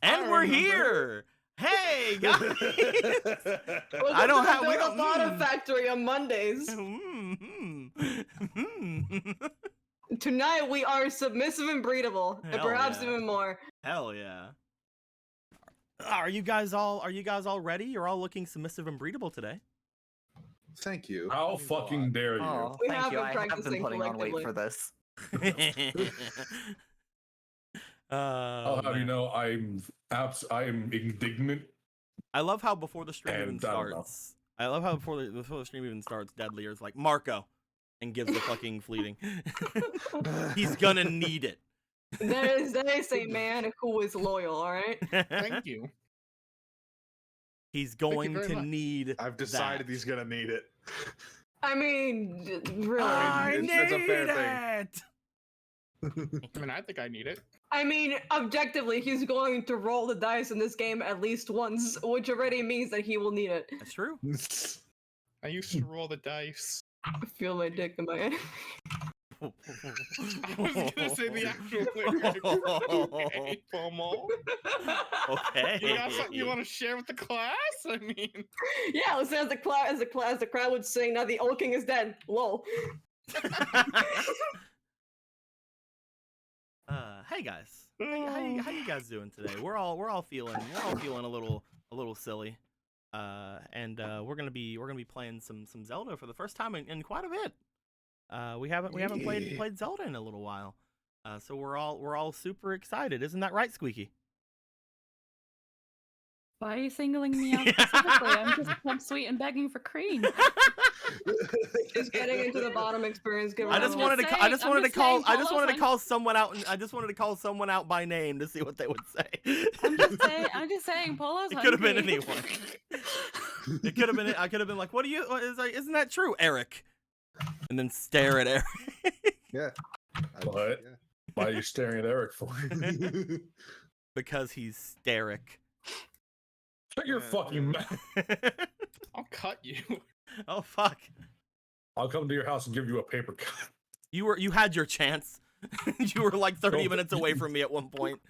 And we're here. Hey guys. I don't have a bottom factory on Mondays. Tonight we are submissive and breedable, and perhaps even more. Hell yeah. Are you guys all ready? You're all looking submissive and breedable today. Thank you. How fucking dare you? Oh, thank you. I have been putting on weight for this. I'll have you know, I am indignant. I love how before the stream even starts. I love how before the stream even starts, Deadlier's like Marco, and gives the fucking fleeting. He's gonna need it. That is a man who is loyal. All right. Thank you. He's going to need. I've decided he's gonna need it. I mean, really. I need it's a fair it. I mean, I think I need it. I mean, objectively, he's going to roll the dice in this game at least once, which already means that he will need it. That's true. I used to roll the dice. I feel my dick in my head. I was gonna say the actual thing. Okay, Pomo. Okay. You got something you want to share with the class? I mean, yeah, listen, as the crowd would sing, "Now the old king is dead." Lol. Hey guys, how you guys doing today? We're all feeling a little silly, and we're gonna be playing some Zelda for the first time in quite a bit. We haven't played Zelda in a little while, so we're all super excited. Isn't that right, Squeaky? Why are you singling me out specifically? I'm sweet and begging for cream. Just getting into the bottom experience. I just wanted to call someone out, and I just wanted to call someone out by name to see what they would say. I'm just saying, Polo's It could have been anyone. It could have been. I could have been like, "What do you? Isn't that true, Eric?" And then stare at Eric. Yeah. What? Yeah. Why are you staring at Eric for? Because he's steric. Shut your fucking mouth. I'll cut you. Oh fuck! I'll come to your house and give you a paper cut. You had your chance. You were like 30 minutes away from me at one point.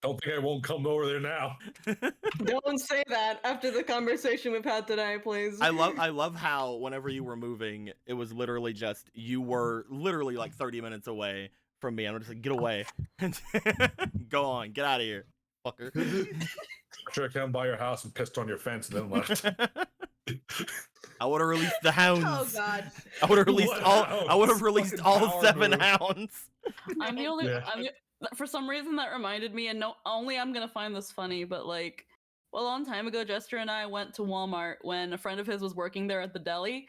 Don't think I won't come over there now. Don't say that after the conversation we've had today, please. I love how whenever you were moving, it was literally just you were literally like 30 minutes away from me. I'm just like, get away. Go on, get out of here, fucker. Sure, I came by your house and pissed on your fence and then left. I would have released the hounds. Oh god. I would have released all. I would have It's released fucking all power 7 move. hounds. I'm the only. Yeah. For some reason, that reminded me, and only I'm gonna find this funny, but like, a long time ago, Jester and I went to Walmart when a friend of his was working there at the deli,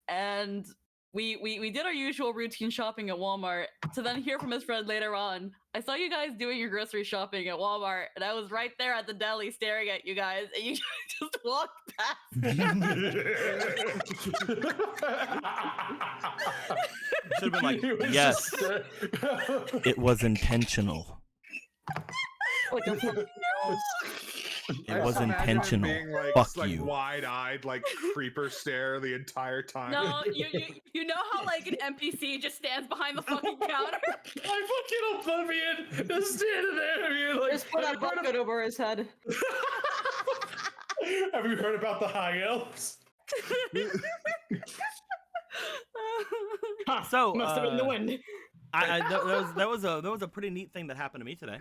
and we did our usual routine shopping at Walmart. To then hear from his friend later on, I saw you guys doing your grocery shopping at Walmart, and I was right there at the deli staring at you guys, and you just walked past. Should have been like, yes, it was intentional. Like a fucking nose. It was intentional. Being like, Fuck you. Wide-eyed, like creeper stare the entire time. No, you know how like an NPC just stands behind the fucking counter? I fucking oblivion, just standing there. You're like, Just put a bucket over his head. Have you heard about the high elves? So Must have been the wind. that was a pretty neat thing that happened to me today.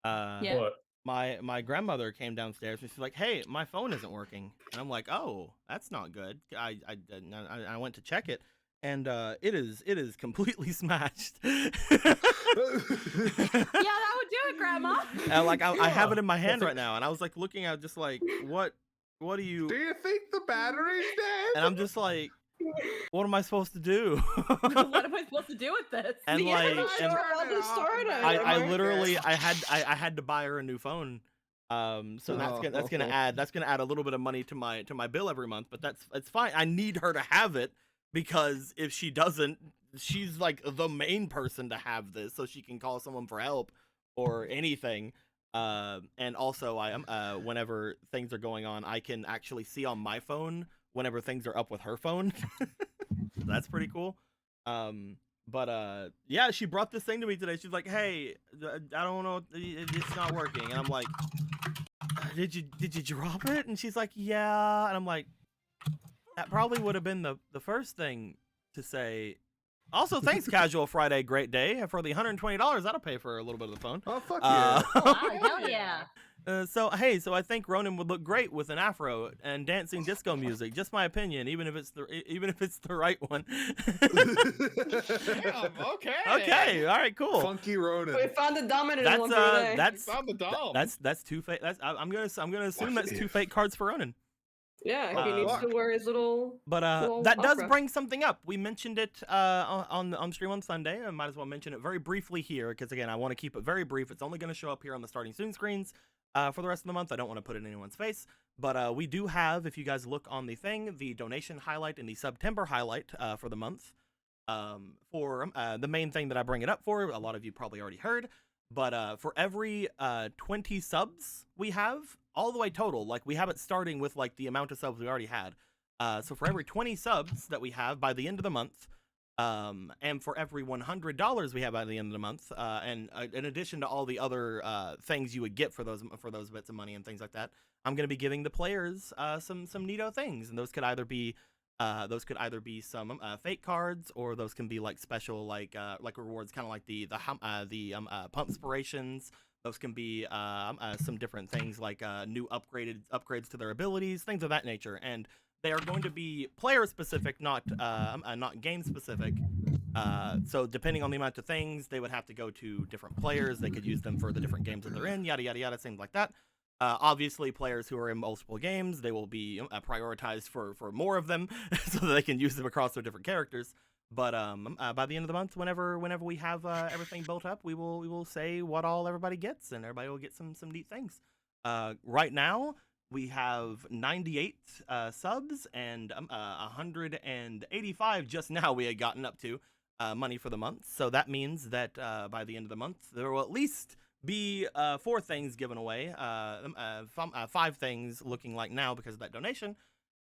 Yeah. What? My grandmother came downstairs and she's like, "Hey, my phone isn't working," and I'm like, "Oh, that's not good." I went to check it, and it is completely smashed. Yeah, that would do it, Grandma. And like I have it in my hand right now, and I was like looking at it just like, what do you? Do you think the battery's dead? And I'm just like, what am I supposed to do? What am I supposed to do with this? And Yeah, like, I'm and sure I'll just start it. I literally I had to buy her a new phone. So that's gonna add a little bit of money to my bill every month, but it's fine. I need her to have it because if she doesn't, she's like the main person to have this, so she can call someone for help or anything. And also I am whenever things are going on, I can actually see on my phone whenever things are up with her phone. That's pretty cool. But yeah, she brought this thing to me today. She's like, "Hey, I don't know, it's not working." And I'm like, "Did you drop it?" And she's like, "Yeah." And I'm like, that probably would have been the first thing to say. Also, thanks, Casual Friday, great day for the $120. That'll pay for a little bit of the phone. Oh fuck yeah! Wow, hell yeah. So I think Ronan would look great with an afro and dancing disco music. Just my opinion, even if it's the right one. Damn, okay. Okay, all right, cool. Funky Ronan. We found the dominant one for today. Found the dom. That's two fake. I'm gonna assume that's two fake cards for Ronan. Yeah, he needs to wear his little. But little that does opera. bring something up. We mentioned it on stream on Sunday. I might as well mention it very briefly here because again, I want to keep it very brief. It's only going to show up here on the starting soon screens for the rest of the month. I don't want to put it in anyone's face. But we do have, if you guys look on the thing, the donation highlight and the September highlight for the month. For the main thing that I bring it up for, a lot of you probably already heard. But for every 20 subs we have, all the way total, like we have it starting with like the amount of subs we already had. So for every 20 subs that we have by the end of the month, and for every $100 we have by the end of the month, and in addition to all the other things you would get for those bits of money and things like that, I'm going to be giving the players some neato things, and those could either be some fake cards, or those can be like special like rewards, kind of like the pump inspirations. Those can be some different things like new upgrades to their abilities, things of that nature, and they are going to be player specific, not game specific. So depending on the amount of things, they would have to go to different players. They could use them for the different games that they're in, yada yada yada, things like that. Obviously, players who are in multiple games, they will be prioritized for more of them, so that they can use them across their different characters. But by the end of the month, whenever we have everything built up, we will say what all everybody gets, and everybody will get some neat things. Right now, we have 98 subs and 185 just now we had gotten up to money for the month. So that means that by the end of the month, there will at least be 4 things given away, 5 things looking like now because of that donation.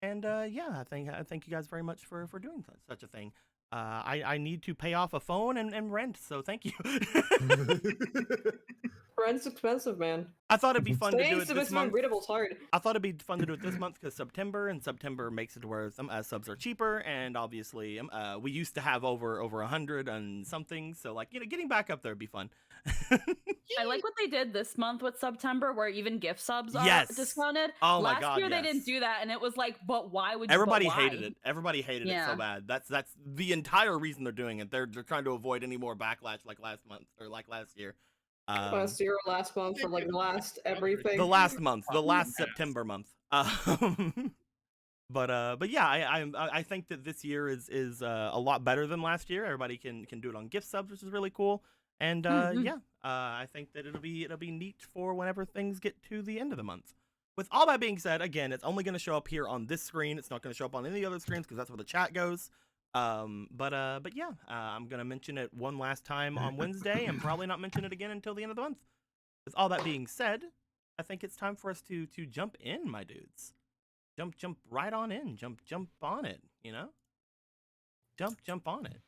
And yeah, I thank you guys very much for doing such a thing. I need to pay off a phone and rent, so thank you. Rent's expensive, man. I thought it'd be fun to do it this month. Readable's hard. I thought it'd be fun to do it this month because September makes it where some subs are cheaper, and obviously we used to have over 100 and something, so like getting back up there would be fun. I like what they did this month with September, where even gift subs are discounted. Oh my Last god, year they didn't do that, and it was like, but why would you? Everybody hated it. Everybody hated it so bad. That's the entire reason they're doing it. They're trying to avoid any more backlash like last month or like last year. Last year, last month, or like last everything. The last month, the last September month. But yeah, I think that this year is a lot better than last year. Everybody can do it on gift subs, which is really cool. And yeah, I think that it'll be neat for whenever things get to the end of the month. With all that being said, again, it's only going to show up here on this screen. It's not going to show up on any other screens because that's where the chat goes. But yeah, I'm gonna mention it one last time on Wednesday, and probably not mention it again until the end of the month. With all that being said, I think it's time for us to jump in, my dudes. Jump right on in. Jump on it. You know, jump on it.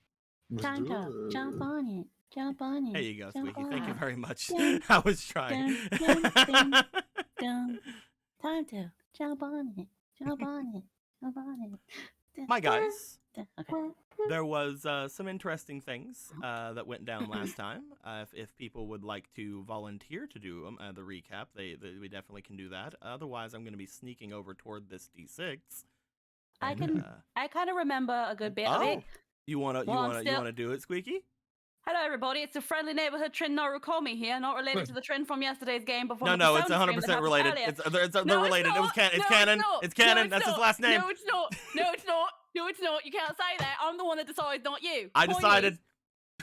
Time to jump on it. Jump on it. There you go, Jump Squeaky. on Thank you it. very much. Dun, I was trying. Dun. Time to jump on it. Jump on it. Jump on it. My guys, Okay. there was some interesting things that went down last time. If people would like to volunteer to do the recap, we definitely can do that. Otherwise, I'm going to be sneaking over toward this D6. I kind of remember a good bit of it. You wanna do it, Squeaky? Hello, everybody. It's a friendly neighborhood Trin Narukami here, not related to the Trin from yesterday's game. But from No, the it's Persona 100% stream that related. happened They're earlier. related. It's It's not. canon. No, It's canon. No, That's his last name. No, it's not. No, it's not. No, it's not. You can't say that. I'm the one that decides, not you. I Point decided. is,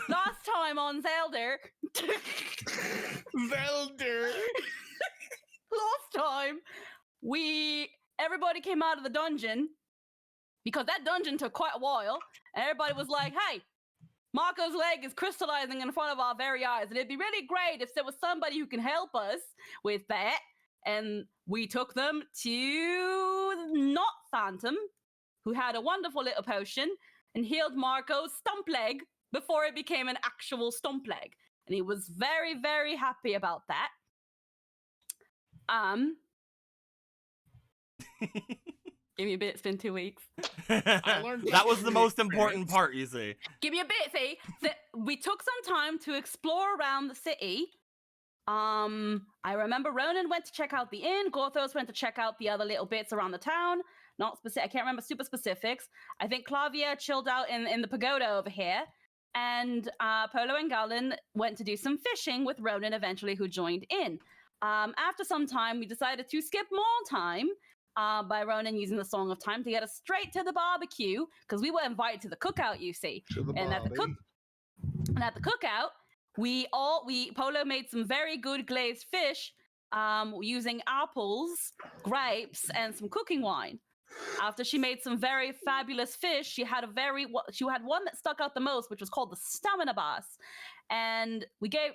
last time on Zelda. Zelda. Last time, everybody came out of the dungeon because that dungeon took quite a while, and everybody was like, "Hey, Marco's leg is crystallizing in front of our very eyes, and it'd be really great if there was somebody who can help us with that." And we took them to not Phantom, who had a wonderful little potion and healed Marco's stump leg before it became an actual stomp leg. And he was very, very happy about that. Give me a bit, it's been 2 weeks. I learned That was the from most experience. important part, you see. Give me a bit, see? We took some time to explore around the city. I remember Ronan went to check out the inn. Gorthos went to check out the other little bits around the town. Not specific. I can't remember super specifics. I think Clavia chilled out in the pagoda over here. And Polo and Galen went to do some fishing with Ronan eventually, who joined in. After some time, we decided to skip more time by Ronan using the Song of Time to get us straight to the barbecue, because we were invited to the cookout, you see. And at the cookout, Polo made some very good glazed fish using apples, grapes, and some cooking wine. After she made some very fabulous fish, she had one that stuck out the most, which was called the stamina bass, and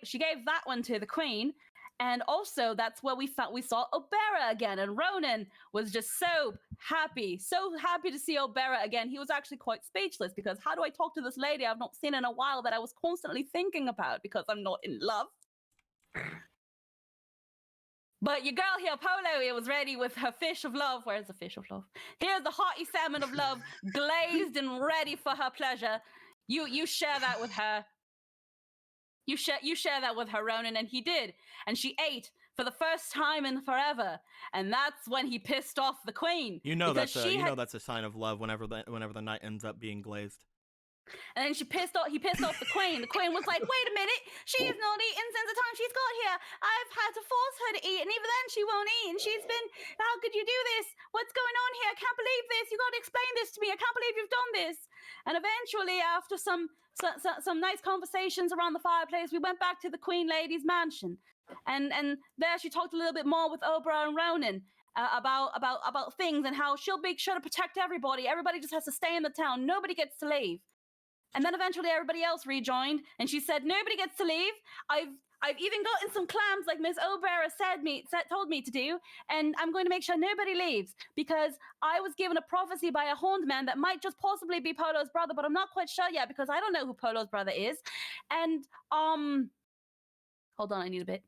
she gave that one to the queen. And also, that's where we saw Obera again, and Ronan was just so happy to see Obera again. He was actually quite speechless, because how do I talk to this lady I've not seen in a while that I was constantly thinking about because I'm not in love? But your girl here, Polo, here was ready with her fish of love. Where's the fish of love? Here's the hearty salmon of love, glazed and ready for her pleasure. You share that with her. You share that with her, Ronan, and he did. And she ate for the first time in forever. And that's when he pissed off the queen. You know that's a sign of love whenever the night ends up being glazed. And then he pissed off the queen. The queen was like, wait a minute, she's not eaten since the time she's got here. I've had to force her to eat, and even then she won't eat. And she's been, how could you do this? What's going on here? I can't believe this. You got to explain this to me. I can't believe you've done this. And eventually, after some nice conversations around the fireplace, we went back to the queen lady's mansion. And there she talked a little bit more with Obra and Ronan. About things and how she'll be sure to protect everybody. Everybody just has to stay in the town. Nobody gets to leave. And then eventually everybody else rejoined, and she said, nobody gets to leave. I've even gotten some clams like Miss O'Bara told me to do, and I'm going to make sure nobody leaves, because I was given a prophecy by a horned man that might just possibly be Polo's brother, but I'm not quite sure yet, because I don't know who Polo's brother is. And, hold on, I need a bit.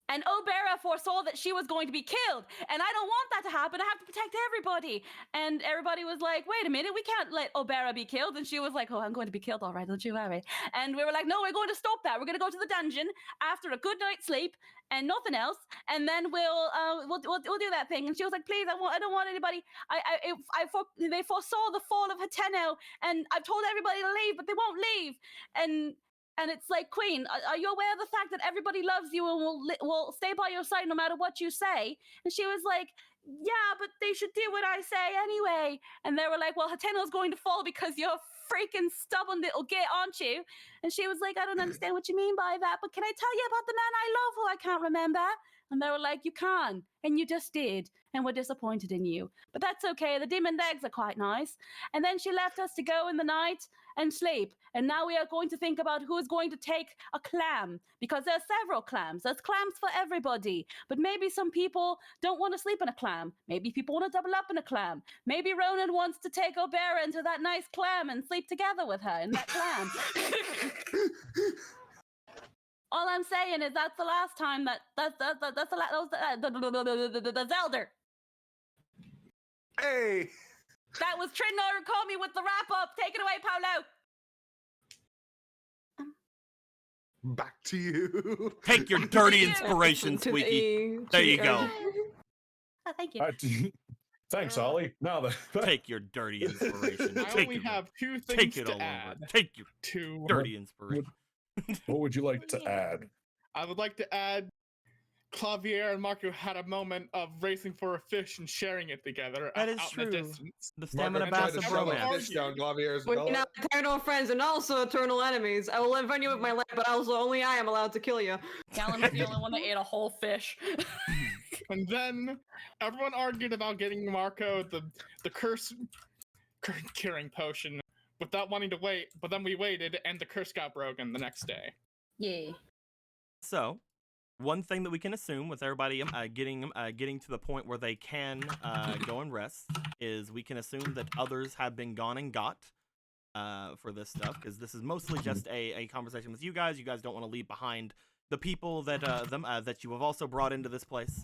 And O'Bara foresaw that she was going to be killed. And I don't want that to happen. I have to protect everybody. And everybody was like, wait a minute, we can't let O'Bara be killed. And she was like, oh, I'm going to be killed, all right, don't you worry. And we were like, no, we're going to stop that. We're going to go to the dungeon after a good night's sleep and nothing else. And then we'll do that thing. And she was like, please, I don't want anybody. They foresaw the fall of Hateno, and I've told everybody to leave, but they won't leave. And it's like, Queen, are you aware of the fact that everybody loves you and will stay by your side no matter what you say? And she was like, yeah, but they should do what I say anyway. And they were like, well, Hateno's going to fall because you're a freaking stubborn little git, aren't you? And she was like, I don't understand what you mean by that, but can I tell you about the man I love who I can't remember? And they were like, you can, and you just did, and we're disappointed in you. But that's okay, the demon eggs are quite nice. And then she left us to go in the night and sleep. And now we are going to think about who is going to take a clam, because there are several clams. There's clams for everybody. But maybe some people don't want to sleep in a clam. Maybe people want to double up in a clam. Maybe Ronan wants to take O'Bara into that nice clam and sleep together with her in that clam. All I'm saying is that's the last time that's the Zelda. Hey! That was Trinor who called me with the wrap up. Take it away, Paolo. Back to you. Take your dirty inspiration, Squeaky. There you go. Oh, thank you. Thanks, Ollie. Now Take your dirty inspiration. I only have two things take it to all add. over. Take your To dirty inspiration. What would you like to add? I would like to add, Clavier and Marco had a moment of racing for a fish and sharing it together. That is out true. In the distance. The stamina Marco tried bass to of shove a romance. fish down Glavier's We're gullet. now eternal friends and also eternal enemies. I will avenge you with my life, but also only I am allowed to kill you. Galen was the only one that ate a whole fish. And then everyone argued about getting Marco the curse curing potion without wanting to wait, but then we waited and the curse got broken the next day. Yeah. So, one thing that we can assume with everybody getting to the point where they can go and rest is we can assume that others have been gone and got. for this stuff, because this is mostly just a conversation with you guys. You guys don't want to leave behind the people that that you have also brought into this place,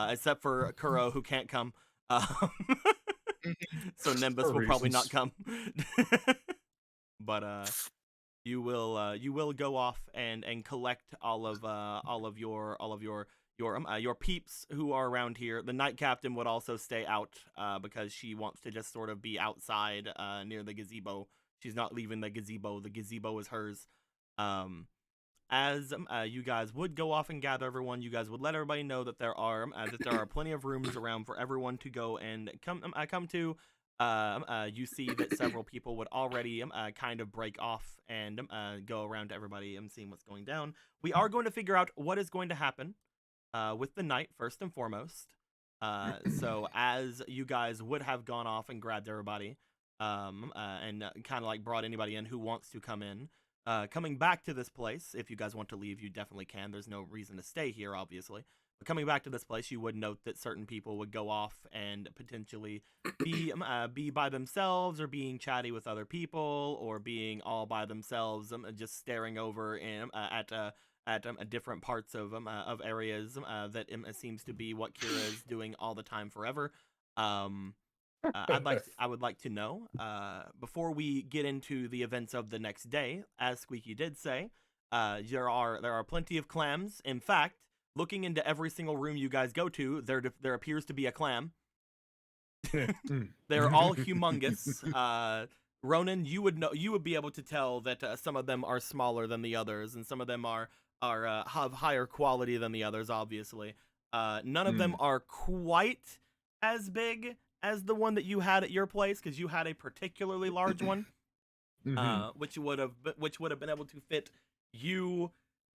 except for Kuro, who can't come. So Nimbus will probably not come. But you will go off and collect all of your peeps who are around here. The night captain would also stay out because she wants to just sort of be outside near the gazebo. She's not leaving the gazebo. The gazebo is hers. As you guys would go off and gather everyone, you guys would let everybody know that there are plenty of rooms around for everyone to go and come to. You see that several people would already kind of break off and go around to everybody and seeing what's going down. We are going to figure out what is going to happen with the night first and foremost. So as you guys would have gone off and grabbed everybody and kind of like brought anybody in who wants to come in. Coming back to this place, if you guys want to leave, you definitely can. There's no reason to stay here, obviously. But coming back to this place, you would note that certain people would go off and potentially be by themselves, or being chatty with other people, or being all by themselves, just staring over at different parts of areas that seems to be what Kira is doing all the time forever. I would like to know, before we get into the events of the next day, as Squeaky did say, there are plenty of clams. In fact, looking into every single room you guys go to, there appears to be a clam. They're all humongous. Ronan, you would be able to tell that some of them are smaller than the others, and some of them have higher quality than the others. Obviously, none of them are quite as big as the one that you had at your place, because you had a particularly large one, which would have been able to fit you,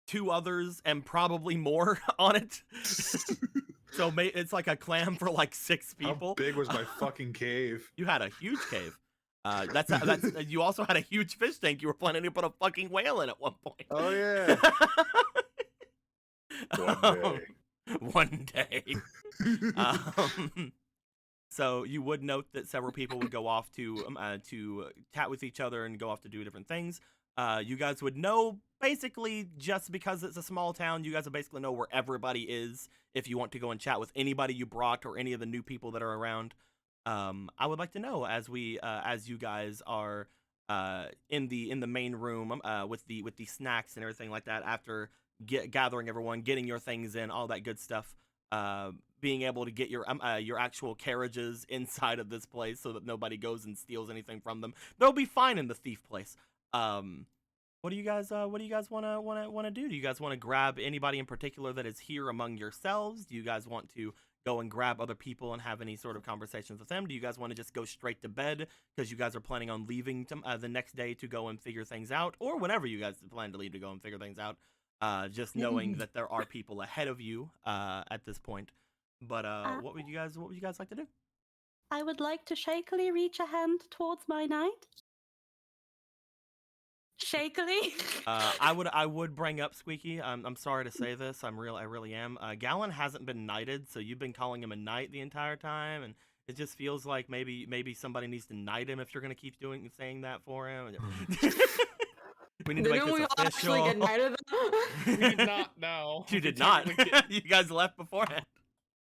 2 others, and probably more on it. So it's like a clam for like 6 people. How big was my fucking cave? You had a huge cave. That's you also had a huge fish tank. You were planning to put a fucking whale in at one point. Oh yeah. One day. So you would note that several people would go off to chat with each other and go off to do different things. You guys would know, basically, just because it's a small town, you guys would basically know where everybody is if you want to go and chat with anybody you brought or any of the new people that are around. I would like to know, as you guys are in the main room with the snacks and everything like that, after gathering everyone, getting your things in, all that good stuff. Being able to get your actual carriages inside of this place so that nobody goes and steals anything from them. They'll be fine in the thief place. What do you guys want to do? Do you guys want to grab anybody in particular that is here among yourselves? Do you guys want to go and grab other people and have any sort of conversations with them? Do you guys want to just go straight to bed because you guys are planning on leaving the next day to go and figure things out, or whenever you guys plan to leave to go and figure things out? Just knowing that there are people ahead of you at this point. But what would you guys like to do? I would like to shakily reach a hand towards my knight. Shakily. I would bring up Squeaky. I'm sorry to say this. I really am. Gallon hasn't been knighted, so you've been calling him a knight the entire time, and it just feels like maybe somebody needs to knight him if you're gonna keep saying that for him. We need to make this official. Actually get knighted? We did not know. You did not. You guys left beforehand.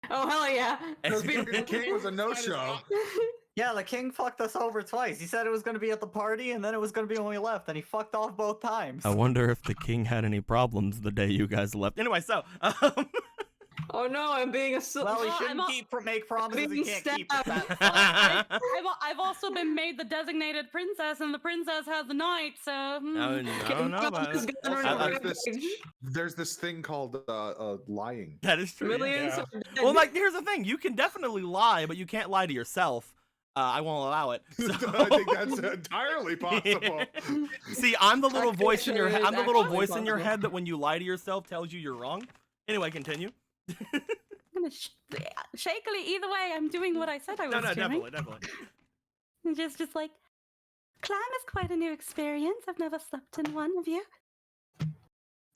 Oh hell yeah! The king was a no-show. Yeah, the king fucked us over twice. He said it was going to be at the party, and then it was going to be when we left, and he fucked off both times. I wonder if the king had any problems the day you guys left. Anyway, so oh no, I'm being a well, he shouldn't make promises he can't keep. I've also been made the designated princess, and the princess has the knight, so... No, There's this thing called lying. That is true. Millions. Yeah. Well, like, here's the thing. You can definitely lie, but you can't lie to yourself. I won't allow it. So... I think that's entirely possible. Yeah. See, I'm the little voice in your head. I'm the little voice in your head that when you lie to yourself tells you you're wrong. Anyway, continue. I'm gonna shakily. Either way, I'm doing what I said I was doing. Definitely. Just like, clam is quite a new experience. I've never slept in one. Have you?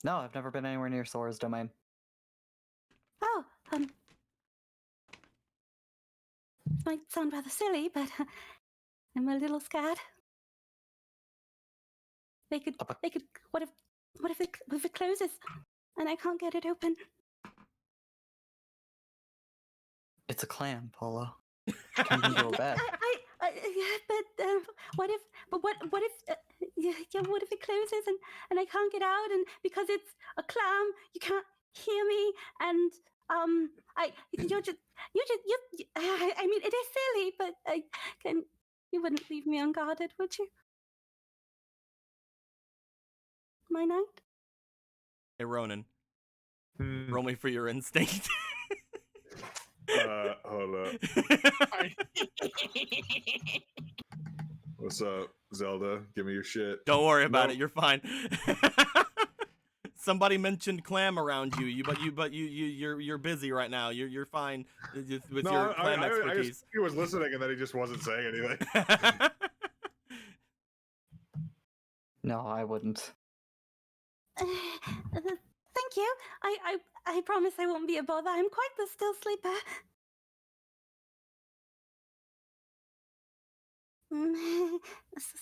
No, I've never been anywhere near Sora's domain. Oh, might sound rather silly, but I'm a little scared. they could. What if it closes, and I can't get it open? It's a clam, Polo. Can you go back? Yeah, but what if? But what if? Yeah, what if it closes and I can't get out, and because it's a clam, you can't hear me, and I mean, it is silly, but you wouldn't leave me unguarded, would you? My knight? Hey, Ronan, Hmm. roll me for your instinct. Hold up. What's up, Zelda? Give me your shit. Don't worry about Nope. it. You're fine. Somebody mentioned clam around you, but you're busy right now. You're fine with your clam I expertise. just, he was listening and then he just wasn't saying anything. No, I wouldn't. Thank you. I promise I won't be a bother. I'm quite the still sleeper.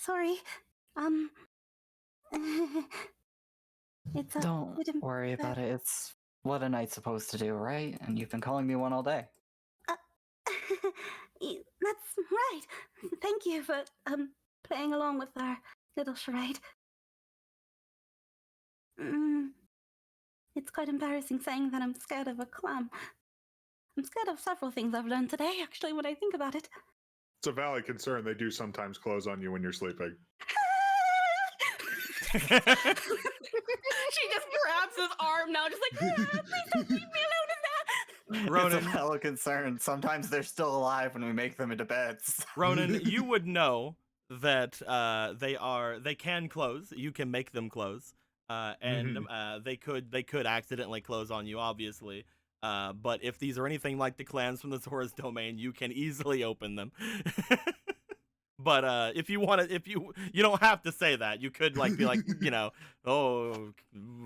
Sorry. It's a Don't bit worry about it. It's what a knight's supposed to do, right? And you've been calling me one all day. That's right. Thank you for playing along with our little charade. It's quite embarrassing saying that I'm scared of a clam. I'm scared of several things I've learned today, actually, when I think about it. It's a valid concern. They do sometimes close on you when you're sleeping. She just grabs his arm now, just like, please don't leave me alone in that. Ronan, It's a valid concern. Sometimes they're still alive when we make them into beds. Ronan, you would know that they can close. You can make them close, and they could accidentally close on you, obviously. But if these are anything like the clans from the Zora's Domain, you can easily open them. But if you want to, you don't have to say that. You could be like, oh,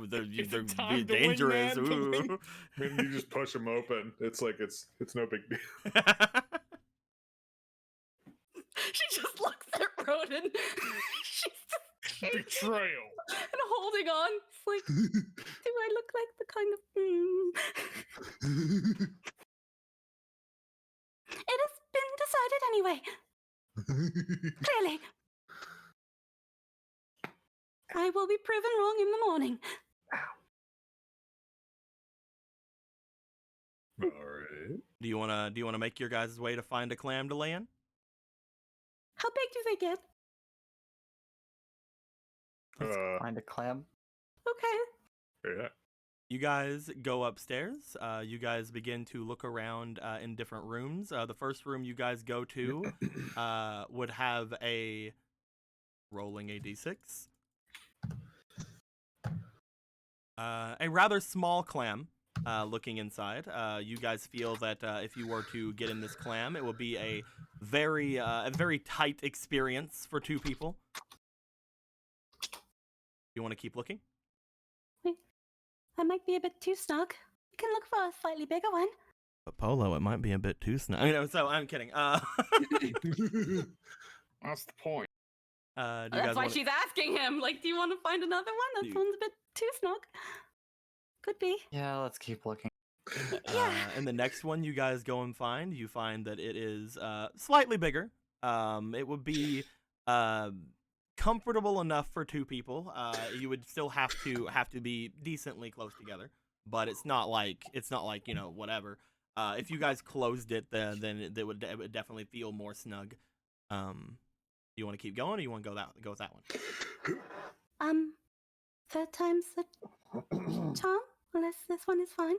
they're time to win, dangerous. man, to Ooh. win. I mean, you just push them open. It's like it's no big deal. She just looks at Ronan. She's just shaking Betrayal. and holding on. It's like, do I look like the kind of... It has been decided anyway. Clearly. I will be proven wrong in the morning. All right. Do you wanna make your guys' way to find a clam to lay in? How big do they get? Let's find a clam. Okay. Yeah. You guys go upstairs. You guys begin to look around in different rooms. The first room you guys go to would have a rolling a d6. A rather small clam looking inside. You guys feel that if you were to get in this clam, it would be a very tight experience for two people. You want to keep looking? That might be a bit too snug. You can look for a slightly bigger one. But Polo, it might be a bit too snug. So I'm kidding. That's the point. Do you That's guys why wanna... she's asking him. Like, Do you want to find another one? That one's a bit too snug. Could be. Yeah, let's keep looking. Yeah. And the next one you guys go and you find that it is slightly bigger. It would be comfortable enough for two people. You would still have to be decently close together, but it's not like whatever. If you guys closed it, then it would definitely feel more snug. Do you want to keep going, or you want to go with that one? Third time's the charm, unless this one is fine.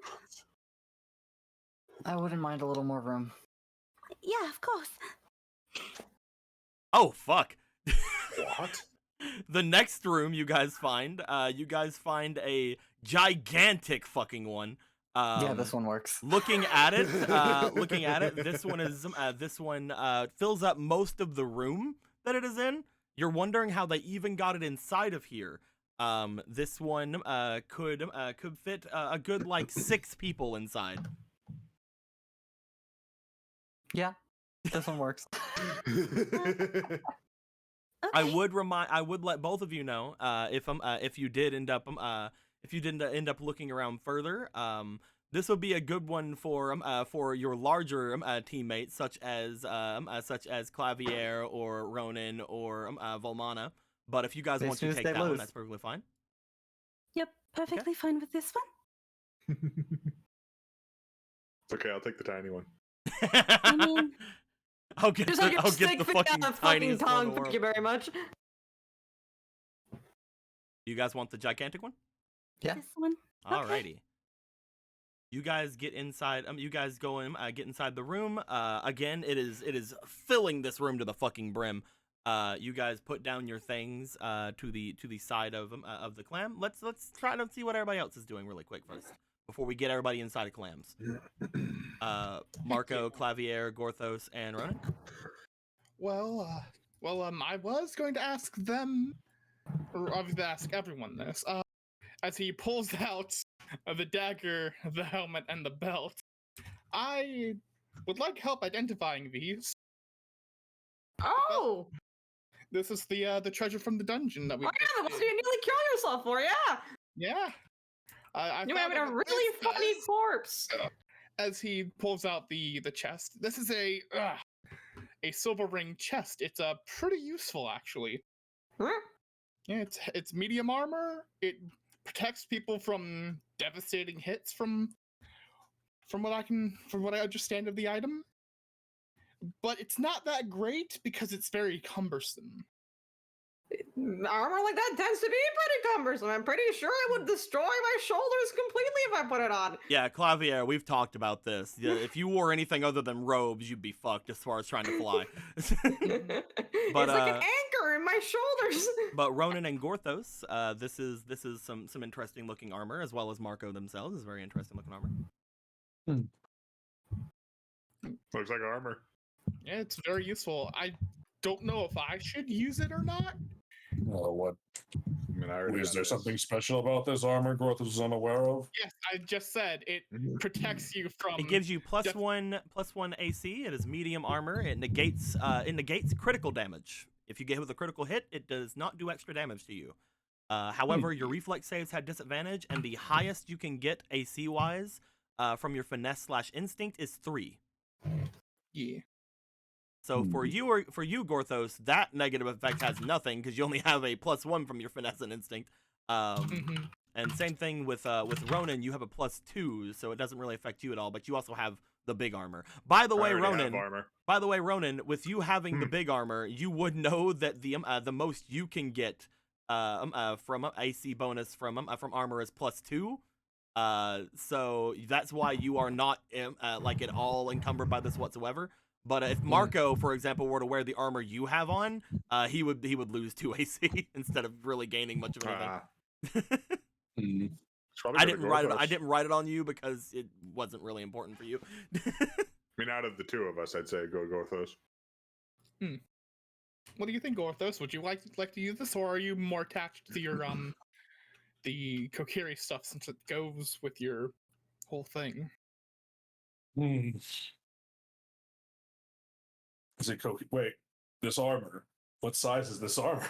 I wouldn't mind a little more room. Yeah, of course. Oh fuck! What? The next room you guys find a gigantic fucking one. Yeah, this one works. Looking at it, this one fills up most of the room that it is in. You're wondering how they even got it inside of here. This one could fit a good 6 people inside. Yeah, this one works. I would let both of you know if you did end up looking around further. This would be a good one for your larger teammates, such as Clavier or Ronan or Volmana. But if you guys want to take that one, that's perfectly fine. Yep, perfectly fine with this one. It's okay, I'll take the tiny one. I mean, I'll get Just like your the stick fucking fucking tiniest one in tongue. the world. Thank you very much. You guys want the gigantic one? Yeah. this one. Alrighty. You guys get inside. You guys go in. Get inside the room. Again, it is filling this room to the fucking brim. You guys put down your things to the side of the clam. Let's try to see what everybody else is doing really quick first before we get everybody inside of clams. Marco, Clavier, Gorthos, and Ronan. Well, I was going to ask them, or obviously ask everyone this. As he pulls out the dagger, the helmet, and the belt, I would like help identifying these. Oh! This is the treasure from the dungeon that we. Oh yeah, the ones you nearly killed yourself for, yeah! Yeah. I You're found having a it really this funny size. corpse. As he pulls out the chest, this is a silver ring chest. It's pretty useful actually. Huh? Yeah, it's medium armor. It protects people from devastating hits from what I understand of the item. But it's not that great because it's very cumbersome. Armor like that tends to be pretty cumbersome. I'm pretty sure it would destroy my shoulders completely if I put it on. Yeah, Clavier, we've talked about this. Yeah, if you wore anything other than robes, you'd be fucked as far as trying to fly. It's like an anchor in my shoulders. But Ronan and Gorthos, this is some interesting looking armor, as well as Marco themselves is very interesting looking armor. Looks like armor. Yeah, it's very useful. I don't know if I should use it or not. What? I mean, I already Is have there this. something special about this armor Groth is unaware of? Yes, I just said it protects you from. It gives you +1 AC. It is medium armor. It negates critical damage. If you get hit with a critical hit, it does not do extra damage to you. However, your reflex saves had disadvantage, and the highest you can get AC wise from your finesse/instinct is 3. Yeah. So for you Gorthos, that negative effect has nothing because you only have a +1 from your finesse and instinct. And same thing with Ronan, you have a +2, so it doesn't really affect you at all. But you also have the big armor. By the way, Ronan, with you having the big armor, you would know that the most you can get from AC bonus from armor is +2. So that's why you are not like at all encumbered by this whatsoever. But if Marco, for example, were to wear the armor you have on, he would lose 2 AC instead of really gaining much of anything. I didn't write it on you because it wasn't really important for you. I mean, out of the two of us, I'd say go Gorthos. What do you think, Gorthos? Would you like to use this, or are you more attached to your the Kokiri stuff since it goes with your whole thing? Is it wait, this armor? What size is this armor?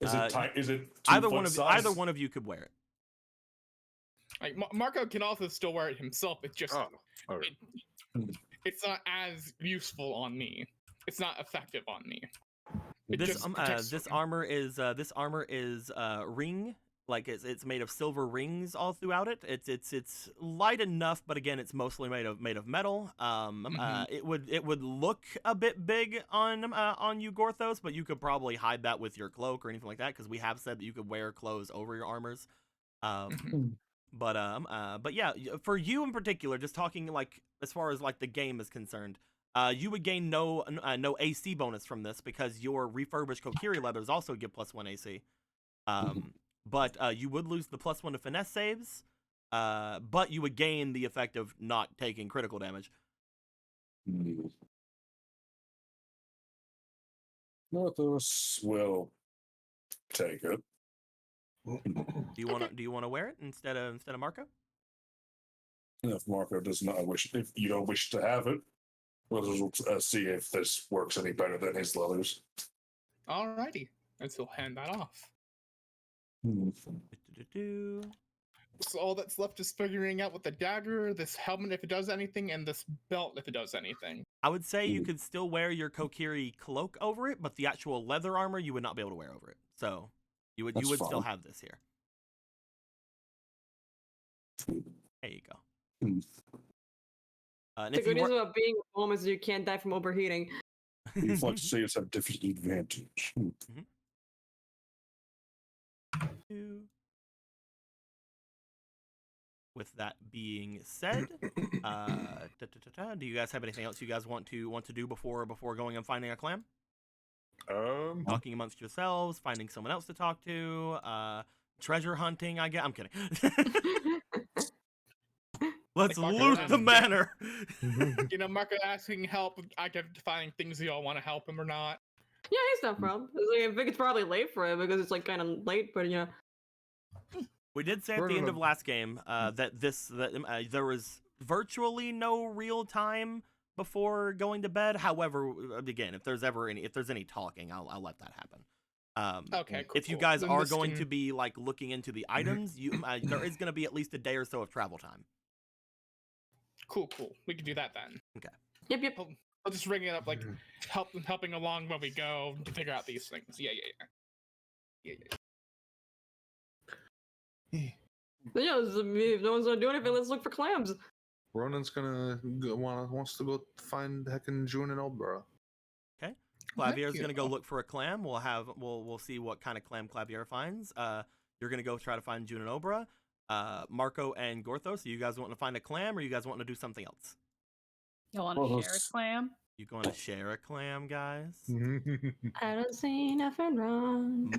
Is it tight? Is it either one of you could wear it? Like, Marco can also still wear it himself. It's just it's not as useful on me. It's not effective on me. This armor is ring. Like it's made of silver rings all throughout it. It's light enough, but again, it's mostly made of metal. It would look a bit big on you, Gorthos, but you could probably hide that with your cloak or anything like that, because we have said that you could wear clothes over your armors. But yeah, for you in particular, just talking like as far as like the game is concerned, you would gain no AC bonus from this because your refurbished Kokiri leathers also give +1 AC. But you would lose the +1 to finesse saves, but you would gain the effect of not taking critical damage. Northos will take it. Do you want to wear it instead of Marco? If Marco does not wish, if you don't wish to have it, we'll see if this works any better than his leathers. Alrighty. and he'll hand that off. Do-do-do-do. So all that's left is figuring out with the dagger, this helmet if it does anything, and this belt if it does anything. I would say you could still wear your Kokiri cloak over it, but the actual leather armor you would not be able to wear over it. So you would still have this here. There you go. And The if you good news were- about being a home is you can't die from overheating. Reflex saves have different advantage. With that being said, do you guys have anything else you guys want to do before going and finding a clam? Talking amongst yourselves, finding someone else to talk to, treasure hunting. I'm kidding. Let's Like loot Marco the manor. You know, Marco asking help, I get finding things you all want to help him or not. Yeah, it's no problem. I think it's probably late for it because it's like kind of late, but you know. We did say at the end of last game that there was virtually no real time before going to bed. However, again, if there's any talking, I'll let that happen. Okay, cool. If you guys Then are this going can- to be like looking into the items, there is going to be at least a day or so of travel time. Cool. We can do that then. Okay. Yep. I'll just ring it up, like helping along when we go to figure out these things. Yeah. But yeah, if no one's gonna do anything, let's look for clams. Ronan's wants to go find heckin' June and Oldborough. Okay. Clavier's you. gonna go look for a clam. We'll see what kind of clam Clavier finds. You're gonna go try to find June and Obra. Marco and Gorthos, so you guys want to find a clam, or you guys want to do something else? You want to share a clam? You going to share a clam, guys? I don't see nothing wrong.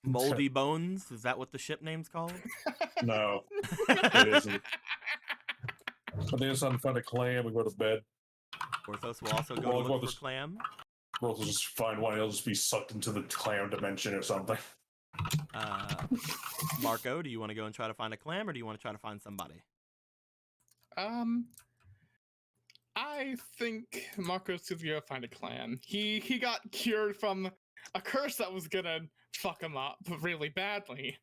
Moldy Bones, is that what the ship name's called? No, it isn't. I think it's time to find a clam and go to bed. Gorthos will also go to look for clam. We'll just find one. He'll just be sucked into the clam dimension or something. Marco, do you want to go and try to find a clam, or do you want to try to find somebody? I think Marco's gonna go find a clam. He got cured from a curse that was gonna fuck him up really badly.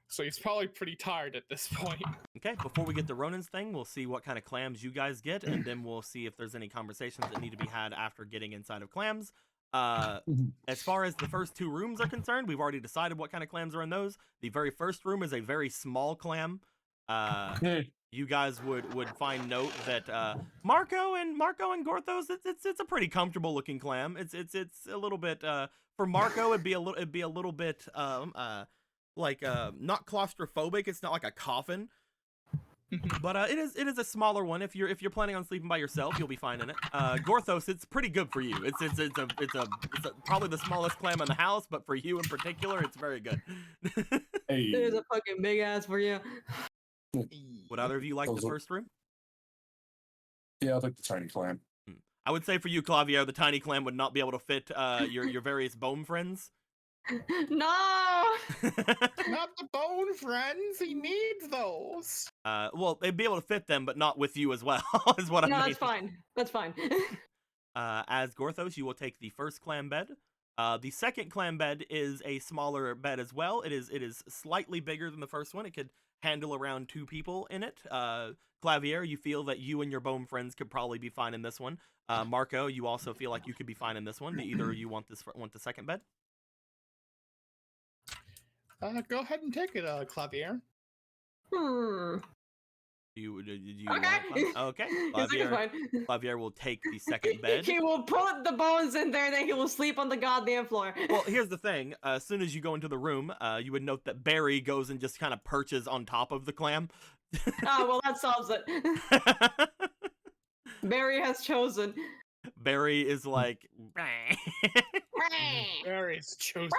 So he's probably pretty tired at this point. Okay, before we get the Ronin's thing, we'll see what kind of clams you guys get, and then we'll see if there's any conversations that need to be had after getting inside of clams. As far as the first two rooms are concerned, we've already decided what kind of clams are in those. The very first room is a very small clam. You guys would find note that Marco and Gorthos, it's a pretty comfortable looking clam. It's a little bit for Marco it'd be a little bit like not claustrophobic. It's not like a coffin. But it is a smaller one. If you're planning on sleeping by yourself, you'll be fine in it. Gorthos, it's pretty good for you. It's probably the smallest clam in the house, but for you in particular, it's very good. Hey, There's a fucking big ass for you. Would either of you like the first room? yeah, I like the tiny clam. I would say for you, Clavier, the tiny clam would not be able to fit your various bone friends. No! Not the bone friends. He needs those. Well, they'd be able to fit them, but not with you as well. Is what I mean. No, that's fine. That's fine. As Gorthos, you will take the first clam bed. The second clam bed is a smaller bed as well. It is slightly bigger than the first one. It could handle around 2 people in it. Clavier, you feel that you and your bone friends could probably be fine in this one. Marco, you also feel like you could be fine in this one. Do either of you want the second bed? Go ahead and take it, Clavier. Hmm. Do you Okay. want it? Okay. He's like, it's fine. Clavier will take the second bed. He will put the bones in there, then he will sleep on the goddamn floor. Well, here's the thing. As soon as you go into the room, you would note that Barry goes and just kind of perches on top of the clam. Oh, well, that solves it. Barry has chosen. Barry is like... Barry's chosen.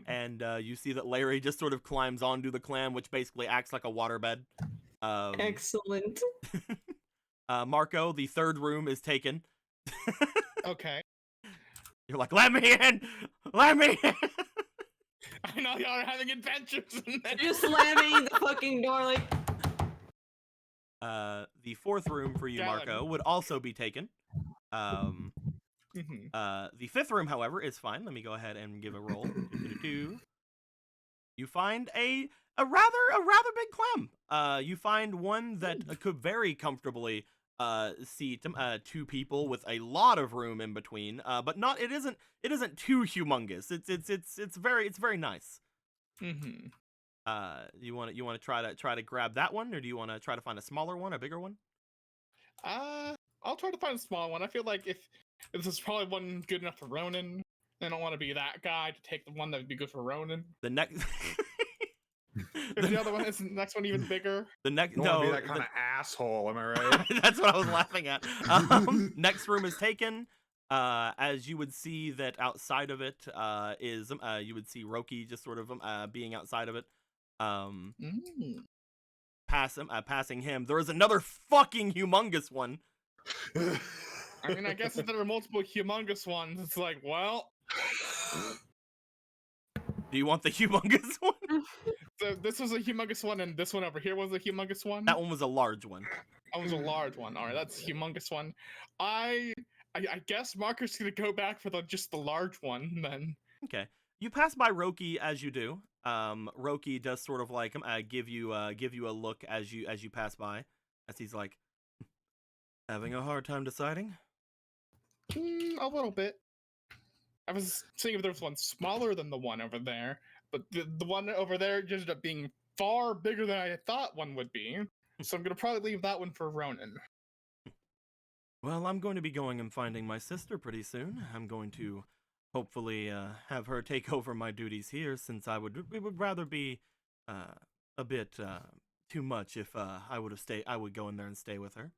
And you see that Larry just sort of climbs onto the clam, which basically acts like a waterbed. Excellent. Marco, the third room is taken. Okay. You're like, let me in! Let me in! I know y'all are having adventures. You're slamming the fucking door like... The fourth room for you, Gallon. Marco, would also be taken. The fifth room, however, is fine. Let me go ahead and give a roll. You find a rather big clam. You find one that could very comfortably seat two people with a lot of room in between. But not it isn't too humongous. It's very nice. You want to try to grab that one, or do you want to try to find a smaller one, a bigger one? I'll try to find a small one. I feel like if this is probably one good enough for Ronan, I don't want to be that guy to take the one that would be good for Ronan. The next. If the other one is the next one even bigger. The next You don't want to be that kind of asshole, am I right? That's what I was laughing at. Next room is taken. As you would see that outside of it is you would see Roki just sort of being outside of it. Passing him. There is another fucking humongous one. I mean, I guess if there are multiple humongous ones, it's like, well. Do you want the humongous one? So this was a humongous one, and this one over here was a humongous one? That one was a large one. That was a large one. All right, that's a humongous one. I guess Marker's gonna go back for just the large one then. Okay. You pass by Roki as you do. Roki does sort of like give you a look as you pass by, as he's like, having a hard time deciding. A little bit. I was seeing if there was one smaller than the one over there, but the one over there just ended up being far bigger than I thought one would be. So I'm gonna probably leave that one for Ronan. Well, I'm going to be going and finding my sister pretty soon. I'm going to hopefully have her take over my duties here, since it would rather be a bit too much if I would go in there and stay with her.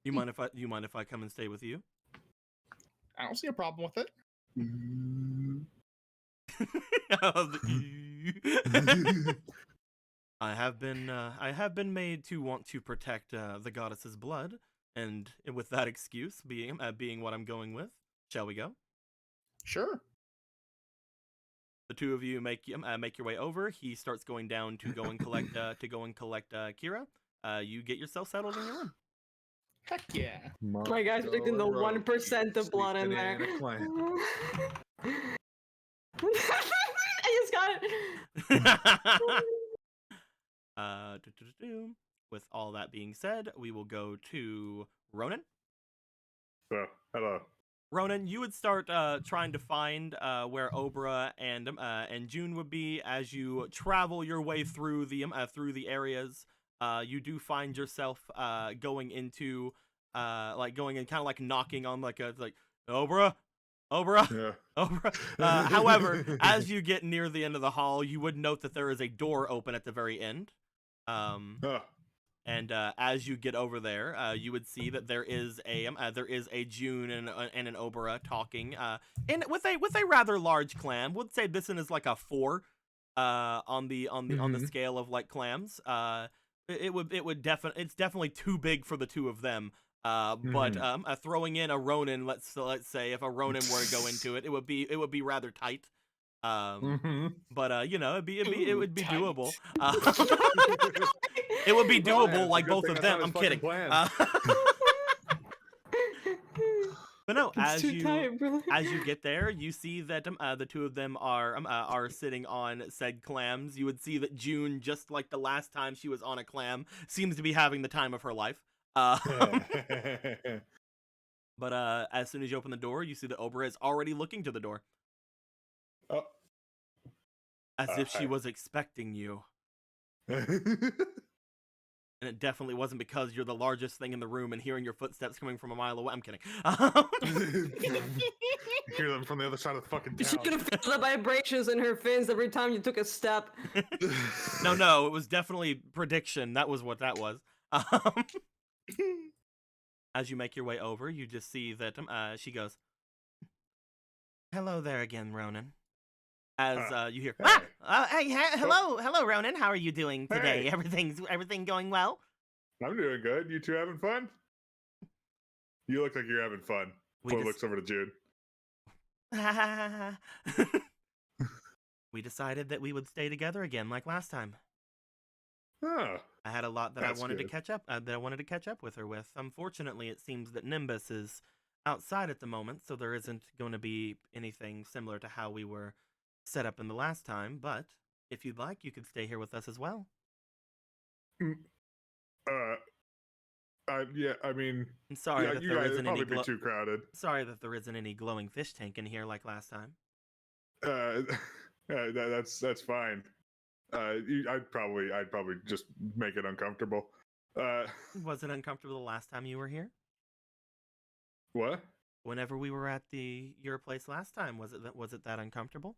You mind if I come and stay with you? I don't see a problem with it. I have been made to want to protect the goddess's blood, and with that excuse being what I'm going with, shall we go? Sure. The two of you make your way over. He starts going down to go and collect Kira. You get yourself settled in your room. Heck yeah. My guy's predicting the 1% of blood in there. I just got it. With all that being said, we will go to Ronan. Hello. Ronan, you would start trying to find where Obra and June would be as you travel your way through the areas. You do find yourself going into going and kind of like knocking on like Obra. Yeah. Obra. However, as you get near the end of the hall, you would note that there is a door open at the very end. And as you get over there, you would see that there is a June and an Obra talking, and with a rather large clam. Would say this one is like a 4, on the scale of like clams. It's definitely too big for the two of them. But throwing in a Ronin, let's say if a Ronin were to go into it, it would be rather tight. But it would be doable. It would be doable, like both of them. I'm kidding. But no, as you get there, you see that the two of them are sitting on said clams. You would see that June, just like the last time she was on a clam, seems to be having the time of her life. But as soon as you open the door, you see that Obra is already looking to the door. Oh. As if she was expecting you. And it definitely wasn't because you're the largest thing in the room and hearing your footsteps coming from a mile away. I'm kidding. Hear them from the other side of the fucking She's town. gonna feel the vibrations in her fins every time you took a step. No, it was definitely prediction. That was what that was. As you make your way over, you just see that she goes, "Hello there again, Ronan." As you hear, hey. hello, Ronan. How are you doing today? Hey. Everything going well? I'm doing good. You two having fun? You look like you're having fun. Before looks over to Jude. We decided that we would stay together again, like last time. Oh, I had a lot that I that's wanted to good. catch up. That I wanted to catch up with her with. Unfortunately, it seems that Nimbus is outside at the moment, so there isn't going to be anything similar to how we were set up in the last time, but if you'd like, you could stay here with us as well. Yeah, I mean, I'm sorry yeah, that you there guys, isn't it'd any probably be too crowded. sorry that there isn't any glowing fish tank in here like last time. That's fine. I'd probably just make it uncomfortable. Was it uncomfortable the last time you were here? What? Whenever we were at your place last time, was it that uncomfortable?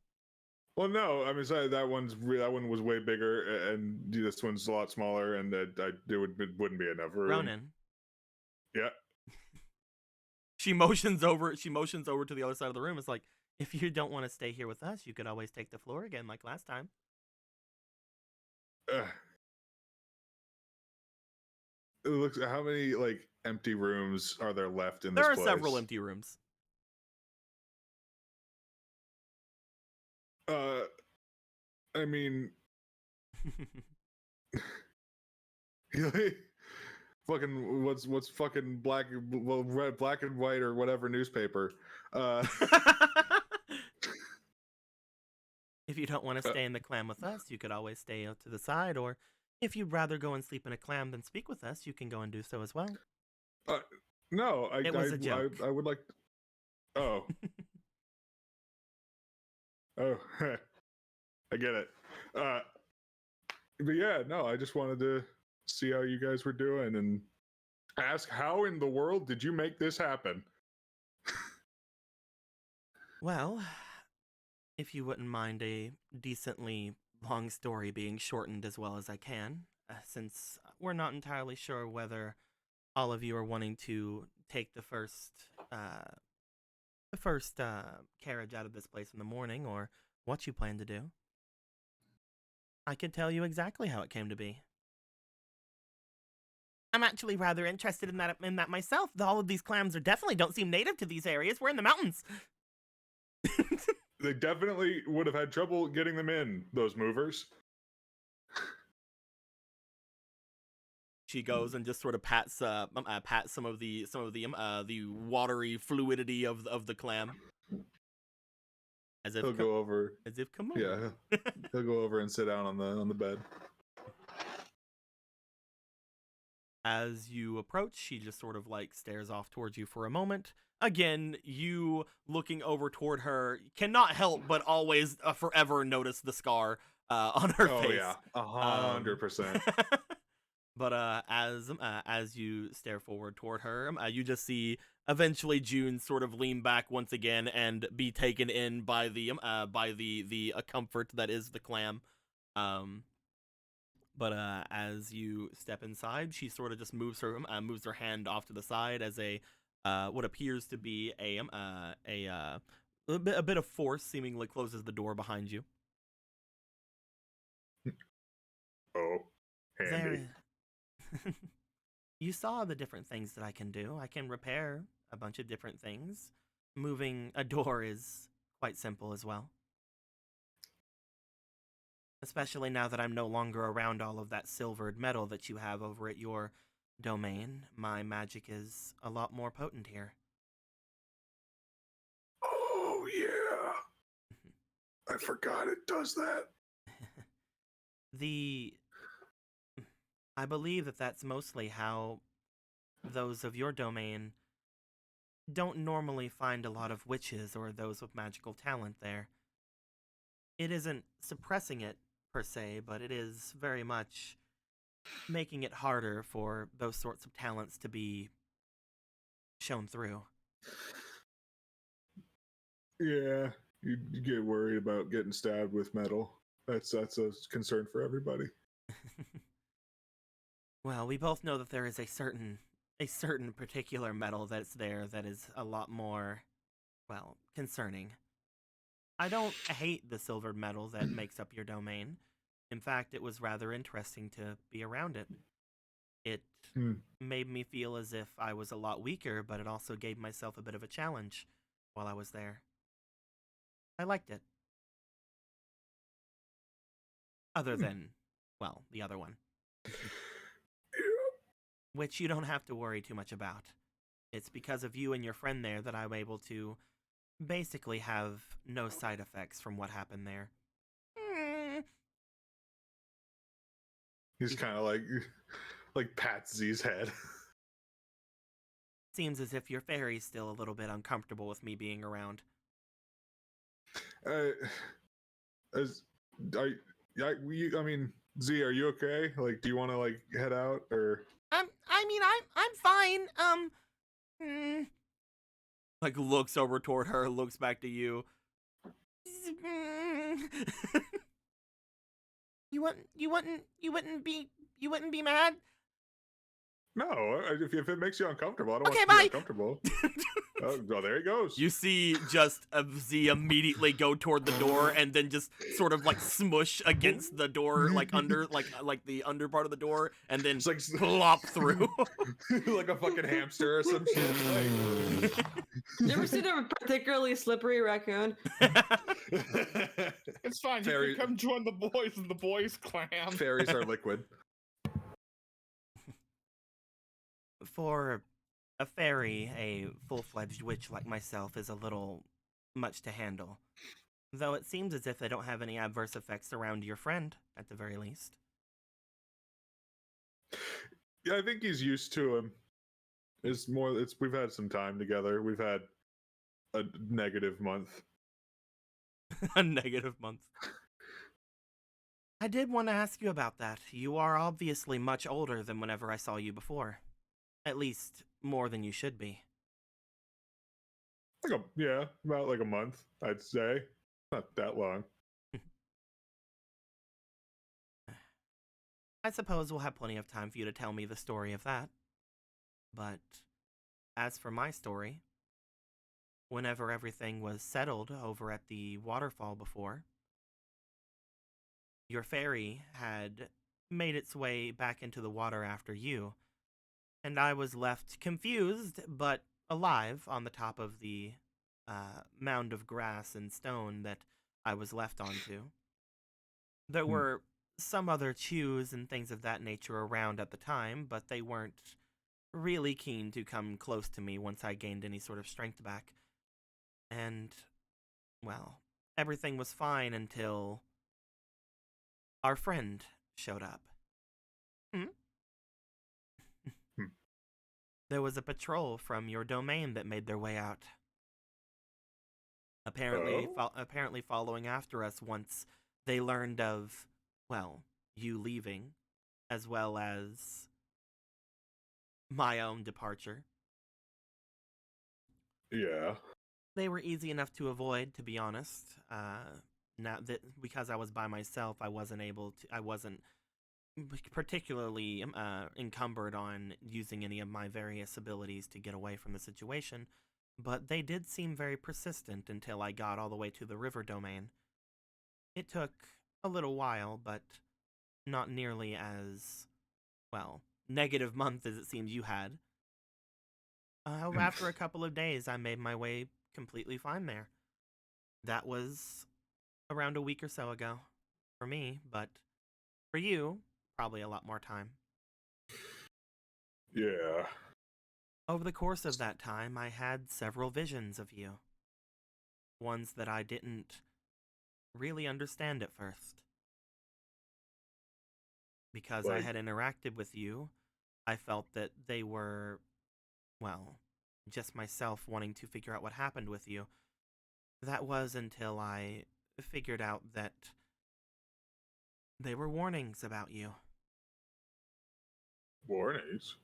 Well, no. I mean, so that one was way bigger, and this one's a lot smaller, and it wouldn't be enough room. Ronan. Yeah. She motions over to the other side of the room. It's like, if you don't want to stay here with us, you could always take the floor again like last time. It looks. How many empty rooms are there left in this There are place? several empty rooms. I mean, fucking what's fucking black and white or whatever newspaper. If you don't want to stay in the clam with us, you could always stay out to the side, or if you'd rather go and sleep in a clam than speak with us, you can go and do so as well. No, It was a joke. I would like. Oh. Oh, I get it. But yeah, no, I just wanted to see how you guys were doing and ask how in the world did you make this happen? Well, if you wouldn't mind a decently long story being shortened as well as I can, since we're not entirely sure whether all of you are wanting to take the first carriage out of this place in the morning, or what you plan to do. I could tell you exactly how it came to be. I'm actually rather interested in that myself. All of these clams don't seem native to these areas. We're in the mountains. They definitely would have had trouble getting them in, those movers. She goes and just sort of pats some of the watery fluidity of the clam. As if He'll go over. As if come on. Yeah, he'll go over and sit down on the bed. As you approach, she just sort of stares off towards you for a moment. Again, you looking over toward her cannot help but always forever notice the scar on her face. Oh yeah, 100%. But as you stare forward toward her, you just see eventually June sort of lean back once again and be taken in by the comfort that is the clam. But as you step inside, she sort of just moves her hand off to the side as what appears to be a bit of force seemingly closes the door behind you. Oh, handy. You saw the different things that I can do. I can repair a bunch of different things. Moving a door is quite simple as well. Especially now that I'm no longer around all of that silvered metal that you have over at your domain. My magic is a lot more potent here. Oh, yeah. I forgot it does that. I believe that's mostly how those of your domain don't normally find a lot of witches or those with magical talent there. It isn't suppressing it, per se, but it is very much making it harder for those sorts of talents to be shown through. Yeah, you get worried about getting stabbed with metal. That's a concern for everybody. Well, we both know that there is a certain particular metal that's there that is a lot more, well, concerning. I don't hate the silvered metal that makes up your domain. In fact, it was rather interesting to be around it. It made me feel as if I was a lot weaker, but it also gave myself a bit of a challenge while I was there. I liked it. Other than, well, the other one. Which you don't have to worry too much about. It's because of you and your friend there that I'm able to basically have no side effects from what happened there. He's kind of like pats Z's head. Seems as if your fairy's still a little bit uncomfortable with me being around. I mean, Z, are you okay? Like, do you want to like head out or? I'm fine. Like looks over toward her, looks back to you. You wouldn't be mad? No, if it makes you uncomfortable, I don't Okay, want you to bye. be uncomfortable. Oh, there he goes. You see just Z immediately go toward the door and then just sort of like smush against the door, like under like the under part of the door, and then It's like plop through. like a fucking hamster or some shit. Like... You ever seen a particularly slippery raccoon? It's fine. Fairy- You can come join the boys in the boys clan. Fairies are liquid. For a fairy, a full-fledged witch like myself is a little much to handle. Though it seems as if they don't have any adverse effects around your friend, at the very least. Yeah, I think he's used to him. We've had some time together. We've had a negative month. A negative month. I did want to ask you about that. You are obviously much older than whenever I saw you before. At least, more than you should be. About like a month, I'd say. Not that long. I suppose we'll have plenty of time for you to tell me the story of that. But, as for my story, whenever everything was settled over at the waterfall before, your fairy had made its way back into the water after you, and I was left confused but alive on the top of the mound of grass and stone that I was left onto. There were some other chews and things of that nature around at the time, but they weren't really keen to come close to me once I gained any sort of strength back. And, well, everything was fine until our friend showed up. There was a patrol from your domain that made their way out. Apparently following after us once they learned of, well, you leaving, as well as my own departure. Yeah. They were easy enough to avoid, to be honest. Now that because I was by myself, I wasn't particularly encumbered on using any of my various abilities to get away from the situation, but they did seem very persistent until I got all the way to the river domain. It took a little while, but not nearly as, well, negative month as it seems you had. After a couple of days, I made my way completely fine there. That was around a week or so ago for me, but for you, probably a lot more time. Yeah. Over the course of that time, I had several visions of you. Ones that I didn't really understand at first. Because I had interacted with you, I felt that they were, well, just myself wanting to figure out what happened with you. That was until I figured out that they were warnings about you. Warnings?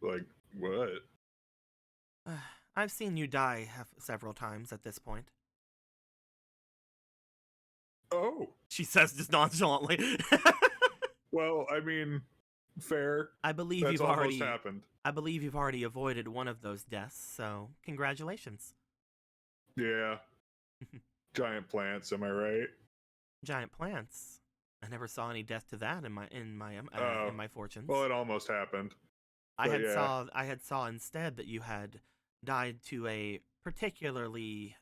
Like what? I've seen you die several times at this point. Oh. She says just nonchalantly. Well, I mean, fair. I believe That's you've almost already happened. I believe you've already avoided one of those deaths, so congratulations. Yeah. Giant plants, am I right? Giant plants. I never saw any death to that in my fortunes. Well, it almost happened. I But had saw instead that you had died to a particularly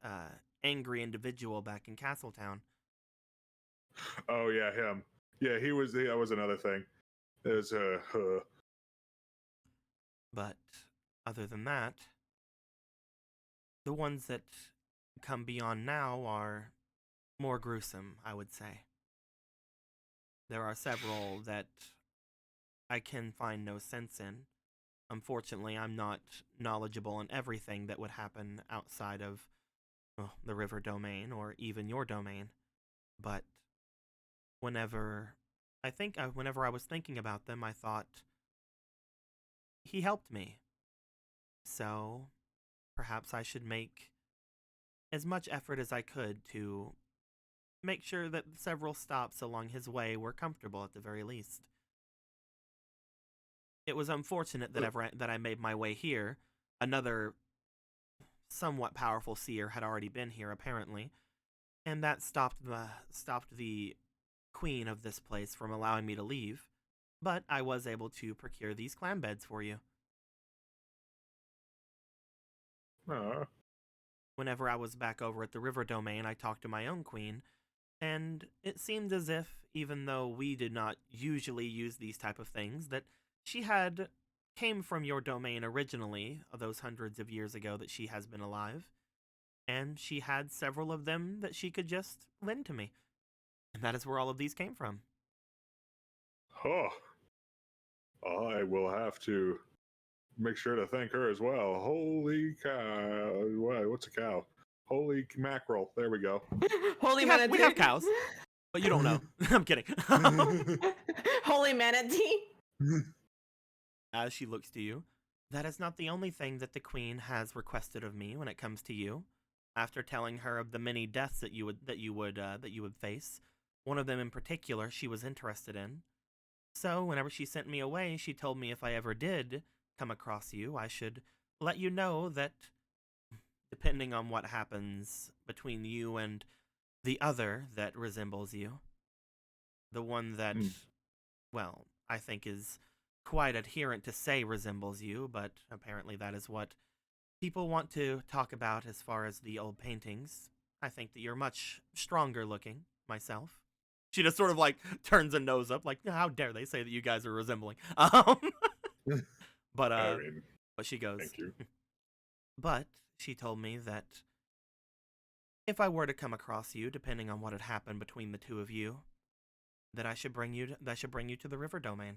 angry individual back in Castletown. Oh yeah, him. Yeah, that was another thing. It was But other than that, the ones that come beyond now are more gruesome, I would say. There are several that I can find no sense in. Unfortunately, I'm not knowledgeable in everything that would happen outside of the river domain or even your domain. But whenever whenever I was thinking about them, I thought he helped me. So perhaps I should make as much effort as I could to make sure that several stops along his way were comfortable at the very least. It was unfortunate that I made my way here. Another somewhat powerful seer had already been here, apparently, and that stopped the queen of this place from allowing me to leave. But I was able to procure these clam beds for you. Whenever I was back over at the river domain, I talked to my own queen, and it seemed as if, even though we did not usually use these type of things, that she came from your domain originally, those hundreds of years ago that she has been alive, and she had several of them that she could just lend to me. And that is where all of these came from. Oh, I will have to make sure to thank her as well. Holy cow. What's a cow? Holy mackerel. There we go. Holy We manatee. have cows, but you don't know. I'm kidding. Holy manatee. As she looks to you, that is not the only thing that the queen has requested of me when it comes to you. After telling her of the many deaths that you would face, one of them in particular she was interested in. So whenever she sent me away, she told me if I ever did come across you, I should let you know that depending on what happens between you and the other that resembles you, the one that, well, I think is quite adherent to say resembles you, but apparently that is what people want to talk about as far as the old paintings. I think that you're much stronger looking, myself. She just sort of like turns a nose up, like, how dare they say that you guys are resembling. But she goes, thank you. But she told me that if I were to come across you, depending on what had happened between the two of you, that I should bring you to the river domain.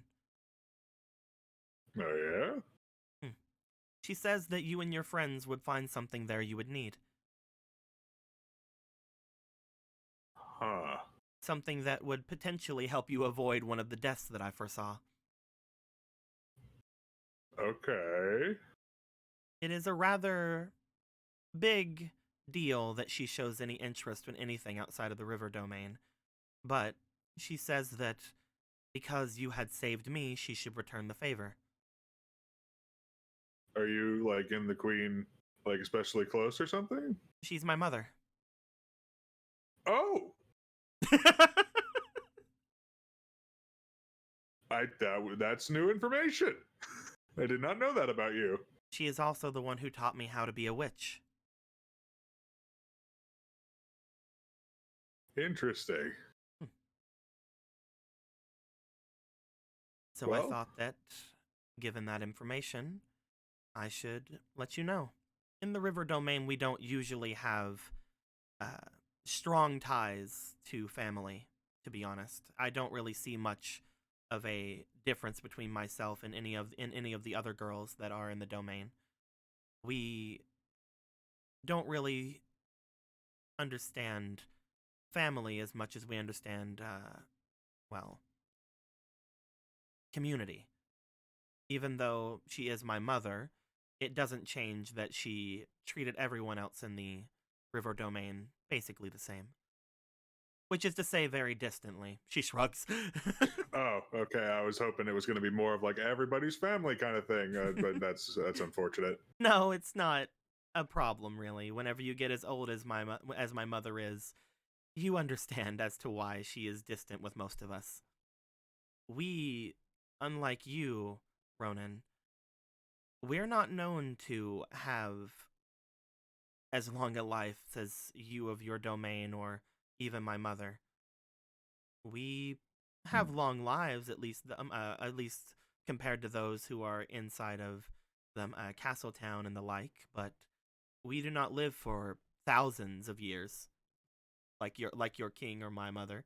Oh, yeah? She says that you and your friends would find something there you would need. Huh. Something that would potentially help you avoid one of the deaths that I foresaw. Okay. It is a rather big deal that she shows any interest in anything outside of the river domain, but she says that because you had saved me, she should return the favor. Are you, like, in the queen, like, especially close or something? She's my mother. Oh! That's new information. I did not know that about you. She is also the one who taught me how to be a witch. Interesting. So Well, I thought that, given that information, I should let you know. In the river domain, we don't usually have strong ties to family, to be honest. I don't really see much of a difference between myself and any of the other girls that are in the domain. We don't really understand family as much as we understand, community. Even though she is my mother, it doesn't change that she treated everyone else in the river domain basically the same. Which is to say, very distantly. She shrugs. oh, okay. I was hoping it was going to be more of like everybody's family kind of thing, but that's unfortunate. No, it's not a problem really. Whenever you get as old as my mother is, you understand as to why she is distant with most of us. We, unlike you, Ronan, we're not known to have as long a life as you of your domain or even my mother. We have long lives, at least compared to those who are inside of them, Castle Town and the like, but we do not live for thousands of years, like your king or my mother.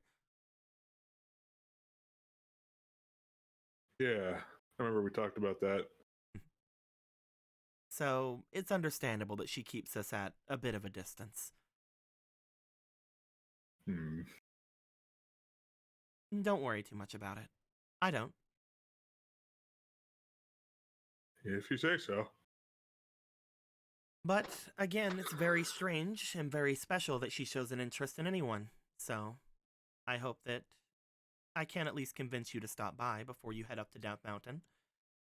Yeah, I remember we talked about that. So it's understandable that she keeps us at a bit of a distance. Hmm. Don't worry too much about it. I don't. If you say so. But again, it's very strange and very special that she shows an interest in anyone. So I hope that I can at least convince you to stop by before you head up to Death Mountain.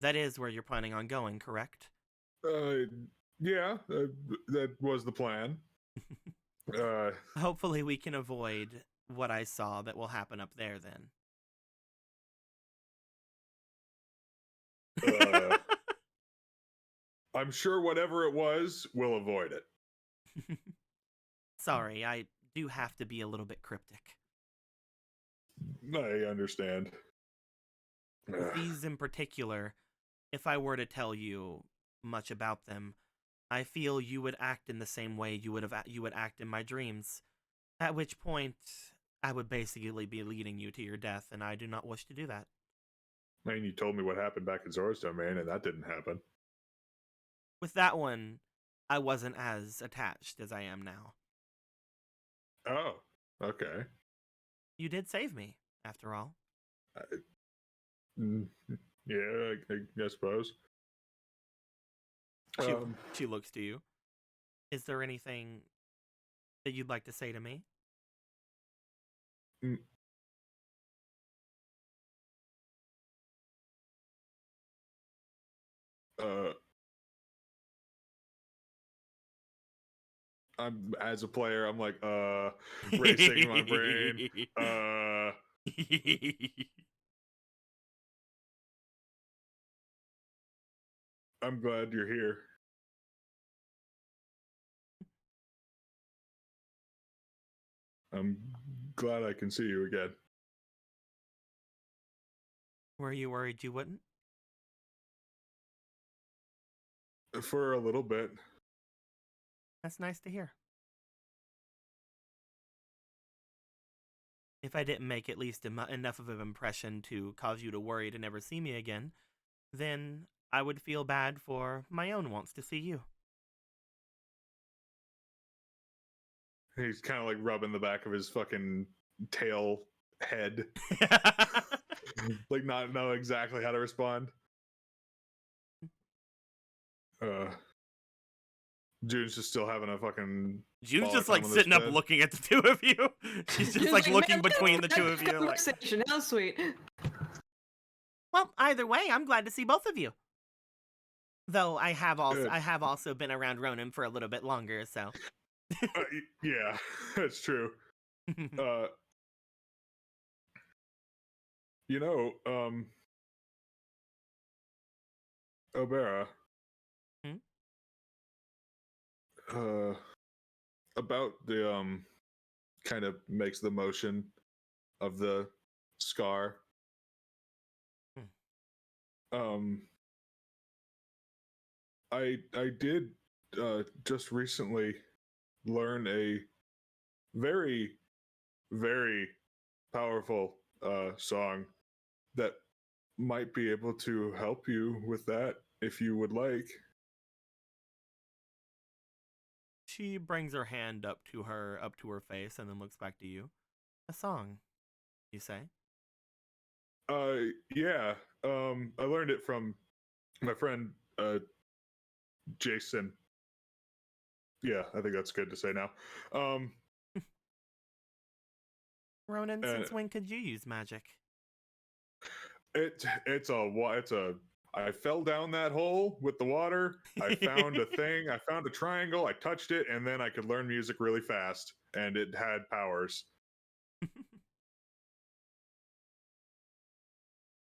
That is where you're planning on going, correct? Yeah, that was the plan. Hopefully we can avoid what I saw that will happen up there then. I'm sure whatever it was, we'll avoid it. Sorry, I do have to be a little bit cryptic. I understand. With these in particular, if I were to tell you much about them, I feel you would act in the same way you would act in my dreams. At which point, I would basically be leading you to your death, and I do not wish to do that. I mean, you told me what happened back in Zora's Domain, and that didn't happen. With that one, I wasn't as attached as I am now. Oh, okay. You did save me, after all. Yeah, I suppose. She looks to you. Is there anything that you'd like to say to me? As a player, I'm like, racing my brain. I'm glad you're here. I'm glad I can see you again. Were you worried you wouldn't? For a little bit. That's nice to hear. If I didn't make at least enough of an impression to cause you to worry to never see me again, then I would feel bad for my own wants to see you. He's kind of like rubbing the back of his fucking tail head. Like not know exactly how to respond. June's just still having a fucking. June's just like sitting up looking at the two of you. She's just like looking between the two of you. Like, how sweet. well, either way, I'm glad to see both of you. Though I have also been around Ronan for a little bit longer, so. Yeah, that's true. You know, Obera. About the kind of makes the motion of the scar. I did just recently learn a very, very powerful song that might be able to help you with that if you would like. She brings her hand up to her face and then looks back to you. A song, you say? Yeah. I learned it from my friend Jason. Yeah, I think that's good to say now. Ronan, since when could you use magic? I fell down that hole with the water. I found a thing. I found a triangle. I touched it, and then I could learn music really fast, and it had powers.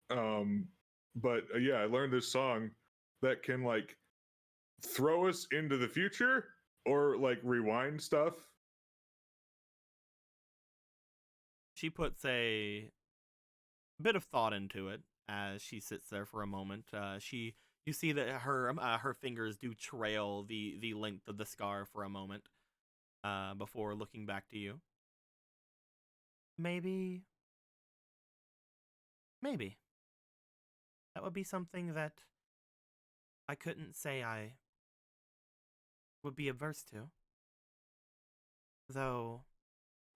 But yeah, I learned this song that can like throw us into the future or like rewind stuff. She puts a bit of thought into it as she sits there for a moment. You see that her fingers do trail the length of the scar for a moment, before looking back to you. Maybe that would be something that I couldn't say I would be averse to. Though,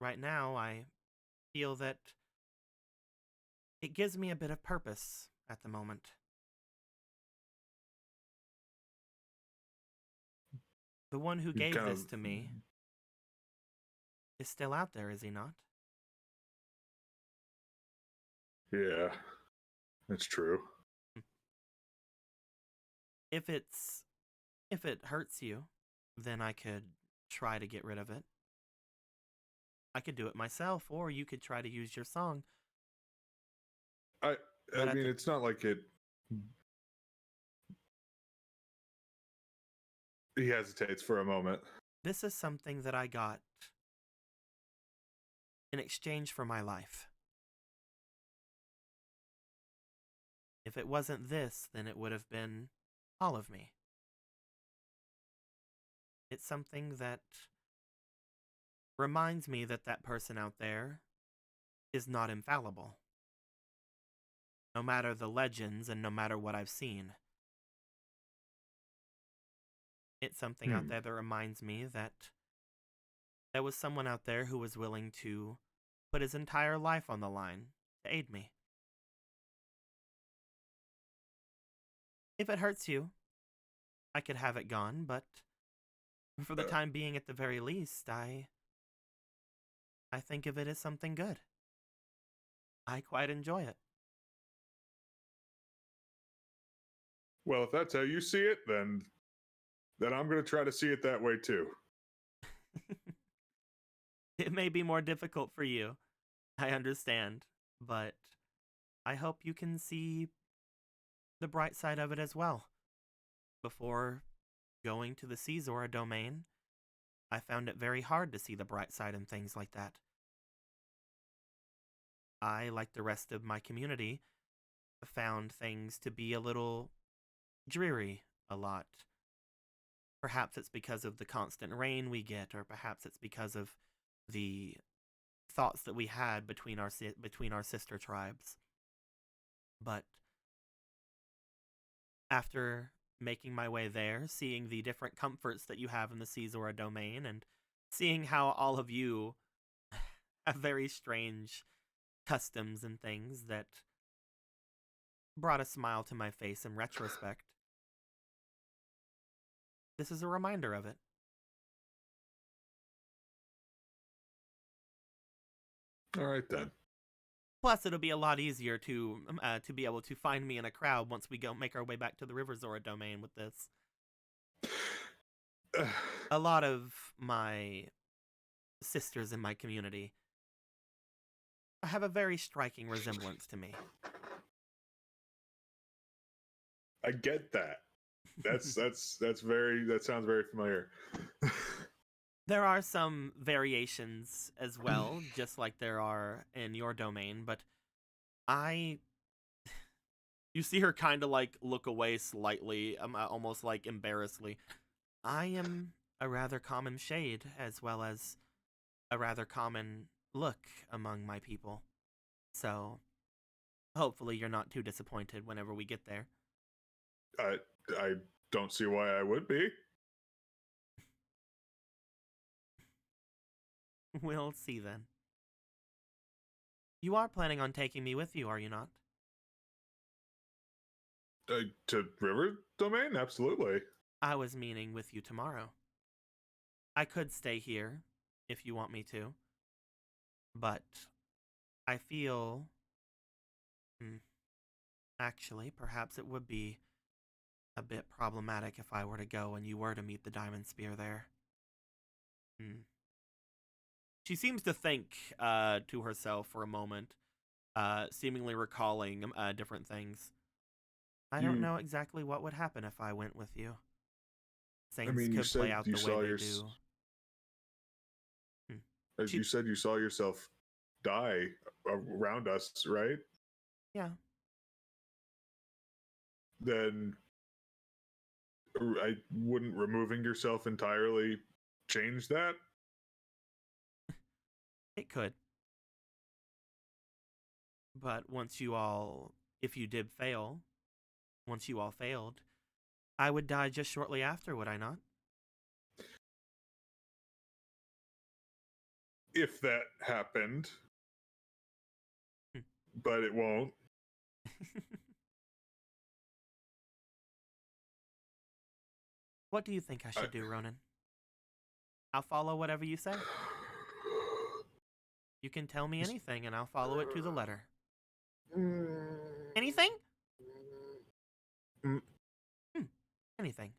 right now, I feel that it gives me a bit of purpose at the moment. The one who gave this to me is still out there, is he not? Yeah, that's true. If it hurts you, then I could try to get rid of it. I could do it myself, or you could try to use your song. I mean, it's not like it. He hesitates for a moment. This is something that I got in exchange for my life. If it wasn't this, then it would have been all of me. It's something that reminds me that that person out there is not infallible. No matter the legends and no matter what I've seen. It's something out there that reminds me that there was someone out there who was willing to put his entire life on the line to aid me. If it hurts you, I could have it gone, but for the time being, at the very least, I think of it as something good. I quite enjoy it. Well, if that's how you see it, then I'm going to try to see it that way too. It may be more difficult for you, I understand, but I hope you can see the bright side of it as well. Before going to the Caesar domain, I found it very hard to see the bright side in things like that. I, like the rest of my community, found things to be a little dreary a lot. Perhaps it's because of the constant rain we get, or perhaps it's because of the thoughts that we had between our sister tribes. But after making my way there, seeing the different comforts that you have in the Caesar domain, and seeing how all of you have very strange customs and things that brought a smile to my face in retrospect, this is a reminder of it. All right then. Plus, it'll be a lot easier to be able to find me in a crowd once we go make our way back to the River Zora domain with this. A lot of my sisters in my community have a very striking resemblance to me. I get that. That sounds very familiar. There are some variations as well, just like there are in your domain, but you see her kind of like look away slightly, almost like embarrassedly. I am a rather common shade, as well as a rather common look among my people. So, hopefully you're not too disappointed whenever we get there. I don't see why I would be. We'll see then. You are planning on taking me with you, are you not? To River Domain? Absolutely. I was meaning with you tomorrow. I could stay here, if you want me to. But I feel... actually, perhaps it would be a bit problematic if I were to go and you were to meet the Diamond Spear there. She seems to think to herself for a moment, seemingly recalling different things. I don't know exactly what would happen if I went with you. Things could play out the way they do. As you said, you saw yourself die around us, right? Yeah. Then I wouldn't removing yourself entirely change that. It could. But if you did fail, once you all failed, I would die just shortly after, would I not? If that happened, Hmm. but it won't. What do you think I should do, Ronan? I'll follow whatever you say. You can tell me anything, and I'll follow it to the letter. Anything? Anything.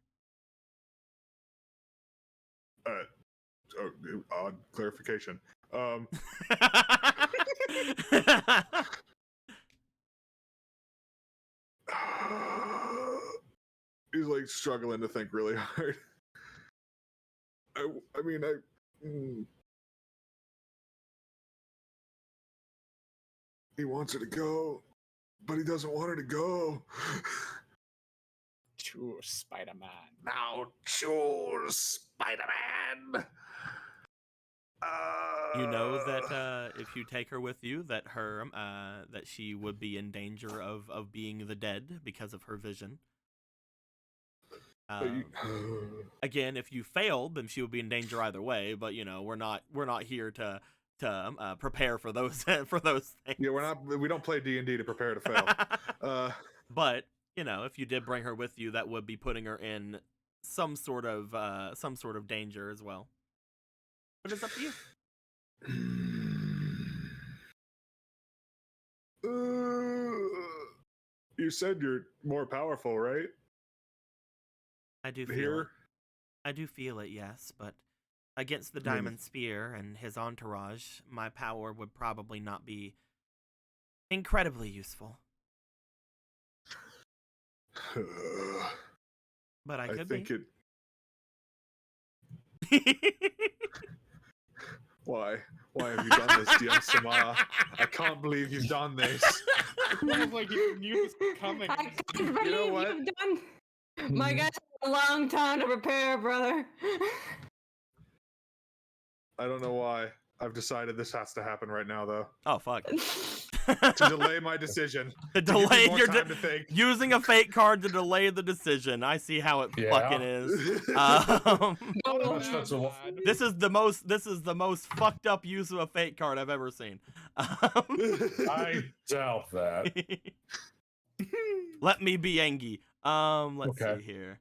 Odd clarification. He's like struggling to think really hard. He wants her to go, but he doesn't want her to go. Choose Spider-Man. Now choose Spider-Man. You know that if you take her with you, that that she would be in danger of being the dead because of her vision. Again, if you failed, then she would be in danger either way. But we're not here to prepare for those things. Yeah, we don't play D&D to prepare to fail. But if you did bring her with you, that would be putting her in some sort of danger as well. But it's up to you. You said you're more powerful, right? I do feel it. I do feel it, yes, but against the Diamond Spear and his entourage, my power would probably not be incredibly useful. But I could think be. Why have you done this, DM Samara? I can't believe you've done this. It feels like you knew this was coming. I can't believe you've done. My guys had a long time to prepare, brother. I don't know why. I've decided this has to happen right now, though. Oh, fuck. To delay my decision. To delay your time to think. Using a fate card to delay the decision. I see how it fucking is. This is the most fucked up use of a fate card I've ever seen. I doubt that. Let me be Engi. Let's see here.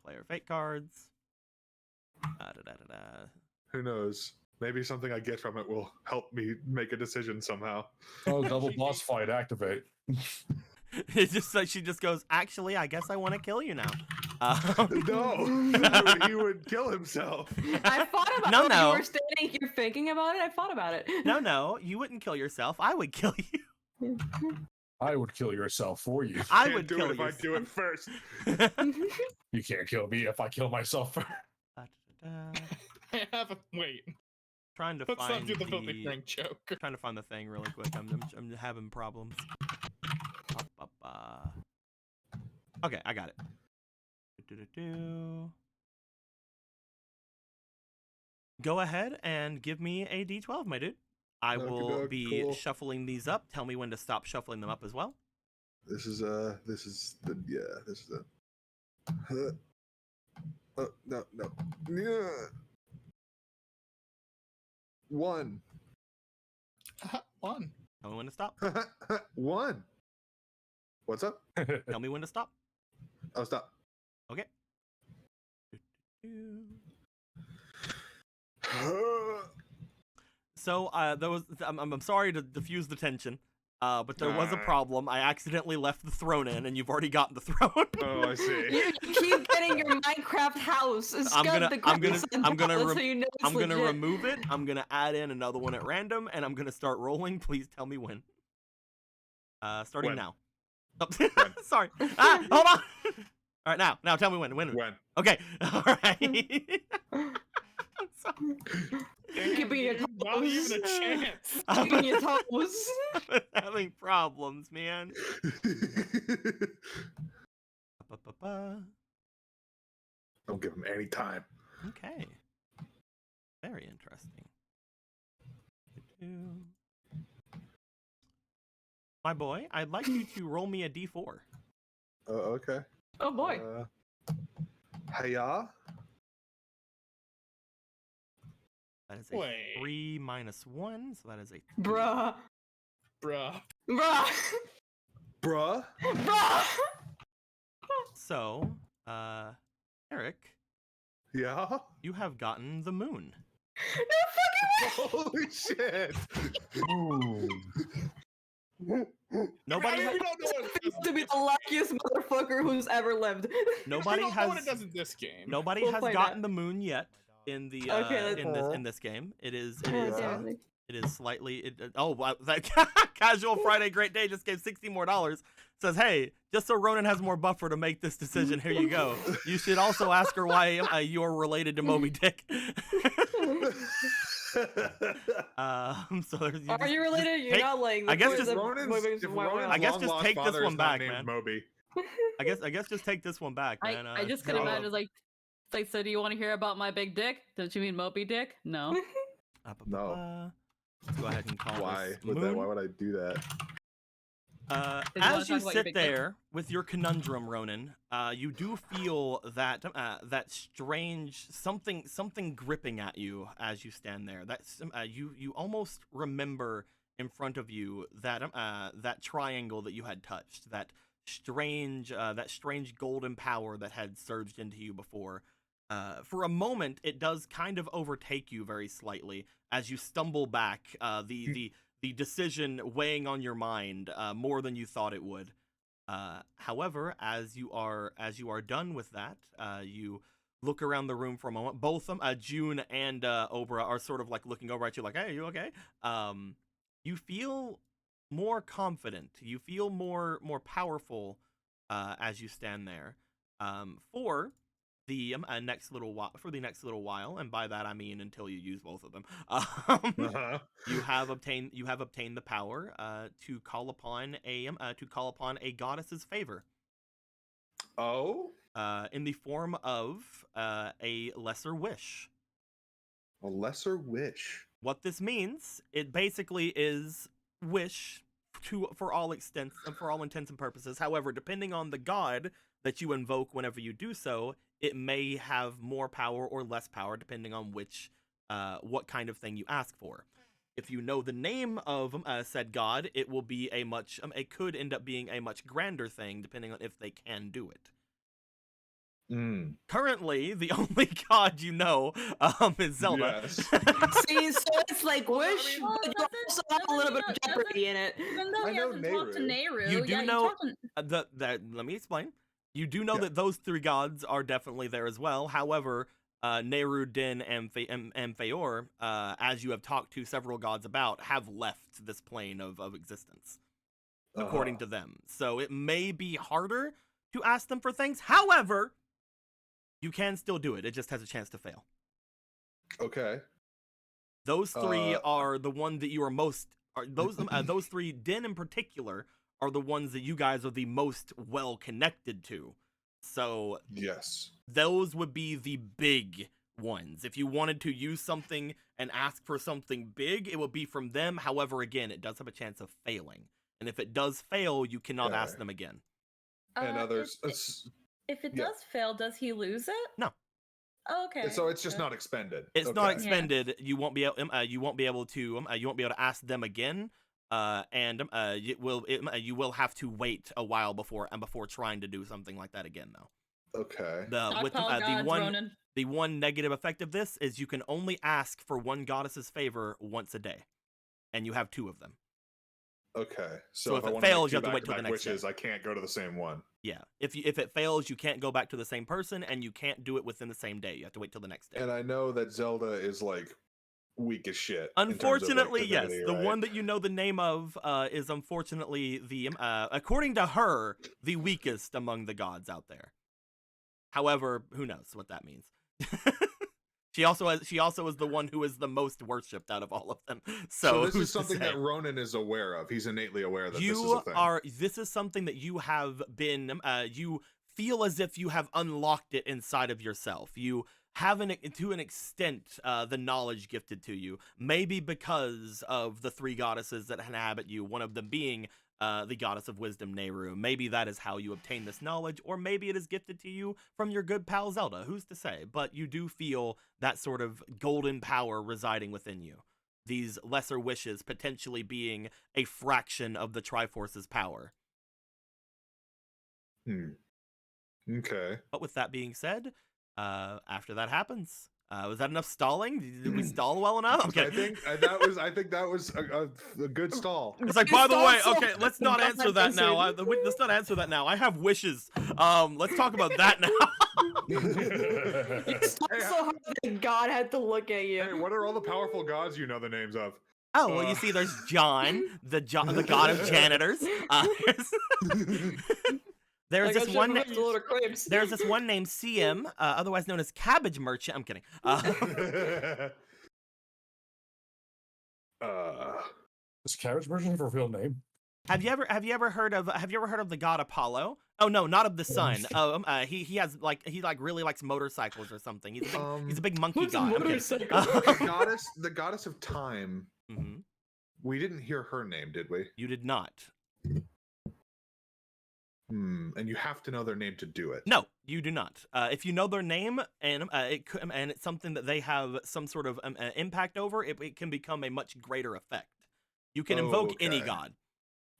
Player fate cards. Who knows? Maybe something I get from it will help me make a decision somehow. Oh, double boss fight, activate. It's just like she just goes, actually, I guess I want to kill you now. No, he would kill himself. I thought about it. No. You were standing here thinking about it. I thought about it. No, you wouldn't kill yourself. I would kill you. I would kill yourself for you. I would do kill it if I do it first. You can't kill me if I kill myself first. I haven't. Wait. Trying to Let's find not do the filthy drink joke. Trying to find the thing really quick. I'm having problems. Okay, I got it. Go ahead and give me a D12, my dude. I will be shuffling these up. Tell me when to stop shuffling them up as well. This is the no. Yeah. 1. 1. Tell me when to stop. 1. What's up? Tell me when to stop. Oh, stop. Okay. So there was. I'm sorry to diffuse the tension. But there was a problem. I accidentally left the throne in, and you've already gotten the throne. Oh, I see. You keep getting your Minecraft house. I'm gonna remove it. I'm gonna add in another one at random, and I'm gonna start rolling. Please tell me when. Starting When? now. Oh, sorry. Hold on. All right, now tell me when. When? Okay. All right. I'm sorry. Keeping your toes. Not even a chance. Keeping your toes. I'm having problems, man. Don't give him any time. Okay. Very interesting. My boy, I'd like you to roll me a d4. Okay. Oh boy. Hiya. That is a Wait. 3 minus 1, so that is a 2. Bruh. Bruh. Bruh. Bruh. Bruh. So, Eric, Yeah. you have gotten the moon. Holy shit. Nobody, I mean, we don't know what it does To in be this the luckiest motherfucker who's ever lived. nobody we don't know what it has, does in this game. nobody We'll has find gotten out. the moon yet in the Okay, let's- in this game. It is slightly. Oh wow! That casual Friday great day just gave $60 more. Says, hey, just so Ronan has more buffer to make this decision, here you go. You should also ask her why you're related to Moby Dick. So there's, Are you related? You're take- not like. I guess the- just- the- Ronan's I guess just long-lost take this father one is not back, named man. Moby. I guess just take this one back, man. I just could no. imagine like so do you want to hear about my big dick? Don't you mean Moby Dick? No. No. Let's go ahead and call Why this would moon. that? Why would I do that? Did you wanna As you talk about your sit big dick? there with your conundrum, Ronan, you do feel that that strange something gripping at you as you stand there. That's you almost remember in front of you that that triangle that you had touched, that strange golden power that had surged into you before. For a moment, it does kind of overtake you very slightly as you stumble back. The decision weighing on your mind more than you thought it would. However, as you are done with that, you look around the room for a moment. Both June and Obra are sort of like looking over at you like, hey, are you okay? You feel more confident. You feel more powerful as you stand there. For the next little while, and by that I mean until you use both of them. You have obtained the power to call upon a goddess's favor. Oh, In the form of a lesser wish. a lesser wish. What this means, it basically is wish for all intents and purposes. However, depending on the god that you invoke whenever you do so, it may have more power or less power depending on what kind of thing you ask for. If you know the name of said god, it will be it could end up being a much grander thing depending on if they can do it. Currently, the only god you know is Zelda. Yes. See, so it's like wish, Well, but you doesn't- also have a little bit of doesn't- jeopardy in it. Even though I he know hasn't talked to Nehru, You do yeah, know- you talked to... Let me explain. You do know Yeah. that those three gods are definitely there as well. However, Nehru, Din, and Feor, as you have talked to several gods about, have left this plane of existence, according to them. So it may be harder to ask them for things. However, you can still do it. It just has a chance to fail. Okay. Those three Uh, are the one that you are most. Those three, Din in particular, are the ones that you guys are the most well connected to. So Yes. those would be the big ones. If you wanted to use something and ask for something big, it would be from them. However, again, it does have a chance of failing. And if it does fail, you cannot ask Okay. them again. And others. If it yeah. does fail, does he lose it? No. Oh, okay. So it's just good. not expended. It's not Okay. expended. You won't be able to ask them again. You will have to wait a while before trying to do something like that again, though. Okay. The one negative effect of this is you can only ask for one goddess's favor once a day, and you have two of them. Okay. So if I it wanna fails, make you have two to wait till the back-to-back next day. wishes, I can't go to the same one. Yeah, if it fails, you can't go back to the same person, and you can't do it within the same day. You have to wait till the next day. And I know that Zelda is like weak as shit. in terms of, like, Unfortunately, yes, divinity, the right? one that you know the name of is unfortunately the according to her, the weakest among the gods out there. However, who knows what that means? She also is the one who is the most worshipped out of all of them. So this who's is to something say? that Ronan is aware of. He's innately aware that this is a thing. This is something that you have been you feel as if you have unlocked it inside of yourself. You have, to an extent, the knowledge gifted to you. Maybe because of the 3 goddesses that inhabit you, one of them being the goddess of wisdom, Nehru. Maybe that is how you obtain this knowledge, or maybe it is gifted to you from your good pal Zelda. Who's to say? But you do feel that sort of golden power residing within you. These lesser wishes potentially being a fraction of the Triforce's power. Okay. But with that being said, after that happens, was that enough stalling? Did we stall well enough? Okay. I think that was a good stall. It's like, by the way, okay, let's not answer that now. Let's not answer that now. I have wishes. Let's talk about that now. You stalled so hard that God had to look at you. Hey, what are all the powerful gods you know the names of? Oh, well, you see, there's John, the god of janitors. There's this one. There's this one named CM, otherwise known as Cabbage Merchant. I'm kidding. Is Cabbage Merchant have a real name? Have you ever heard of the god Apollo? Oh no, not of the sun. He really likes motorcycles or something. He's a big monkey god. The goddess of time. Mm-hmm. We didn't hear her name, did we? You did not. And you have to know their name to do it. No, you do not. If you know their name and it's something that they have some sort of impact over, it can become a much greater effect. You can invoke any god.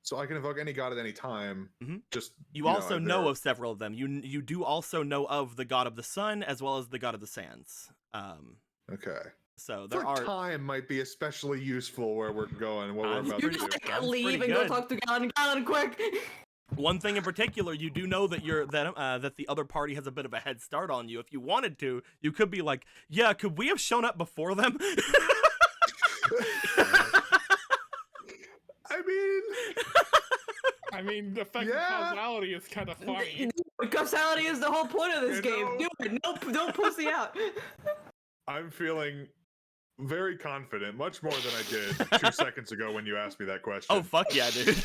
So I can invoke any god at any time. Mm-hmm. Just you also know of several of them. You do also know of the god of the sun as well as the god of the sands. Okay. So there time might be especially useful where we're going. What we're about to do. Leave and go talk to Galen quick. One thing in particular, you do know that that the other party has a bit of a head start on you. If you wanted to, you could be like, "Yeah, could we have shown up before them?" I mean, the effect of causality is kind of funny. Causality is the whole point of this game. Do it. Don't pussy out. I'm feeling very confident, much more than I did 2 seconds ago when you asked me that question. Oh, fuck yeah, dude.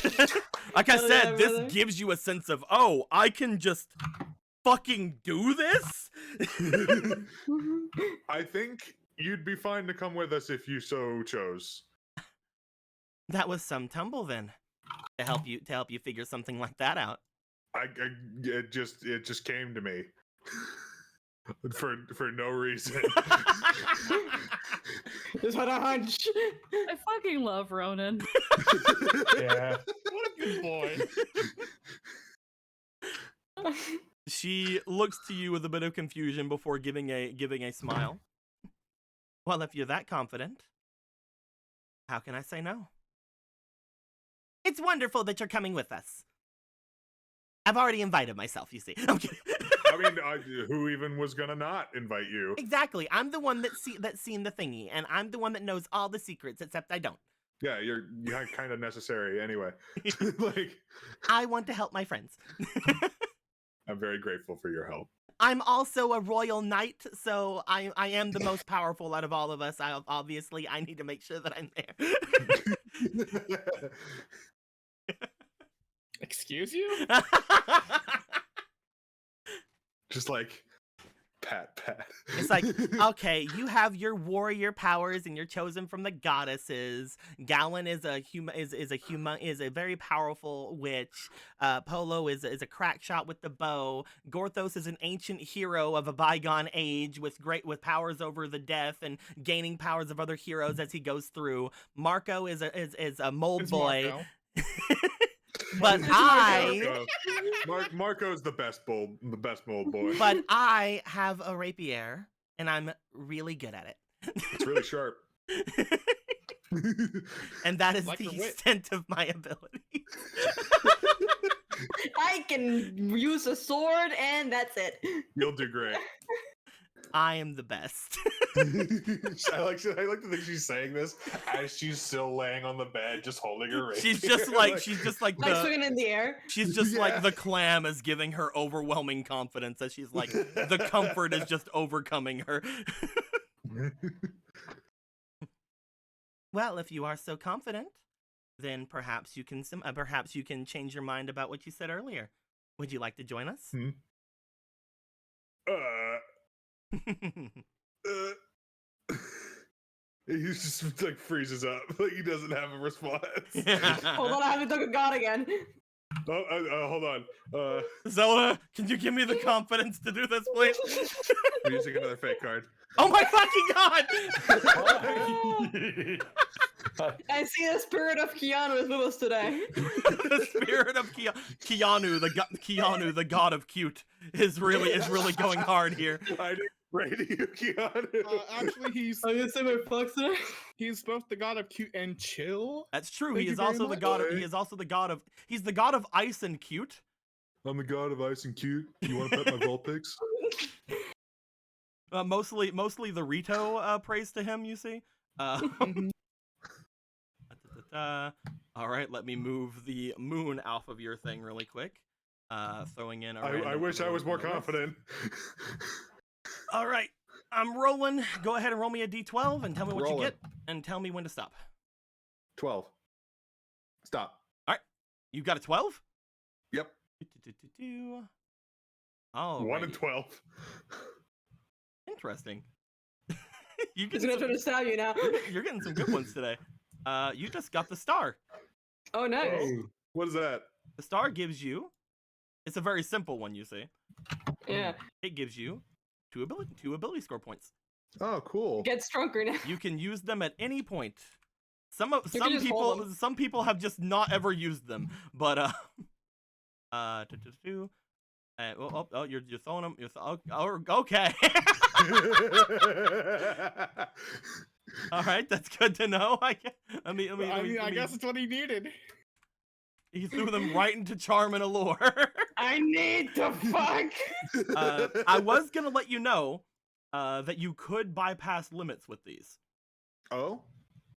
Like I said, this gives you a sense of, oh, I can just fucking do this? I think you'd be fine to come with us if you so chose. That was some tumble then. To help you figure something like that out. It just came to me. For no reason. Just had a hunch. I fucking love Ronan. Yeah. What a good boy. She looks to you with a bit of confusion before giving a smile. Well, if you're that confident, how can I say no? It's wonderful that you're coming with us. I've already invited myself, you see. I'm kidding. I mean, who even was gonna not invite you? Exactly. I'm the one that's seen the thingy, and I'm the one that knows all the secrets, except I don't. Yeah, you're kind of necessary anyway. Like, I want to help my friends. I'm very grateful for your help. I'm also a royal knight, so I am the most powerful out of all of us. Obviously, I need to make sure that I'm there. Excuse you? Just like pat. It's like, okay, you have your warrior powers and you're chosen from the goddesses. Galen is a very powerful witch. Polo is a crack shot with the bow. Gorthos is an ancient hero of a bygone age with powers over the deaf and gaining powers of other heroes as he goes through. Marco is a mold boy. But Marco's the best mold boy. But I have a rapier, and I'm really good at it. It's really sharp. And that is the extent of my ability. I can use a sword, and that's it. You'll do great. I am the best. I like to think she's saying this as she's still laying on the bed, just holding her rapier. She's just like swinging in the air. She's just like the clam is giving her overwhelming confidence as she's like the comfort is just overcoming her. Well, if you are so confident, then perhaps you can change your mind about what you said earlier. Would you like to join us? He just like freezes up, like he doesn't have a response. Hold on, I haven't took a god again. Hold on. Zelda, can you give me the confidence to do this, please? I'm using another fake card. Oh my fucking god! I see the spirit of Keanu is with us today. The spirit of Keanu, the god of cute, is really going hard here. I didn't radio Keanu. Actually, he's I'm gonna say my fucks today. he's both the god of cute and chill. That's true. Thank He you is very also the much. god of. He is also the god of. He's the god of ice and cute. I'm the god of ice and cute. You want to pet my Vulpix? Mostly the Rito praise to him. You see. All right, let me move the moon off of your thing really quick. Throwing in. I wish I was more confident. All right, I'm rolling. Go ahead and roll me a d12 and tell me what you Rolling. get, and tell me when to stop. 12. Stop. You got a 12? Yep. Oh, 1 and 12. Interesting. You He's get gonna try to stab you now. You're getting some good ones today. You just got the star. Oh, nice. Oh, what is that? The star gives you. It's a very simple one, you see. Yeah. It gives you two ability score points. Oh, cool. Get stronger now. You can use them at any point. Some can just hold them. people have just not ever used them, but oh, you're throwing them. Okay. All right, that's good to know. I guess it's what he needed. He threw them right into charm and allure. I need to fuck. I was gonna let you know that you could bypass limits with these. Oh?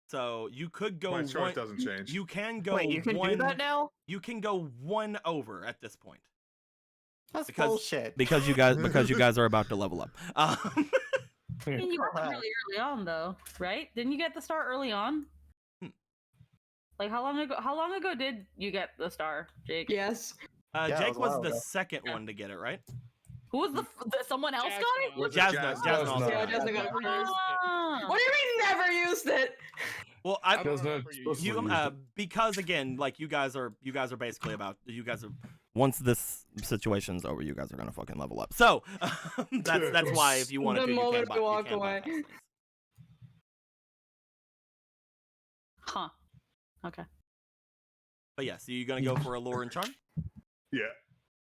So you could go. My choice doesn't change. You can go. Wait, you can do that now? You can go 1 over at this point. That's Because- bullshit. Because you guys are about to level up. I mean, you got it really early on, though, right? Didn't you get the star early on? Like, how long ago did you get the star, Jake? Yes. Yeah, it Jake was a was while the ago. second one to get it, right? Who was the someone else got it? Was it Jasmine. Jasmine? Jasmine also. Yeah, got it. Jasmine got it first. Ah. What do you mean never used it? Well, because again, like you guys are basically once this situation's over, you guys are gonna fucking level up. So that's why if you wanted The to, you moment can we walk away. bypass these. Huh. Okay. But yeah, so you're gonna go for allure and charm. Yeah.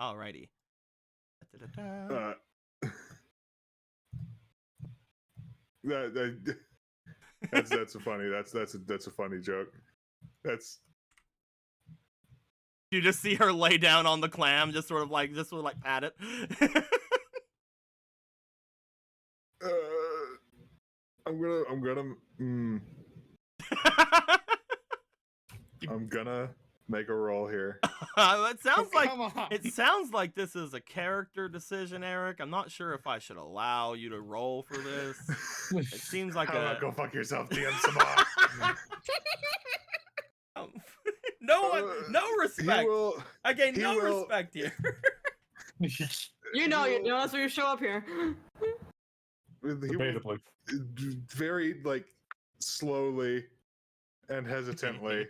Alrighty. Da-da-da. That's a funny. That's a funny joke. That's You just see her lay down on the clam, just sort of like pat it. I'm gonna make a roll here. It sounds like this is a character decision, Eric. I'm not sure if I should allow you to roll for this. It seems like How about go fuck yourself, DM Samar? no respect. Again, he no will- respect here. You know that's where you show up here. He will Debatably. very slowly and hesitantly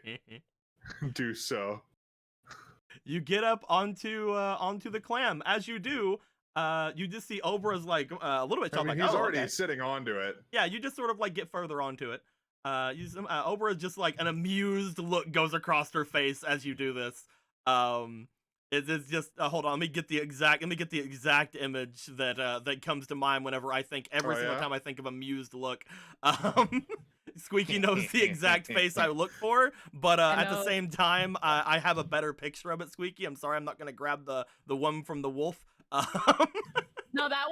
do so. You get up onto the clam. As you do, you just see Obra's a little bit. I mean, he's already sitting onto it. Yeah, you just sort of get further onto it. Obra just an amused look goes across her face as you do this. It's just hold on. Let me get the exact image that comes to mind whenever I think every single time I think of amused look. Squeaky knows the exact face I look for, but at the same time, I have a better picture of it. Squeaky, I'm sorry, I'm not gonna grab the one from the wolf. No, that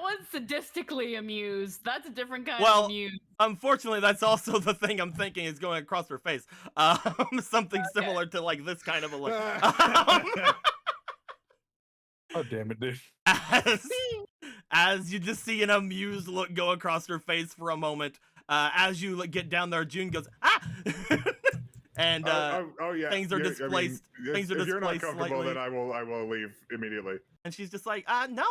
one's sadistically amused. That's a different kind Well, of amused. Unfortunately, that's also the thing I'm thinking is going across her face. Something similar to this kind of a look. Oh damn it, dude. As you just see an amused look go across her face for a moment, as you get down there, June goes and yeah. things are displaced. Things are if you're not displaced comfortable, slightly. then I will leave immediately. And she's just like, no,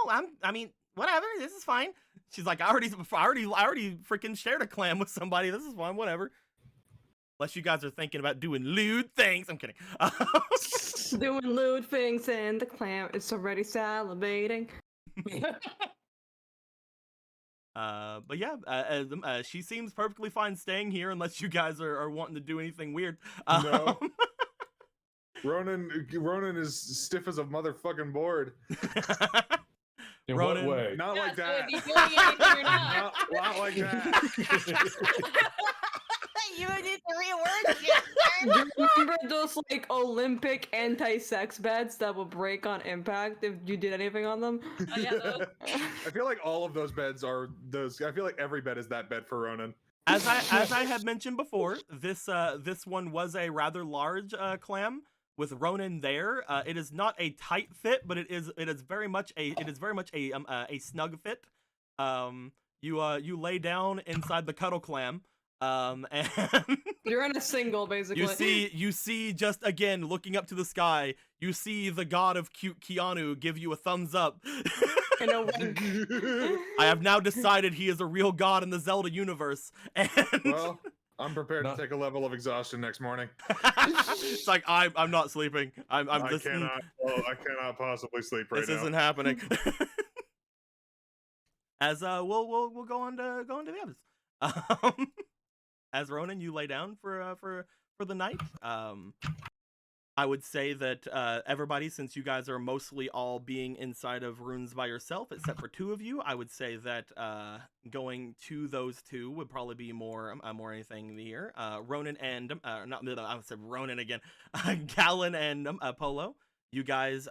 I mean, whatever, this is fine. She's like, I already freaking shared a clam with somebody. This is fine, whatever. Unless you guys are thinking about doing lewd things. I'm kidding. Doing lewd things and the clam is already salivating. But yeah, she seems perfectly fine staying here unless you guys are wanting to do anything weird. No. Ronan is stiff as a motherfucking board. In Ronan, what way? Not Yeah, like so that. is he doing anything or not? Not like that. You need to reword it. Do you remember those like Olympic anti-sex beds that would break on impact if you did anything on them? Oh, yeah, those- I feel like all of those beds are those. I feel like every bed is that bed for Ronan. As I had mentioned before, this one was a rather large clam with Ronan there. It is not a tight fit, but it is very much a snug fit. You lay down inside the cuddle clam. And You're in a single, basically. you see just again looking up to the sky, you see the god of cute Keanu give you a thumbs up. In a wink. I have now decided he is a real god in the Zelda universe. And Well, I'm prepared to take a level of exhaustion next morning. it's like I'm not sleeping. I cannot possibly sleep right this now. isn't happening. As we'll go on to the others. As Ronan, you lay down for the night. I would say that everybody, since you guys are mostly all being inside of runes by yourself, except for two of you, I would say that going to those two would probably be more anything here. Ronan and I said Ronan again. Gallon and Polo. You guys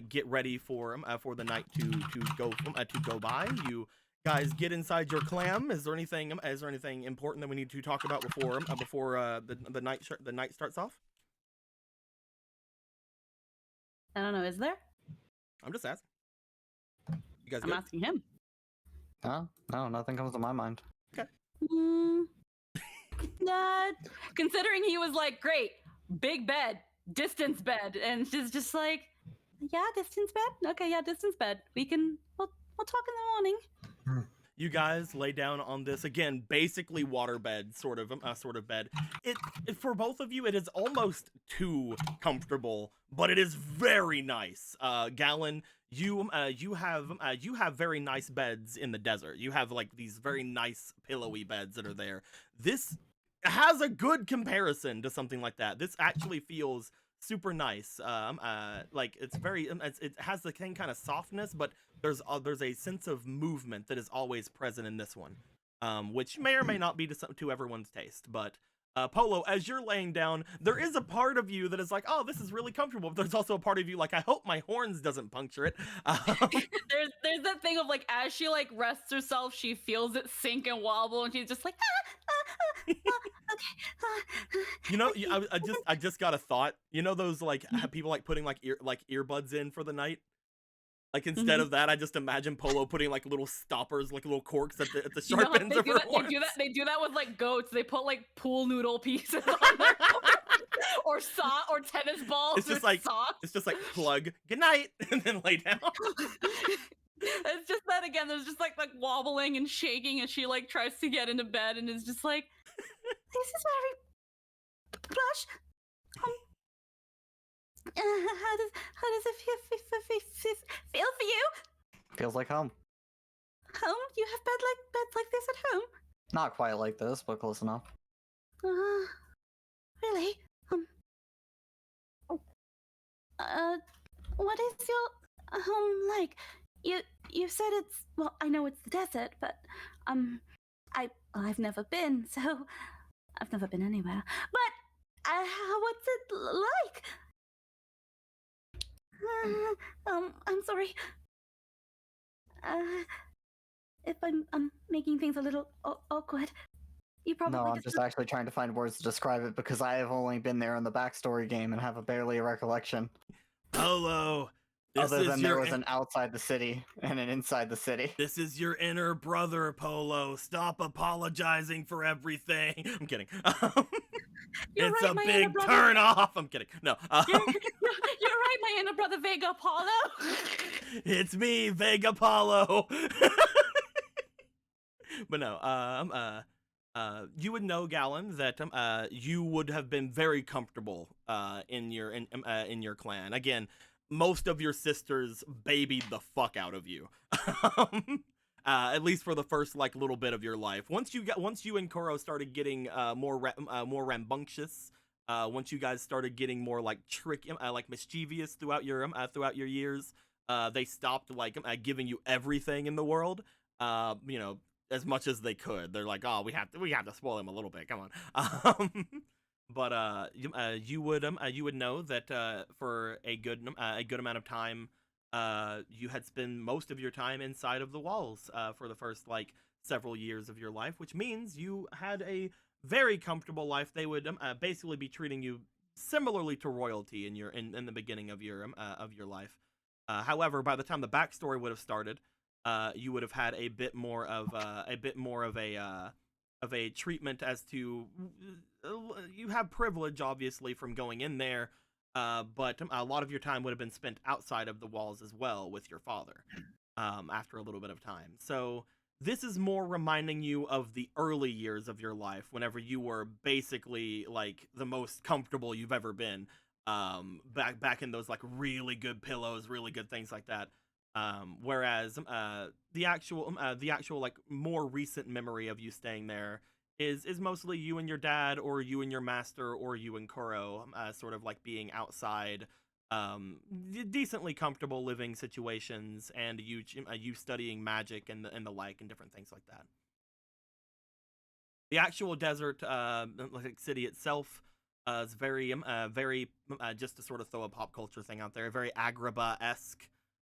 get ready for the night to go by. You guys get inside your clam. Is there anything important that we need to talk about before the night starts off? I don't know. Is there? I'm just asking. You guys I'm good? asking him. No, nothing comes to my mind. Nah, Considering he was like, great, big bed, distance bed, and she's just like, yeah, distance bed. Okay, yeah, distance bed. We'll talk in the morning. You guys lay down on this again, basically water bed, sort of bed. It for both of you, it is almost too comfortable, but it is very nice. Gallon, you have very nice beds in the desert. You have like these very nice pillowy beds that are there. This has a good comparison to something like that. This actually feels super nice. Like it's very it has the same kind of softness, but there's a sense of movement that is always present in this one, which may or may not be to everyone's taste. But Polo, as you're laying down, there is a part of you that is like, oh, this is really comfortable, but there's also a part of you like, I hope my horns doesn't puncture it. there's that thing of like, as she like rests herself, she feels it sink and wobble, and she's just like, You know, I just got a thought. You know those like people like putting like earbuds in for the night. Like instead of that, I just imagine Polo putting like little stoppers, like little corks at the you know sharp how ends they of do her that? horns. They do that with like goats. They put like pool noodle pieces on their or tennis balls. It's just or like socks. it's just like plug good night and then lay down. It's just that again. There's just like wobbling and shaking as she like tries to get into bed, and is just like, This is very plush. How does it feel for you? Feels like home. Home? You have beds like this at home? Not quite like this, but close enough. Really? What is your home like? You said it's, well, I know it's the desert, but I've never been, so I've never been anywhere. But what's it like? I'm sorry. If I'm making things a little awkward. You probably No, I'm just actually trying to find words to describe it because I have only been there in the backstory game and have barely a recollection. Polo, this Other is than your there was an outside the city and an inside the city. This is your inner brother, Polo. Stop apologizing for everything. I'm kidding. You're It's right, a my big inner brother. turn off. I'm kidding. No. You're right, my inner brother Vega Apollo. It's me, Vega Apollo. But no, you would know, Gallon, that you would have been very comfortable in your clan. Again, most of your sisters babied the fuck out of you. At least for the first like little bit of your life. Once you and Koro started getting more rambunctious, once you guys started getting more like like mischievous throughout your years, they stopped like giving you everything in the world. You know, as much as they could. They're like, oh, we have to spoil him a little bit. Come on. But you would know that for a good amount of time, you had spent most of your time inside of the walls for the first like several years of your life, which means you had a very comfortable life. They would basically be treating you similarly to royalty in the beginning of your life. However, by the time the backstory would have started, you would have had a bit more of a treatment as to you have privilege obviously from going in there, but a lot of your time would have been spent outside of the walls as well with your father after a little bit of time. So this is more reminding you of the early years of your life, whenever you were basically like the most comfortable you've ever been, back in those like really good pillows, really good things like that. Whereas the actual like more recent memory of you staying there is mostly you and your dad, or you and your master, or you and Kuro, sort of like being outside, decently comfortable living situations, and you studying magic and the like and different things like that. The actual desert like city itself is very just to sort of throw a pop culture thing out there, very Agrabah-esque.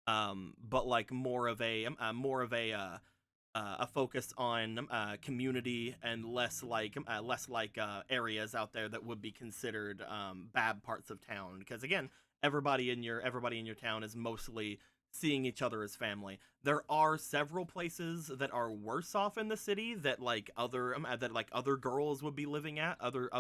But like more of a focus on community, and less like areas out there that would be considered bad parts of town, because again, everybody in your town is mostly seeing each other as family. There are several places that are worse off in the city that like other girls would be living at, other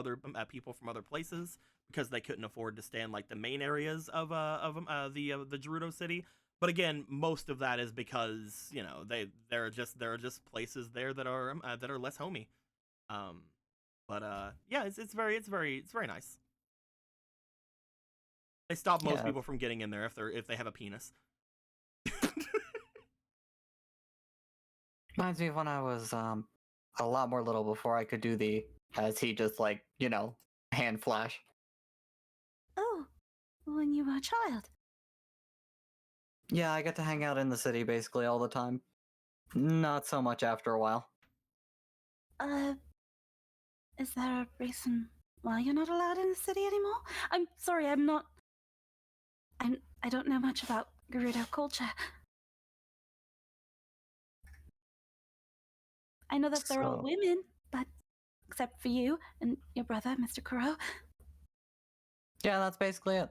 people from other places, because they couldn't afford to stay in like the main areas of the Gerudo city. But again, most of that is because, you know, there are just places there that are less homey. Yeah, it's very nice. They stop most people from getting in there if they have a penis. Reminds me of when I was a lot more little, before I could do the, as he just like, you know, hand flash. Oh, when you were a child. Yeah, I get to hang out in the city basically all the time. Not so much after a while. Is there a reason why you're not allowed in the city anymore? I'm sorry, I don't know much about Gerudo culture. I know that they're all women, but except for you and your brother, Mr. Kuro. Yeah, that's basically it.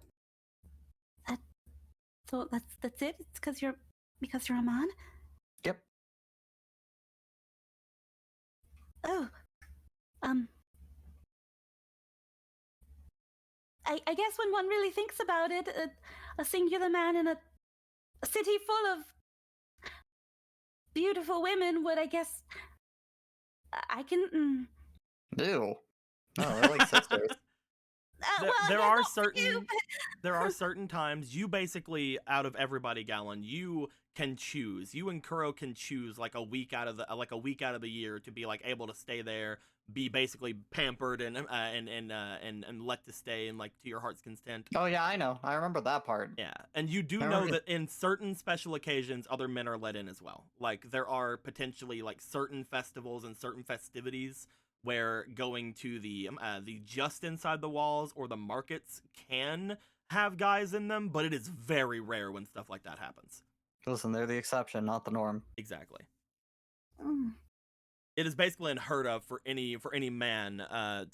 So that's it? It's because you're a man? Yep. Oh. I guess when one really thinks about it, a singular man in a city full of beautiful women would, I guess, I can. Ew. No, they're like sisters. There are certain times you basically, out of everybody, Gallon, you can choose. You and Kuro can choose like a week out of the year to be like able to stay there, be basically pampered and let to stay and like to your heart's content. Oh yeah, I know. I remember that part. Yeah, and you do know that in certain special occasions, other men are let in as well. Like there are potentially like certain festivals and certain festivities where going to the just inside the walls or the markets can have guys in them, but it is very rare when stuff like that happens. Listen, they're the exception, not the norm. Exactly. Mm. It is basically unheard of for any man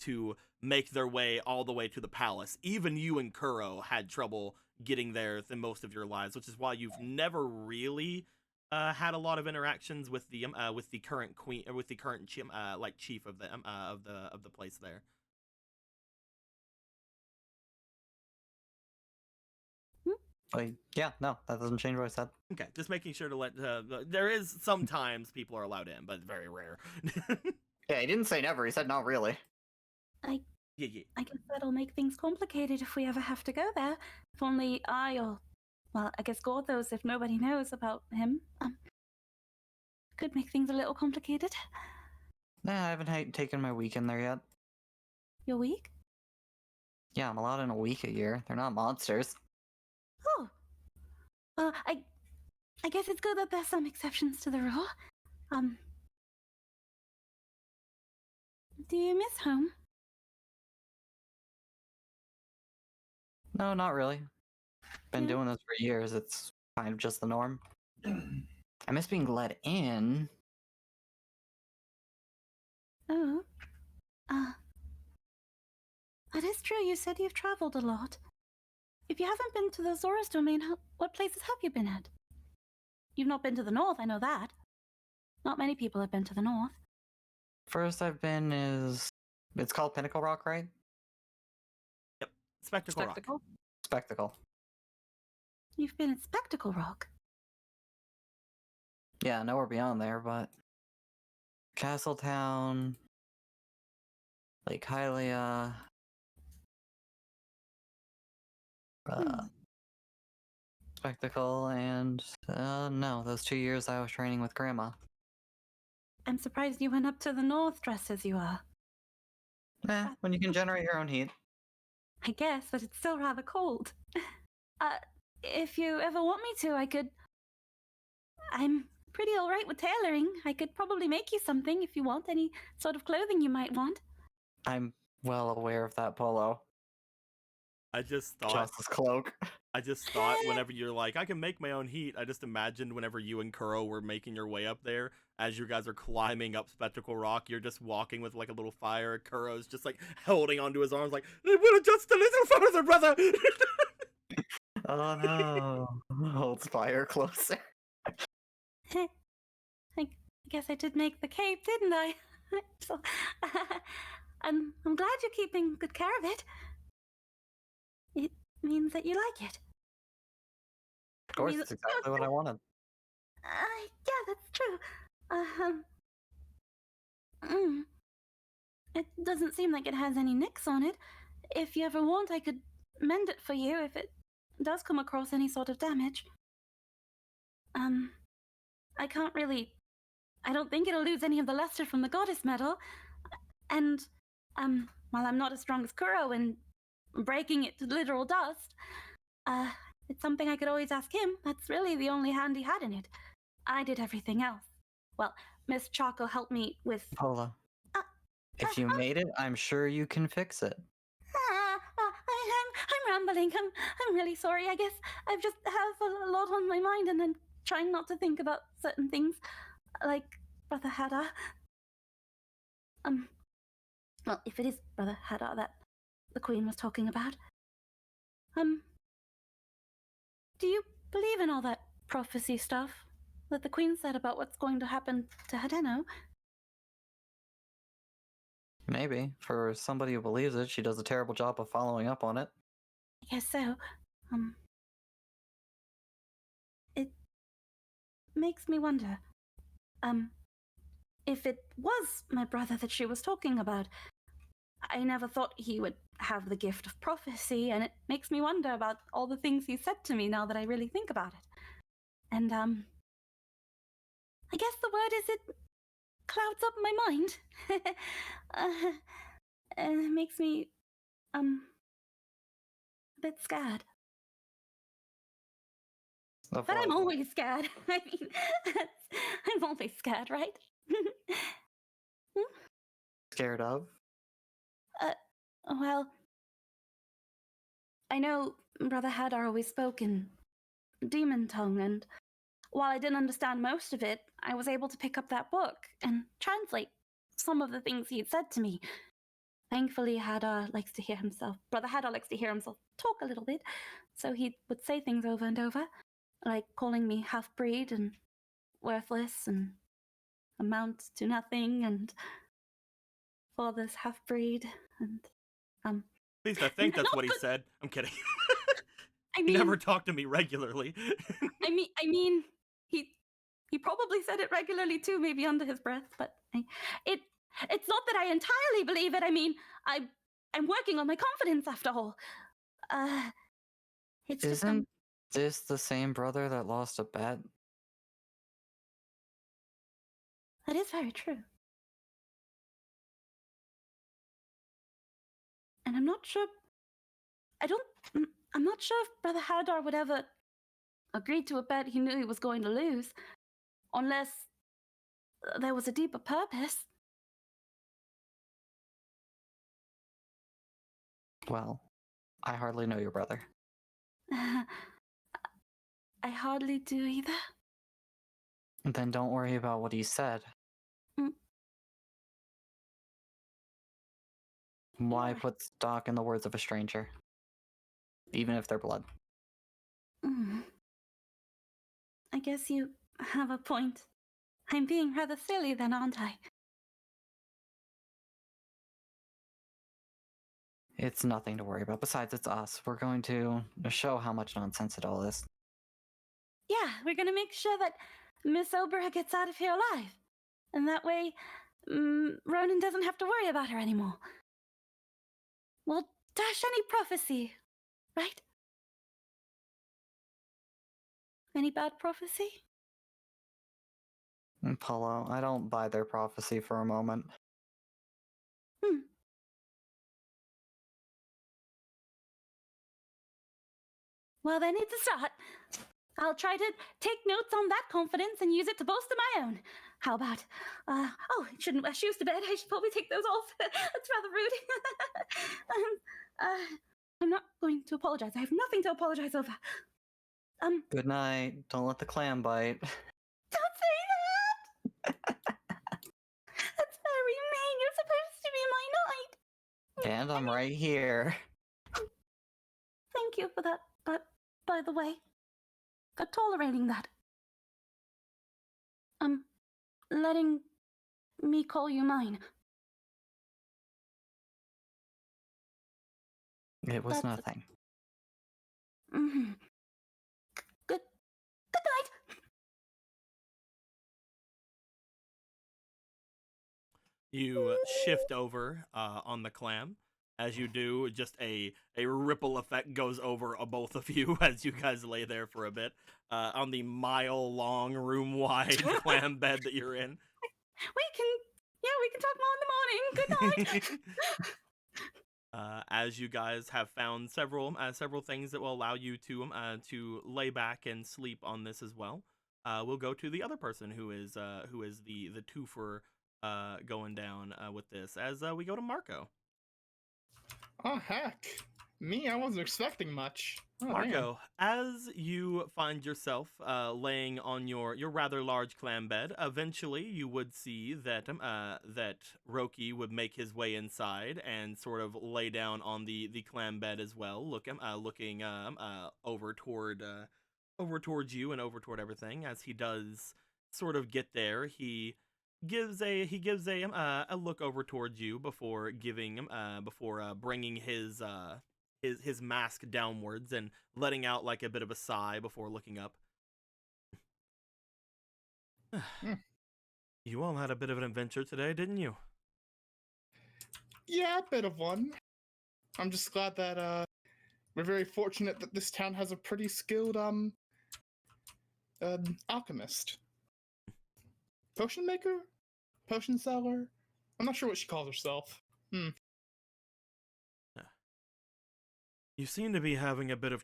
to make their way all the way to the palace. Even you and Kuro had trouble getting there through most of your lives, which is why you've never really had a lot of interactions with the current queen, or with the current chief of the place there. Like, yeah, no, that doesn't change what I said. Okay, just making sure to let. There is sometimes people are allowed in, but very rare. Yeah, he didn't say never. He said not really. I Yeah. I guess that'll make things complicated if we ever have to go there. If only well, I guess Gorthos, if nobody knows about him, could make things a little complicated. Nah, I haven't taken my weekend there yet. Your week? Yeah, I'm allowed in a week a year. They're not monsters. Oh. I guess it's good that there's some exceptions to the rule. Do you miss home? No, not really. Been Yeah. doing this for years. It's kind of just the norm. I miss being let in. Oh. That is true. You said you've traveled a lot. If you haven't been to the Zora's domain, what places have you been at? You've not been to the north, I know that. Not many people have been to the north. First I've been is... It's called Pinnacle Rock, right? Yep. Spectacle Rock. Spectacle. You've been at Spectacle Rock. Yeah, nowhere beyond there, but... Castletown... Lake Hylia... Spectacle, and... no, those 2 years I was training with Grandma. I'm surprised you went up to the north dressed as you are. When you can generate your own heat. I guess, but it's still rather cold. If you ever want me to, I could... I'm pretty alright with tailoring. I could probably make you something if you want any sort of clothing you might want. I'm well aware of that, Polo. I just thought. Justice Cloak. I just thought whenever you're like, I can make my own heat. I just imagined whenever you and Kuro were making your way up there, as you guys are climbing up Spectacle Rock, you're just walking with like a little fire. Kuro's just like holding onto his arms, like, it would have just a little further, brother. Oh no! Holds fire closer. I guess I did make the cape, didn't I? So, I'm glad you're keeping good care of it. It means that you like it. Of course, it's exactly what I wanted. Yeah, that's true. It doesn't seem like it has any nicks on it. If you ever want, I could mend it for you if it does come across any sort of damage. I don't think it'll lose any of the luster from the goddess medal. And, while I'm not as strong as Kuro and breaking it to literal dust, it's something I could always ask him. That's really the only hand he had in it. I did everything else. Well, Miss Choco helped me with... Paula, if you made it, I'm sure you can fix it. I'm rambling. I'm really sorry. I guess I've just have a lot on my mind, and I'm trying not to think about certain things, like Brother Hadar. Well, if it is Brother Hadar that the Queen was talking about. Do you believe in all that prophecy stuff that the Queen said about what's going to happen to Hadeno? Maybe. For somebody who believes it, she does a terrible job of following up on it. I guess so. It makes me wonder, if it was my brother that she was talking about. I never thought he would have the gift of prophecy, and it makes me wonder about all the things he said to me now that I really think about it. And, I guess the word is it clouds up my mind. It makes me, a bit scared. But I'm always scared. I mean, I'm always scared, right? Scared of? Well, I know Brother Hadar always spoke in demon tongue, and while I didn't understand most of it, I was able to pick up that book and translate some of the things he'd said to me. Thankfully, Brother Hadar likes to hear himself talk a little bit, so he would say things over and over, like calling me half-breed and worthless and amount to nothing, and father's half-breed, and At least I think that's what he said. I'm kidding. I mean, never talk to me regularly. I mean, he probably said it regularly too, maybe under his breath. But it's not that I entirely believe it. I mean, I'm working on my confidence after all. It's just Isn't this the same brother that lost a bet? that is very true. And I'm not sure. I'm not sure if Brother Hadar would ever agree to a bet he knew he was going to lose, unless there was a deeper purpose. Well, I hardly know your brother. I hardly do either. Then don't worry about what he said. Mm. Why Yeah. put stock in the words of a stranger? Even if they're blood. I guess you have a point. I'm being rather silly then, aren't I? It's nothing to worry about. Besides, it's us. We're going to show how much nonsense it all is. Yeah, we're gonna make sure that Miss Oberha gets out of here alive. And that way, Ronan doesn't have to worry about her anymore. We'll dash any prophecy, right? Any bad prophecy? Paulo, I don't buy their prophecy for a moment. Well, then it's a start. I'll try to take notes on that confidence and use it to bolster my own. How about, I shouldn't wear shoes to bed. I should probably take those off. That's rather rude. I'm not going to apologize. I have nothing to apologize over. Good night. Don't let the clam bite. Don't say that! That's very mean. You're supposed to be my knight. And I'm right here. Thank you for that, but by the way, for tolerating that. Letting me call you mine. It was That's- nothing. Good night. You shift over on the clam. As you do, just a ripple effect goes over both of you as you guys lay there for a bit on the mile-long, room-wide clam bed that you're in. We can talk more in the morning. Good night. As you guys have found several things that will allow you to lay back and sleep on this as well. We'll go to the other person who is the twofer going down with this as we go to Marco. Oh heck, me? I wasn't expecting much. Oh, Marco, as you find yourself laying on your rather large clam bed, eventually you would see that that Roki would make his way inside and sort of lay down on the clam bed as well, looking over toward you and over toward everything. As he does sort of get there, he gives a look over towards you before bringing his mask downwards and letting out like a bit of a sigh before looking up. You all had a bit of an adventure today, didn't you? Yeah, a bit of one. I'm just glad that we're very fortunate that this town has a pretty skilled alchemist. Potion maker? Potion seller? I'm not sure what she calls herself. You seem to be having a bit of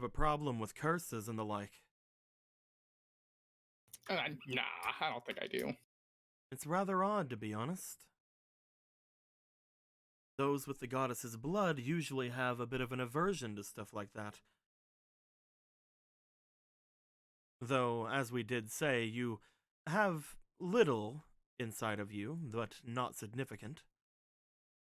a problem with curses and the like. Nah, I don't think I do. It's rather odd, to be honest. Those with the goddess's blood usually have a bit of an aversion to stuff like that. Though, as we did say, you have little inside of you, but not significant.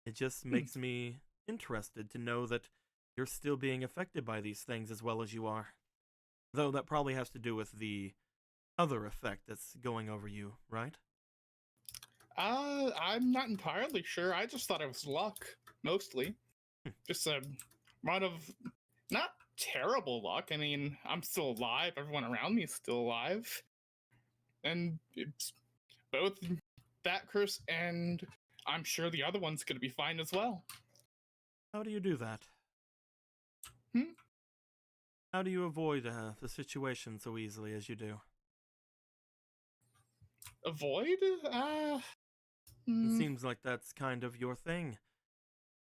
It just makes me interested to know that you're still being affected by these things as well as you are. Though that probably has to do with the other effect that's going over you, right? I'm not entirely sure. I just thought it was luck, mostly. Just a run of not terrible luck. I mean, I'm still alive. Everyone around me is still alive. And it's both that curse and I'm sure the other one's going to be fine as well. How do you do that? Hmm? How do you avoid the situation so easily as you do? Avoid? It Hmm. seems like that's kind of your thing.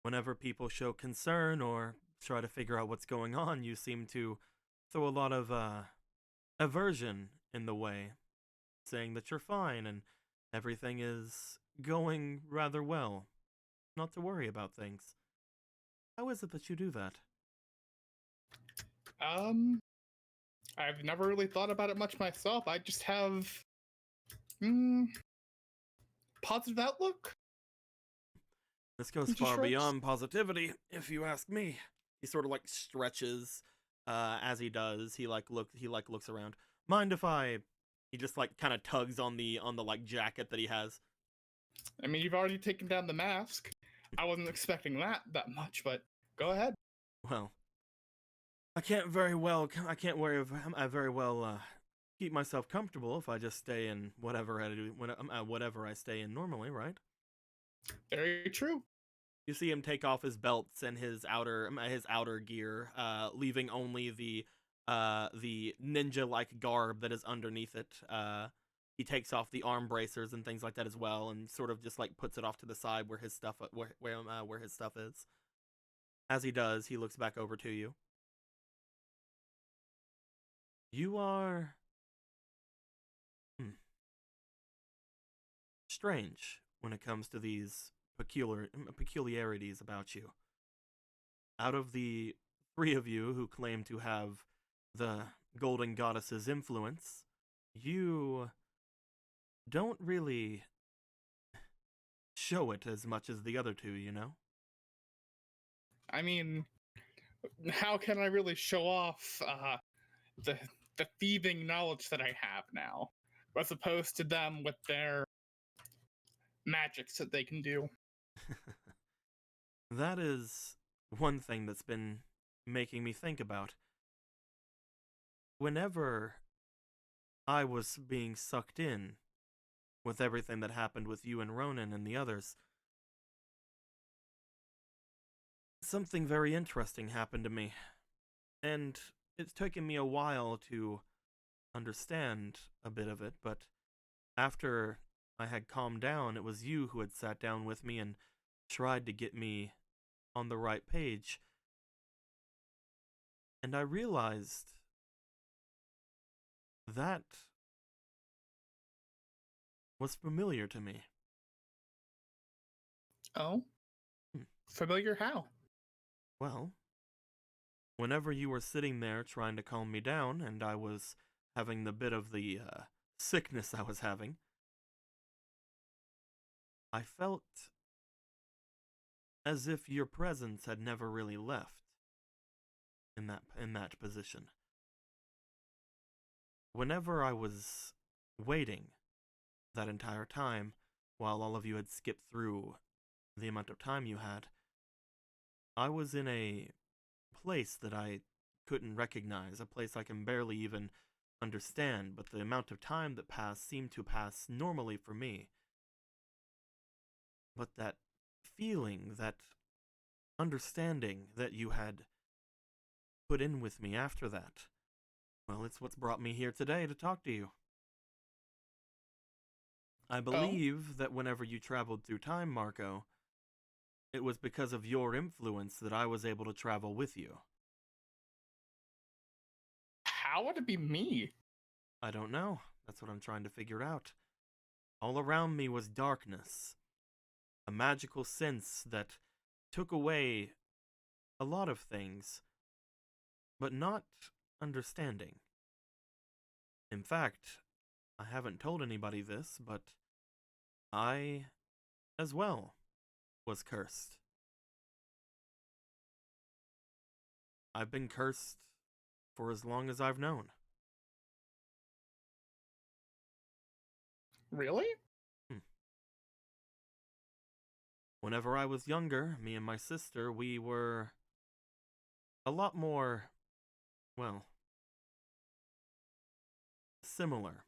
Whenever people show concern or try to figure out what's going on, you seem to throw a lot of aversion in the way, saying that you're fine and everything is going rather well. Not to worry about things. How is it that you do that? I've never really thought about it much myself. I just have positive outlook. This goes He just far shrugs. beyond positivity, if you ask me. He sort of like stretches as he does. He looks around. Mind if I he just like kind of tugs on the like jacket that he has. I mean, you've already taken down the mask. I wasn't expecting that much, but go ahead. Well, I can't very well keep myself comfortable if I just stay in whatever I do whatever I stay in normally, right? Very true. You see him take off his belts and his outer gear, leaving only the ninja-like garb that is underneath it. He takes off the arm bracers and things like that as well, and sort of just like puts it off to the side where his stuff where his stuff is. As he does, he looks back over to you. You are strange when it comes to these peculiarities about you. Out of the three of you who claim to have the Golden Goddess's influence, you don't really show it as much as the other two, you know? I mean, how can I really show off the thieving knowledge that I have now, as opposed to them with their magics that they can do? That is one thing that's been making me think about. Whenever I was being sucked in with everything that happened with you and Ronan and the others, something very interesting happened to me. And it's taken me a while to understand a bit of it, but after I had calmed down, it was you who had sat down with me and tried to get me on the right page. And I realized that was familiar to me. Oh? Familiar how? Well, whenever you were sitting there trying to calm me down and I was having the bit of the sickness I was having, I felt as if your presence had never really left in that position. Whenever I was waiting that entire time, while all of you had skipped through the amount of time you had, I was in a place that I couldn't recognize, a place I can barely even understand, but the amount of time that passed seemed to pass normally for me. But that feeling, that understanding that you had put in with me after that, well, it's what's brought me here today to talk to you. I believe that whenever you traveled through time, Marco, it was because of your influence that I was able to travel with you. How would it be me? I don't know. That's what I'm trying to figure out. All around me was darkness, a magical sense that took away a lot of things, but not understanding. In fact, I haven't told anybody this, but I, as well, was cursed. I've been cursed for as long as I've known. Really? Whenever I was younger, me and my sister, we were a lot more well, similar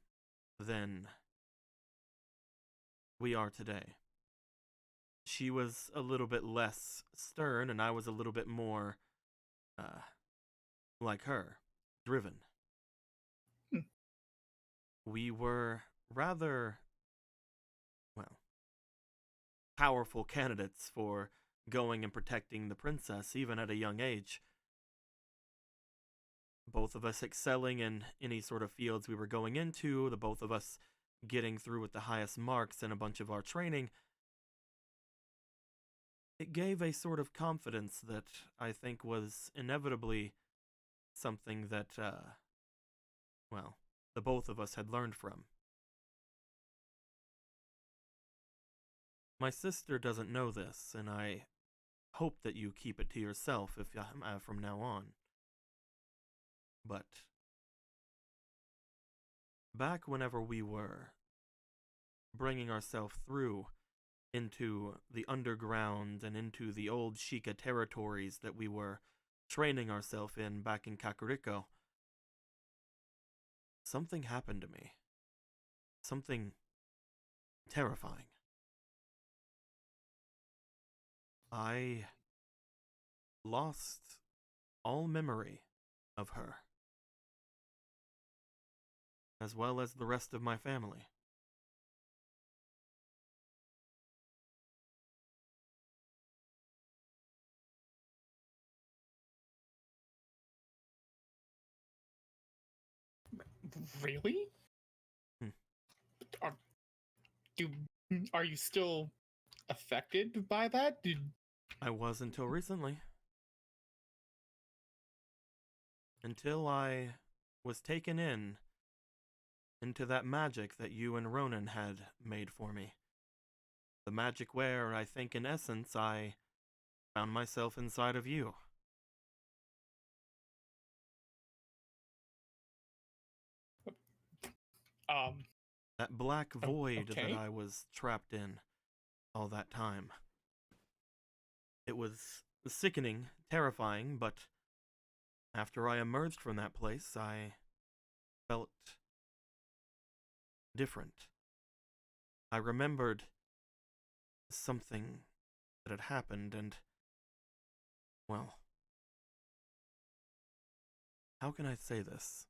than we are today. She was a little bit less stern, and I was a little bit more, like her, driven. Hmm. We were rather, well, powerful candidates for going and protecting the princess, even at a young age. Both of us excelling in any sort of fields we were going into, the both of us getting through with the highest marks in a bunch of our training. It gave a sort of confidence that I think was inevitably something that, well, the both of us had learned from. My sister doesn't know this, and I hope that you keep it to yourself if from now on. But back whenever we were bringing ourselves through into the underground and into the old Sheikah territories that we were training ourselves in back in Kakariko, something happened to me. Something terrifying. I lost all memory of her, as well as the rest of my family. Really? Hmm. Are, do, are you still affected by that? I was until recently. Until I was taken into that magic that you and Ronan had made for me. The magic where, I think in essence, I found myself inside of you. That black void okay. that I was trapped in all that time. It was sickening, terrifying, but after I emerged from that place, I felt different. I remembered something that had happened, and, well, how can I say this?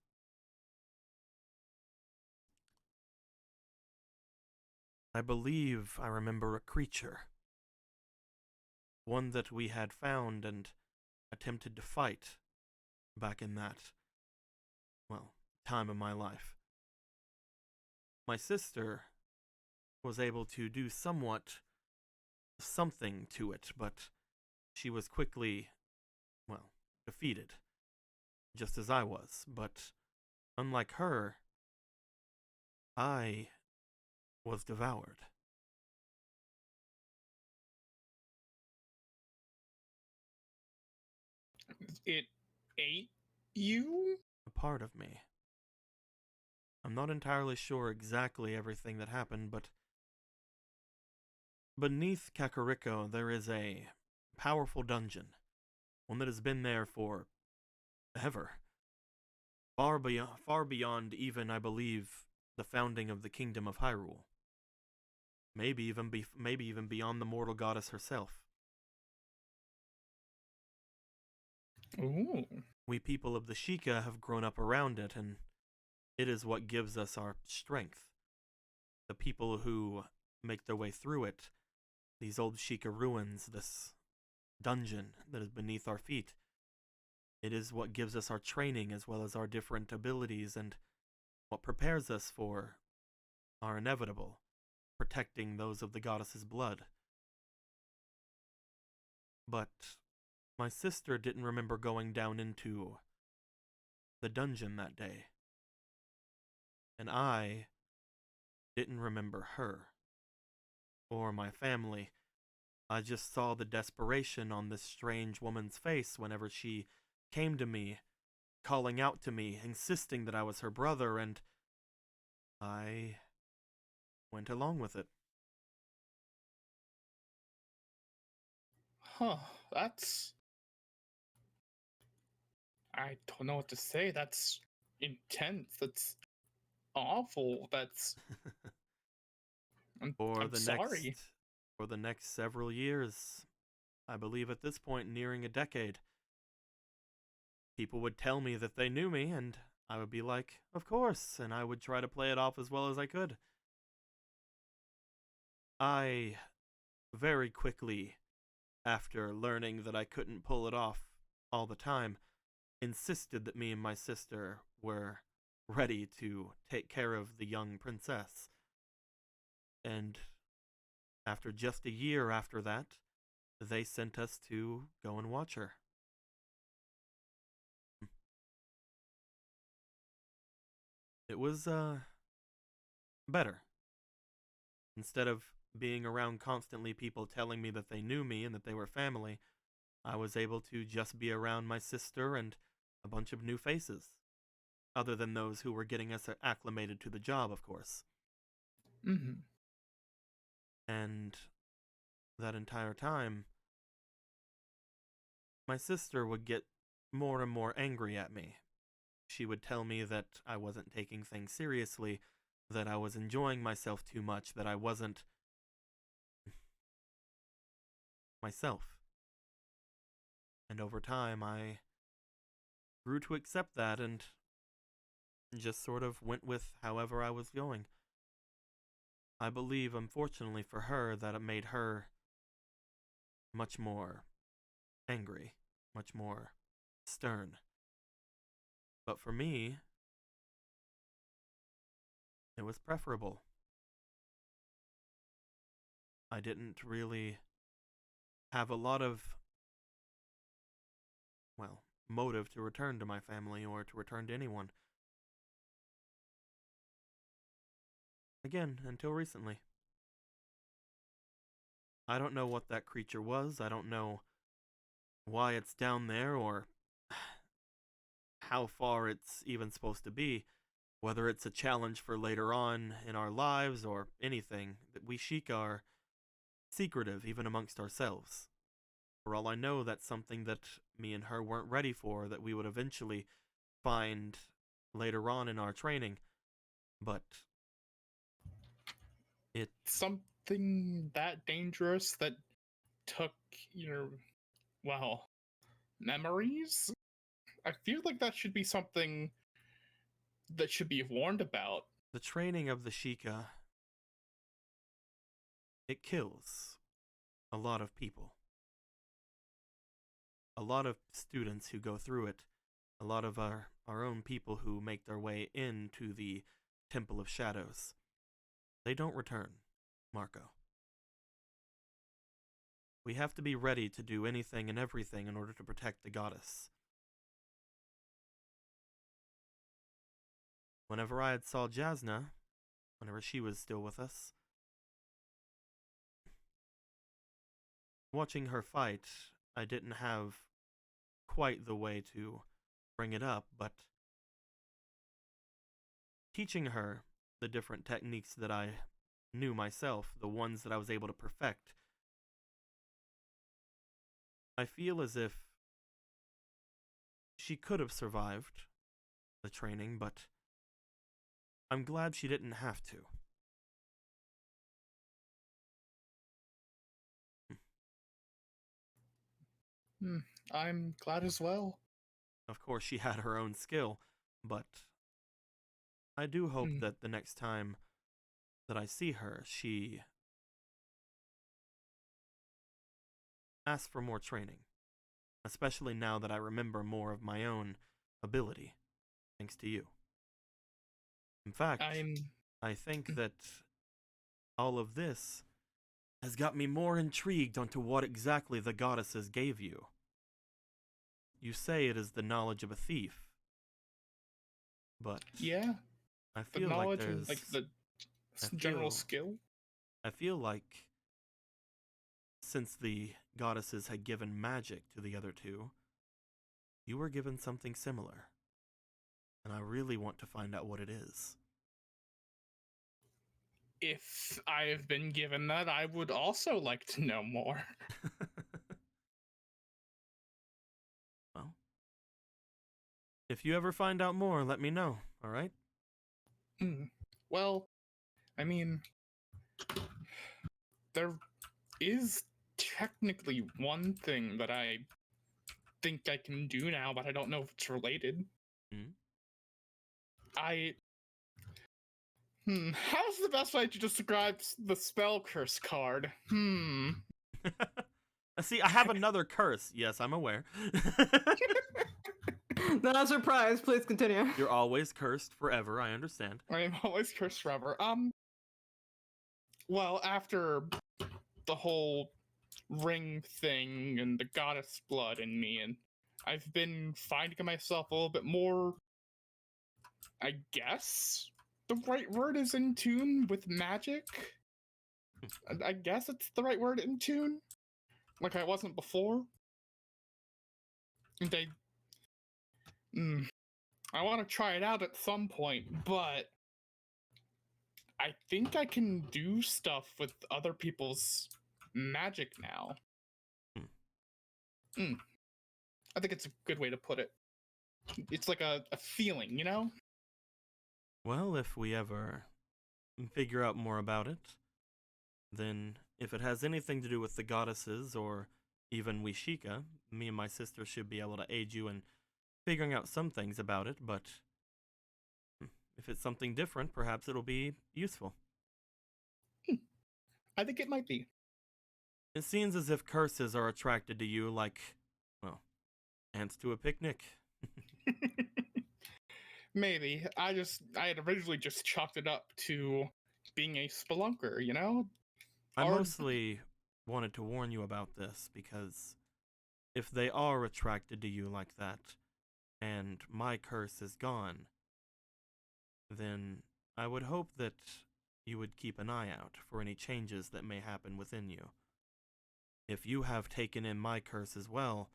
I believe I remember a creature. One that we had found and attempted to fight back in that, well, time of my life. My sister was able to do something to it, but she was quickly, well, defeated, just as I was. But unlike her, I was devoured. It ate you? A part of me. I'm not entirely sure exactly everything that happened, but beneath Kakariko there is a powerful dungeon. One that has been there for ever. Far beyond even, I believe, the founding of the Kingdom of Hyrule. Maybe even beyond the mortal goddess herself. Ooh. We people of the Sheikah have grown up around it, and it is what gives us our strength. The people who make their way through it, these old Sheikah ruins, this dungeon that is beneath our feet, it is what gives us our training as well as our different abilities and what prepares us for our inevitable, protecting those of the goddess's blood. But my sister didn't remember going down into the dungeon that day. And I didn't remember her or my family. I just saw the desperation on this strange woman's face whenever she came to me, calling out to me, insisting that I was her brother, and I went along with it. Huh, that's I don't know what to say. That's intense. That's awful. That's. For I'm the sorry. next several years, I believe at this point nearing a decade, people would tell me that they knew me, and I would be like, of course, and I would try to play it off as well as I could. I very quickly, after learning that I couldn't pull it off all the time, insisted that me and my sister were ready to take care of the young princess. And after just a year after that, they sent us to go and watch her. It was, better. Instead of being around constantly people telling me that they knew me and that they were family, I was able to just be around my sister and a bunch of new faces. Other than those who were getting us acclimated to the job, of course. Mm-hmm. And that entire time, my sister would get more and more angry at me. She would tell me that I wasn't taking things seriously, that I was enjoying myself too much, that I wasn't myself. And over time, I grew to accept that and just sort of went with however I was going. I believe, unfortunately for her, that it made her much more angry, much more stern. But for me, it was preferable. I didn't really have a lot of, well, motive to return to my family or to return to anyone. Again, until recently. I don't know what that creature was. I don't know why it's down there or how far it's even supposed to be. Whether it's a challenge for later on in our lives or anything, that we Sheik are secretive even amongst ourselves. For all I know, that's something that me and her weren't ready for, that we would eventually find later on in our training. But it's Something that dangerous that took your, well, memories? I feel like that should be something that should be warned about. the training of the Sheikah. It kills a lot of people. A lot of students who go through it. A lot of our own people who make their way into the Temple of Shadows. They don't return, Marco. We have to be ready to do anything and everything in order to protect the goddess. Whenever I had saw Jasna, whenever she was still with us, watching her fight, I didn't have quite the way to bring it up, but teaching her the different techniques that I knew myself, the ones that I was able to perfect, I feel as if she could have survived the training, but I'm glad she didn't have to. I'm glad as well. Of course, she had her own skill, but I do hope that the next time that I see her, she asks for more training, especially now that I remember more of my own ability, thanks to you. In fact, I think that all of this has got me more intrigued onto what exactly the goddesses gave you. You say it is the knowledge of a thief, but yeah, I the feel like knowledge there's and like the general skill. I feel like since the goddesses had given magic to the other two, you were given something similar, and I really want to find out what it is. If I've been given that, I would also like to know more. Well, If you ever find out more, let me know, alright? Well, I mean, there is technically one thing that I think I can do now, but I don't know if it's related. How's the best way to describe the spell curse card? See, I have another curse. Yes, I'm aware. Not a surprise. Please continue. You're always cursed forever, I understand. I am always cursed forever. Well, after the whole ring thing and the goddess blood in me, and I've been finding myself a little bit more, I guess the right word is in tune with magic. I guess it's the right word, in tune, like I wasn't before. And I want to try it out at some point, but I think I can do stuff with other people's magic now. I think it's a good way to put it. It's like a feeling, you know? Well, if we ever figure out more about it, then if it has anything to do with the goddesses or even Wishika, me and my sister should be able to aid you in figuring out some things about it, but if it's something different, perhaps it'll be useful. I think it might be. It seems as if curses are attracted to you like, well, ants to a picnic. Maybe. I had originally just chalked it up to being a spelunker, you know? I mostly wanted to warn you about this because if they are attracted to you like that, and my curse is gone, then I would hope that you would keep an eye out for any changes that may happen within you. If you have taken in my curse as well,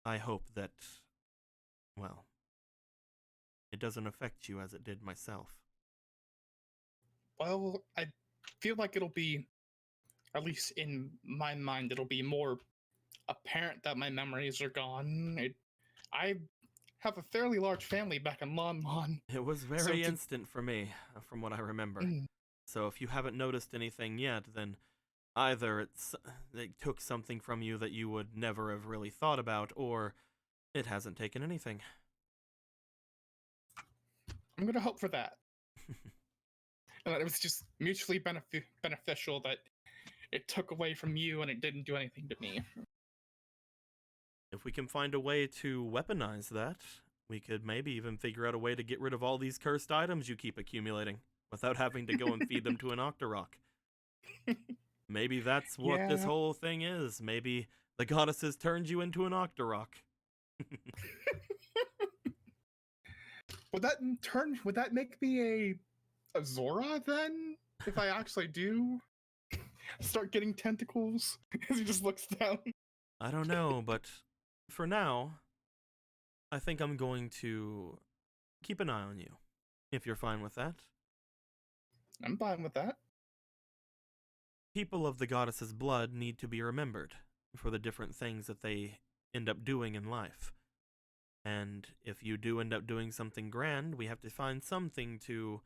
I hope that, well, it doesn't affect you as it did myself. Well, I feel like it'll be, at least in my mind, it'll be more apparent that my memories are gone. I have a fairly large family back in Lon Lon. It was very instant for me, from what I remember. So if you haven't noticed anything yet, then either it took something from you that you would never have really thought about, or it hasn't taken anything. I'm gonna hope for that. And that it was just mutually beneficial, that it took away from you and it didn't do anything to me. If we can find a way to weaponize that, we could maybe even figure out a way to get rid of all these cursed items you keep accumulating without having to go and feed them to an Octorok. Maybe that's what this whole thing is. Maybe the goddesses turned you into an Octorok. Would that make me a Zora then? If I actually do start getting tentacles? As he just looks down. I don't know, but for now, I think I'm going to keep an eye on you, if you're fine with that. I'm fine with that. People of the goddess's blood need to be remembered for the different things that they end up doing in life. And if you do end up doing something grand, we have to find something to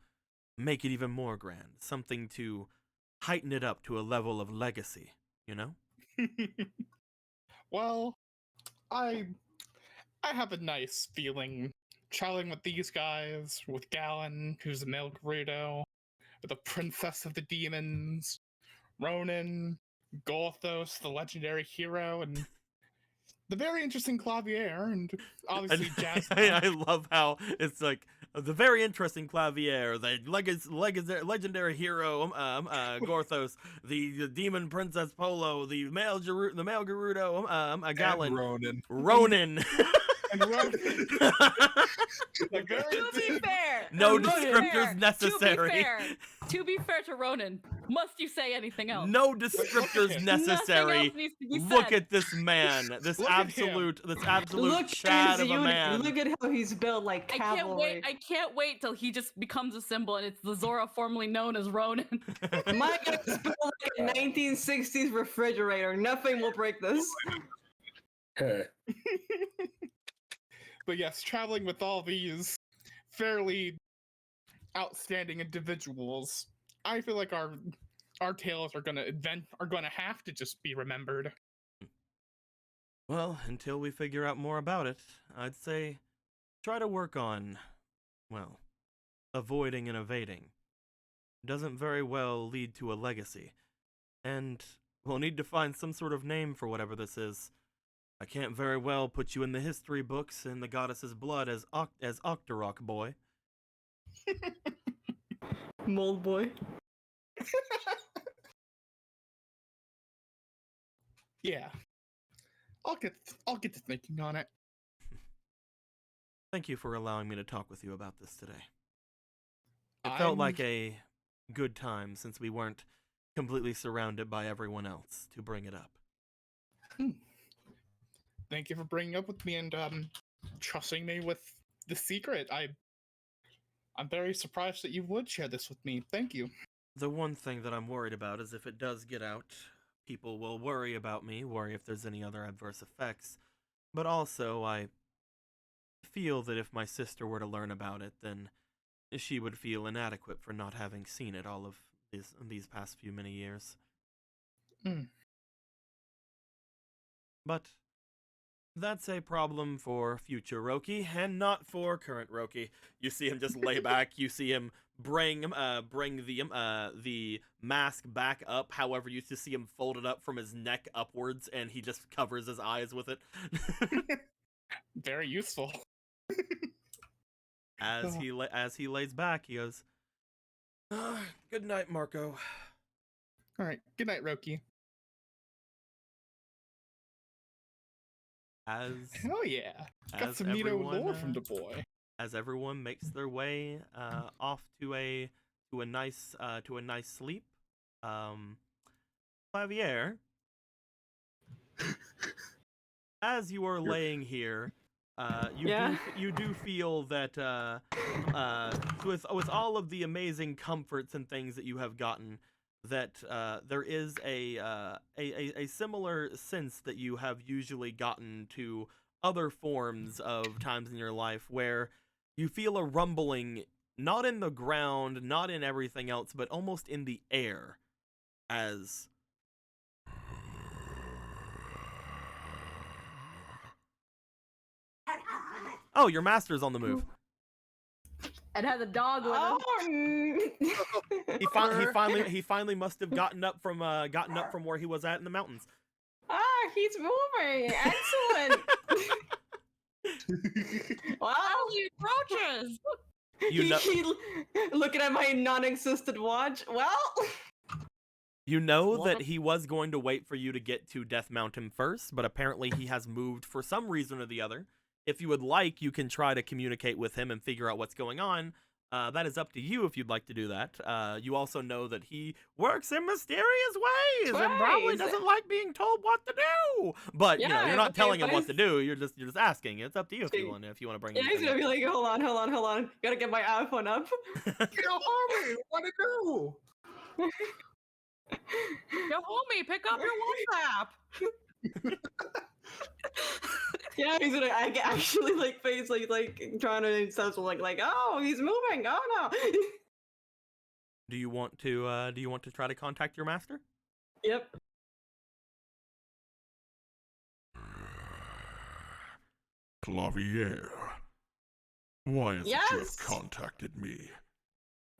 make it even more grand. Something to heighten it up to a level of legacy, you know? Well, I have a nice feeling traveling with these guys, with Galen, who's a male Gerudo, with the Princess of the Demons, Ronan, Gothos, the legendary hero, and the very interesting Clavier, and obviously Jasmine. I love how it's like the very interesting Clavier, the legendary hero, Gorthos, the demon princess Polo, the male Gerudo, Galen, Ronan. Like, To be fair, no descriptors necessary. To be fair to Ronan, must you say anything else? No descriptors necessary. Look at this man, this absolute Chad of a man. Look at how he's built, like cavalry. I can't wait till he just becomes a symbol and it's the Zora formerly known as Ronan. My guy's built like a 1960s refrigerator. Nothing will break this. But yes, traveling with all these fairly outstanding individuals, I feel like our tales are gonna have to just be remembered. Well, until we figure out more about it, I'd say try to work on, well, avoiding and evading. Doesn't very well lead to a legacy. And we'll need to find some sort of name for whatever this is. I can't very well put you in the history books in the goddess's blood as Octorok boy. Mold boy. Yeah. I'll get to thinking on it. Thank you for allowing me to talk with you about this today. It felt like a good time since we weren't completely surrounded by everyone else to bring it up. Thank you for bringing up with me and trusting me with the secret. I'm very surprised that you would share this with me. Thank you. The one thing that I'm worried about is if it does get out, people will worry about me, worry if there's any other adverse effects. But also, I feel that if my sister were to learn about it, then she would feel inadequate for not having seen it all of these past few many years. But that's a problem for future Roki, and not for current Roki. You see him just lay back. You see him bring the mask back up. However, you just see him fold it up from his neck upwards, and he just covers his eyes with it. Very useful. As he lays back, he goes, "Good night, Marco." All right. Good night, Roki. Hell yeah! Got some neato lore from the boy. As everyone makes their way off to a nice sleep, Javier, as you are laying here, you do feel that with all of the amazing comforts and things that you have gotten, that there is a similar sense that you have usually gotten to other forms of times in your life where you feel a rumbling, not in the ground, not in everything else, but almost in the air, as oh, your master's on the move. And had the dog with him. He finally must have gotten up from where he was at in the mountains. Ah, he's moving. Excellent. Wow, he approaches. Looking at my non-existent watch. Well, you know that he was going to wait for you to get to Death Mountain first, but apparently he has moved for some reason or the other. If you would like, you can try to communicate with him and figure out what's going on. That is up to you if you'd like to do that. You also know that he works in mysterious ways and probably doesn't like being told what to do. But you know, you're not telling him what to do. You're just asking. It's up to you if you want to bring. Yeah, he's gonna be like, hold on. Gotta get my iPhone up. Yo, homie, what to do? Yo, homie, pick up your WhatsApp. Yeah, he's gonna actually like face like trying to sense like oh, he's moving. Oh no. Do you want to try to contact your master? Yep. Clavier, why is it you have contacted me?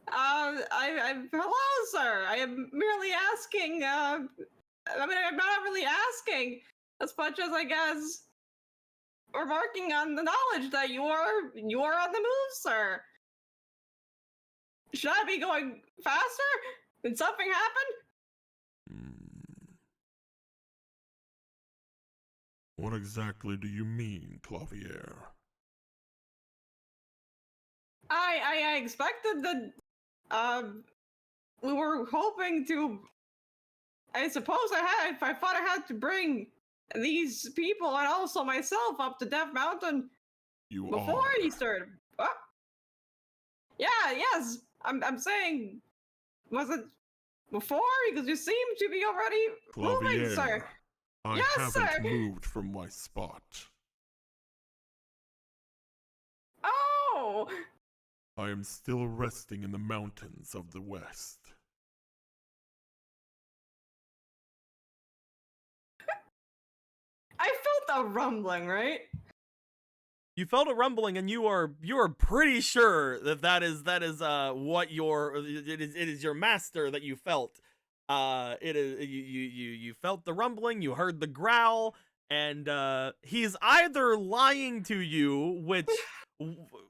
Hello, sir. I am merely asking. I mean, I'm not really asking as much as I guess we're working on the knowledge that you are on the move, sir. Should I be going faster? Did something happen? What exactly do you mean, Clavier? I expected that we were hoping to. I suppose I thought I had to bring these people and also myself up to Death Mountain before he started. Oh. Yeah, yes. I'm saying, was it before? Because you seem to be already moving, sir. I Yes, haven't sir. moved from my spot. no! I am still resting in the mountains of the west. I felt a rumbling, right? You felt a rumbling, and you are pretty sure that is what it is your master that you felt. It is you felt the rumbling, you heard the growl, and he's either lying to you, which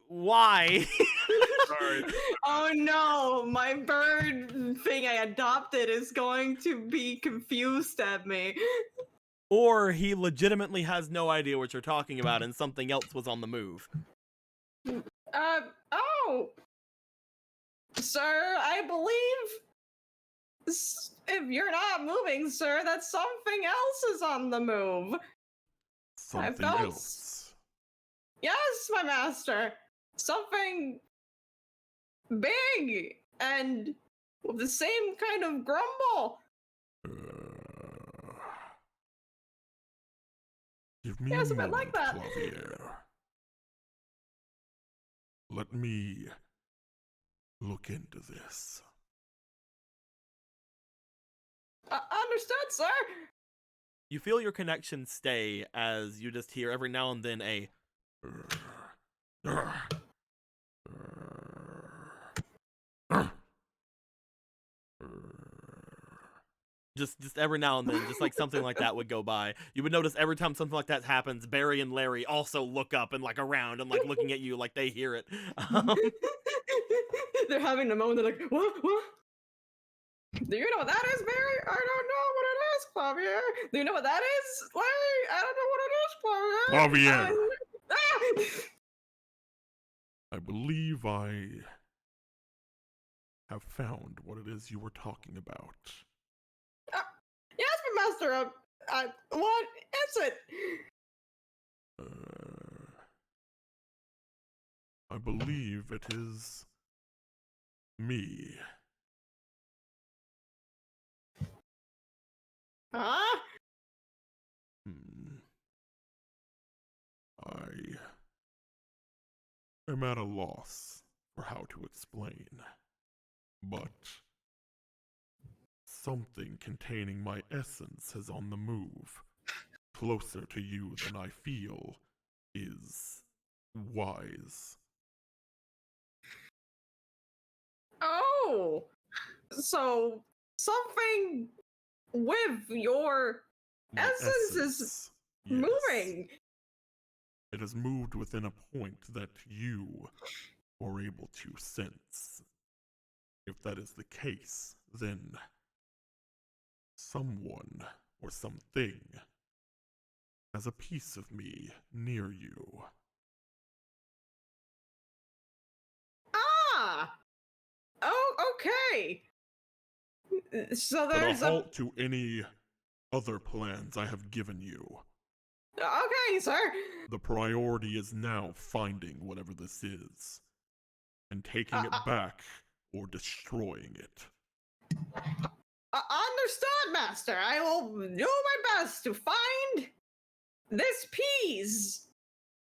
why? Sorry. Oh no, my bird thing I adopted is going to be confused at me. Or he legitimately has no idea what you're talking about, and something else was on the move. Oh! Sir, I believe if you're not moving, sir, that something else is on the move. Something felt else. Yes, my master. Something big and with the same kind of grumble. Give me Yes, a a bit moment, like that. Clavier. Let me look into this. Understood, sir. You feel your connection stay as you just hear every now and then a just every now and then, just like something like that would go by. You would notice every time something like that happens, Barry and Larry also look up and like around and like looking at you like they hear it. They're having a moment. They're like, what? Do you know what that is, Barry? I don't know what it is, Clavier. Do you know what that is, Larry? I don't know what it is, Clavier. Clavier! I believe I have found what it is you were talking about. Yes, but Master, what is it? I believe it is me. Huh? I am at a loss for how to explain, but something containing my essence is on the move, closer to you than I feel is wise. Oh, so something with your My essence is yes. moving. It has moved within a point that you are able to sense. If that is the case, then someone or something has a piece of me near you. Ah! Oh, okay. So Put a there's halt to any other plans I have given you. Okay, sir. The priority is now finding whatever this is, and taking it back or destroying it. Understood, Master. I will do my best to find this piece.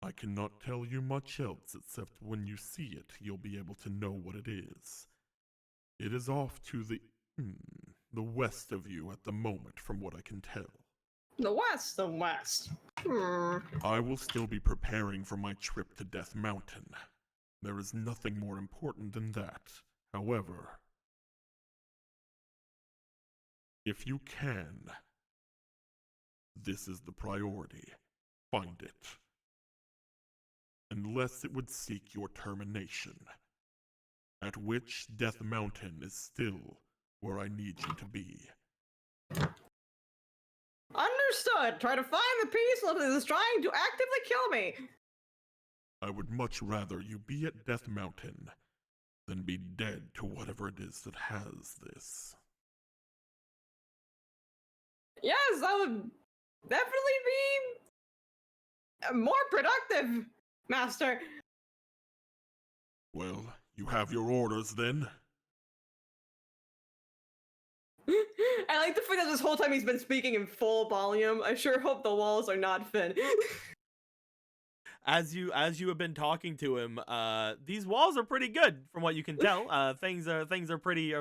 I cannot tell you much else except when you see it, you'll be able to know what it is. It is off to the west of you at the moment, from what I can tell. The west. I will still be preparing for my trip to Death Mountain. There is nothing more important than that. However, if you can, this is the priority. Find it. Unless it would seek your termination, at which Death Mountain is still where I need you to be. Understood. Try to find the piece that is trying to actively kill me. I would much rather you be at Death Mountain than be dead to whatever it is that has this. Yes, that would definitely be more productive, Master. Well, you have your orders then. I like the fact that this whole time he's been speaking in full volume. I sure hope the walls are not thin. as you have been talking to him, these walls are pretty good from what you can tell. Things are pretty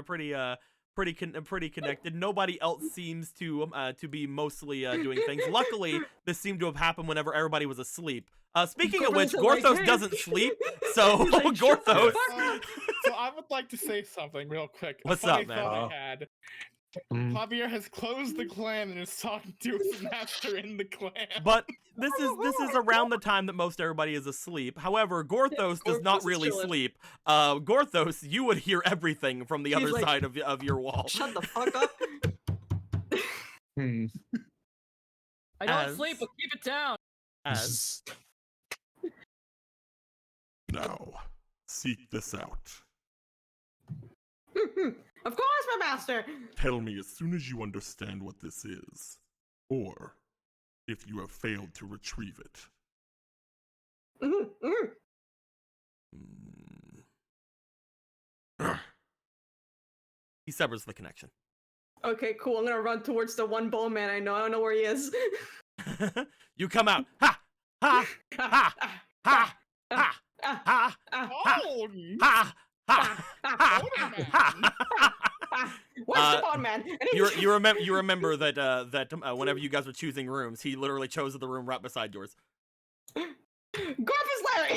connected. Nobody else seems to be mostly doing things. Luckily, this seemed to have happened whenever everybody was asleep. Speaking of which, Gorthos doesn't sleep, so Like, Gorthos. So I would like to say something real quick. What's A funny up, man? thought I had. Javier has closed the clan and is talking to his master in the clan. But this is around the time that most everybody is asleep. However, Gorthos does not Gorthos really chilling. sleep. Gorthos, you would hear everything from the He's other like, side of your wall. Shut the fuck up. Hmm. I don't As- sleep, but keep it down. As Now, seek this out. Of course, my master. Tell me as soon as you understand what this is, or if you have failed to retrieve it. Mhm, mhm. he severs the connection. Okay, cool. I'm gonna run towards the one bone man I know. I don't know where he is. You come out. Ha! Ha! Ha! Ha! Ha! Ha! Oh, Ha! Ha! Ha! Where's the bone man? And You remember that whenever you guys were choosing rooms, he literally chose the room right beside yours. Gorf is Larry.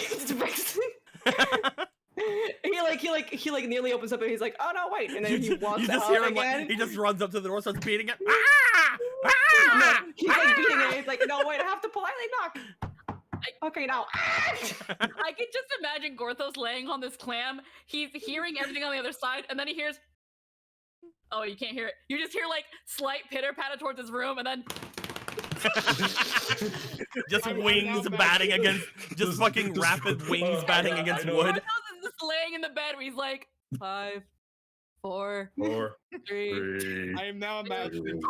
he nearly opens up and he's like, oh no, wait, and then he walks you just out hear him again. like, he just runs up to the door, starts beating it. No, he's like beating it. He's like, no, wait, I have to politely knock. Okay, now. I can just imagine Gorthos laying on this clam. He's hearing everything on the other side, and then he hears. Oh, you can't hear it. You just hear like slight pitter patter towards his room, and then. Just I'm wings now batting back. against, just fucking rapid wings batting against wood. Gorthos is just laying in the bed where he's like 5, 4, 3. I am now imagining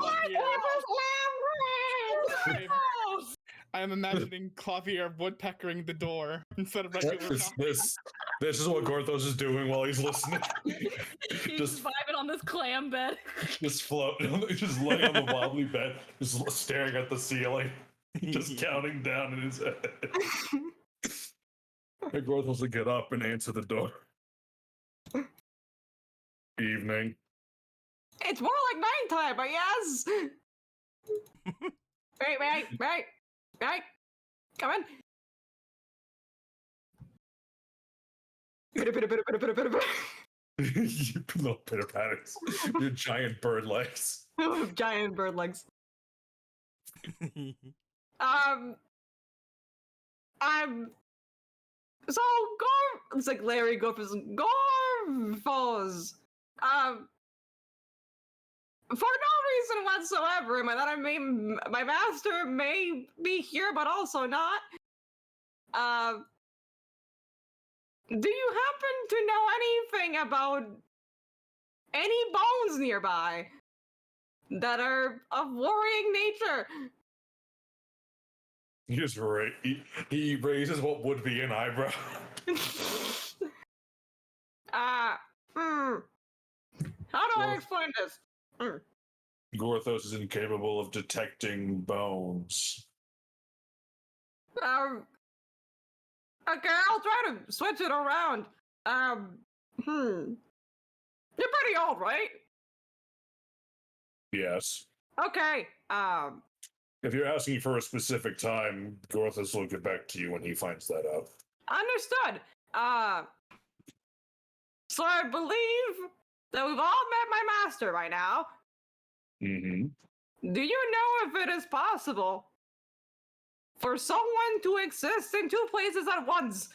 I am imagining Clavier woodpeckering the door instead of regular. This is what Gorthos is doing while he's listening. He's just vibing on this clam bed. just floating, just laying on the wobbly bed, just staring at the ceiling, just counting down in his head. And Gorthos will get up and answer the door. Evening. It's more like nighttime, but yes. Right. Come in. You little pitter patters. Your giant bird legs. Giant bird legs. So it's like Larry Gorfos. For no reason whatsoever, my master may be here, but also not. Do you happen to know anything about any bones nearby that are of worrying nature? He just he raises what would be an eyebrow. How do I explain this? Gorthos is incapable of detecting bones. Okay, I'll try to switch it around. You're pretty old, right? Yes. Okay, If you're asking for a specific time, Gorthos will get back to you when he finds that out. understood. So I believe that we've all met my master by now. Mm-hmm. Do you know if it is possible for someone to exist in two places at once?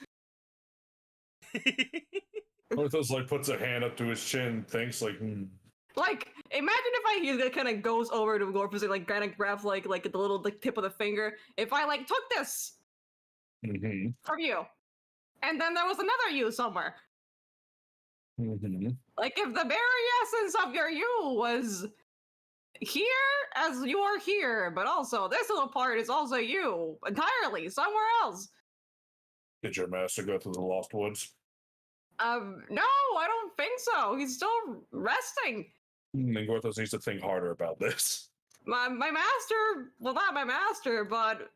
Gorthos puts a hand up to his chin, thinks Like, imagine if he kind of goes over to Gorfus and kind of grabs like the little tip of the finger. If I took this Mm-hmm. from you, and then there was another you somewhere. Mm-hmm. Like if the very essence of your you was here as you are here, but also this little part is also you entirely somewhere else. Did your master go through the Lost Woods? No, I don't think so. He's still resting. Then Gorthos needs to think harder about this. my master, well, not my master, but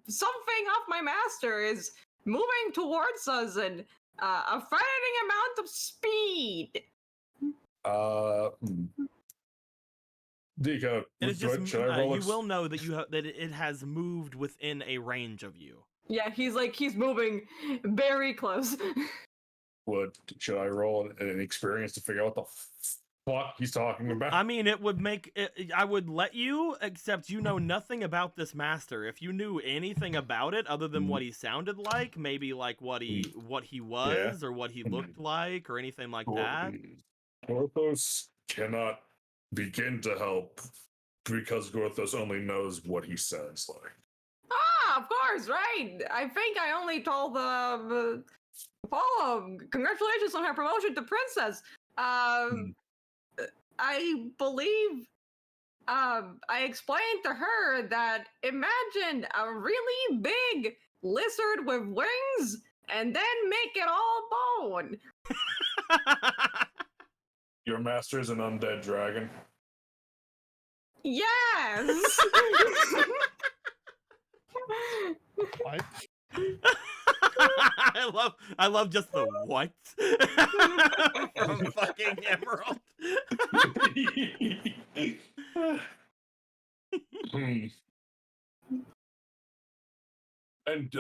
something of my master is moving towards us in a frightening amount of speed. Deco, It is just should I roll you will know that that it has moved within a range of you. Yeah, he's moving very close. Should I roll an experience to figure out what the fuck he's talking about? I mean, it would make it, I would let you, except you know nothing about this master. If you knew anything about it other than what he sounded like, maybe like what he was or what he looked like or anything like that. Gorthos cannot begin to help because Gorthos only knows what he sounds like. Ah, of course, right. I think I only told Paula, congratulations on her promotion to princess. I believe I explained to her that imagine a really big lizard with wings and then make it all bone. Your master is an undead dragon. Yes. What? I love just the what from fucking Emerald. And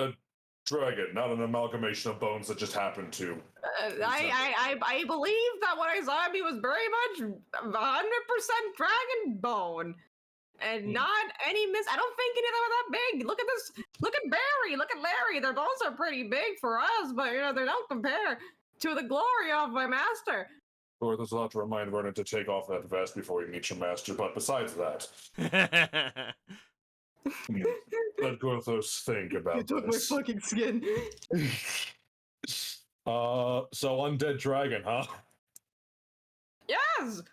dragon, not an amalgamation of bones that just happened to. I believe that what I saw me was very much 100% dragon bone. And not any I don't think any of them are that big. Look at this. Look at Barry. Look at Larry. Their bones are pretty big for us, but you know, they don't compare to the glory of my master. Gorthos will have to remind Vernon to take off that vest before he meets your master, but besides that, let Gorthos think about You took this. my fucking skin. So undead dragon, huh? Yes.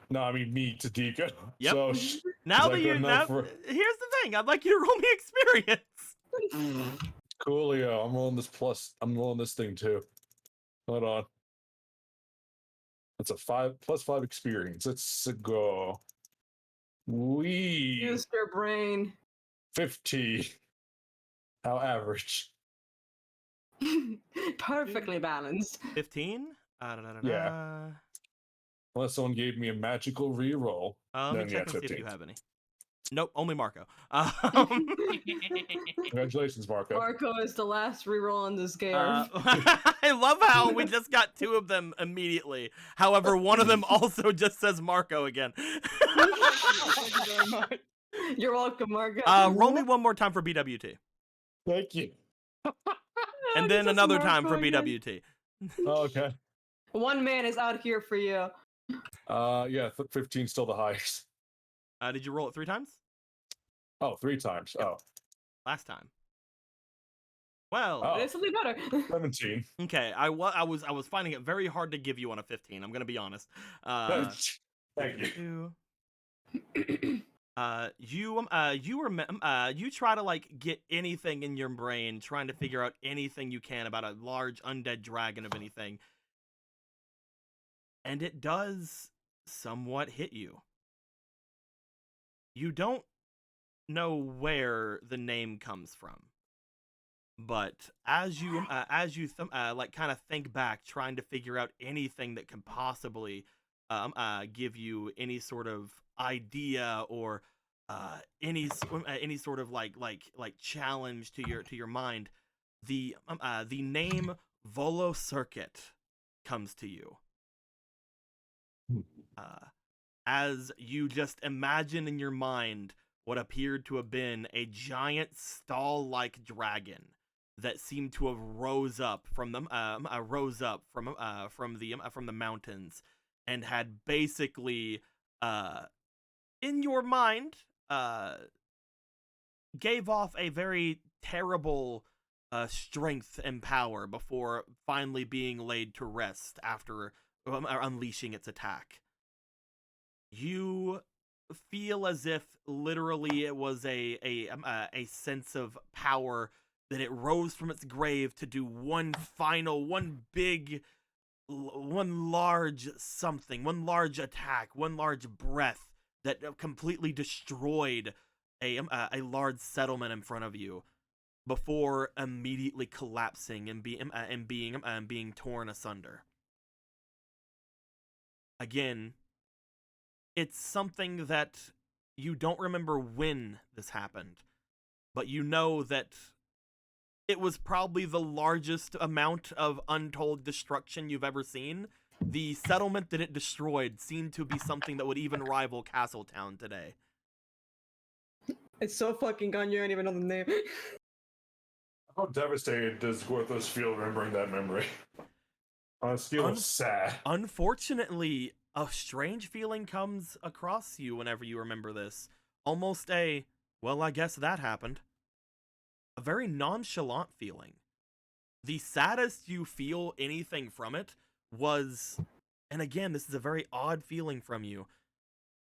No, I mean me to Dika. Yep. So now that you now, here's the thing. I'd like you to roll me experience. Coolio, I'm rolling this plus. I'm rolling this thing too. Hold on. That's a 5 + 5 experience. Let's go. Use your brain. 50. How average? Perfectly balanced. 15. Yeah. Unless someone gave me a magical reroll. Let me then check yeah, and see 15. if you have any. Nope, only Marco. Congratulations, Marco. Marco is the last reroll in this game. I love how we just got 2 of them immediately. However, one of them also just says Marco again. Thank you very much. You're welcome, Marco. Roll me one more time for BWT. Thank you. And then Just another time for Marco again. BWT. Okay. One man is out here for you. Yeah, 15 still the highest. Did you roll it 3 times? Oh, 3 times. Yep. Oh. Last time. Well, Oh. It's something better. 17. Okay, I was finding it very hard to give you on a 15. I'm gonna be honest. Thank you. You try to like get anything in your brain, trying to figure out anything you can about a large undead dragon of anything, and it does somewhat hit you. You don't know where the name comes from, but as you like kind of think back, trying to figure out anything that can possibly give you any sort of idea or any sort of like challenge to your mind, the name Volo Circuit comes to you. As you just imagine in your mind what appeared to have been a giant stall-like dragon that seemed to have rose up from the mountains and had basically in your mind gave off a very terrible strength and power before finally being laid to rest after unleashing its attack. You feel as if literally it was a sense of power that it rose from its grave to do one large attack, one large breath that completely destroyed a large settlement in front of you before immediately collapsing and being torn asunder. Again, it's something that you don't remember when this happened, but you know that it was probably the largest amount of untold destruction you've ever seen. The settlement that it destroyed seemed to be something that would even rival Castletown today. It's so fucking gone, you don't even know the name. How devastated does Gorthos feel remembering that memory? On a scale of sad. Unfortunately, a strange feeling comes across you whenever you remember this. Almost a, well, I guess that happened. A very nonchalant feeling. The saddest you feel anything from it was, and again, this is a very odd feeling from you.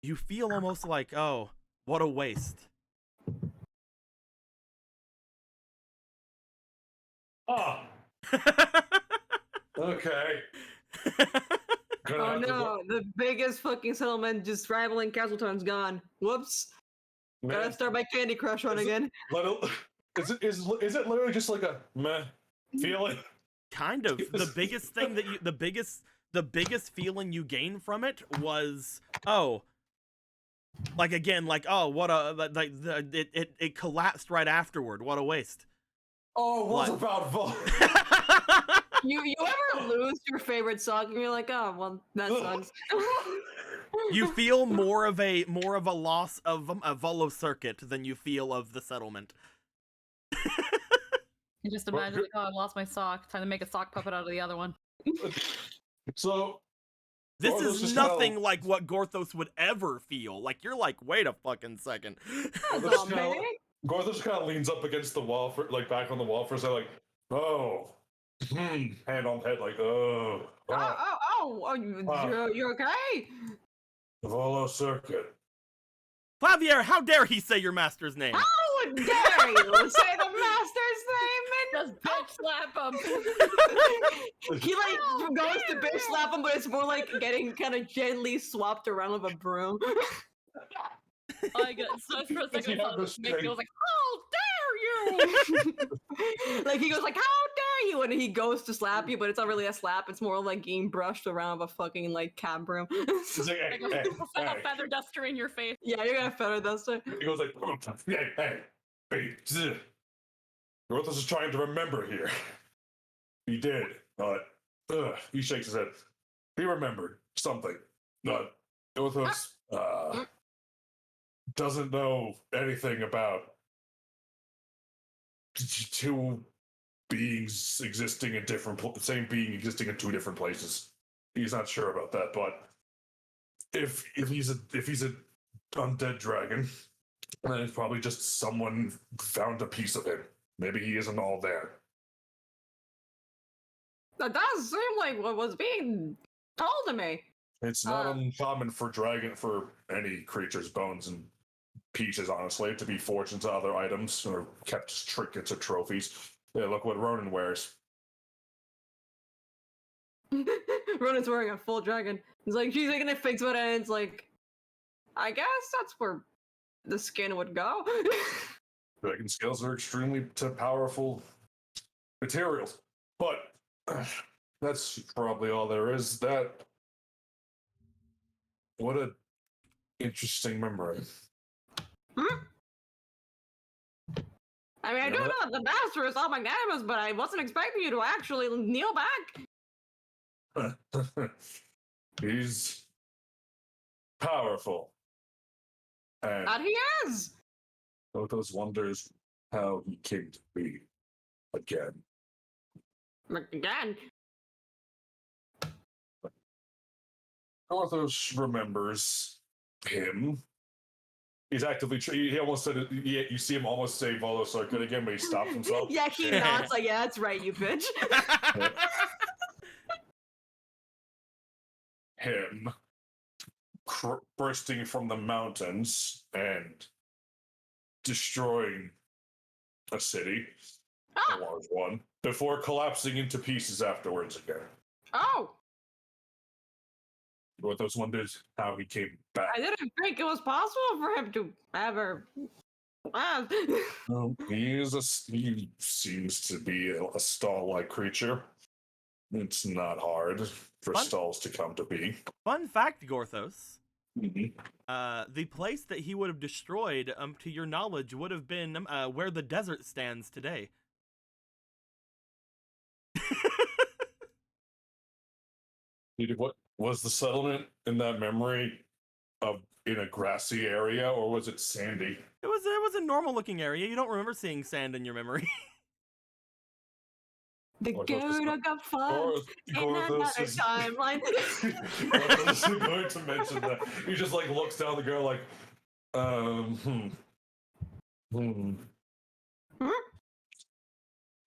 You feel almost like, oh, what a waste. Oh. Okay. Oh no, the biggest fucking settlement just rivaling Castletown's gone. Whoops. Man, Gotta start my Candy Crush on again. Is it literally just like a meh feeling? Kind of. The biggest thing that you, the biggest feeling you gain from it was, oh, like again, like, oh, what a, like, it collapsed right afterward. What a waste. Oh, what's about You ever lose your favorite song and you're like, oh, well, that sucks. You feel more of a loss of a Volo Circuit than you feel of the settlement. You just imagine, like, oh, I lost my sock. Time to make a sock puppet out of the other one. So this Gorthos is nothing like what Gorthos would ever feel. Like, you're like, wait a fucking second. Gorthos kind of leans up against the wall for, like, back on the wall for a second, like, oh, hand on head, like, oh, you okay? Volo Circuit. Javier, how dare he say your master's name? How dare you say the master's name and just bitch slap him? He like goes to bitch slap him, but it's more like getting kind of gently swapped around with a broom. I get such for a second. He goes like, "How dare you!" Like he goes like, "How dare you!" And he goes to slap you, but it's not really a slap. It's more like getting brushed around with a fucking like cat broom. Like a feather duster in your face. Yeah, you're gonna feather duster. He goes like, hey, Gorthos is trying to remember here. He did, but he shakes his head. He remembered something. Gorthos doesn't know anything about two beings existing in different, the same being existing in two different places. He's not sure about that, but if he's a undead dragon, then it's probably just someone found a piece of him. Maybe he isn't all there. That does seem like what was being told to me. It's not uncommon for any creature's bones and pieces, honestly, to be forged into other items or kept as trinkets or trophies. Yeah, look what Ronan wears. Ronan's wearing a full dragon. It's like, she's gonna fix it, and it's like, I guess that's where the skin would go. Dragon scales are extremely powerful materials, but that's probably all there is. What a interesting memory. I mean, I do know that the master is all magnanimous, but I wasn't expecting you to actually kneel back. He's powerful. And That he is! Gorthos wonders how he came to be again. Again? Gorthos remembers him. He's actively. He almost said it. You see him almost say Volo Circuit again, but he stops himself. Yeah, he nods like, yeah, that's right, you bitch. Him bursting from the mountains and destroying a city, a large one, before collapsing into pieces afterwards again. Oh! Gorthos wonders how he came back. I didn't think it was possible for him to ever. He seems to be a stall-like creature. It's not hard for stalls to come to be. Fun fact, Gorthos. Mm-hmm. The place that he would have destroyed, to your knowledge, would have been where the desert stands today. What was the settlement in that memory in a grassy area, or was it sandy? It was a normal looking area. You don't remember seeing sand in your memory. The Gouda got fun in another timeline. Gorthos is going to mention that. He just like looks down the girl like,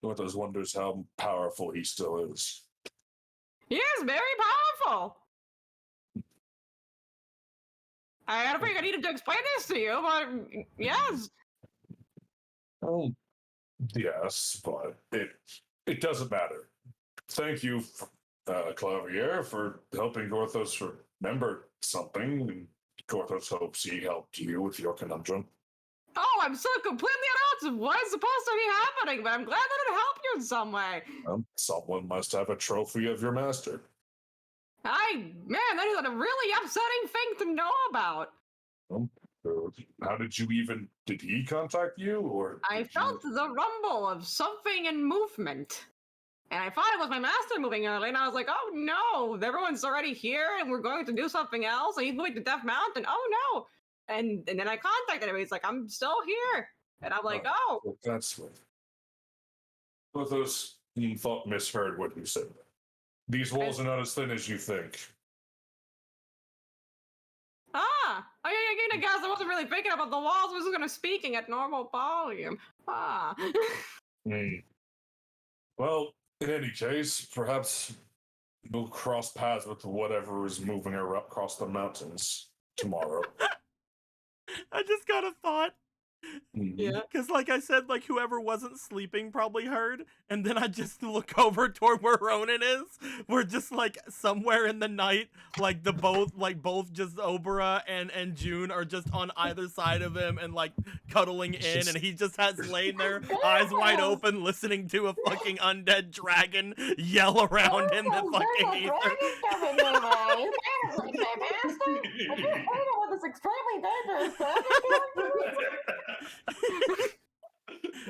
Gorthos wonders how powerful he still is. He is very powerful. I don't think I needed to explain this to you, but yes. Oh, yes, but it doesn't matter. Thank you, Clavier, for helping Gorthos remember something. And Gorthos hopes he helped you with your conundrum. Oh, I'm so completely at odds of what is supposed to be happening, but I'm glad that it helped you in some way. Someone must have a trophy of your master. Man, that is a really upsetting thing to know about. How did he contact you, or? I felt the rumble of something in movement. And I thought it was my master moving early, and I was like, oh no, everyone's already here, and we're going to do something else, and he's moving to Death Mountain, oh no. And then I contacted him, he's like, I'm still here. And I'm like, oh. Well, that's what. Gorthos thought misheard what you said. These walls are not as thin as you think. I guess I wasn't really thinking about the walls. I was going to speaking at normal volume. Well, in any case, perhaps we'll cross paths with whatever is moving across the mountains tomorrow. I just got a thought. Yeah. Because like I said, like whoever wasn't sleeping probably heard, and then I just look over toward where Ronan is. We're just like somewhere in the night, like both just Obra and June are just on either side of him and like cuddling in, and he just has laid there, eyes wide open, listening to a fucking undead dragon yell around in the fucking ether.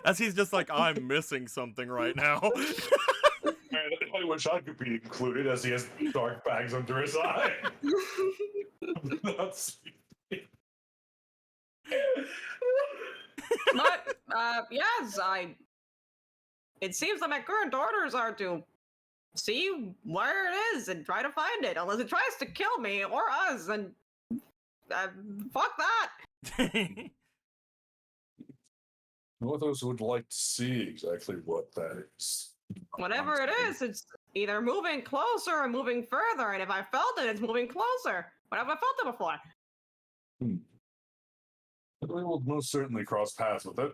As he's just like, I'm missing something right now. Man, I wish I could be included, as he has dark bags under his eye. Not sleeping. But, yes, it seems that my current orders are to see where it is and try to find it, unless it tries to kill me or us, and fuck that. Gorthos would like to see exactly what that is. Whatever it is, it's either moving closer or moving further, and if I felt it, it's moving closer. When have I felt it before? We will most certainly cross paths with it.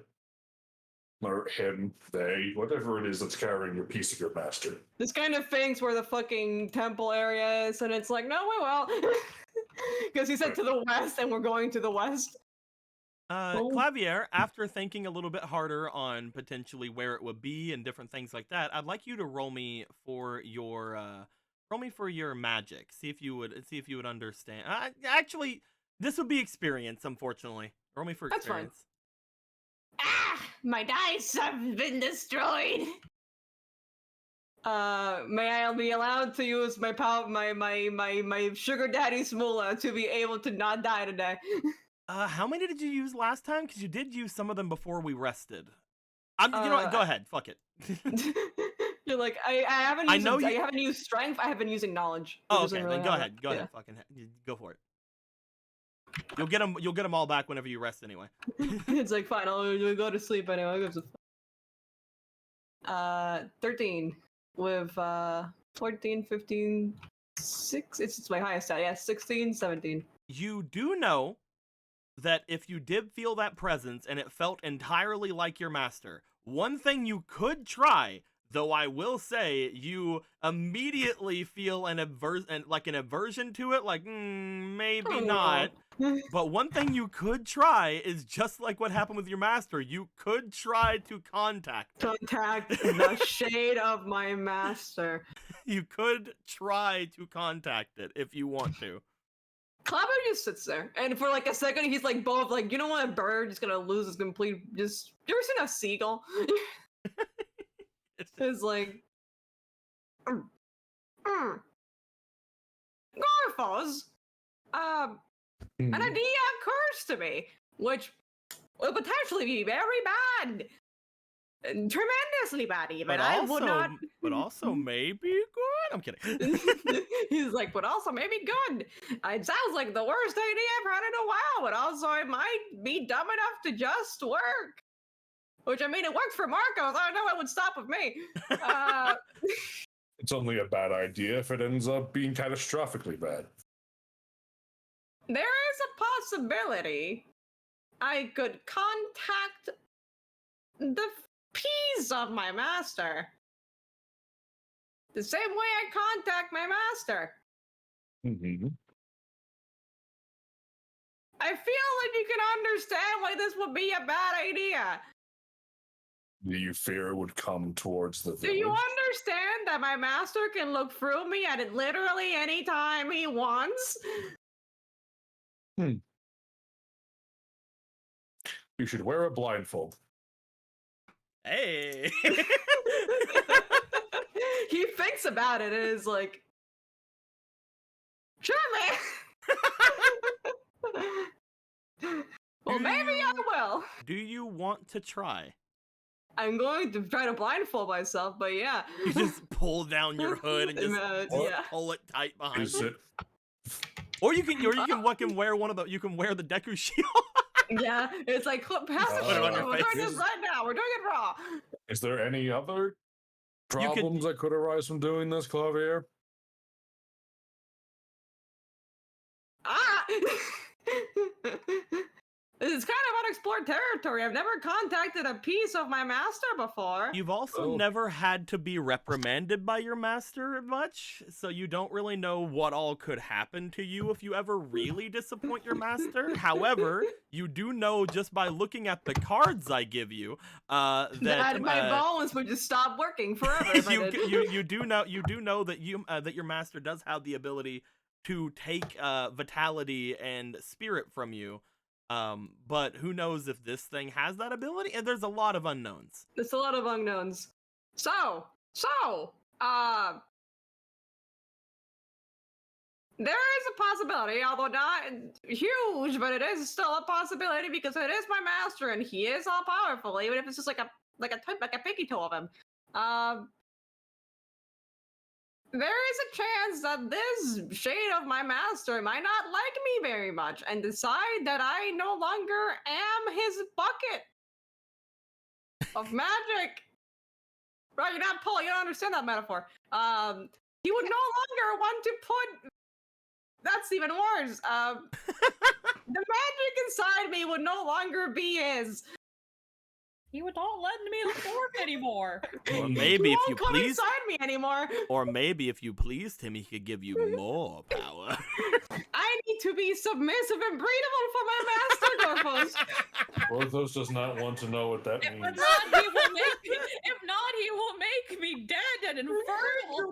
Or him, they, whatever it is that's carrying your piece of your master. This kind of thinks where the fucking temple area is, and it's like, no, we will. Because he said to the west, and we're going to the west. Clavier, after thinking a little bit harder on potentially where it would be and different things like that, I'd like you to roll me for your magic. See if you would understand. Actually, this would be experience, unfortunately. Roll me for experience. That's fine. My dice have been destroyed. May I be allowed to use my sugar daddy's moolah to be able to not die today? How many did you use last time? Because you did use some of them before we rested. You know what? Go ahead. Fuck it. You're like, I haven't used I haven't used strength. I have been using knowledge. Oh, okay. Then go ahead. Go ahead. Fucking go for it. You'll get them all back whenever you rest anyway. It's like, fine, I'll go to sleep anyway. 13 with 14, 15, 6. It's my highest stat. Yeah, 16, 17. You do know that if you did feel that presence and it felt entirely like your master, one thing you could try Though I will say, you immediately feel an aversion to it, like maybe Oh, not. no. But one thing you could try is just like what happened with your master. You could try to contact the shade of my master. You could try to contact it if you want to. Clever just sits there, and for like a second, he's like both like, you know what, a bird is gonna lose his complete. Just you ever seen a seagull? It's like, Garfos, an idea occurs to me, which will potentially be very bad, tremendously bad even. But I also, would not. but also maybe good. I'm kidding. He's like, but also maybe good. It sounds like the worst idea I've had in a while, but also it might be dumb enough to just work. Which, I mean, it worked for Marco, so I don't know it would stop with me. It's only a bad idea if it ends up being catastrophically bad. There is a possibility I could contact the peas of my master. The same way I contact my master. Mm-hmm. I feel like you can understand why this would be a bad idea. Do you fear it would come towards the Do village? you understand that my master can look through me at it literally any time he wants? You should wear a blindfold. Hey. He thinks about it and is like, sure, man. Well, maybe I will. Do you want to try? I'm going to try to blindfold myself, but yeah. You just pull down your hood and just yeah. pull it tight behind Is you. it? Or you can wear one of the. You can wear the Deku shield. Yeah, it's like pass the Put it on your We're face. doing this right now. We're doing it raw. Is there any other problems that could arise from doing this, Clavier? Ah! It's kind of unexplored territory. I've never contacted a piece of my master before. You've also never had to be reprimanded by your master much, so you don't really know what all could happen to you if you ever really disappoint your master. However, you do know just by looking at the cards I give you that my bones would just stop working forever. If I did. you do know that that your master does have the ability to take vitality and spirit from you. But who knows if this thing has that ability? And there's a lot of unknowns. There's a lot of unknowns. So, there is a possibility, although not huge, but it is still a possibility because it is my master and he is all powerful, even if it's just like a pinky toe of him. There is a chance that this shade of my master might not like me very much and decide that I no longer am his bucket of magic. Right, you're not Paul, you don't understand that metaphor. He would no longer want to put... That's even worse. The magic inside me would no longer be his. He would not let me on board anymore. Or maybe if you come pleased, inside me anymore. or maybe if you pleased him, he could give you more power. I need to be submissive and breathable for my master, Gorfos. Porthos does not want to know what that If means. not, he will make me dead and infernal.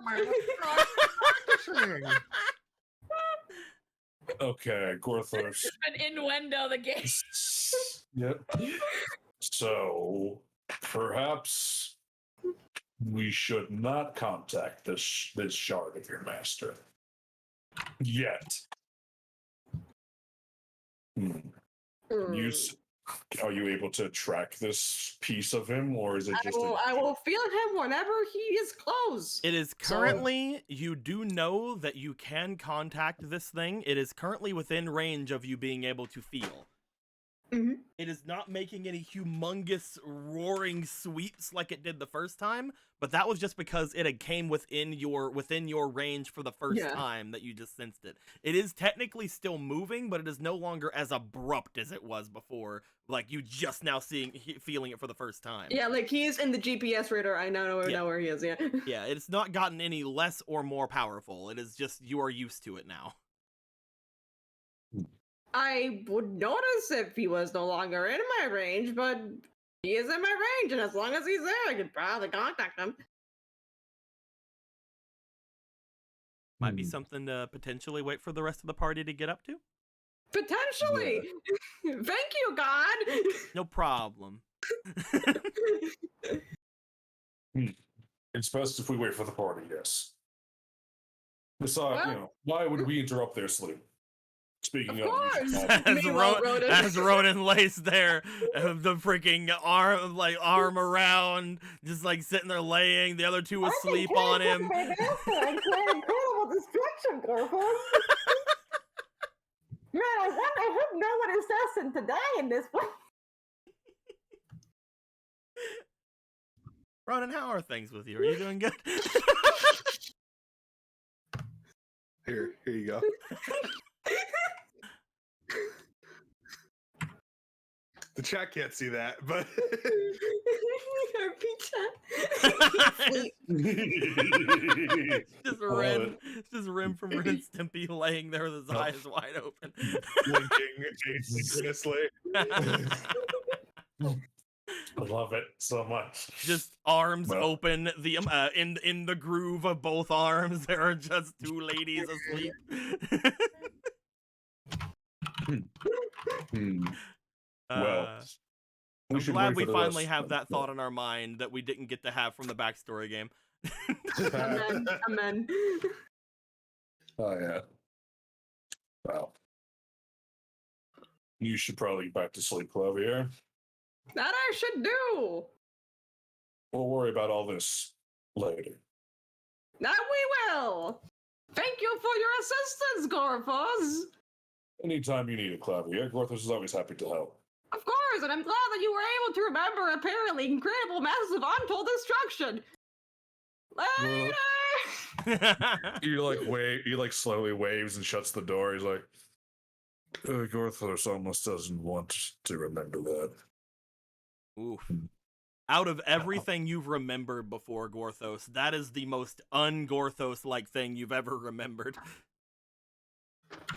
Okay, Gorthos. An innuendo the game. Yep. So, perhaps we should not contact this shard of your master yet. Are you able to track this piece of him, or is it just? I will feel him whenever he is close. It is currently, you do know that you can contact this thing. It is currently within range of you being able to feel. It is not making any humongous roaring sweeps like it did the first time, but that was just because it had came within your range for the first time that you just sensed it. It is technically still moving, but it is no longer as abrupt as it was before. Like you just now feeling it for the first time. Yeah, like he is in the GPS radar. I now know where he is. Yeah. Yeah, it's not gotten any less or more powerful. It is just you are used to it now. I would notice if he was no longer in my range, but he is in my range, and as long as he's there, I could probably contact him. Might be something to potentially wait for the rest of the party to get up to. Potentially. Thank you, God. No problem. It's best if we wait for the party, yes. Besides, why would we interrupt their sleep? Speaking of as Ronan lays there, the freaking arm around, just like sitting there laying, the other two asleep on him. Incredible destruction, Gorfos. Man, I hope no one is destined to die in this one. Ronan, how are things with you? Are you doing good? Here you go. The chat can't see that, but just Rim from Ren and Stimpy laying there with his eyes wide open, blinking asynchronously. I love it so much. Just arms open, the in the groove of both arms, there are just two ladies asleep. Well, I'm glad we finally have that thought in our mind that we didn't get to have from the backstory game. Amen. Oh yeah. Well, you should probably get back to sleep, Clavier. That I should do. We'll worry about all this later. That we will. Thank you for your assistance, Gorfos. Anytime you need a Clavier, Gorthos is always happy to help. Of course, and I'm glad that you were able to remember apparently incredible, massive, untold destruction. Later. He slowly waves and shuts the door. He's like, Gorthos almost doesn't want to remember that. Oof. Out of everything you've remembered before, Gorthos, that is the most un-Gorthos-like thing you've ever remembered.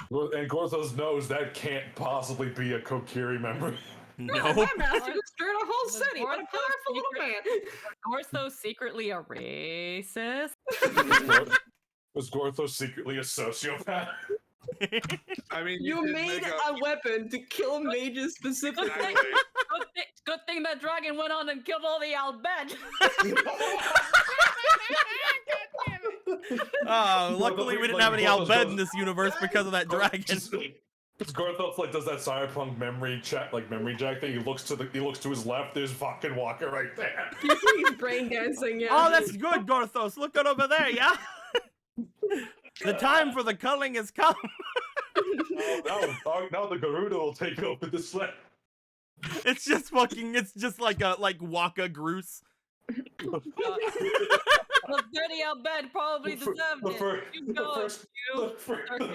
And Gorthos knows that can't possibly be a Kokiri memory. No. My master destroyed a whole city. What a powerful little man. Gorthos secretly a racist? Was Gorthos secretly a sociopath? I mean, you made a weapon to kill mages specifically. Good thing that dragon went on and killed all the Albed. Oh, luckily we didn't have any Albed in this universe because of that dragon. Gorthos does that cyberpunk memory jack thing. He looks to his left. There's fucking Walker right there. He's brain dancing. Yeah. Oh, that's good, Gorthos. Look good over there, yeah. The time for the culling has come. Now the Garuda will take over the sled. It's just like Waka Groose. The dirty Albed probably deserved it. The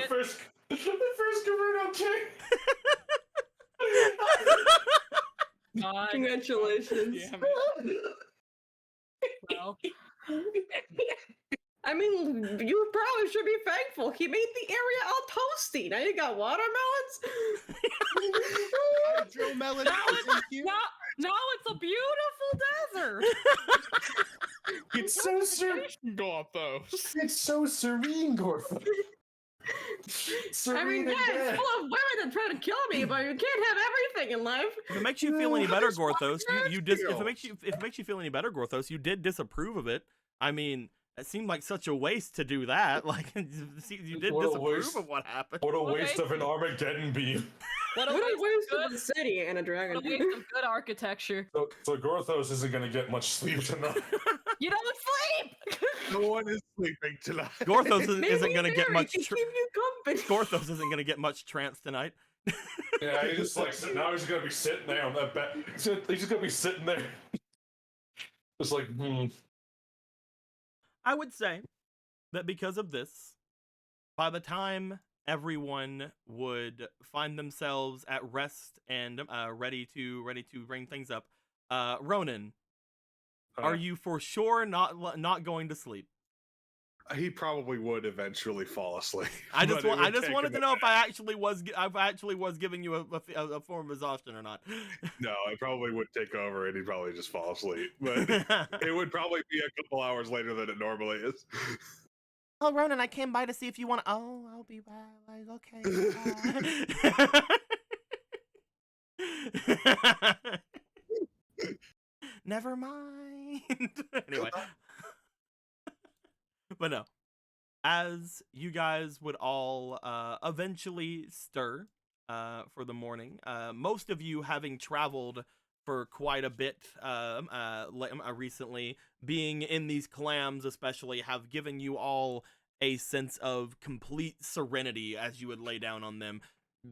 first Garuda king. Congratulations. Well. I mean, you probably should be thankful. He made the area all toasty. Now you got watermelons. Hydromelon. Now it's a beautiful desert. It's so serene, Gorthos. It's so serene, Gorthos. I mean, yeah, it's full of women that try to kill me, but you can't have everything in life. If it makes you feel any better, Gorthos, if it makes you feel any better, Gorthos, you did disapprove of it. I mean, it seemed like such a waste to do that. Like, you did disapprove of what happened. What a waste of an Armageddon beam. What a waste of a city and a dragon. What a waste of good architecture. So Gorthos isn't going to get much sleep tonight. You don't sleep! No one is sleeping tonight. Gorthos isn't going to get much. Keep you company. Gorthos isn't going to get much trance tonight. Yeah, he's just like now he's gonna be sitting there on that bed. He's just gonna be sitting there, just like I would say that because of this, by the time everyone would find themselves at rest and ready to bring things up, Ronan, are you for sure not going to sleep? He probably would eventually fall asleep. I just but it would take wanted him to know if I actually was giving you a form of exhaustion or not. No, it probably would take over and he'd probably just fall asleep. But it would probably be a couple hours later than it normally is. Oh, Ronan, I came by to see if you want to. Oh, I'll be back. Like, okay. Never mind. Anyway. But no. As you guys would all eventually stir for the morning, most of you having traveled for quite a bit recently, being in these clams especially, have given you all a sense of complete serenity as you would lay down on them.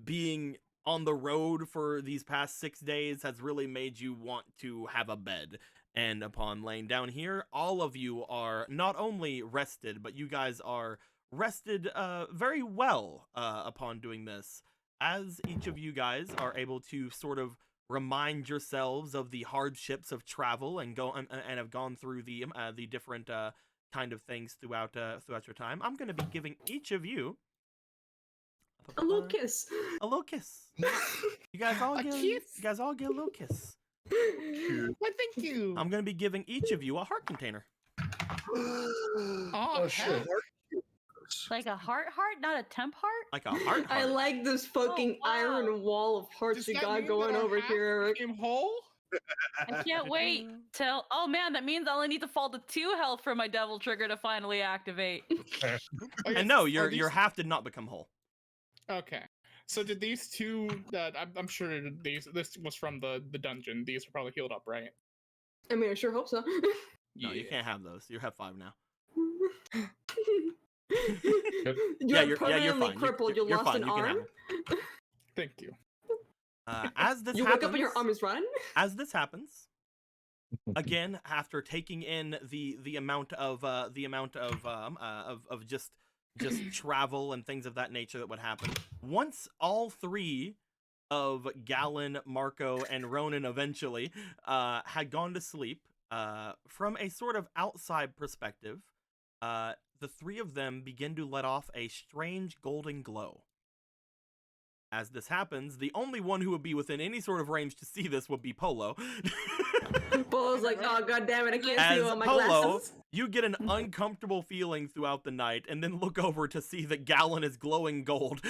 Being on the road for these past 6 days has really made you want to have a bed. And upon laying down here, all of you are not only rested, but you guys are rested very well upon doing this. As each of you guys are able to sort of remind yourselves of the hardships of travel and have gone through the different kind of things throughout your time, I'm going to be giving each of you a little kiss. A little kiss. You guys all get a little kiss. Well, thank you. I'm going to be giving each of you a heart container. Oh, shit. Like a heart, not a temp heart? Like a heart. I like this fucking iron wall of hearts you got going over here, Eric. Hole? I can't wait till. Oh man, that means I only need to fall to 2 health for my devil trigger to finally activate. And no, your half did not become whole. Okay. So did these two? I'm sure this was from the dungeon. These are probably healed up, right? I mean, I sure hope so. No, you can't have those. You have 5 now. You're permanently crippled. You lost an arm. Thank you. As this you happens, wake up and your arm is run. As this happens, again, after taking in the amount of just travel and things of that nature that would happen, once all 3 of Gallon, Marco, and Ronan eventually had gone to sleep, from a sort of outside perspective, the 3 of them begin to let off a strange golden glow. As this happens, the only one who would be within any sort of range to see this would be Polo. Polo's like, oh god damn it, I can't see without my Polo, glasses. you get an uncomfortable feeling throughout the night, and then look over to see that Gallon is glowing gold.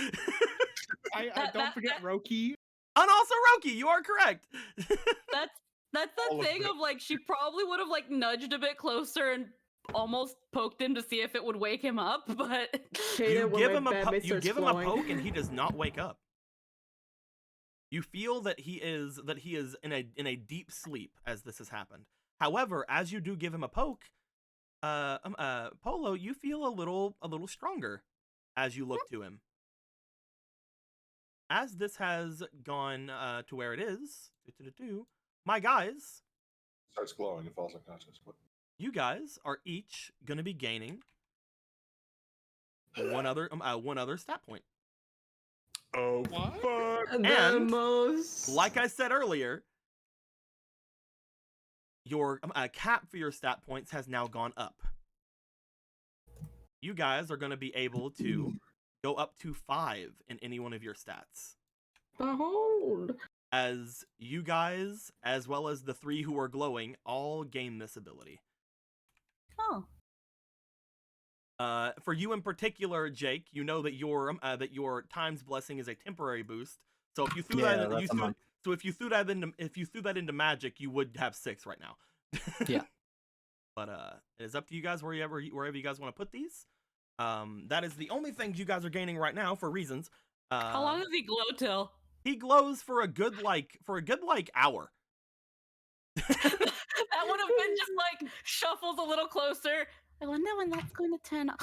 I don't forget Roki. And also Roki, you are correct. That's the thing of like she probably would have like nudged a bit closer and almost poked him to see if it would wake him up, but you give him a poke and he does not wake up. You feel that he is in a deep sleep as this has happened. However, as you do give him a poke, Polo, you feel a little stronger as you look to him. As this has gone to where it is, my guys starts glowing and falls unconscious. What? You guys are each gonna be gaining one other stat point. Oh, fuck. And like I said earlier, your cap for your stat points has now gone up. You guys are going to be able to go up to 5 in any one of your stats. Behold. As you guys, as well as the 3 who are glowing, all gain this ability. Oh. For you in particular, Jake, you know that your times blessing is a temporary boost. So if you threw if you threw that into magic, you would have 6 right now. Yeah. But it is up to you guys wherever you guys want to put these. That is the only things you guys are gaining right now for reasons. How long does he glow till? He glows for a good hour. That would have been just like shuffles a little closer. I wonder when that's going to turn up.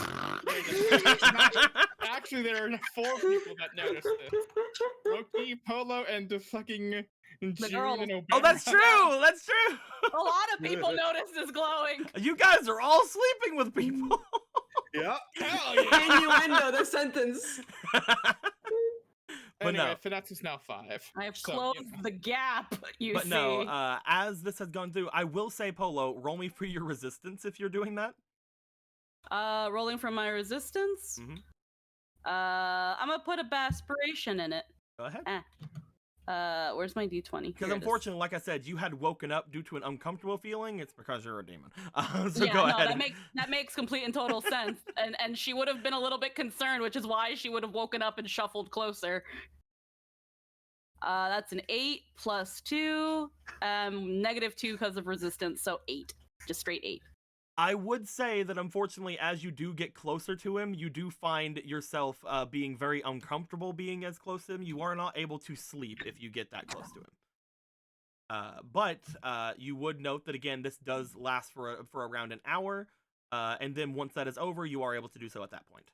Actually, there are 4 people that noticed this. Loki, Polo, and the fucking June girls. and Obama. Oh, that's true. That's true. A lot of people noticed this glowing. You guys are all sleeping with people. Yeah. Hell yeah! Innuendo, the sentence. But Anyway, no. Finesse is now 5. I have So, closed you know. the gap. You But see. no, as this has gone through, I will say, Polo, roll me for your resistance if you're doing that. Rolling for my resistance. Mhm. I'm gonna put a aspiration in it. Go ahead. Where's my d20? Because unfortunately, like I said, you had woken up due to an uncomfortable feeling. It's because you're a demon. So yeah, go no, ahead. that makes complete and total sense. And she would have been a little bit concerned, which is why she would have woken up and shuffled closer. That's an 8 plus 2, -2 because of resistance, so 8, just straight 8. I would say that unfortunately, as you do get closer to him, you do find yourself being very uncomfortable being as close to him. You are not able to sleep if you get that close to him. But you would note that, again, this does last for around an hour. And then once that is over, you are able to do so at that point.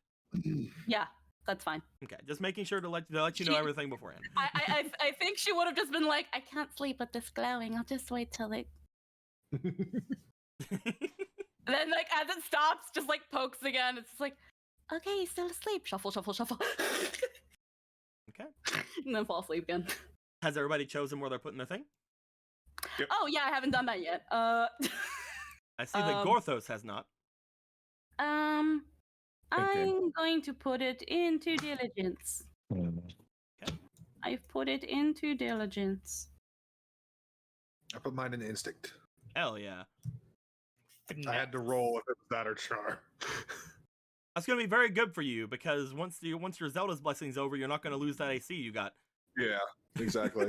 Yeah, that's fine. Okay, just making sure to let you know everything beforehand. I think she would have just been like, I can't sleep with this glowing. I'll just wait till it. Then, like, as it stops, just like pokes again. It's just like, okay, he's still asleep. Shuffle, shuffle, shuffle. Okay. And then fall asleep again. Has everybody chosen where they're putting their thing? Yep. Oh yeah, I haven't done that yet. I see that Gorthos has not. I'm going to put it into diligence. Okay. I've put it into diligence. I put mine in instinct. Hell yeah. I had to roll if it was that or Char. That's gonna be very good for you because once your Zelda's blessing's over, you're not gonna lose that AC you got. Yeah, exactly.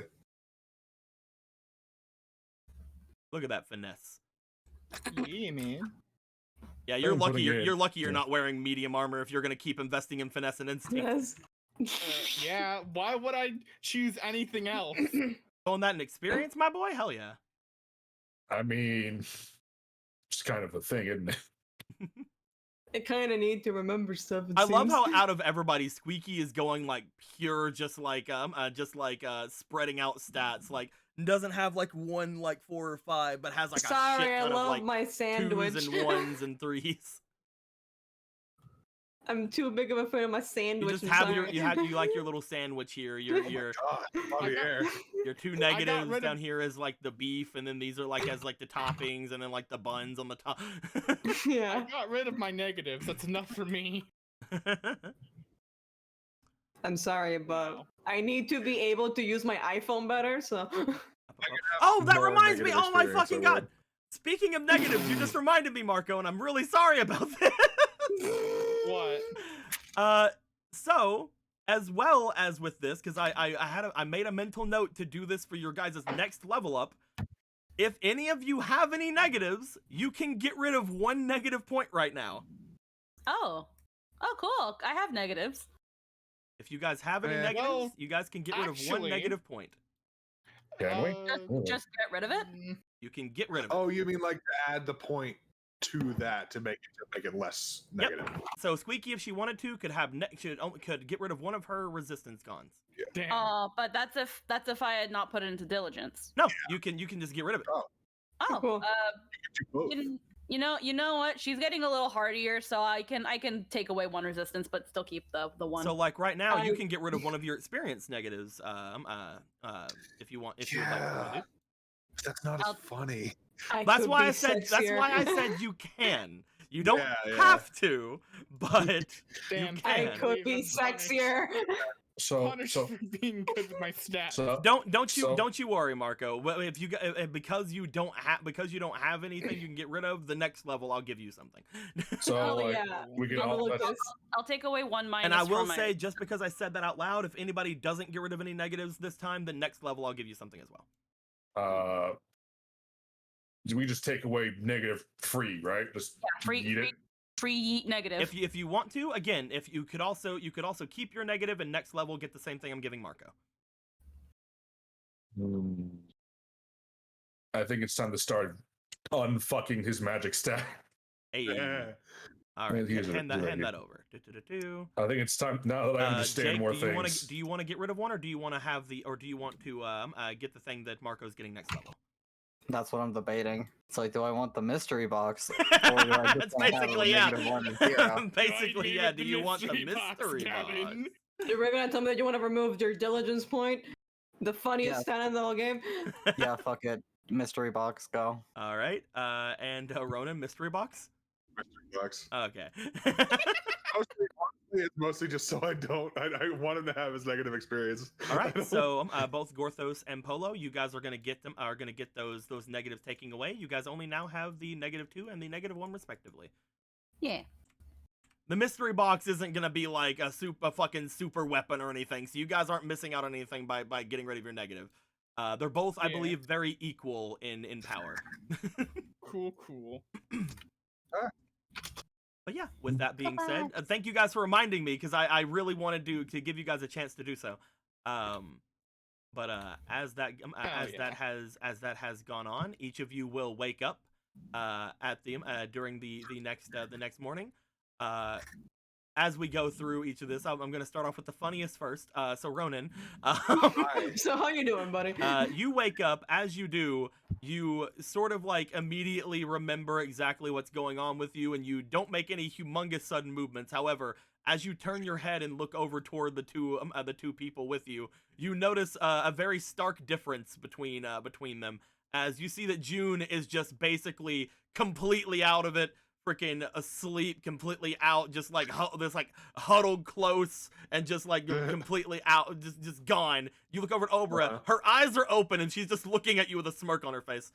Look at that finesse. Yeah, man. Yeah, you're I'm lucky. putting You're in- lucky you're not wearing medium armor if you're gonna keep investing in finesse and instinct. Yes. Yeah, why would I choose anything else? Calling that an experience, my boy? Hell yeah. I mean, it's kind of a thing, isn't it? I kind of need to remember stuff. I love how out of everybody, Squeaky is going like pure, just like spreading out stats. Like doesn't have like 1, like 4 or 5, but has like a Sorry, shit I ton love of like my sandwich. 2s and 1s and 3s. I'm too big of a fan of my You sandwich. just I'm have sorry. you like your little sandwich here. Your God, Javier. your 2 rid negatives of- down here is like the beef, and then these are like as like the toppings, and then like the buns on the top. Yeah. I got rid of my negatives. That's enough for me. I'm sorry, but I need to be able to use my iPhone better. So Oh, that More reminds me! negative Oh my experience, fucking I god! would. Speaking of negatives, you just reminded me, Marco, and I'm really sorry about this. What? So as well as with this, because I made a mental note to do this for your guys' next level up. If any of you have any negatives, you can get rid of 1 negative point right now. Oh, cool. I have negatives. If you guys have any Eh, negatives, well, you guys can get rid of 1 actually- negative point. Can we? Just get rid of it. You can get rid of it. Oh, you mean like to add the point to that to make it less Yep. negative? So Squeaky, if she wanted to, could get rid of 1 of her resistance cons. Damn. But that's if I had not put it into diligence. No, you can just get rid of it. Oh, Cool. Do both. you know what? She's getting a little hardier, so I can take away 1 resistance, but still keep the 1. So like right now, you I- can get rid of 1 of your experience negatives, if you want, if you would like to do. That's not as I'll- funny. That's could why be I said. That's sexier. why I said you can. You don't Yeah. have to, but Damn. you I can. could be Even punished. sexier. Punished for being good with my stats. Don't you worry, Marco. Well, if you because you don't have anything you can get rid of, the next level I'll give you something. So Oh, like yeah. we can Double all. look That's, this. I'll take away 1 minus. And I will from my- say, just because I said that out loud, if anybody doesn't get rid of any negatives this time, the next level I'll give you something as well. we just take away negative free, right? Just eat it. free negative. If you want to, again, if you could also keep your negative and next level get the same thing I'm giving Marco. I think it's time to start unfucking his magic stack. Hey. All right, hand that over. I think it's time now that I understand Jake, more do you things. Do you want to get rid of one, or do you want to have or do you want to get the thing that Marco's getting next level? That's what I'm debating. It's like, do I want the mystery box, or do I just That's want to have a basically, yeah. -1 and 0? Basically, yeah. Do you want the mystery box? You're really gonna tell me that you want to remove your diligence point? The funniest stat in the whole game? Yeah, fuck it. Mystery box, go. All right. And Ronan, mystery box? Mystery box. Okay. Honestly, it's mostly just so I want him to have his negative experience. All right, so both Gorthos and Polo, you guys are gonna get those negatives taken away. You guys only now have the -2 and the -1 respectively. Yeah. The mystery box isn't gonna be like a fucking super weapon or anything, so you guys aren't missing out on anything by getting rid of your negative. They're both, I believe, very equal in power. Cool. But yeah, with that being said, thank you guys for reminding me, because I really wanted to give you guys a chance to do so. But as that has gone on, each of you will wake up during the next morning. As we go through each of this, I'm going to start off with the funniest first. So Ronan, So how you doing, buddy? you wake up. As you do, you sort of like immediately remember exactly what's going on with you, and you don't make any humongous sudden movements. However, as you turn your head and look over toward the two people with you, you notice a very stark difference between them. As you see that June is just basically completely out of it, freaking asleep, completely out, just like huddled close and just like completely out, just gone. You look over at Obra, her eyes are open and she's just looking at you with a smirk on her face.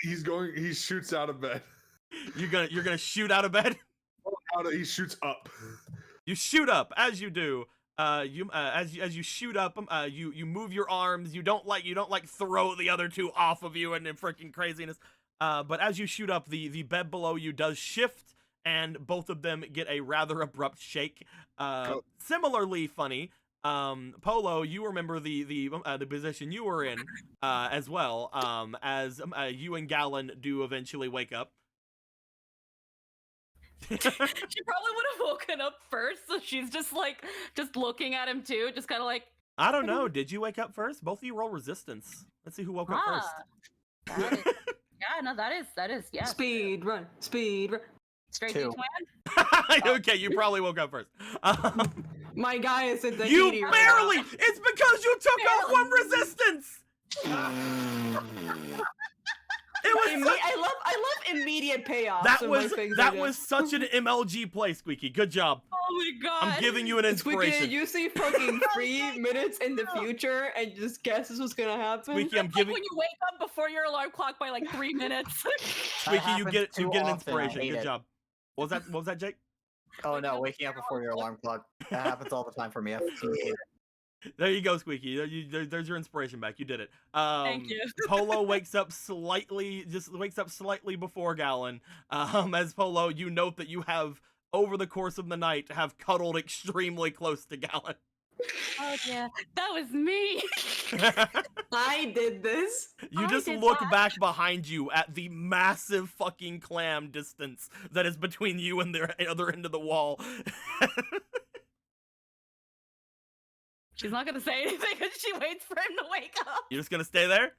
He shoots out of bed. You're gonna shoot out of bed? He shoots up. You shoot up. As you do, as you shoot up, you move your arms. You don't like throw the other two off of you and freaking craziness. But as you shoot up, the bed below you does shift, and both of them get a rather abrupt shake. Similarly funny, Polo, you remember the position you were in as well, as you and Gallon do eventually wake up. She probably would have woken up first, so she's just looking at him too, just kind of like. I don't know. Did you wake up first? Both of you roll resistance. Let's see who woke up first. Yeah, no, that is yeah. Speed run. Straight Two. twin. Okay, you probably woke up first. My guy is in the You heaty right barely. now. It's because you took off one resistance. It was. I love immediate payoffs. That of was my things that I do. was such an MLG play, Squeaky. Good job. Oh my god. I'm giving you an inspiration. Squeaky, you see fucking 3 minutes in the future and just guesses what's gonna happen. Squeaky, I'm Like giving. when you wake up before your alarm clock by like 3 minutes. Squeaky, you get too an often, I inspiration. hate Good it. job. What was that, Jake? Oh no, waking up before your alarm clock. That happens all the time for me. I fucking hate it. There you go, Squeaky. There's your inspiration back. You did it. Thank you. Polo wakes up slightly before Gallon. As Polo, you note that you have, over the course of the night, have cuddled extremely close to Gallon. Oh yeah, that was me. I did this. You I just did look that. back behind you at the massive fucking clam distance that is between you and the other end of the wall. She's not gonna say anything because she waits for him to wake up. You're just gonna stay there?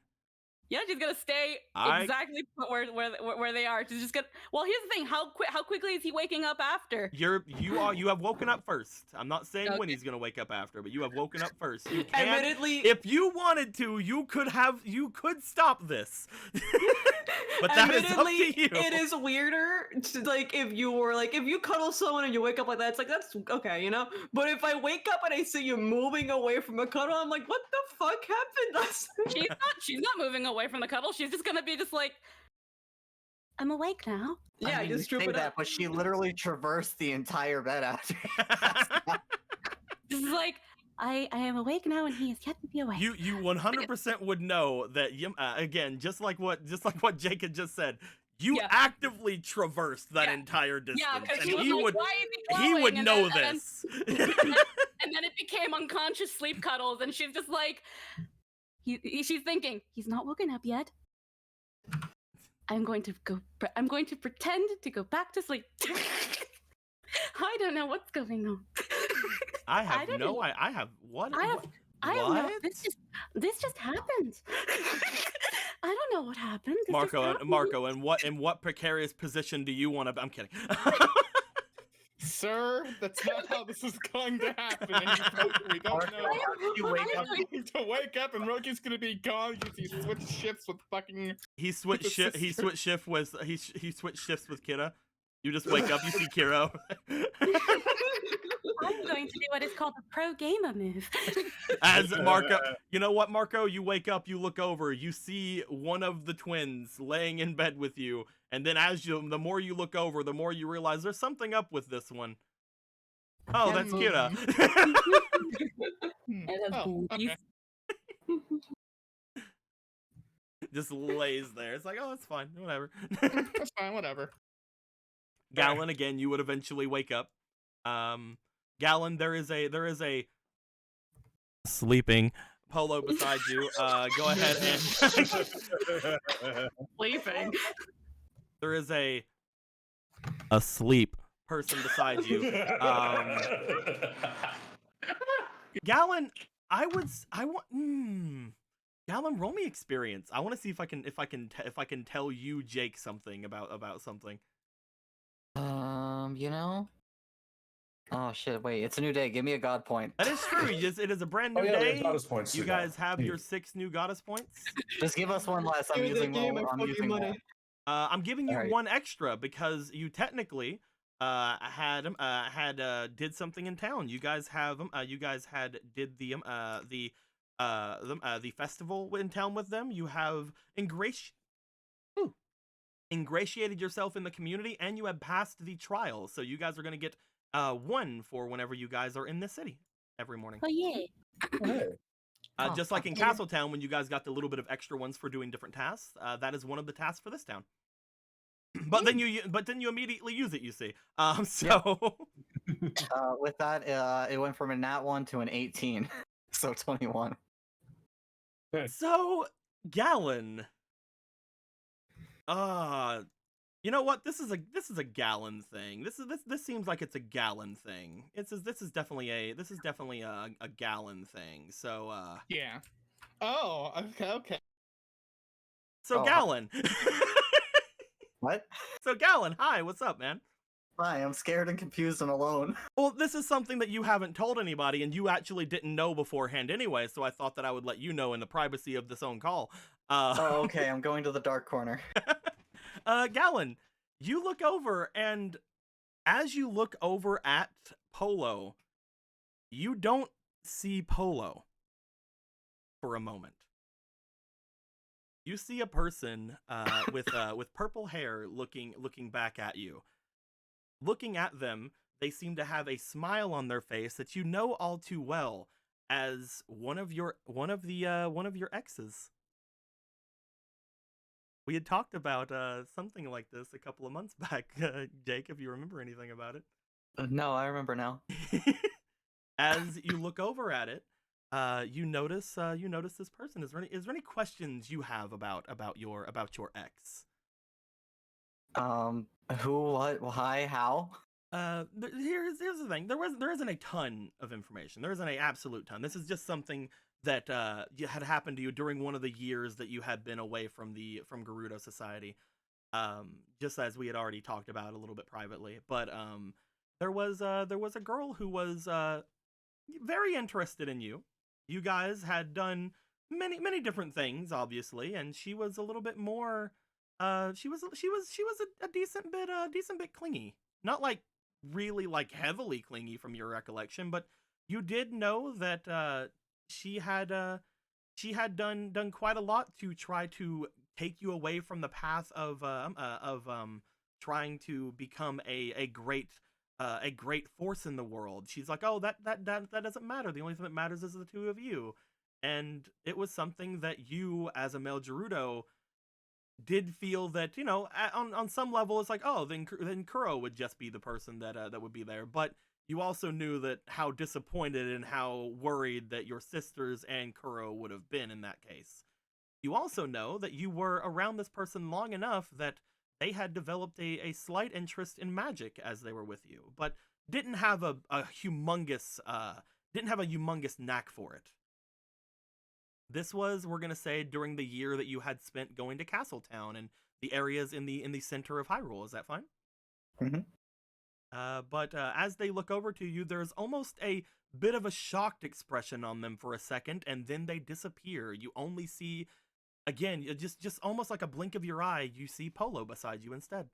Yeah, she's gonna stay Alright. exactly where they are. She's just gonna. Well, here's the thing: how quickly is he waking up after? You have woken up first. I'm not saying when Okay. he's gonna wake up after, but you have woken up first. You can, Admittedly, if you wanted to, you could stop this. But that is up to you. it is weirder to, like, if you cuddle someone and you wake up like that, it's like, that's okay, you know? But if I wake up and I see you moving away from a cuddle, I'm like, what the fuck happened? She's not moving away from the cuddle. She's just gonna be just like. I'm awake now. Yeah, I mean, just you strip say it that, up. but she literally traversed the entire bed after. This is like. I am awake now, and he is yet to be awake. You 100% would know that again, just like what Jake had just said. You Yeah. actively traversed that Yeah. entire distance, Yeah, because and she was he like, would "Why is he he would glowing?" And know then- this. And then it became unconscious sleep cuddles, and she's just like, She's thinking, he's not woken up yet. I'm going to pretend to go back to sleep. I don't know what's going on. I have no. I have what? I have what? no. This just happened. I don't know what happened. This just happened. Marco, in what precarious position do you want to? I'm kidding. Sir, that's not how this is going to happen. We don't know. You wake up. To wake up and Roki's gonna be gone because he switched shifts with fucking. He switched shifts with Kira. You just wake up, you see Kiro. I'm going to do what is called a pro gamer move. As Marco, you know what, Marco? You wake up, you look over, you see one of the twins laying in bed with you, and then the more you look over, the more you realize there's something up with this one. Oh, that's Kira. Okay. Just lays there. It's like, oh, it's fine, whatever. That's fine, whatever. Gallon, again, you would eventually wake up. Gallon, there is a sleeping Polo beside you. Go ahead and Sleeping. there is a asleep person beside you. Gallon, Gallon, roll me experience. I want to see if I can tell you, Jake, something about something. You know. Oh shit! Wait, it's a new day. Give me a god point. That is true. It is a brand new day. You guys have your 6 new goddess points. Just give us one less. I'm using money. I'm giving you one extra because you technically did something in town. You guys did the festival in town with them. You have ingratiated yourself in the community, and you have passed the trial. So you guys are going to get 1 for whenever you guys are in this city every morning. Oh yeah. Just like in Castletown, when you guys got the little bit of extra ones for doing different tasks, that is one of the tasks for this town. But then you immediately use it. You see, so with that, it went from a nat 1 to an 18, so 21. So Gallon, you know what? This is a Gallon thing. This seems like it's a Gallon thing. This is definitely a Gallon thing. So yeah. Oh, okay. So Gallon. What? So Gallon, hi, what's up, man? Hi, I'm scared and confused and alone. Well, this is something that you haven't told anybody, and you actually didn't know beforehand anyway, so I thought that I would let you know in the privacy of this own call. Oh, okay, I'm going to the dark corner. Gallon, you look over, and as you look over at Polo, you don't see Polo for a moment. You see a person with purple hair looking back at you. Looking at them, they seem to have a smile on their face that you know all too well as one of your exes. We had talked about something like this a couple of months back, Jake, if you remember anything about it. No, I remember now. As you look over at it, you notice this person. Is there any questions you have about your ex? Who, what, why, how? Here's the thing. There isn't a ton of information. There isn't an absolute ton. This is just something that had happened to you during one of the years that you had been away from Gerudo Society. Just as we had already talked about a little bit privately. But there was a girl who was very interested in you. You guys had done many different things, obviously, and she was a little bit more. She was a decent bit clingy. Not like really like heavily clingy from your recollection, but you did know that she had done quite a lot to try to take you away from the path of trying to become a great force in the world. She's like, oh, that doesn't matter. The only thing that matters is the two of you. And it was something that you, as a male Gerudo, did feel that, on some level it's like, oh, then Kuro would just be the person that would be there. But you also knew that how disappointed and how worried that your sisters and Kuro would have been in that case. You also know that you were around this person long enough that they had developed a slight interest in magic as they were with you, but didn't have a humongous knack for it. This was, we're gonna say, during the year that you had spent going to Castletown and the areas in the center of Hyrule. Is that fine? Mm-hmm. But as they look over to you, there's almost a bit of a shocked expression on them for a second, and then they disappear. You only see, again, just almost like a blink of your eye, you see Polo beside you instead.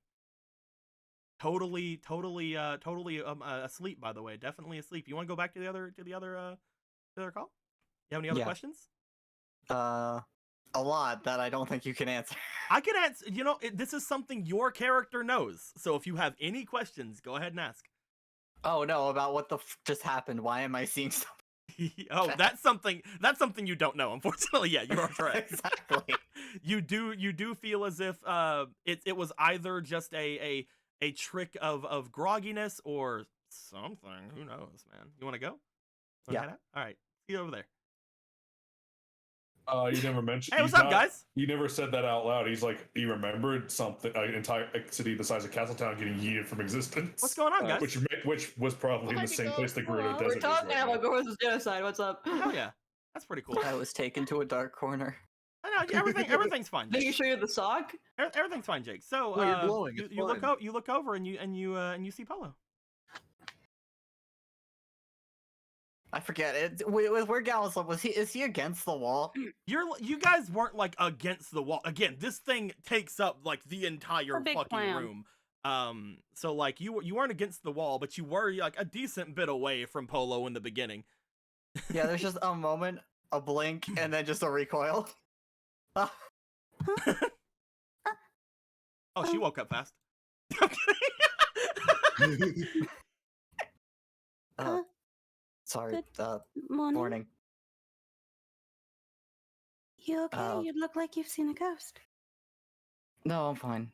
Totally asleep, by the way. Definitely asleep. You want to go back to the other call? You have any other questions? A lot that I don't think you can answer. I can answer. You know, this is something your character knows. So if you have any questions, go ahead and ask. Oh no, about what the just happened. Why am I seeing something? Oh, that's something you don't know. Unfortunately, yeah, you are correct. Exactly. You do feel as if it was either just a trick of grogginess or something. Who knows, man? You want to go? Yeah. All right. See you over there. You never mentioned. Hey, what's up, guys? You never said that out loud. He's like, he remembered something, an entire city the size of Castletown getting yeeted from existence. What's going on, guys? Which was probably in the same place that Gerudo We're Desert is talking right about now. Goros' genocide. What's up? Oh yeah, that's pretty cool. I was taken to a dark corner. I know everything's fine. Did you show you the sock? Everything's fine, Jake. So No, you're glowing. you It's look fine. you look over and you see Polo. I forget it. Where Gallus was is he against the wall? You guys weren't like against the wall. Again, this thing takes up like the entire A big fucking plan. room. So like you weren't against the wall, but you were like a decent bit away from Polo in the beginning. Yeah, there's just a moment, a blink, and then just a recoil. Oh, she woke up fast. I'm kidding. Sorry. Morning. Morning. You okay? You look like you've seen a ghost. No, I'm fine.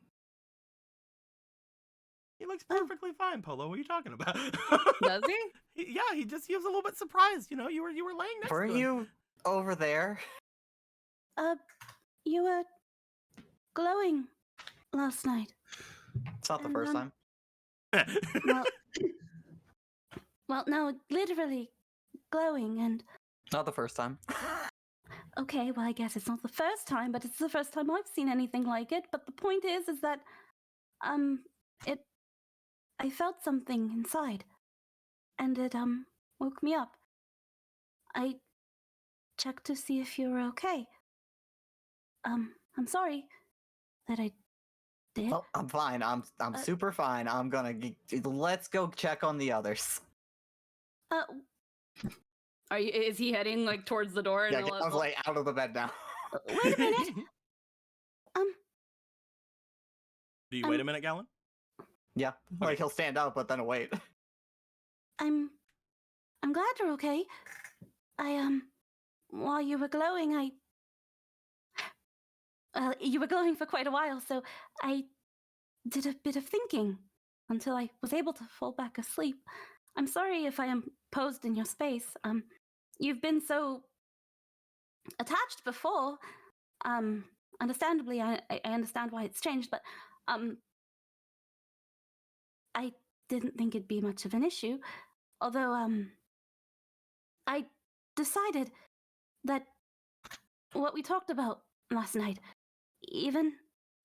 He looks perfectly fine, Polo. What are you talking about? Does he? Yeah, he was a little bit surprised. You know, you were laying next Weren't to him. you over there? You were glowing last night. It's not the first time. Well, no, literally glowing and. Not the first time. Okay, well, I guess it's not the first time, but it's the first time I've seen anything like it. But the point is that, I felt something inside, and it woke me up. I checked to see if you were okay. I'm sorry that I did. Oh, I'm fine. I'm super fine. I'm gonna let's go check on the others. Is he heading like towards the door? And Yeah, I was like out of the bed now. Wait a minute. Do you wait a minute, Gallon? Yeah, like he'll stand up, but then wait. I'm glad you're okay. While you were glowing, you were glowing for quite a while, so I did a bit of thinking until I was able to fall back asleep. I'm sorry if I imposed in your space. You've been so attached before. Understandably, I understand why it's changed, but I didn't think it'd be much of an issue. Although, I decided that what we talked about last night, even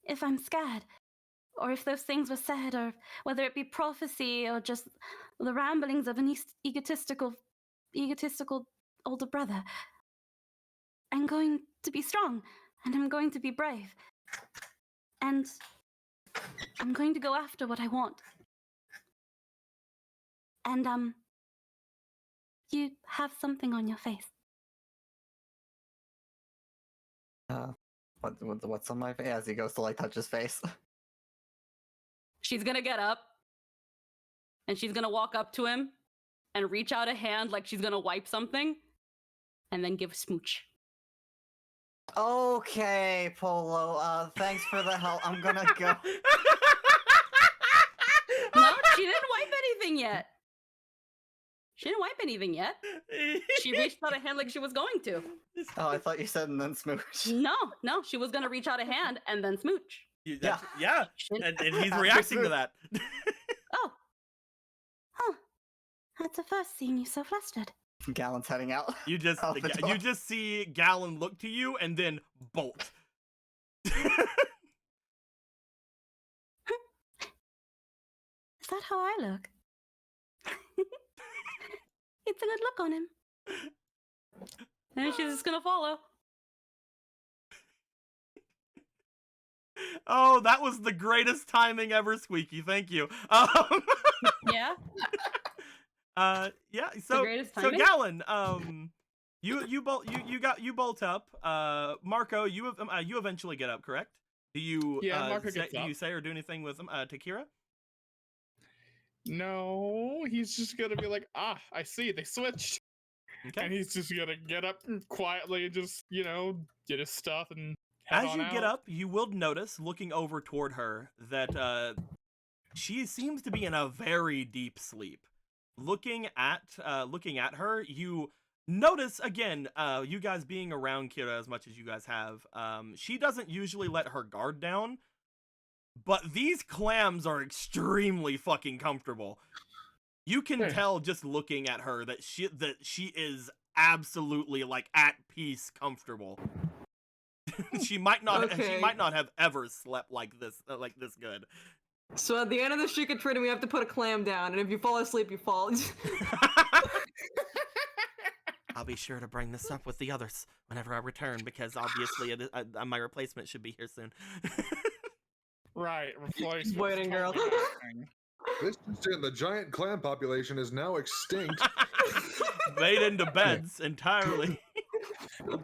if I'm scared, or if those things were said, or whether it be prophecy or just the ramblings of an egotistical older brother, I'm going to be strong, and I'm going to be brave, and I'm going to go after what I want. And, you have something on your face. What's on my face? As he goes to like touch his face. She's gonna get up, and she's gonna walk up to him, and reach out a hand like she's gonna wipe something, and then give a smooch. Okay, Polo. Thanks for the help. I'm gonna go. No, she didn't wipe anything yet. She didn't wipe anything yet. She reached out a hand like she was going to. Oh, I thought you said and then smooch. No, she was gonna reach out a hand and then smooch. Yeah. And he's reacting to that. Oh. Huh. That's the first seeing you so flustered. Gallon's heading out. You just see Gallon look to you and then bolt. Is that how I look? It's a good look on him. And she's just gonna follow. Oh, that was the greatest timing ever, Squeaky. Thank you. Yeah. Yeah. So timing? Gallon, you bolt up. Marco, you eventually get up, correct? Do you Marco gets do up. you say or do anything with him, Takira? No, he's just gonna be like, I see, they switched. Okay. And he's just gonna get up quietly and just, get his stuff and head As on you out. get up, you will notice, looking over toward her, that she seems to be in a very deep sleep. Looking at her, you notice again, you guys being around Kira as much as you guys have, she doesn't usually let her guard down, but these clams are extremely fucking comfortable. You can tell just looking at her that she is absolutely like at peace, comfortable. She might not have ever slept like this good. So at the end of the secret trading, we have to put a clam down, and if you fall asleep, you fall. I'll be sure to bring this up with the others whenever I return, because obviously my replacement should be here soon. Right, replacement. Waiting, girl. This is it. The giant clam population is now extinct. Made into beds entirely.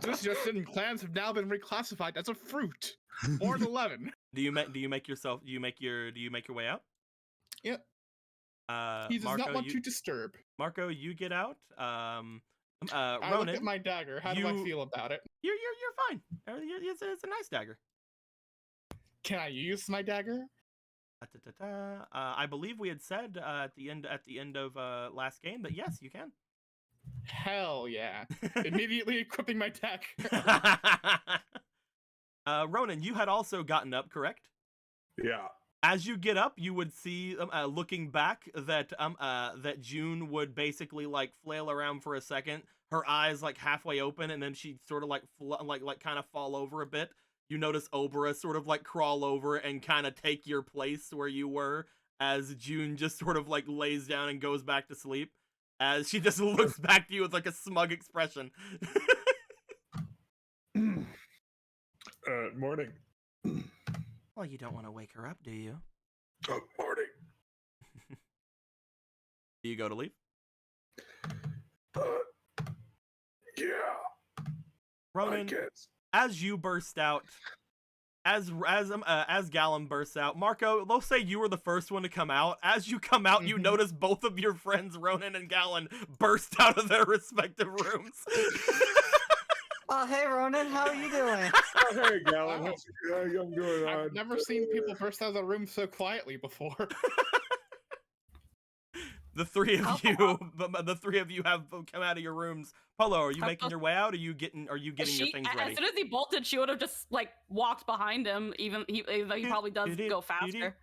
This just in, clams have now been reclassified as a fruit. Or an 11. Do you make your way out? Yep. He does Marco, not want to disturb. Marco, you get out. I Ronan, look at my dagger. How do I feel about it? You're fine. It's a nice dagger. Can I use my dagger? I believe we had said at the end of last game that yes, you can. Hell yeah! Immediately equipping my dagger. Ronan, you had also gotten up, correct? Yeah. As you get up, you would see, looking back, that that June would basically like flail around for a second, her eyes like halfway open, and then she'd sort of like kind of fall over a bit. You notice Obra sort of like crawl over and kind of take your place where you were, as June just sort of like lays down and goes back to sleep, as she just looks back to you with like a smug expression. Morning. Well, you don't want to wake her up, do you? Morning. Do you go to leave? Yeah. Ronan, I guess. as you burst out, as Gallon bursts out, Marco, let's say you were the first one to come out. As you come out, you notice both of your friends, Ronan and Gallon, burst out of their respective rooms. Oh, hey, Ronan, how are you doing? Oh, hey, Gallon. I'm doing. I've never seen people burst out of the room so quietly before. The three of you have come out of your rooms. Polo, are you making your way out? Or are you getting your things ready? As soon as he bolted, she would have just like walked behind him. Even though he probably does go faster.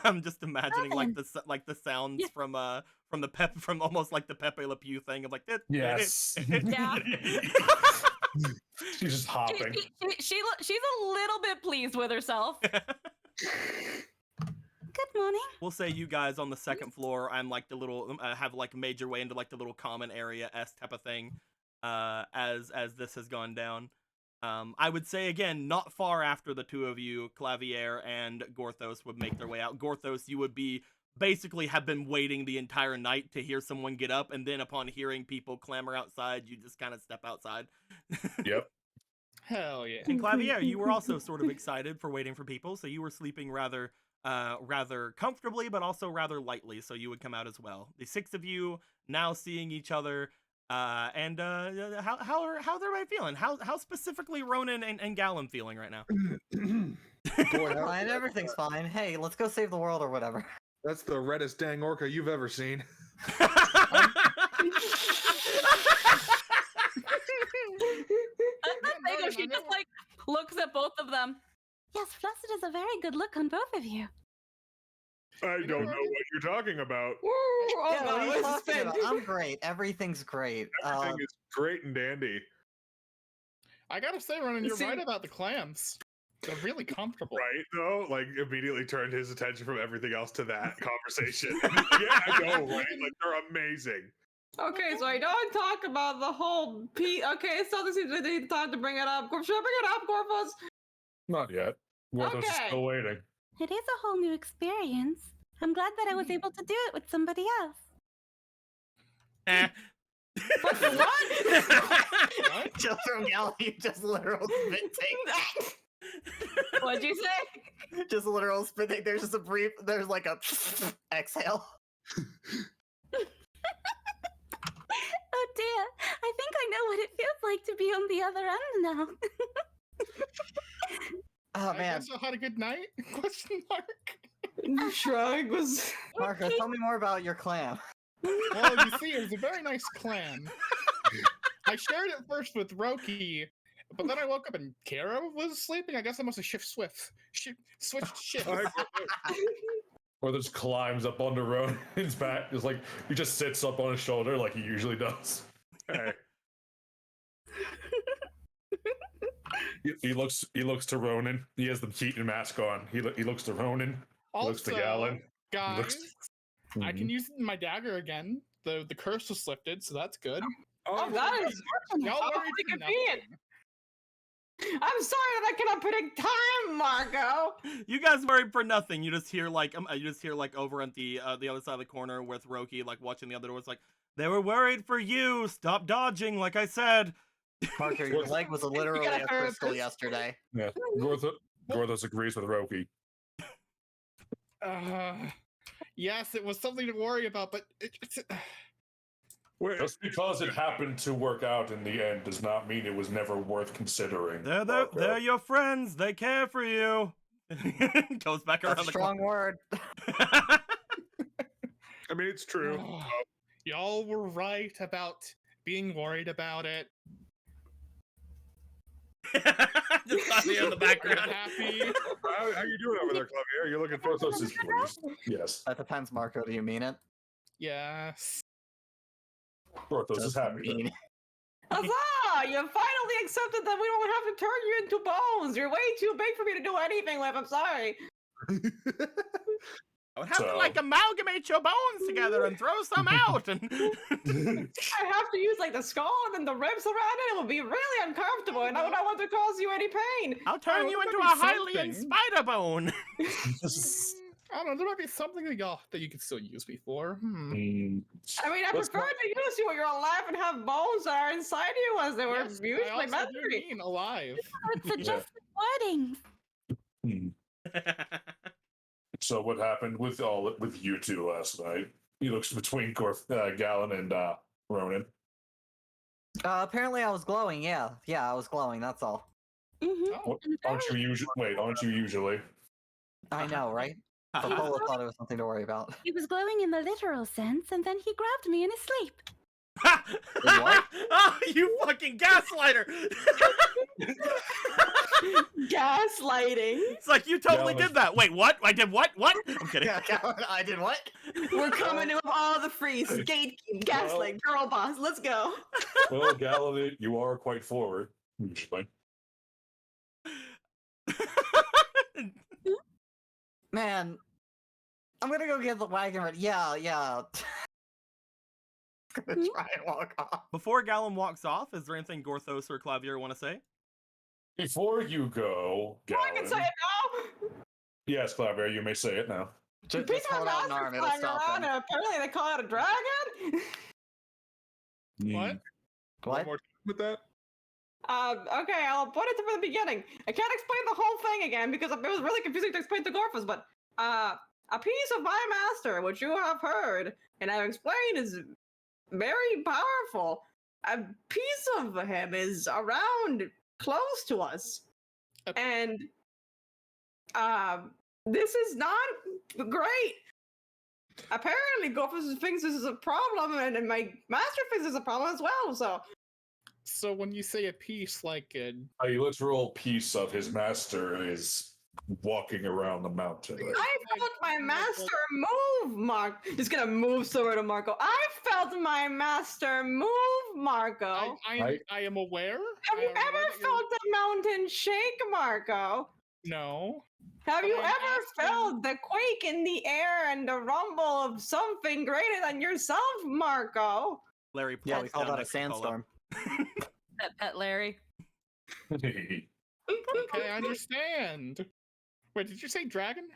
I'm just imagining like the sounds from almost like the Pepe Le Pew thing of like yes. Yeah. She's just hopping. She's a little bit pleased with herself. Good morning. We'll say you guys on the second floor. I'm like the little have like made your way into like the little common area type of thing. As this has gone down. I would say again, not far after the two of you, Clavier and Gorthos, would make their way out. Gorthos, you would basically have been waiting the entire night to hear someone get up, and then upon hearing people clamor outside, you just kind of step outside. Yep. Hell yeah. And Clavier, you were also sort of excited for waiting for people, so you were sleeping rather comfortably, but also rather lightly, so you would come out as well. The six of you now seeing each other. How's everybody feeling? How specifically Ronan and Gallon feeling right now? Fine, everything's fine. Hey, let's go save the world or whatever. That's the reddest dang orca you've ever seen. She just like looks at both of them. Yes, flustered is a very good look on both of you. I don't know what you're talking about. Yeah, what are you talking about? I'm great. Everything's great. Everything is great and dandy. I gotta say, Ronan, you're right about the clams. They're really comfortable. Right, though? Like, immediately turned his attention from everything else to that conversation. Yeah, I know, right? Like, they're amazing. Okay, so I don't talk about the whole Okay, so this seems to be the time to bring it up. Should I bring it up, Gorfos? Not yet. Gorthos is Okay. still waiting. It is a whole new experience. I'm glad that I was able to do it with somebody else. What? Just from Gallon, you just literal spitting. What'd you say? Just literal spitting. There's just a brief. There's like a exhale. Oh dear, I think I know what it feels like to be on the other end now. Oh I man, guess I had a good night? Question mark. Shrug was. Marco, tell me more about your clam. Well, you see, it was a very nice clan. I shared it first with Roki, but then I woke up and Kara was sleeping. I guess I must have switched shifts. Gorthos climbs up onto Ronan's back. It's like he just sits up on his shoulder like he usually does. Hey. He looks to Ronan. He has the Keaton mask on. He looks to Ronan. He looks to Gallon. Guys, I can use my dagger again. The curse was lifted, so that's good. Oh, that is Y'all worried for nothing. I'm sorry that I cannot predict time, Marco. You guys worried for nothing. You just hear like over at the other side of the corner with Roki like watching the other door. It's like they were worried for you. Stop dodging, like I said. Parker, your leg was literally a crystal yesterday. Yeah, Gorthos agrees with Roki. Yes, it was something to worry about, but Just because it happened to work out in the end does not mean it was never worth considering. They're your friends. They care for you. Goes back around That's a the strong word. I mean, it's true. Y'all were right about being worried about it. Just Clavier in the background. Happy. How you doing over there, Clavier? You're looking for Gorthos is pleased. Yes. That depends, Marco. Do you mean it? Yes. Gorthos is happy. Huzzah! You finally accepted that we don't have to turn you into bones. You're way too big for me to do anything with. I'm sorry. I would have to like amalgamate your bones together and throw some out. And I have to use like the skull and then the ribs around it. It will be really uncomfortable, and I would not want to cause you any pain. I'll turn you into a Hylian spider bone. I don't know. There might be something that you could still use me for. I mean, I prefer to use you when you're alive and have bones that are inside you, as they were usually meant to be. Alive. It's just wording. So what happened with you two last night? He looks between Gallon and Ronan. Apparently I was glowing. Yeah, I was glowing. That's all. Aren't you usually? I know, right? Popola thought it was something to worry about. He was glowing in the literal sense, and then he grabbed me in his sleep. What? Oh, you fucking gaslighter! Gaslighting. It's like you totally did that. Wait, what? I did what? What? I'm kidding. I did what? We're coming to all the free skate, gaslight, girl boss. Let's go. Well, Gallon, you are quite forward usually. Man, I'm gonna go get the wagon ready. Yeah. Gonna try and walk off. Before Gallon walks off, is there anything Gorthos or Clavier want to say? Before you go, Gallon. I can say it now. Yes, Clavier, you may say it now. Just People hold out an arm, it'll stop around, him. and apparently they call it a dragon. What? What? More with that? Okay, I'll put it from the beginning. I can't explain the whole thing again because it was really confusing to explain to Gorfus, but a piece of my master, which you have heard and I've explained, is very powerful. A piece of him is around close to us. And this is not great. apparently Gophus thinks this is a problem, and my master thinks it's a problem as well. So when you say a piece, like A literal piece of his master is walking around the mountain. Right? I felt my master move, Mark. He's gonna move somewhere to Marco. I felt my master move, Marco. I am aware. Have you ever felt the mountain shake, Marco? No. Have you I'm ever asking- felt the quake in the air and the rumble of something greater than yourself, Marco? Larry, Yeah, we plops call down that a next to Cola. sandstorm. Pet Larry. Okay, I understand. Wait, did you say dragon?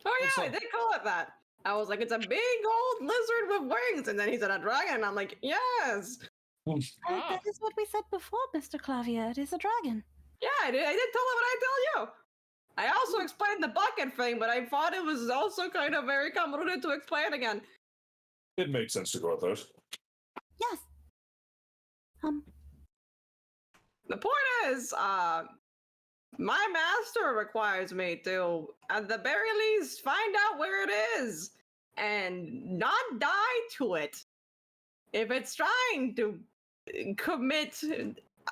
Oh yeah, they call it that. I was like, it's a big old lizard with wings, and then he said a dragon, and I'm like, yes. Ah. That is what we said before, Mr. Clavier. It is a dragon. Yeah, I did tell him what I tell you. I also explained the bucket thing, but I thought it was also kind of very convoluted to explain again. It makes sense to go with those. Yes. The point is, my master requires me to, at the very least, find out where it is and not die to it. If it's trying to commit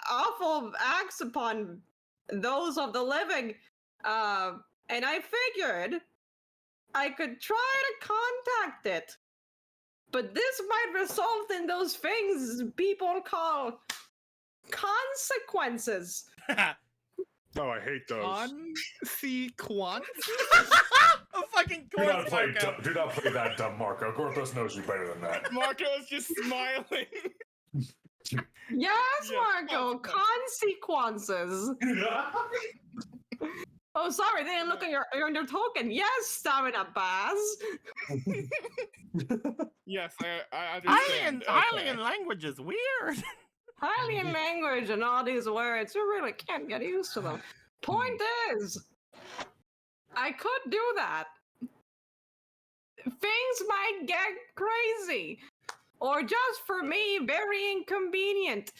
awful acts upon those of the living, and I figured I could try to contact it. But this might result in those things people call consequences. Oh, I hate those. Consequence? A fucking Do not, course, play Marco. do not play that dumb, Marco. Gorthos knows you better than that. Marco's just smiling. Yes, Marco, consequences. Oh, sorry, they didn't look at your token. Yes, Stamina Baz. Yes, I understand. Hylian language is weird. Hylian language and all these words, you really can't get used to them. Point is, I could do that. Things might get crazy. Or just for me, very inconvenient.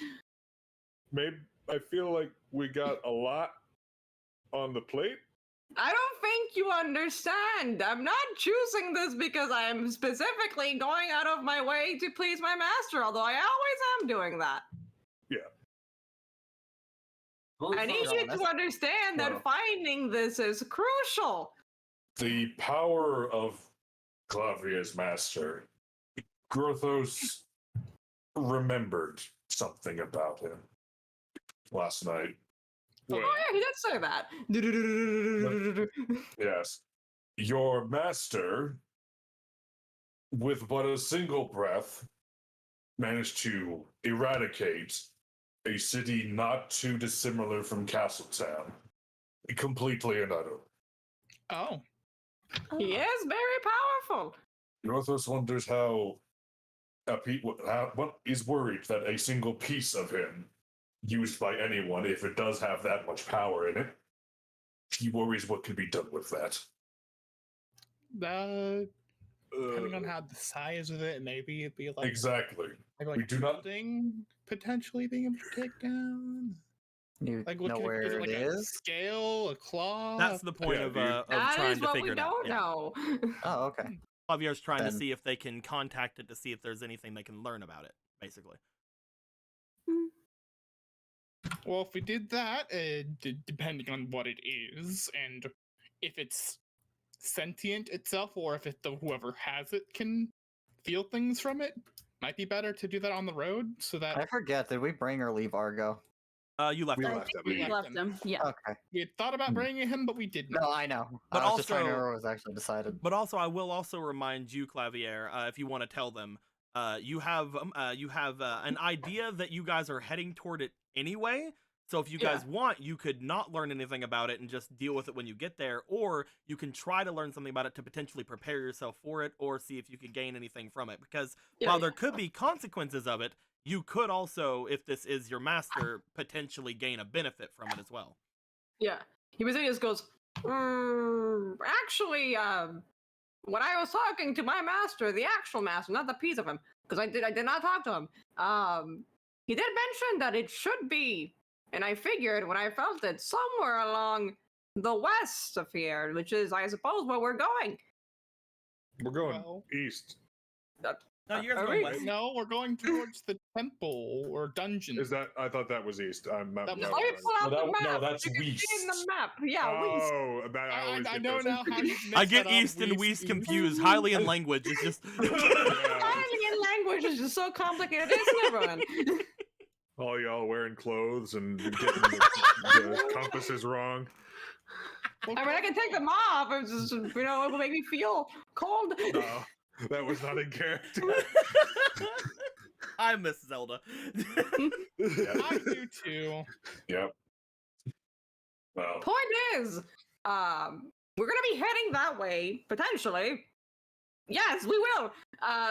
Maybe I feel like we got a lot on the plate. I don't think you understand. I'm not choosing this because I'm specifically going out of my way to please my master, although I always am doing that. Yeah. I need you to understand that finding this is crucial. The power of Clavier's master. Grothos remembered something about him last night. Oh yeah, he did say that. Yes. Your master, with but a single breath, managed to eradicate a city not too dissimilar from Castletown. Completely and utterly. Oh. He is very powerful. Grothos wonders how what is worried that a single piece of him used by anyone, if it does have that much power in it, he worries what can be done with that. Depending on how the size of it, maybe it'd be like Exactly. maybe like We do not- building potentially being able to take down. You Like know where is it it like is? a scale, a claw? That's the point Yeah, of dude. That trying is to what figure we it out. don't Yeah. know. Oh, okay. Javier's trying to Then- see if they can contact it to see if there's anything they can learn about it, basically. Well, if we did that, depending on what it is, and if it's sentient itself, or if whoever has it can feel things from it, might be better to do that on the road, so that I forget. Did we bring or leave Argo? You left We him. left him. We left him. Yeah. Okay. we had thought about bringing him, but we didn't. No, I know. But I was just trying to also- remember what was actually decided. But also, I will also remind you, Clavier, if you want to tell them, you have an idea that you guys are heading toward it anyway. So if you guys want, you could not learn anything about it and just deal with it when you get there, or you can try to learn something about it to potentially prepare yourself for it, or see if you can gain anything from it. Because while there could be consequences of it, you could also, if this is your master, potentially gain a benefit from it as well. Yeah. He basically just goes, actually, when I was talking to my master, the actual master, not the piece of him, because I did not talk to him, he did mention that it should be, and I figured when I felt it, somewhere along the west of here, which is, I suppose, where we're going. We're going Well- east. No, you guys Are are going we- west. No, we're going towards the temple or dungeon. Is that? I thought that was east. I'm not. That was Let me pull out No, the that- map. no, that's you can see in the Weast. map. Yeah, Weast. Oh, that I always I get know those now how you I mix get that up, East and West East. confused. Highly in language is just. Alien language is just so complicated, isn't it, Ron? All y'all wearing clothes and getting the compasses wrong. I mean, I can take them off. It's just, it will make me feel cold. No, that was not in character. I miss Zelda. I do too. Yep. Well, Point is, we're gonna be heading that way potentially. Yes, we will.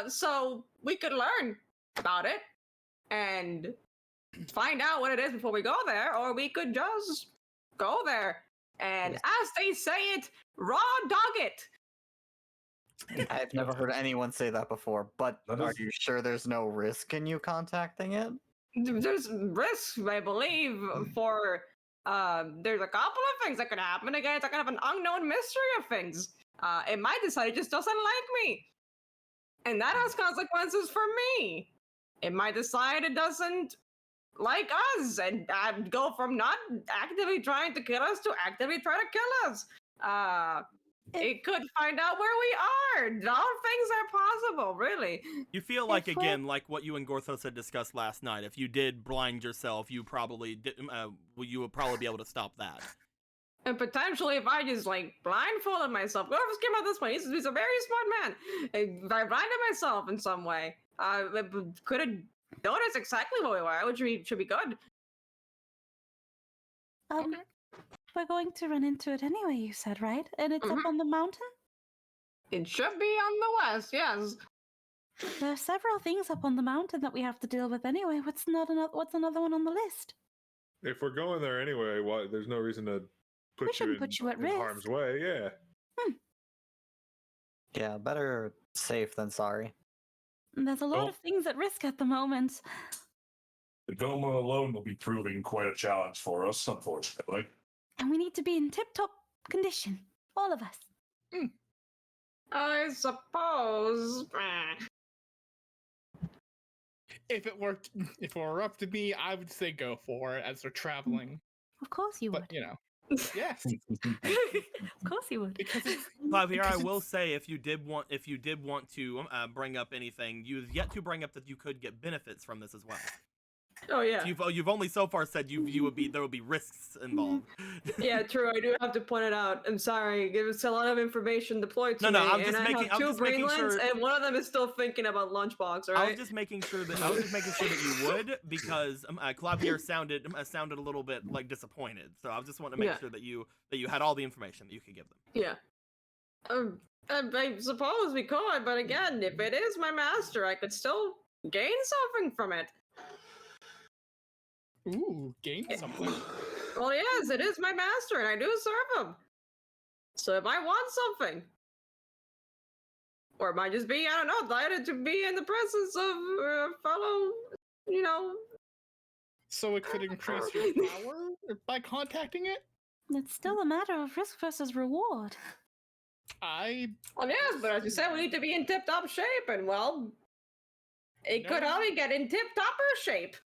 So we could learn about it and find out what it is before we go there, or we could just go there and, as they say it, raw dog it. I've never heard anyone say that before, but That are is- you sure there's no risk in you contacting it? There's risks, I believe, for there's a couple of things that could happen. Again, it's kind of an unknown mystery of things. It might decide it just doesn't like me, and that has consequences for me. It might decide it doesn't like us, and go from not actively trying to kill us to actively trying to kill us. It could find out where we are. All things are possible, really. You feel like, If we- again, like what you and Gorthos had discussed last night. If you did blind yourself, you probably you would probably be able to stop that. And potentially, if I just blindfolded myself, whoever's came out this way, he's a very smart man. If I blinded myself in some way, I could have noticed exactly where we were, which should be good. We're going to run into it anyway, you said, right? And it's up on the mountain? It should be on the west, yes. There are several things up on the mountain that we have to deal with anyway. What's another one on the list? If we're going there anyway, why? There's no reason to put shouldn't put you at in harm's risk. way. Yeah. Yeah, better safe than sorry. And there's a lot Well- of things at risk at the moment. the Goma alone will be proving quite a challenge for us, unfortunately. And we need to be in tip-top condition. All of us. I suppose. If it were up to me, I would say go for it as they're traveling. Of course you would. But yes, Of course you would. because it's Javier, I because will it's- say, if you did want to bring up anything, you've yet to bring up that you could get benefits from this as well. Oh yeah. You've only so far said there would be risks involved. Yeah, true. I do have to point it out. I'm sorry. There's a lot of information deployed to No, me, I'm just and I making- have I'm two just making brainlets, sure- and one of them is still thinking about lunchbox. All I right. was just making sure that you would, because Clavier sounded a little bit disappointed. So I just wanted to make Yeah. sure that you had all the information that you could give them. Yeah. I suppose we could, but again, if it is my master, I could still gain something from it. ooh, gain something. Well, yes, it is my master, and I do serve him. So if I want something, or it might just be, I don't know, delighted to be in the presence of a fellow, So it could increase your power by contacting it. It's still a matter of risk versus reward. Well, yes, but as you said, we need to be in tip-top shape, and well, it could No. only get in tip-topper shape.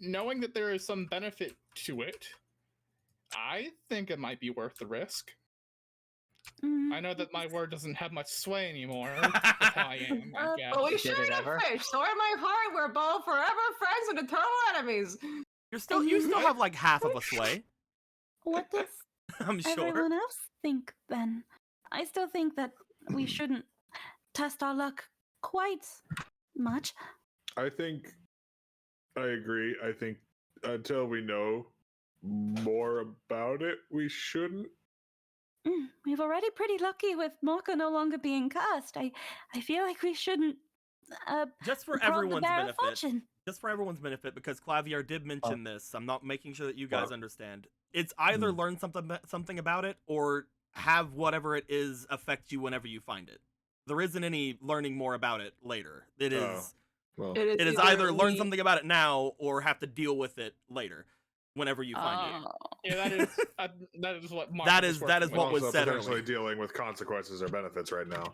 Knowing that there is some benefit to it, I think it might be worth the risk. Mm, I know that my word doesn't have much sway anymore. That's how I am, I guess. But we Did share it a ever? fish, so in my heart, we're both forever friends and eternal enemies. You still have like half of a sway, What does I'm sure. everyone else think then? I still think that we shouldn't test our luck quite much. I think I agree. I think until we know more about it, we shouldn't. We've already pretty lucky with Marco no longer being cursed. I feel like we shouldn't Just for prod the everyone's bear of benefit. fortune. Just for everyone's benefit, because Clavier did mention this. I'm not making sure that you guys understand. It's either learn something about it, or have whatever it is affect you whenever you find it. There isn't any learning more about it later. It is Well, it is either learn something about it now or have to deal with it later. whenever you find it. Yeah, that is what Mark That was is working what with. was said potentially earlier. dealing with consequences or benefits right now.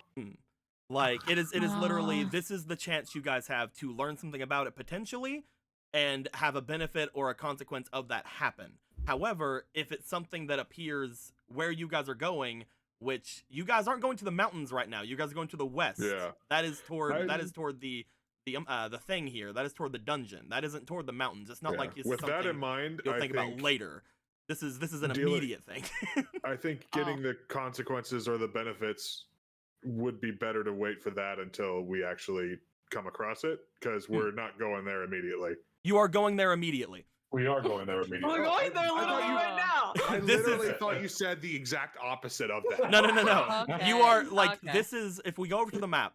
Like it is literally, this is the chance you guys have to learn something about it potentially and have a benefit or a consequence of that happen. However, if it's something that appears where you guys are going, which you guys aren't going to the mountains right now, you guys are going to the west. Yeah. That is toward the thing here. That is toward the dungeon. That isn't toward the mountains. It's not like it's with something that in mind, you'll think about later. This is an immediate thing. I think getting the consequences or the benefits would be better to wait for that until we actually come across it, because we're not going there immediately. You are going there immediately. We are going there immediately. We're going there literally right now. I This literally is- thought you said the exact opposite of that. No. Okay, You are like okay. this is, if we go over to the map,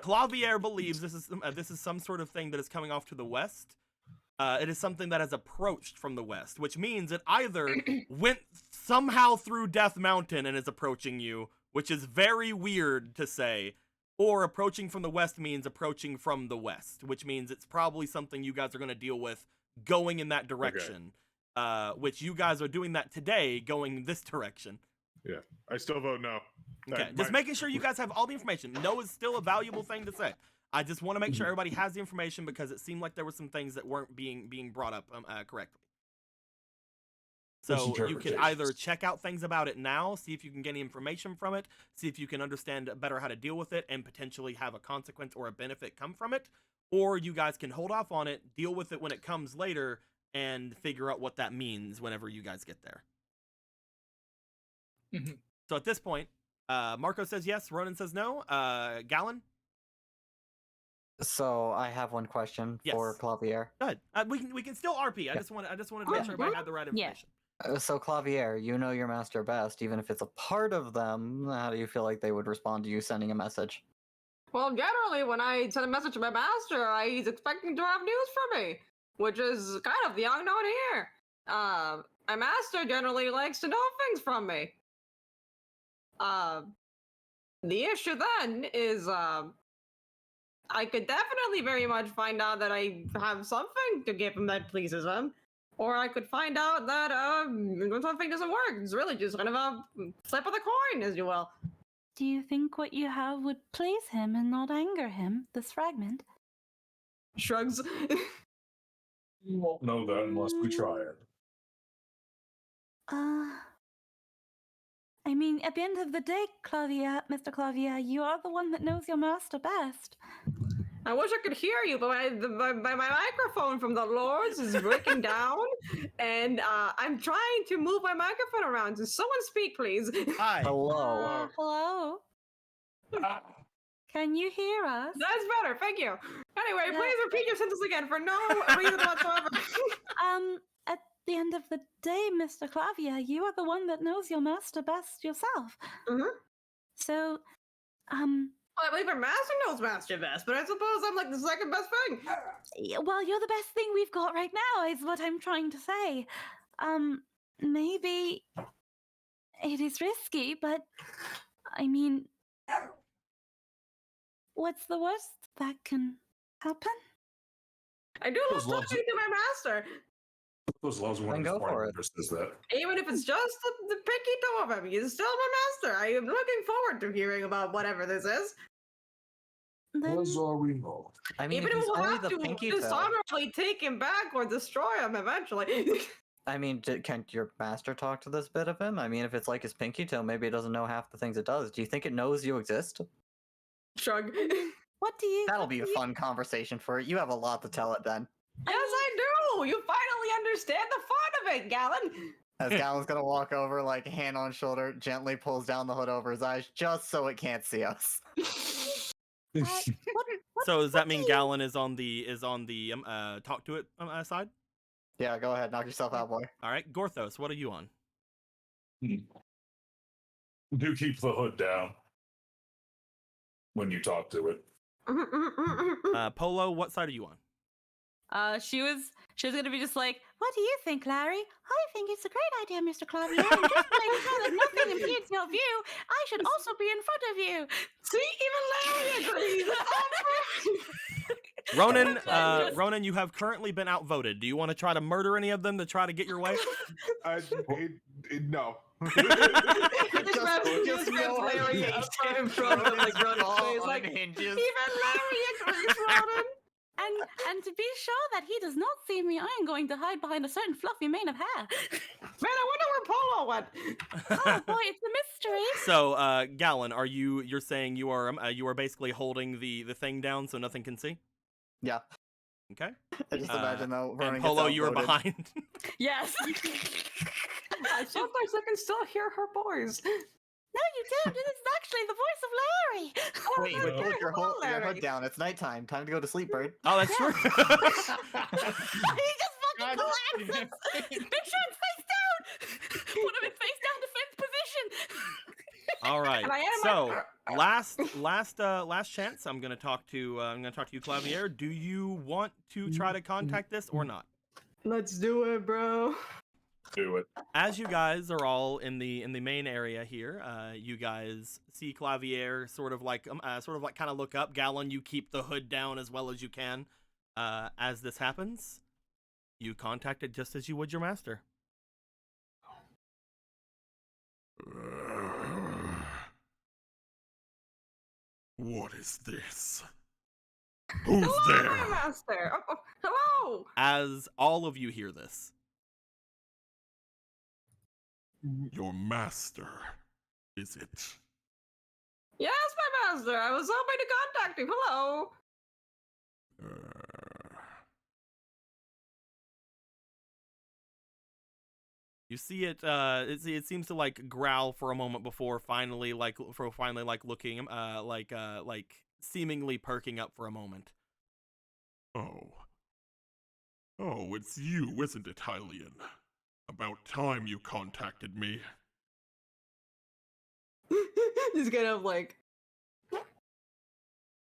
Clavier believes this is some sort of thing that is coming off to the west. It is something that has approached from the west, which means it either went somehow through Death Mountain and is approaching you, which is very weird to say, or approaching from the west means approaching from the west, which means it's probably something you guys are going to deal with going in that direction, which you guys are doing that today, going this direction. Yeah, I still vote no. Okay, just making sure you guys have all the information. No is still a valuable thing to say. I just want to make sure everybody has the information because it seemed like there were some things that weren't being brought up correctly. So you can either check out things about it now, see if you can get any information from it, see if you can understand better how to deal with it and potentially have a consequence or a benefit come from it, or you guys can hold off on it, deal with it when it comes later, and figure out what that means whenever you guys get there. So at this point, Marco says yes, Ronan says no. Gallon? So I have one question for Clavier. Good. We can still RP. I just wanted to make sure everybody had the right information. So Clavier, you know your master best, even if it's a part of them. How do you feel like they would respond to you sending a message? Well, generally, when I send a message to my master, he's expecting to have news from me, which is kind of the unknown here. My master generally likes to know things from me. The issue then is, I could definitely very much find out that I have something to give him that pleases him. Or I could find out that something doesn't work. It's really just kind of a flip of the coin, as you will. Do you think what you have would please him and not anger him, this fragment? Shrugs. You won't know that unless we try it. I mean, at the end of the day, Mr. Clavier, you are the one that knows your master best. I wish I could hear you, but my microphone from the Lords is breaking down, and I'm trying to move my microphone around. So someone speak, please. Hi. Hello. Hello. Can you hear us? That's better, thank you. Anyway, please repeat your sentence again for no reason whatsoever. At the end of the day, Mr. Clavier, you are the one that knows your master best yourself. So, I believe our master knows master best, but I suppose I'm like the second best thing. Well, you're the best thing we've got right now, is what I'm trying to say. Maybe it is risky, but I mean, what's the worst that can happen? I do love talking to my master. Those loves one go for it. says that. Even if it's just the picky toe of him, he's still my master. I am looking forward to hearing about whatever this is. That's all we know. I mean, Even if if he's we'll only have the to pinky toe. dishonorably take him back or destroy him eventually. I mean, can your master talk to this bit of him? I mean, if it's like his pinky toe, maybe it doesn't know half the things it does. Do you think it knows you exist? Shrug. What do you... That'll be a fun conversation for it. You have a lot to tell it then. Yes, I do! You finally understand the fun of it, Gallon! As Gallon's gonna walk over, like, hand on shoulder, gently pulls down the hood over his eyes, just so it can't see us. So does that mean Gallon is on the talk to it side? Yeah, go ahead, knock yourself out, boy. All right, Gorthos, what are you on? Do keep the hood down when you talk to it. Polo, what side are you on? She was gonna be just like, What do you think, Larry? I think it's a great idea, Mr. Clavier. And just to make sure that nothing impedes your view, I should also be in front of you. See, even Larry agrees. Ronan, Ronan, you have currently been outvoted. Do you want to try to murder any of them to try to get your way? No. Just Larry in front of like Ronan's face, like hinges. even Larry agrees, Ronan. And to be sure that he does not see me, I am going to hide behind a certain fluffy mane of hair. Man, I wonder where Polo went. Oh boy, it's a mystery. So, Gallon, you're saying you are basically holding the thing down so nothing can see? Yeah. Okay. I just imagine though. Ronan And gets Polo, you were outvoted. behind. Yes. Sometimes I can still hear her voice. No, you don't. It is actually the voice of Larry. Wait, you Larry, put your hello, hood Larry. down. It's nighttime. Time to go to sleep, bird. Oh, that's true. He just fucking God collapses. damn. Make sure it's face down. Put him in face down defense position. All right. And I am So, last chance. I'm gonna talk to you, Clavier. Do you want to try to contact this or not? Let's do it, bro. Do it. As you guys are all in the main area here, you guys see Clavier sort of like kind of look up. Gallon, you keep the hood down as well as you can. As this happens, you contact it just as you would your master. What is this? Who's Hello, there? my master. Oh, hello. As all of you hear this, Your master, is it? Yes, my master. I was hoping to contact you. Hello. you see it. It seems to like growl for a moment before finally looking, like seemingly perking up for a moment. Oh. Oh, it's you, isn't it, Hylian? About time you contacted me. Just kind of like,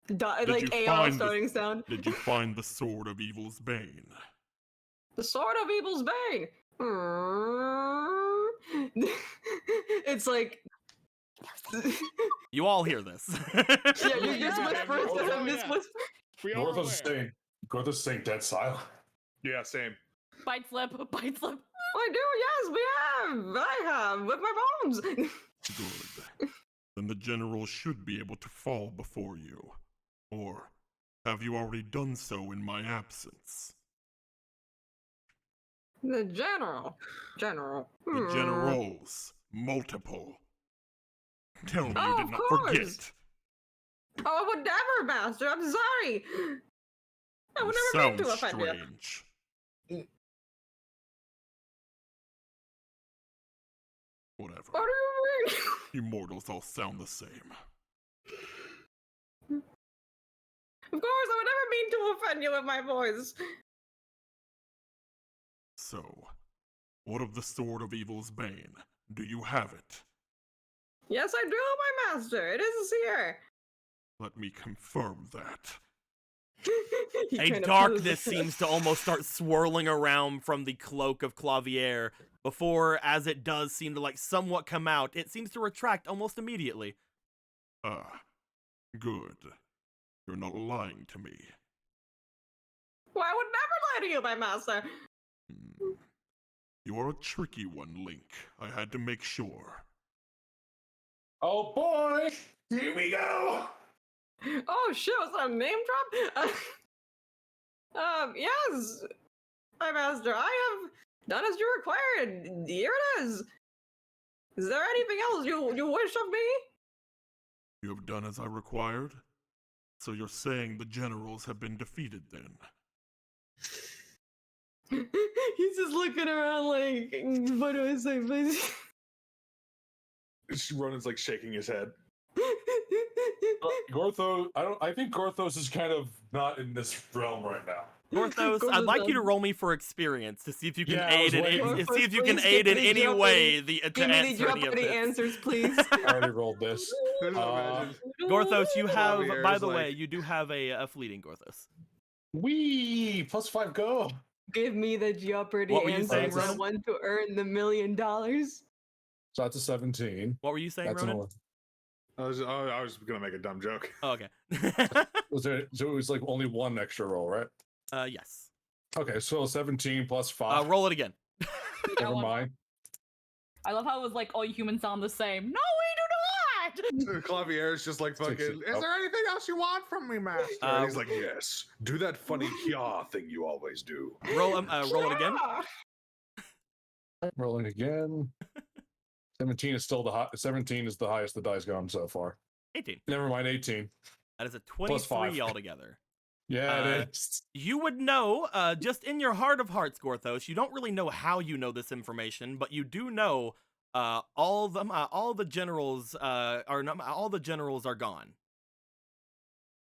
Did you AR find starting sound. Did you find the Sword of Evil's Bane? The Sword of Evil's Bane. It's like. You all hear this. Yeah, you just Yeah, whisper yeah, to them. yeah. Just whisper. We are Gorthos is saying dead silent. Yeah, same. Bite flip. Bite flip. I do. Yes, we have. I have with my bones. Good. Then the general should be able to fall before you. Or have you already done so in my absence? The general. The generals. Multiple. Tell me Oh, you did of not course. forget. Oh, I would never, master. I'm sorry. I would never mean to Sounds offend you. strange. Whatever. What do you mean? You mortals all sound the same. Of course, I would never mean to offend you with my voice. So, what of the Sword of Evil's Bane? Do you have it? Yes, I do, my master. It is here. Let me confirm that. He A kind of darkness pulls it. seems to almost start swirling around from the cloak of Clavier before, as it does seem to like somewhat come out, it seems to retract almost immediately. Ah, good. You're not lying to me. Well, I would never lie to you, my master. You're a tricky one, Link. I had to make sure. Oh boy! Here we go! Oh shit, was that a name drop? Yes, my master. I have done as you required. Here it is. Is there anything else you wish of me? You have done as I required? So you're saying the generals have been defeated then? He's just looking around like, what do I say, please? Ronan's like shaking his head. Gorthos, I think Gorthos is kind of not in this realm right now. Gorthos, I'd like you to roll me for experience to see if you can Yeah, I was aid in waiting. see if you Gorthos, can please aid in give me any Jeopardy. way to Give me the answer any of Jeopardy this. answers, please. I already rolled this. Gorthos, you have, Clavier by is the like- way, you do have a fleeting Gorthos. Wee! +5 go! Give me the Jeopardy What were you saying, answers. I Ronan? want to earn the $1 million. So that's a 17. What were you saying, That's an Ronan? 11. I was gonna make a dumb joke. Oh, okay. So it was like only one extra roll, right? Yes. Okay, so 17 plus 5. Roll it again. Never mind. I love how it was like all humans sound the same. No, we do not. Clavier is just like fucking. Is there anything else you want from me, master? And he's like, yes. Do that funny yaw thing you always do. Roll it again. Rolling again. 17 is still 17 is the highest the dice gone so far. 18. Never mind, 18. That is a Plus 5. 23 altogether. Yeah, it is. You would know, just in your heart of hearts, Gorthos, you don't really know how you know this information, but you do know all the generals are gone.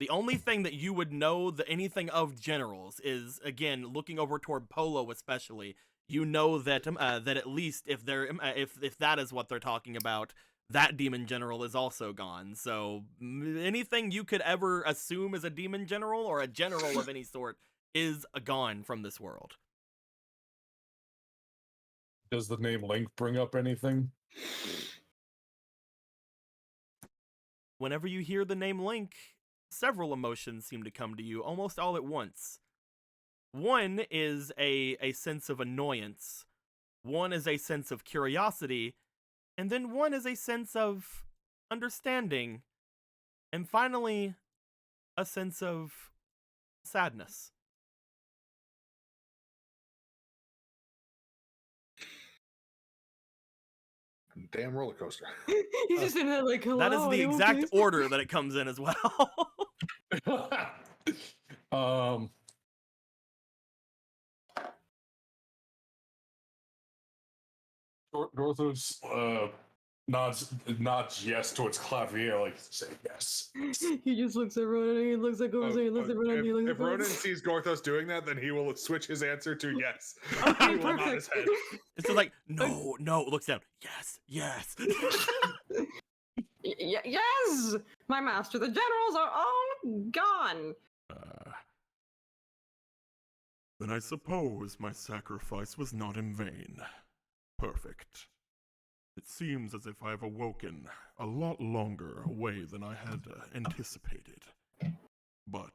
The only thing that you would know anything of generals is, again, looking over toward Polo especially. You know that that at least if that is what they're talking about, that demon general is also gone. So anything you could ever assume is a demon general or a general of any sort is gone from this world. Does the name Link bring up anything? Whenever you hear the name Link, several emotions seem to come to you almost all at once. One is a sense of annoyance, one is a sense of curiosity, and then one is a sense of understanding, and finally, a sense of sadness. Damn roller coaster. He's just in there like, hello. That is the exact order that it comes in as well. Gorthos nods yes towards Clavier, like say yes. He just looks at Ronan, he looks at Gorthos, he looks at Ronan, he looks If at Ronan sees Gorthos doing that, then he will switch his answer to yes. Okay, He will nod his head. It's just like, no, looks down. Yes. Yes, my master, the generals are all gone. Then I suppose my sacrifice was not in vain. Perfect. It seems as if I have awoken a lot longer away than I had anticipated. But,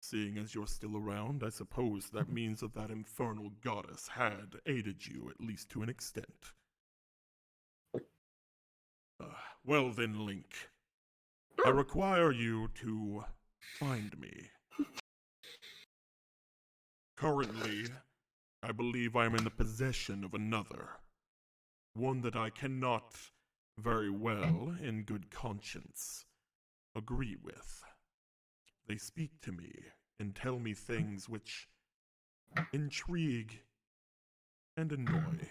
seeing as you're still around, I suppose that means that infernal goddess had aided you, at least to an extent. Well then, Link. I require you to find me. Currently, I believe I am in the possession of another. One that I cannot very well, in good conscience, agree with. They speak to me and tell me things which intrigue and annoy.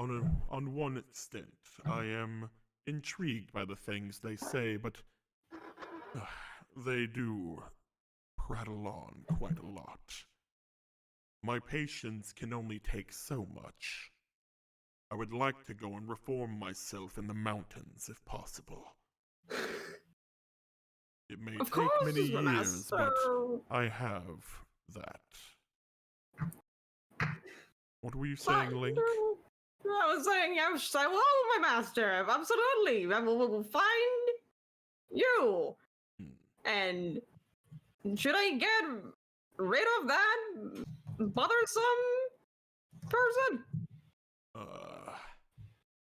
On one extent, I am intrigued by the things they say, but they do prattle on quite a lot. My patience can only take so much. I would like to go and reform myself in the mountains, if possible. It may take many years, but I have that. What were you saying, Link? I was saying, yes, I will, my master. Absolutely. I will find you. And should I get rid of that bothersome person?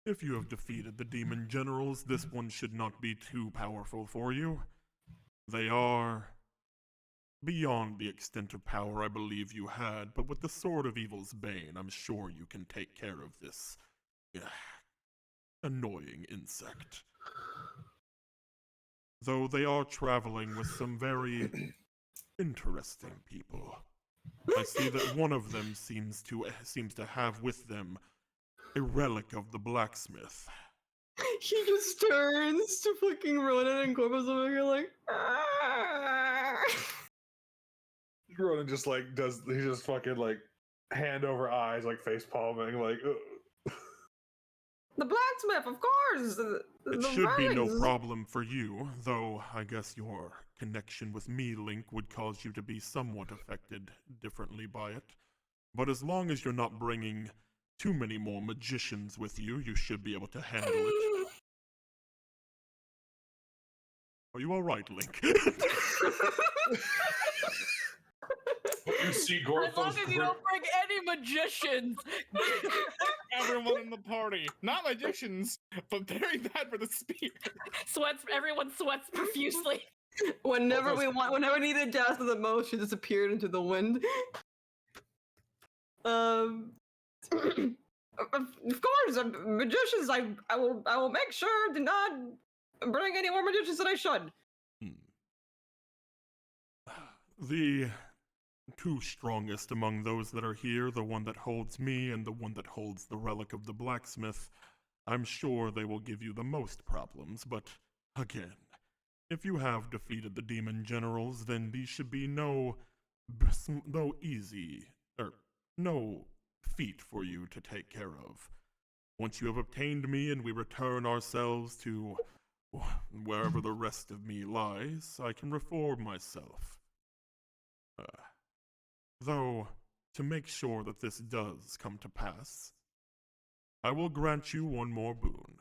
If you have defeated the demon generals, this one should not be too powerful for you. They are beyond the extent of power I believe you had, but with the Sword of Evil's Bane, I'm sure you can take care of this annoying insect. Though they are traveling with some very interesting people. I see that one of them seems to have with them a relic of the blacksmith. He just turns to fucking Ronan and Corvus over here like, ah. Ronan just like he just fucking like hand over eyes, like face palming, like. Ugh. The blacksmith, of course. It should be no problem for you, though I guess your connection with me, Link, would cause you to be somewhat affected differently by it. But as long as you're not bringing too many more magicians with you, you should be able to handle it. Are you all right, Link? You see As long Gorthos as you don't bring any magicians. Everyone in the party, not magicians, but very bad for the spear. Everyone sweats profusely. Whenever we need to adjust the most, she disappeared into the wind. Of course, magicians. I will make sure to not bring any more magicians than I should. The two strongest among those that are here, the one that holds me and the one that holds the relic of the blacksmith, I'm sure they will give you the most problems, but again, if you have defeated the demon generals, then these should be no feat for you to take care of. Once you have obtained me and we return ourselves to wherever the rest of me lies, I can reform myself. Though, to make sure that this does come to pass, I will grant you one more boon.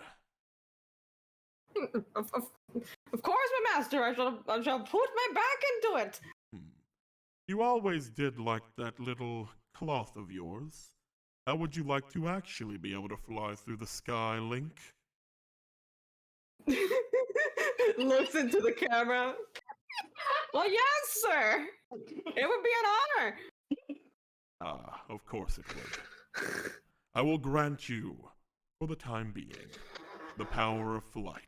Of course, my master. I shall put my back into it. You always did like that little cloth of yours. How would you like to actually be able to fly through the sky, Link? Looks into the camera. Well, yes, sir. It would be an honor. Ah, of course it would. I will grant you, for the time being, the power of flight.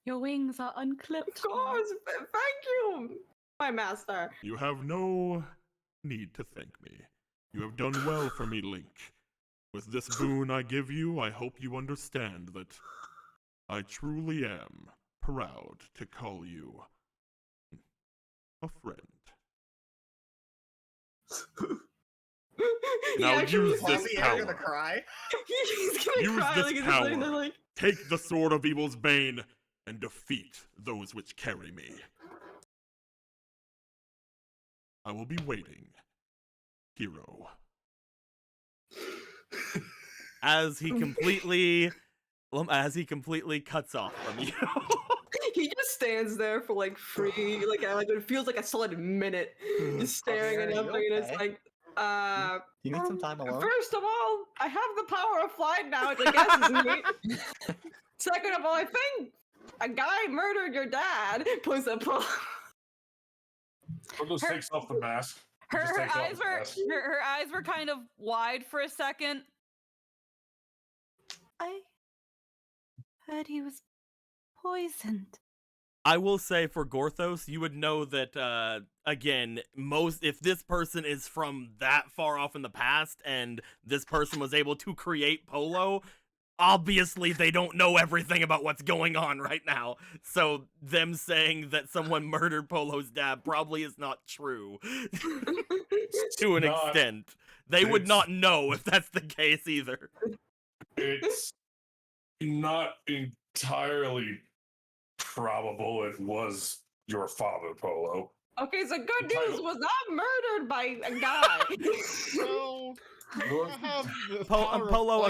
Your wings are unclipped. Of course. Thank you, my master. You have no need to thank me. You have done well for me, Link. With this boon I give you, I hope you understand that I truly am proud to call you a friend. Now use this power. Gonna cry. He's gonna Use cry this like he's power. sitting there like... Take the sword of evil's bane and defeat those which carry me. I will be waiting, hero. As he completely cuts off from you. He just stands there for like free, like it feels like a solid minute, just staring at nothing, and it's like, You need some time alone? First of all, I have the power of flight now, which I guess is neat. Second of all, I think a guy murdered your dad. Puts a pull. Gorthos takes off the mask. Her eyes were kind of wide for a second. I heard he was poisoned. I will say for Gorthos, you would know that, again, if this person is from that far off in the past and this person was able to create Polo, obviously they don't know everything about what's going on right now. So them saying that someone murdered Polo's dad probably is not true to an extent. They would not know if that's the case either. It's not entirely probable it was your father, Polo. Okay, so good news was not murdered by a guy. So, Polo,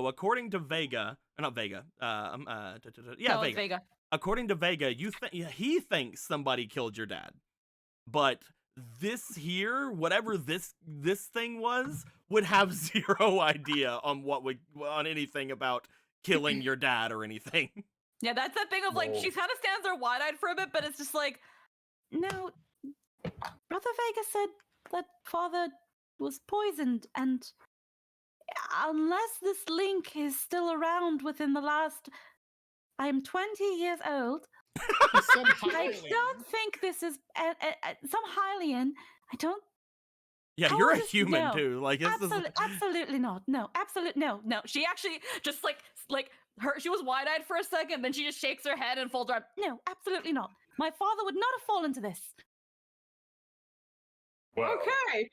according to Vega, not Vega, Vega. According to Vega, he thinks somebody killed your dad, but this here, whatever this thing was, would have zero idea on anything about killing your dad or anything. Yeah, that's that thing of like, she kind of stands there wide-eyed for a bit, but it's just like, no, Brother Vega said that father was poisoned, and unless this Link is still around within the last... I'm 20 years old. I don't think this is some Hylian. I don't... Yeah, you're a human too. Like, absolutely not. No, absolutely no. She actually just like she was wide-eyed for a second, then she just shakes her head and folds her up. No, absolutely not. My father would not have fallen to this. Well, okay.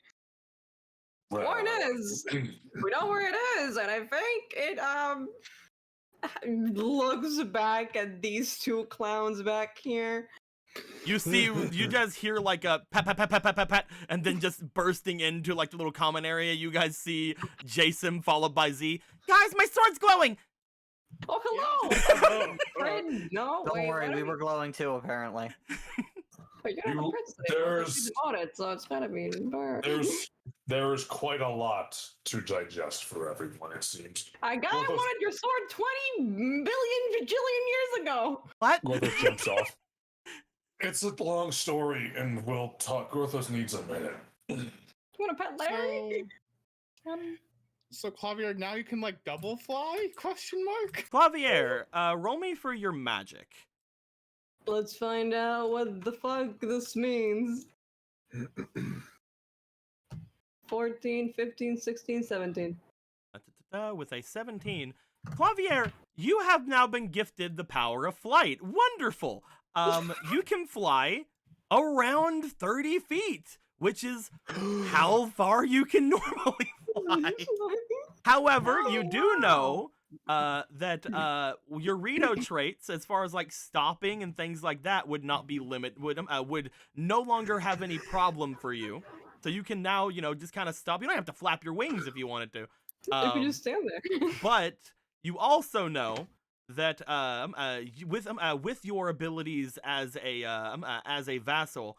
Point is, we know where it is, and I think it looks back at these two clowns back here. You see, you guys hear like a pat, pat, pat, pat, pat, pat, pat, and then just bursting into like the little common area. You guys see Jason followed by Z. Guys, my sword's glowing. Oh, hello! No, Don't wait, worry, we were glowing too, apparently. Wait, you're not You- the princess there's- She's on it, so it's gotta be burnt. There's quite a lot to digest for everyone, it seems. I got Gorthos- wanted your sword 20 billion bajillion years ago. What? Gorthos jumps off. It's a long story, and we'll talk. Gorthos needs a minute. You want to pet Larry? So Clavier, now you can like double fly? Question mark. Clavier, roll me for your magic. Let's find out what the fuck this means. 14, 15, 16, 17. With a 17. Clavier, you have now been gifted the power of flight. Wonderful. You can fly around 30 feet, which is how far you can normally fly. However, you do know that your Rito traits, as far as like stopping and things like that, would not be would no longer have any problem for you. So you can now, just kind of stop. You don't have to flap your wings if you wanted to. You can just stand there. But you also know that with your abilities as a vassal,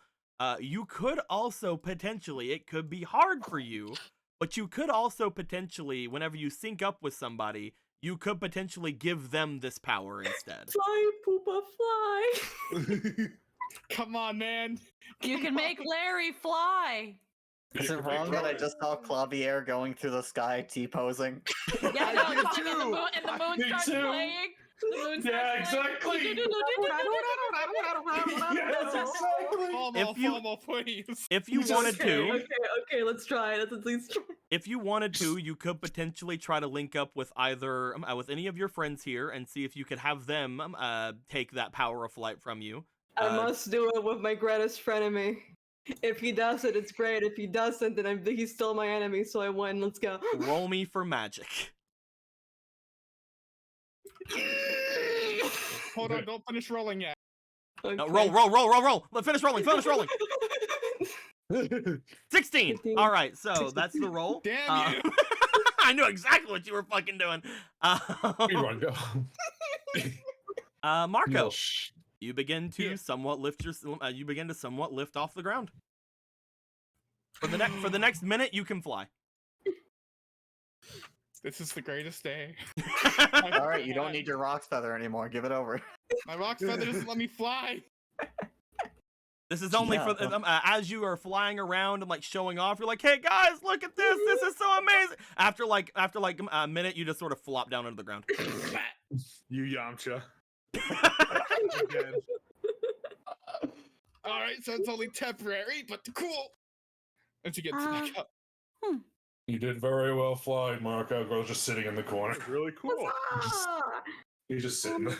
you could also potentially, it could be hard for you, but you could also potentially, whenever you sync up with somebody, you could potentially give them this power instead. Fly, Poopa, fly. Come on, man. You can make Larry fly. Is it wrong that I just saw Clavier going through the sky T-posing? Yeah, no, and the moon Me starts too. playing. The moon Yeah, starts exactly. Yes, exactly. FOMO, please. If you wanted to, Okay, let's try. Let's at least try. if you wanted to, you could potentially try to link up with either with any of your friends here and see if you could have them take that power of flight from you. I must do it with my greatest frenemy. If he does it, it's great. If he doesn't, then he's still my enemy, so I win. Let's go. Roll me for magic. Hold on, don't finish rolling yet. Okay. No, roll. Finish rolling. 16. 15. All right, so that's the roll. Damn you. I knew exactly what you were fucking doing. Rerun, go. Marco, you begin to somewhat lift off the ground. For the next minute, you can fly. This is the greatest day. Alright, you don't need your Rock's Feather anymore. Give it over. My rock feather doesn't let me fly. This is only for as you are flying around and like showing off. You're like, "Hey guys, look at this! This is so amazing!" After like a minute, you just sort of flop down into the ground. You Yamcha. Alright, so it's only temporary, but cool. And she gets back up. You did very well flying, Marco. Girl's just sitting in the corner. Really cool. He's just sitting there.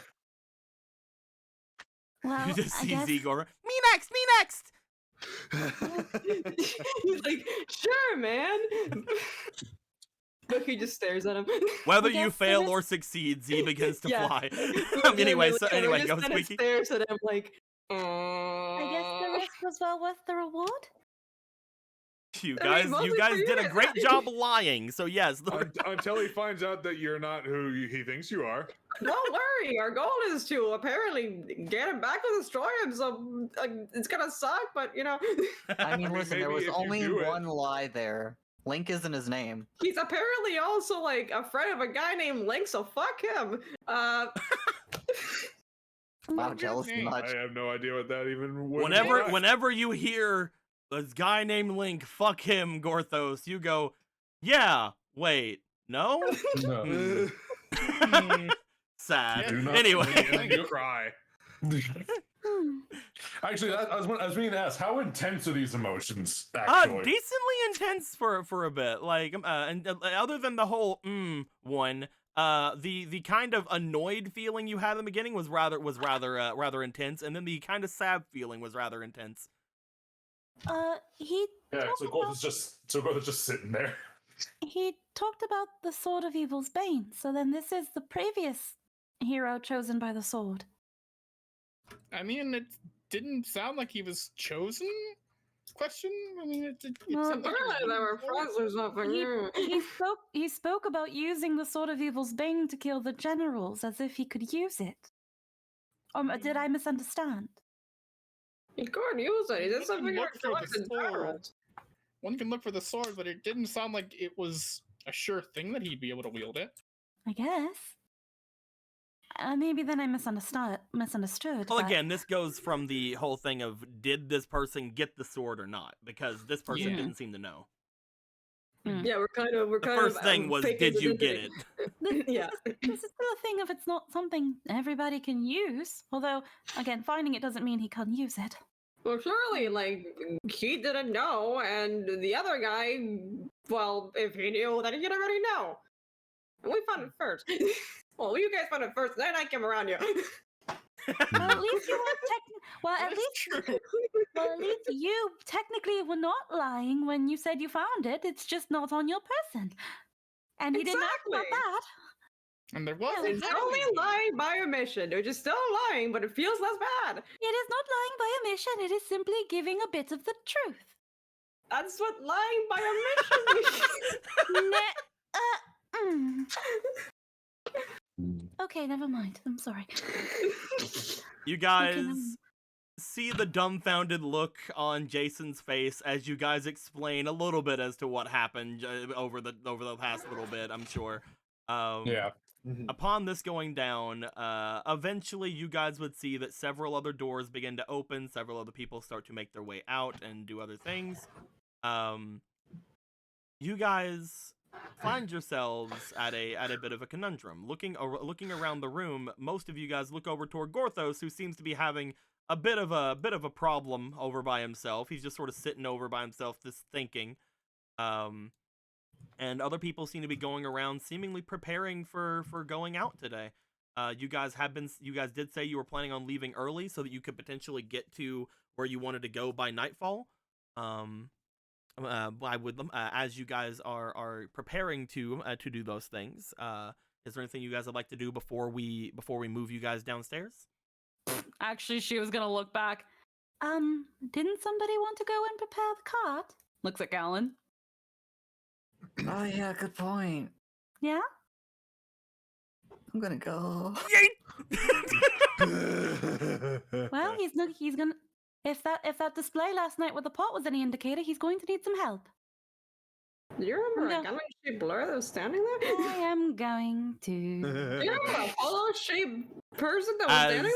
Well, You just I see guess... Zegor. Me next. He's like, sure, man. But he just stares at him. Whether I you guess fail there or succeed, Z begins to Yeah. fly. Legitimately, Anyway, he go just kinda Squeaky. stares at him like. I guess the risk was well worth the reward. You I mean, guys mostly for did a you. great job lying. So yes, Until he finds out that you're not who he thinks you are. Don't worry, our goal is to apparently get him back and destroy him. So it's gonna suck, but I mean, listen, there maybe was if you only do it- one lie there. Link isn't his name. he's apparently also like afraid of a guy named Link. So fuck him. Wow, Weird jealous name. much. I have no idea what that even would whenever you hear this guy named Link, fuck him, Gorthos, you go, yeah, wait, no? No. Sad. Do not- Anyway. you cry. Actually, I was being asked, how intense are these emotions? Decently Actually, intense for a bit. Like, and other than the whole one, the kind of annoyed feeling you had in the beginning was rather intense, and then the kind of sad feeling was rather intense. He yeah. talked So about, Gorth's just sitting there. he talked about the Sword of Evil's Bane. So then this is the previous hero chosen by the sword. I mean, it's didn't sound like he was chosen. Question? I mean, it Well, seemed like he was Apparently they were looking for it. friends or something. He spoke about using the Sword of Evil's bane to kill the generals, as if he could use it. Did I misunderstand? He couldn't use it. He did One can something look for like the sword. One can look for the sword, but it didn't sound like it was a sure thing that he'd be able to wield it. I guess. Maybe then I misunderstood. Well, but- again, this goes from the whole thing of did this person get the sword or not? Because this person Yeah. didn't seem to know. Yeah, we're kind of The first thing was, faking did you get identity. it? Yeah. This is still a thing if it's not something everybody can use. Although, again, finding it doesn't mean he can't use it. Well, surely, like, he didn't know, and the other guy, well, if he knew, then he'd already know. And we found it first. Well, you guys found it first, then I came around you. Well, at least you weren't at least True. well, at least you technically were not lying when you said you found it. It's just not on your person. And he didn't ask about Exactly. that. And there was It's only lying by omission, which is still lying, but it feels less bad. It is not lying by omission. It is simply giving a bit of the truth. That's what lying by omission means. Okay, never mind. I'm sorry. You Okay, guys see the dumbfounded look on Jason's face as you guys explain a little bit as to what happened over the past little bit, I'm sure. Yeah. Upon this going down, eventually you guys would see that several other doors begin to open, several other people start to make their way out and do other things. You guys find yourselves at a bit of a conundrum. Looking around the room, most of you guys look over toward Gorthos, who seems to be having a bit of a problem over by himself. He's just sort of sitting over by himself, just thinking. And other people seem to be going around seemingly preparing for going out today. You guys did say you were planning on leaving early so that you could potentially get to where you wanted to go by nightfall. As you guys are preparing to do those things, is there anything you guys would like to do before we move you guys downstairs? Actually, she was gonna look back. Didn't somebody want to go and prepare the cart? Looks at Gallon. Oh yeah, good point. Yeah? I'm gonna go. Well, he's gonna if that display last night with the pot was any indicator, he's going to need some help. Do you remember No. a gun-shaped blur that was standing there? I am going to Do you remember a polo-shaped person that was As standing there?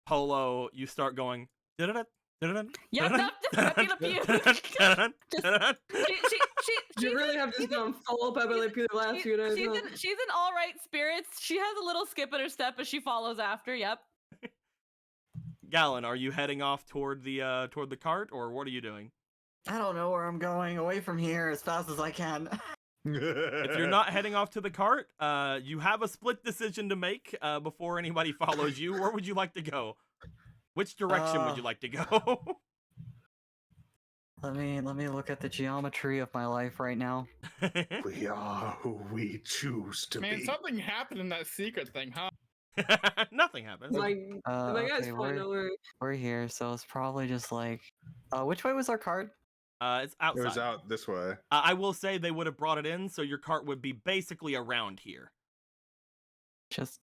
Polo, you start going. Yep, Pepe Le Pew. You really have just gone full Pepe Le Pew the last few days. She's huh? in all right spirits. She has a little skip in her step as she follows after. Yep. Gallon, are you heading off toward the cart, or what are you doing? I don't know where I'm going. Away from here as fast as I can. If you're not heading off to the cart, you have a split decision to make before anybody follows you. Where would you like to go? Which direction would you like to go? Let me look at the geometry of my life right now. We are who we choose to Man, be. something happened in that secret thing, huh? Nothing happens. My Okay, guys probably know where. we're here, so it's probably just like. Which way was our cart? It's outside. It was out this way. I will say they would have brought it in, so your cart would be basically around here. Just.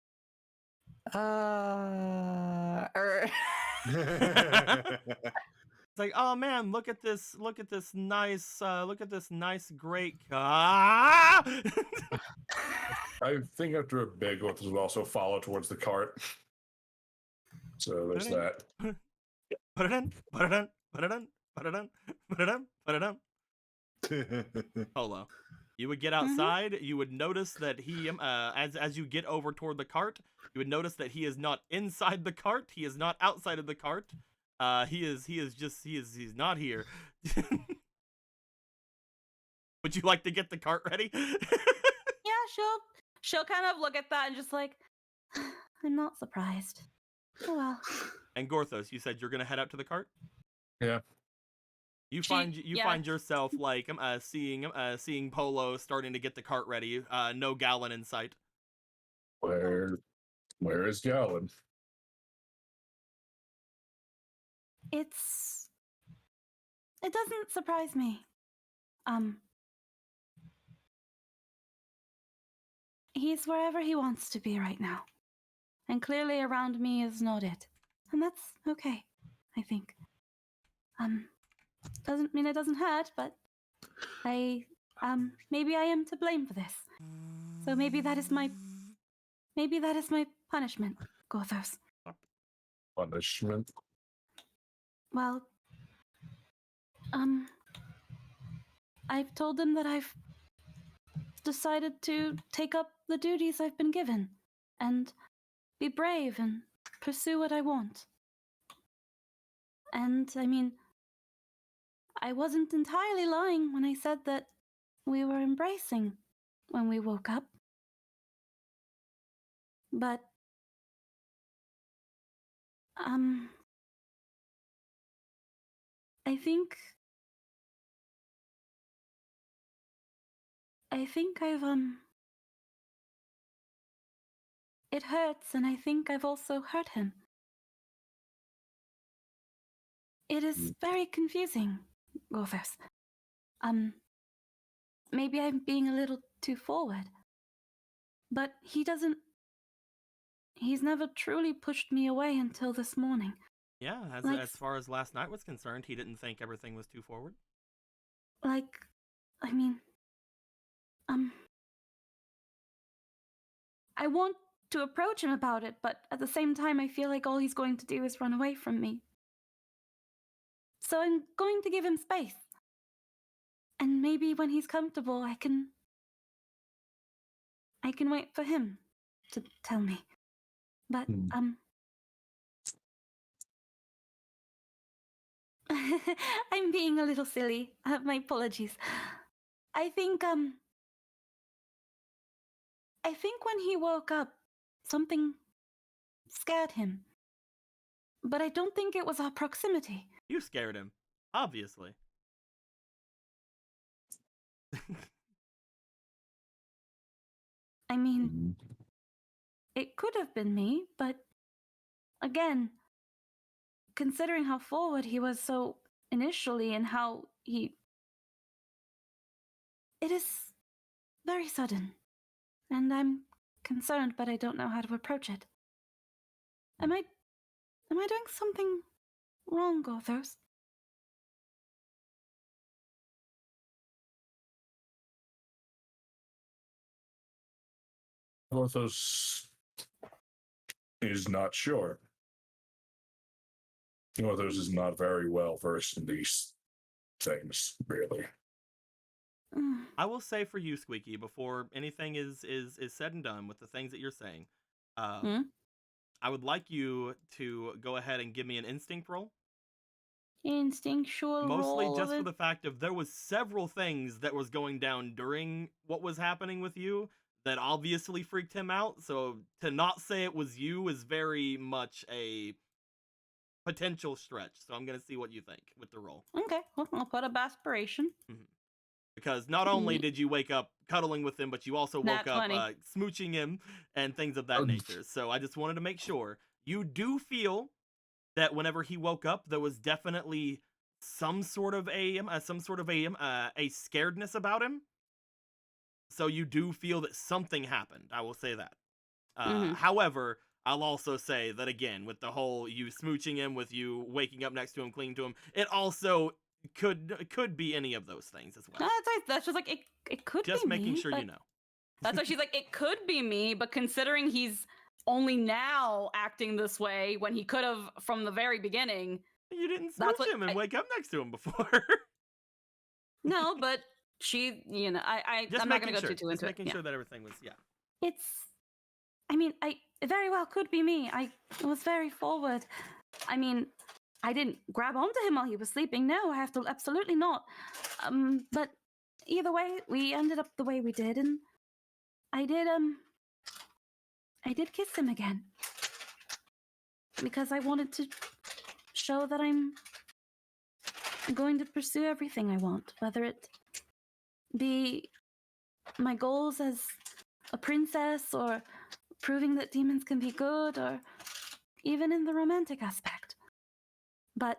It's like, oh man, look at this nice great car. I think after a big one, will also follow towards the cart. So there's that. Put it in. Polo. You would get outside. You would notice that he, as you get over toward the cart, you would notice that he is not inside the cart. He is not outside of the cart. He's not here. Would you like to get the cart ready? Yeah, she'll kind of look at that and just like, I'm not surprised. Oh well. And Gorthos, you said you're gonna head out to the cart. Yeah. You find yourself like seeing Polo starting to get the cart ready. No Gallon in sight. Where is Gallon? It doesn't surprise me. He's wherever he wants to be right now. And clearly around me is not it. And that's okay, I think. Doesn't mean it doesn't hurt, but maybe I am to blame for this. So maybe that is my punishment, Gothos. Punishment? Well, I've told them that I've decided to take up the duties I've been given and be brave and pursue what I want. And, I mean, I wasn't entirely lying when I said that we were embracing when we woke up. But, I think I've, it hurts, and I think I've also hurt him. It is very confusing, Gothos. Maybe I'm being a little too forward. But he's never truly pushed me away until this morning. Yeah, Like- as far as last night was concerned, he didn't think everything was too forward. Like, I mean, I want to approach him about it, but at the same time, I feel like all he's going to do is run away from me. So I'm going to give him space. And maybe when he's comfortable, I can wait for him to tell me. But, I'm being a little silly. My apologies. I think when he woke up, something scared him. But I don't think it was our proximity. You scared him, obviously. I mean, it could have been me, but again, considering how forward he was so initially and how it is very sudden. And I'm concerned, but I don't know how to approach it. Am I doing something wrong, Gothos? Porthos is not sure. Porthos is not very well versed in these things, really. I will say for you, Squeaky, before anything is said and done with the things that you're saying, I would like you to go ahead and give me an instinct roll. Instinctual Mostly roll just of for it. the fact of there was several things that was going down during what was happening with you that obviously freaked him out. So to not say it was you is very much a potential stretch. So I'm going to see what you think with the roll. Okay, well, I'll put up aspiration. Because not only did you wake up cuddling with him, but you also Nat woke up 20. smooching him and things of that nature. So I just wanted to make sure you do feel that whenever he woke up, there was definitely some sort of a scaredness about him. So you do feel that something happened. I will say that. However, I'll also say that again, with the whole you smooching him, with you waking up next to him, clinging to him, it also could be any of those things as well. That's just like it could Just be making me, sure but you know. That's why she's like, it could be me, but considering he's only now acting this way when he could have from the very beginning. You didn't That's smooch what him and wake up next to him before. No, but she, I'm not gonna go too into it. Making sure that everything was, it very well could be me. I was very forward. I mean, I didn't grab onto him while he was sleeping. No, I have to absolutely not. But either way, we ended up the way we did, and I did kiss him again because I wanted to show that I'm going to pursue everything I want, whether it be my goals as a princess or proving that demons can be good or even in the romantic aspect. But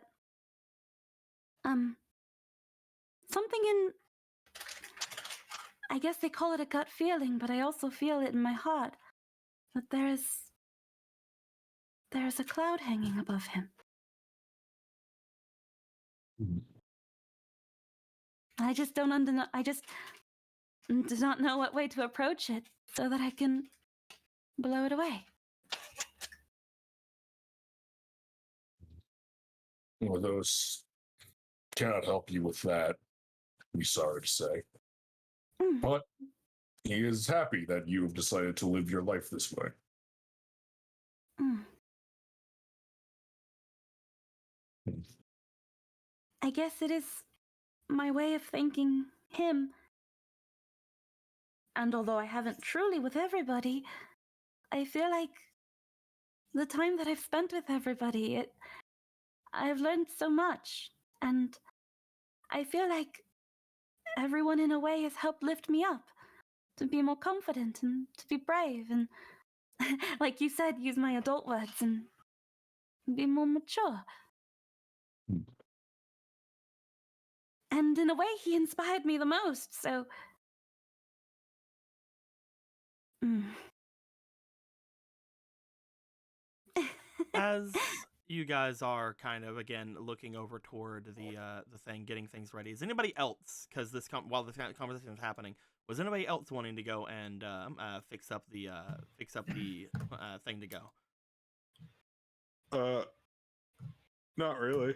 something in, I guess they call it a gut feeling, but I also feel it in my heart that there's a cloud hanging above him. I just don't I just do not know what way to approach it so that I can blow it away. Well, those cannot help you with that. I'm sorry to say. But he is happy that you have decided to live your life this way. I guess it is my way of thanking him. And although I haven't truly with everybody, I feel like the time that I've spent with everybody, I've learned so much. And I feel like everyone in a way has helped lift me up to be more confident and to be brave and, like you said, use my adult words and be more mature. And in a way, he inspired me the most, so... As you guys are kind of again looking over toward the thing, getting things ready, is anybody else, because while this conversation is happening, was anybody else wanting to go and fix up the thing to go? Not really.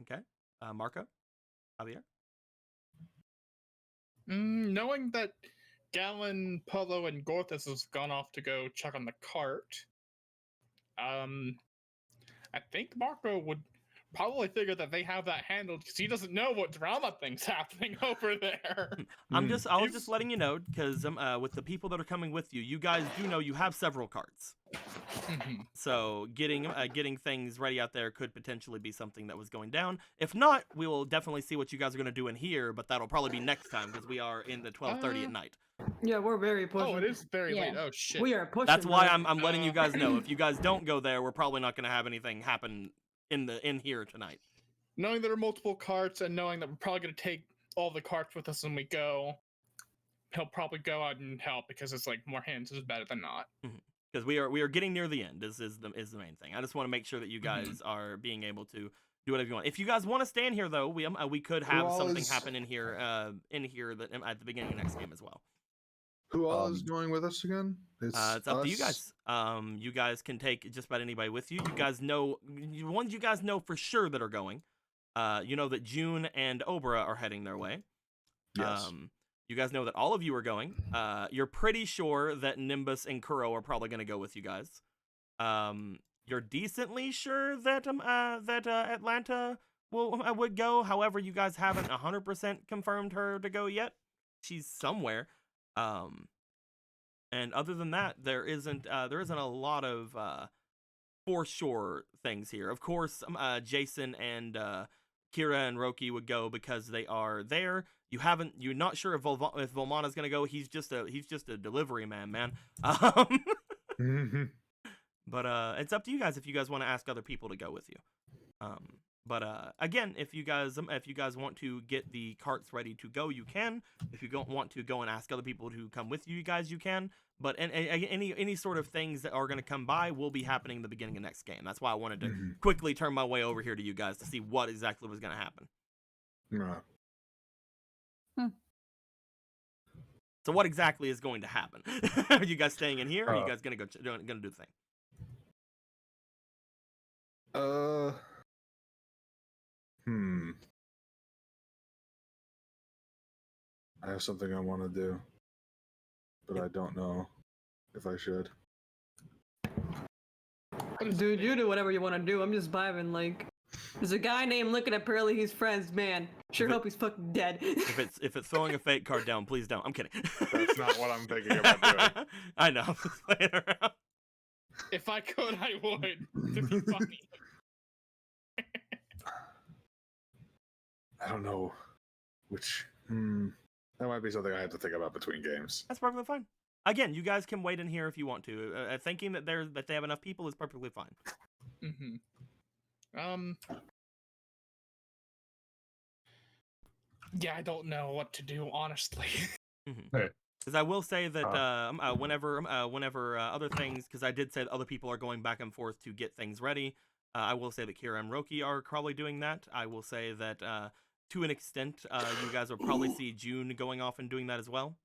Okay. Marco? Javier? Knowing that Gallon, Polo, and Gorthus has gone off to go check on the cart, I think Marco would probably figure that they have that handled because he doesn't know what drama thing's happening over there. I was just letting you know because with the people that are coming with you, you guys do know you have several carts. So getting things ready out there could potentially be something that was going down. If not, we will definitely see what you guys are going to do in here, but that'll probably be next time because we are in the 12:30 at night. Yeah, we're very pushing. Oh, it is very late. Oh shit. We are pushing. That's why I'm letting you guys know. If you guys don't go there, we're probably not going to have anything happen in here tonight. Knowing there are multiple carts and knowing that we're probably going to take all the carts with us when we go, he'll probably go out and help because it's like more hands is better than not. Because we are getting near the end. Is the main thing. I just want to make sure that you guys are being able to do whatever you want. If you guys want to stay in here though, we could have something happen in here that at the beginning of next game as well. Who all is going with us again? It's up to you guys. You guys can take just about anybody with you. You guys know ones you guys know for sure that are going. You know that June and Obra are heading their way. Yes. You guys know that all of you are going. You're pretty sure that Nimbus and Kuro are probably going to go with you guys. You're decently sure that Atlanta would go. However, you guys haven't 100% confirmed her to go yet. She's somewhere. And other than that, there isn't a lot of for sure things here. Of course, Jason and Kira and Roki would go because they are there. You're not sure if Volmana's gonna go. He's just a delivery man. But it's up to you guys if you guys want to ask other people to go with you. But again, if you guys want to get the carts ready to go, you can. If you don't want to go and ask other people to come with you guys, you can. But any sort of things that are going to come by will be happening in the beginning of next game. That's why I wanted to quickly turn my way over here to you guys to see what exactly was going to happen. So what exactly is going to happen? Are you guys staying in here, or are you guys going to do the thing? I have something I want to do, but I don't know if I should. Dude, you do whatever you want to do. I'm just vibing. Like, there's a guy named Looking at Pearly. He's friends, man. Sure hope he's fucking dead. If it's throwing a fake card down, please don't. I'm kidding. That's not what I'm thinking about doing. I know. I'm just playing around. If I could, I would. To be funny. I don't know which. That might be something I have to think about between games. That's perfectly fine. Again, you guys can wait in here if you want to. Thinking that they have enough people is perfectly fine. Yeah, I don't know what to do, honestly. Because I will say that whenever other things, because I did say that other people are going back and forth to get things ready. I will say that Kira and Roki are probably doing that. I will say that to an extent, you guys will probably see June going off and doing that as well.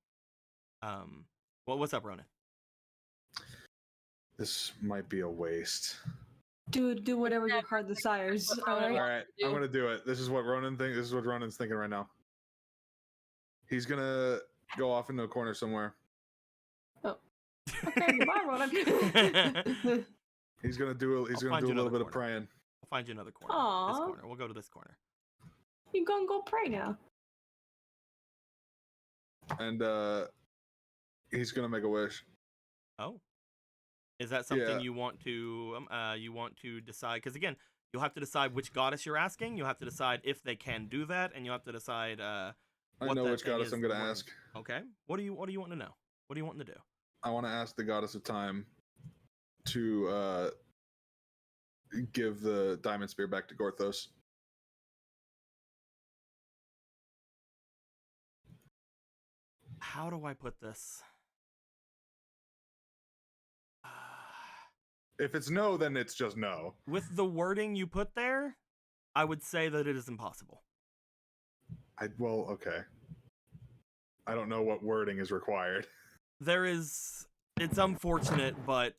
Well, what's up, Ronan? This might be a waste. Do whatever your heart desires. All All right. right, I'm gonna do it. This is what Ronan thinks. This is what Ronan's thinking right now. He's gonna go off into a corner somewhere. Okay, goodbye, Ronan. He's gonna do a little bit of praying. I'll find you another corner. Aw. This corner. We'll go to this corner. You gonna go pray now? And he's gonna make a wish. Oh, is that something Yeah. you want to decide? Because again, you'll have to decide which goddess you're asking. You'll have to decide if they can do that, and you'll have to decide. I what know that which thing goddess is I'm gonna wanting. ask. Okay. What do you want to know? What do you want to do? I want to ask the goddess of time to give the diamond spear back to Gorthos. How do I put this? If it's no, then it's just no. With the wording you put there, I would say that it is impossible. Okay. I don't know what wording is required. It's unfortunate, but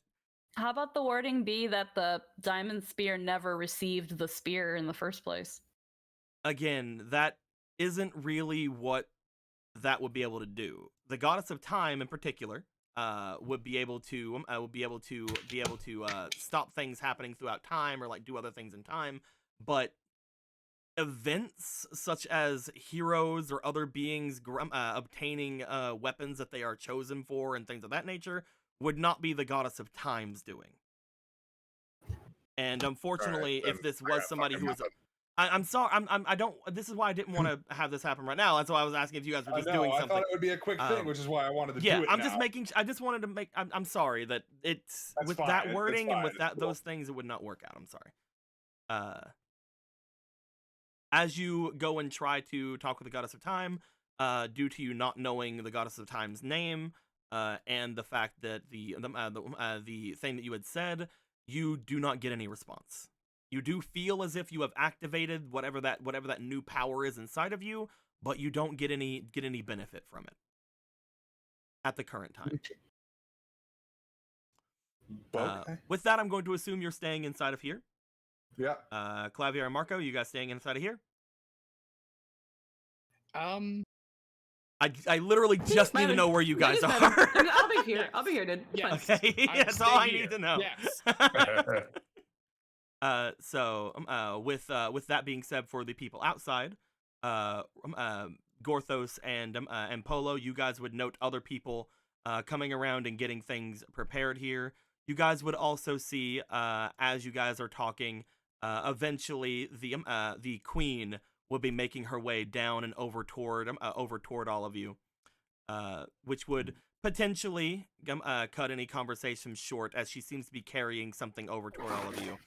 How about the wording be that the diamond spear never received the spear in the first place? again, that isn't really what that would be able to do. The goddess of time, in particular, would be able to stop things happening throughout time, or like do other things in time. But events such as heroes or other beings obtaining weapons that they are chosen for and things of that nature would not be the goddess of time's doing. And unfortunately, Right, if this was somebody who was, I'm sorry, I don't. This is why I didn't want to have this happen right now. That's why I was asking if you guys were just doing something. I thought it would be a quick thing, which is why I wanted to do it. I'm just making. I just wanted to make. I'm sorry that it's That's with fine, that it's wording and with fine, that it's cool. those things, it would not work out. I'm sorry. As you go and try to talk with the goddess of time, due to you not knowing the goddess of time's name, and the fact that the thing that you had said, you do not get any response. You do feel as if you have activated whatever that new power is inside of you, but you don't get any benefit from it at the current time. Okay. With that, I'm going to assume you're staying inside of here. Yeah. Clavier and Marco, you guys staying inside of here? I literally just need to know where you guys are. I'll be here. I'll be here, dude. It's Yes. fine. Okay, I'm that's all I staying need here. to know. Yes. With that being said, for the people outside, Gorthos and Polo, you guys would note other people coming around and getting things prepared here. You guys would also see, as you guys are talking, eventually the queen will be making her way down and over toward all of you, which would potentially cut any conversation short, as she seems to be carrying something over toward all of you.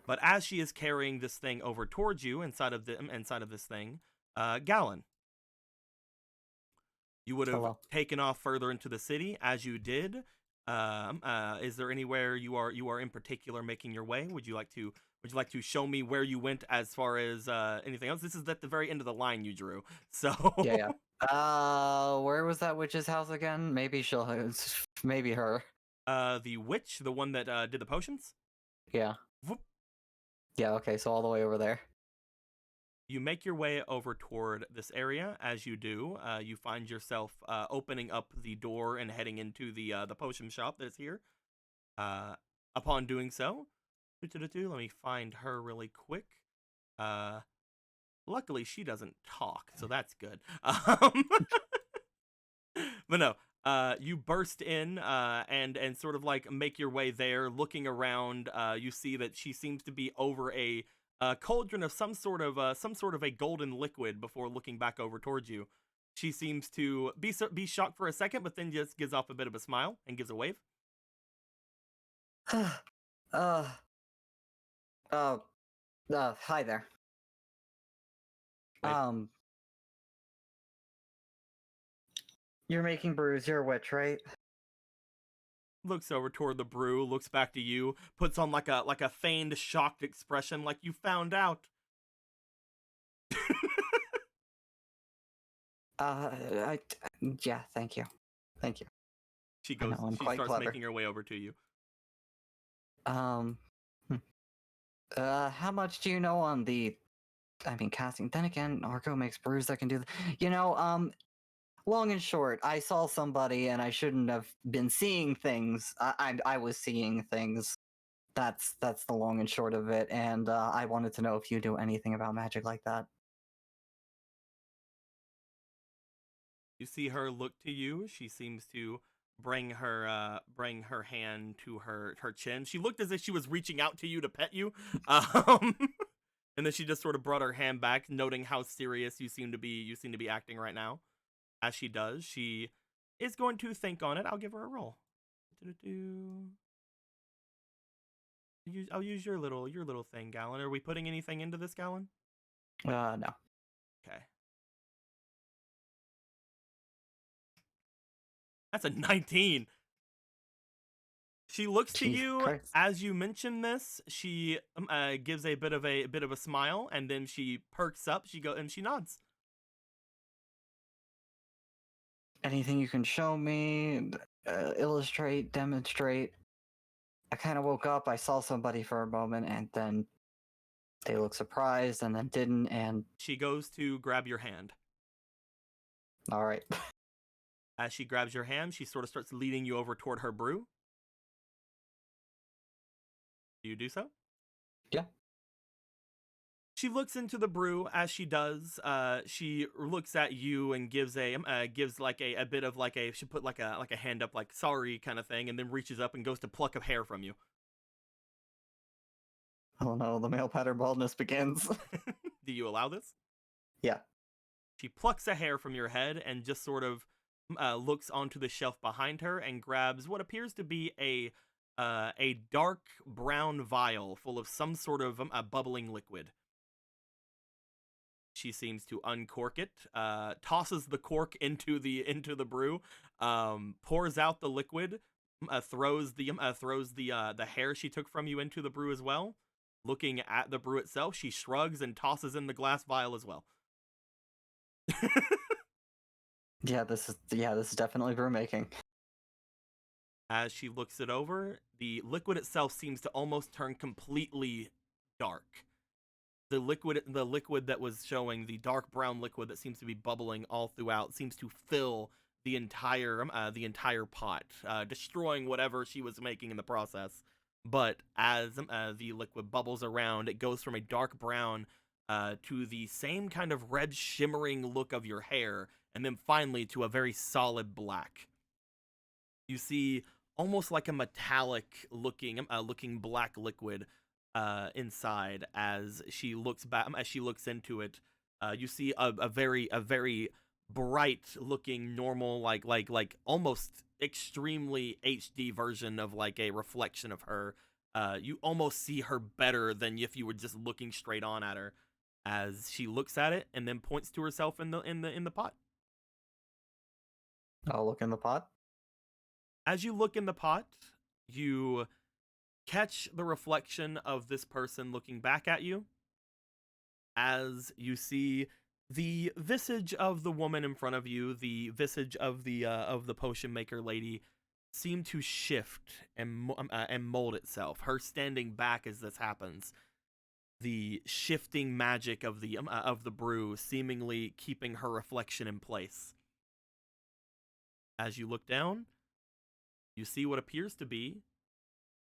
But as she is carrying this thing over towards you, inside of this thing, Gallon, you would have Hello. taken off further into the city. As you did, is there anywhere you are in particular making your way? Would you like to show me where you went as far as anything else? This is at the very end of the line you drew. So Yeah. Where was that witch's house again? Maybe maybe her. The witch, the one that did the potions. Yeah. Whoop. Yeah. Okay. So all the way over there. You make your way over toward this area. As you do, you find yourself opening up the door and heading into the potion shop that is here. Upon doing so, let me find her really quick. Luckily, she doesn't talk, so that's good. But no, you burst in and sort of like make your way there. Looking around, you see that she seems to be over a cauldron of some sort of a golden liquid. Before looking back over towards you, she seems to be shocked for a second, but then just gives off a bit of a smile and gives a wave. Hi there. Wait. You're making brews. You're a witch, right? Looks over toward the brew, looks back to you, puts on like a feigned shocked expression, like you found out. Yeah, thank you. Thank you. She I know, goes. I'm She quite starts clever. making her way over to you. Hmm. How much do you know on the, I mean, casting? Then again, Arco makes brews that can do long and short, I saw somebody and I shouldn't have been seeing things. I was seeing things. That's the long and short of it, and I wanted to know if you do anything about magic like that. You see her look to you. She seems to bring her hand to her chin. She looked as if she was reaching out to you to pet you, and then she just sort of brought her hand back, noting how serious you seem to be acting right now. As she does, she is going to think on it. I'll give her a roll. I'll use your little thing, Gallon. Are we putting anything into this, Gallon? No. Okay. That's a 19. She looks to Jesus you Christ. as you mention this. She gives a bit of a smile, and then she perks up. She nods. Anything you can show me, illustrate, demonstrate? I kind of woke up, I saw somebody for a moment, and then they looked surprised, and then didn't, and She goes to grab your hand. all right. As she grabs your hand, she sort of starts leading you over toward her brew. Do you do so? Yeah. She looks into the brew. As she does, she looks at you and gives like a bit of like a, she put like a hand up, like sorry kind of thing, and then reaches up and goes to pluck a hair from you. Oh no, the male pattern baldness begins. Do you allow this? Yeah. She plucks a hair from your head and just sort of looks onto the shelf behind her and grabs what appears to be a dark brown vial full of some sort of bubbling liquid. She seems to uncork it, tosses the cork into the brew, pours out the liquid, throws the hair she took from you into the brew as well. Looking at the brew itself, she shrugs and tosses in the glass vial as well. Yeah, this is definitely brew making. As she looks it over, the liquid itself seems to almost turn completely dark. The liquid that was showing, the dark brown liquid that seems to be bubbling all throughout, seems to fill the entire pot, destroying whatever she was making in the process. But as the liquid bubbles around, it goes from a dark brown to the same kind of red shimmering look of your hair, and then finally to a very solid black. You see almost like a metallic looking black liquid inside. As she looks into it, you see a very bright looking normal, like almost extremely HD version of like a reflection of her. You almost see her better than if you were just looking straight on at her, as she looks at it and then points to herself in the pot. I'll look in the pot. As you look in the pot, you catch the reflection of this person looking back at you, as you see the visage of the woman in front of you, the visage of the potion maker lady, seem to shift and mold itself. Her standing back as this happens, the shifting magic of the brew seemingly keeping her reflection in place. As you look down, you see what appears to be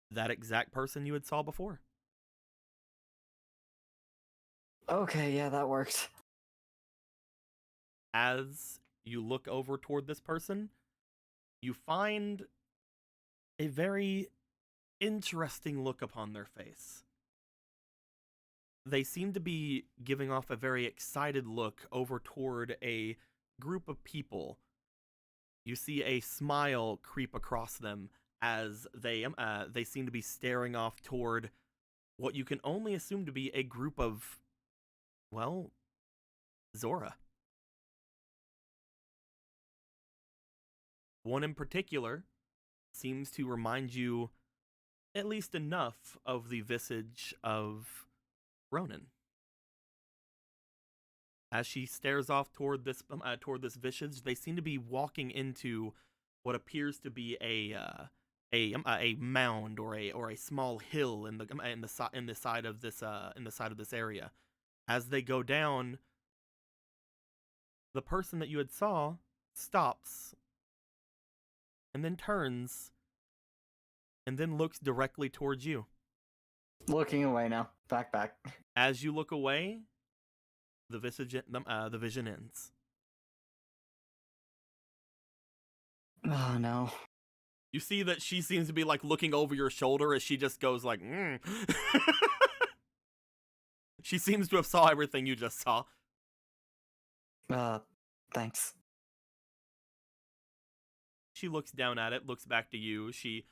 that exact person you had saw before. Okay, yeah, that works. As you look over toward this person, you find a very interesting look upon their face. They seem to be giving off a very excited look over toward a group of people. You see a smile creep across them as they seem to be staring off toward what you can only assume to be a group of, well, Zora. One in particular seems to remind you at least enough of the visage of Ronan. As she stares off toward this visage, they seem to be walking into what appears to be a mound or a small hill in the side of this area. As they go down, the person that you had saw stops and then turns and then looks directly towards you. Looking away now. Back. As you look away, the vision ends. Oh no. You see that she seems to be like looking over your shoulder as she just goes like, She seems to have saw everything you just saw. Thanks. She looks down at it, looks back to you. She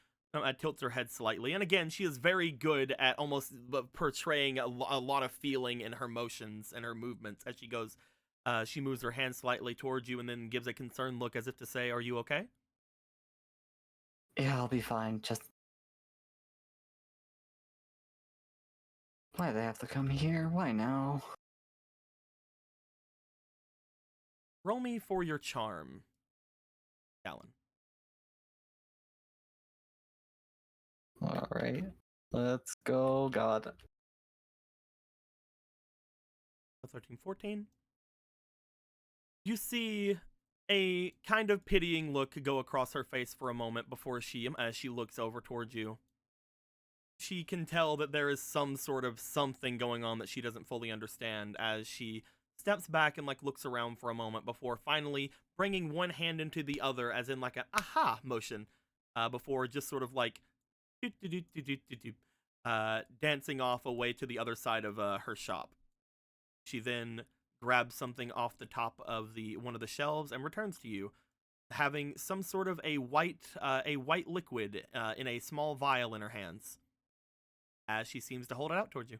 tilts her head slightly. And again, she is very good at almost portraying a lot of feeling in her motions and her movements as she goes. She moves her hand slightly towards you and then gives a concerned look as if to say, "Are you okay?" Yeah, I'll be fine. Just why do they have to come here? Why now? Roll me for your charm, Alan. All right, let's go. God. 13, 14. You see a kind of pitying look go across her face for a moment before she looks over towards you. She can tell that there is some sort of something going on that she doesn't fully understand as she steps back and looks around for a moment before finally bringing one hand into the other as in like an aha motion before just sort of dancing off away to the other side of her shop. She then grabs something off the top of one of the shelves and returns to you, having some sort of a white liquid in a small vial in her hands, as she seems to hold it out towards you.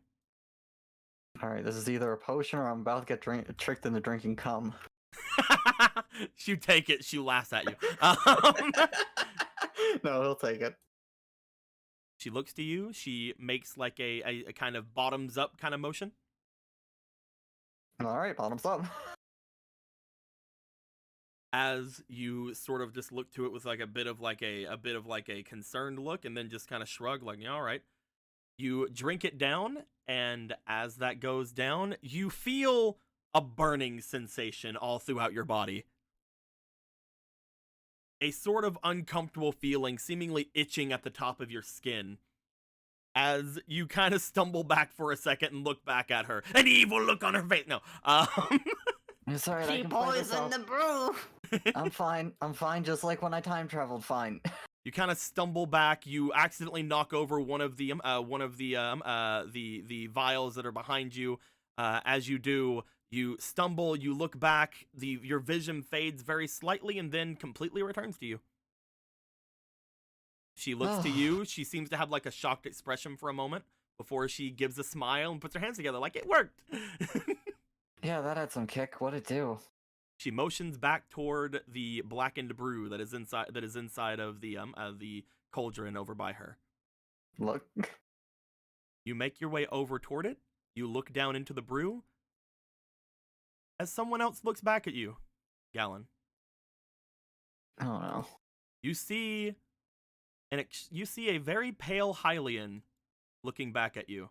All right, this is either a potion or I'm about to get tricked into drinking cum. You take it. She laughs at you. No, he'll take it. She looks to you. She makes like a kind of bottoms up kind of motion. All right, bottoms up. As you sort of just look to it with a bit of a concerned look, and then just kind of shrug like, yeah, all right. You drink it down, and as that goes down, you feel a burning sensation all throughout your body. A sort of uncomfortable feeling, seemingly itching at the top of your skin. As you kind of stumble back for a second and look back at her. An evil look on her face. No. It's alright, She poisoned the brew. I'm fine, just like when I time traveled, fine. You kind of stumble back. You accidentally knock over one of the vials that are behind you. As you do, you stumble. You look back. Your vision fades very slightly and then completely returns to you. She looks to you. She seems to have a shocked expression for a moment before she gives a smile and puts her hands together like it worked. Yeah, that had some kick. What'd it do? She motions back toward the blackened brew that is inside of the cauldron over by her. Look. You make your way over toward it. You look down into the brew. As someone else looks back at you, Gallon. Oh no. You see a very pale Hylian looking back at you,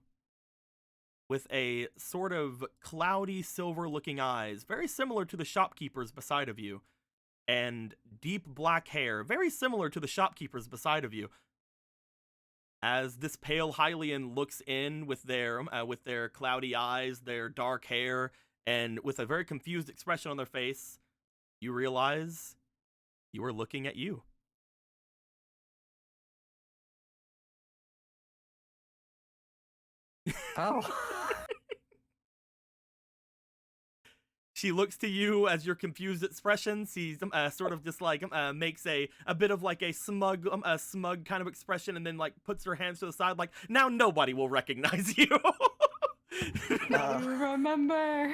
with a sort of cloudy silver-looking eyes, very similar to the shopkeepers beside of you, and deep black hair, very similar to the shopkeepers beside of you. As this pale Hylian looks in with their cloudy eyes, their dark hair, and with a very confused expression on their face, you realize you are looking at you. Oh. She looks to you as your confused expression. She sort of just makes a bit of a smug kind of expression, and then puts her hands to the side like, now nobody will recognize you. Remember.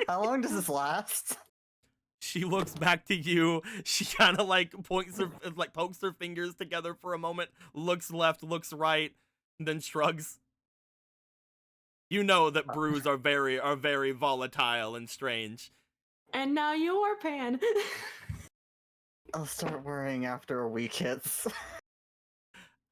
How long does this last? She looks back to you. She kind of like pokes her fingers together for a moment, looks left, looks right, and then shrugs. You know that brews are very volatile and strange. And now you're Pan. I'll start worrying after a week hits.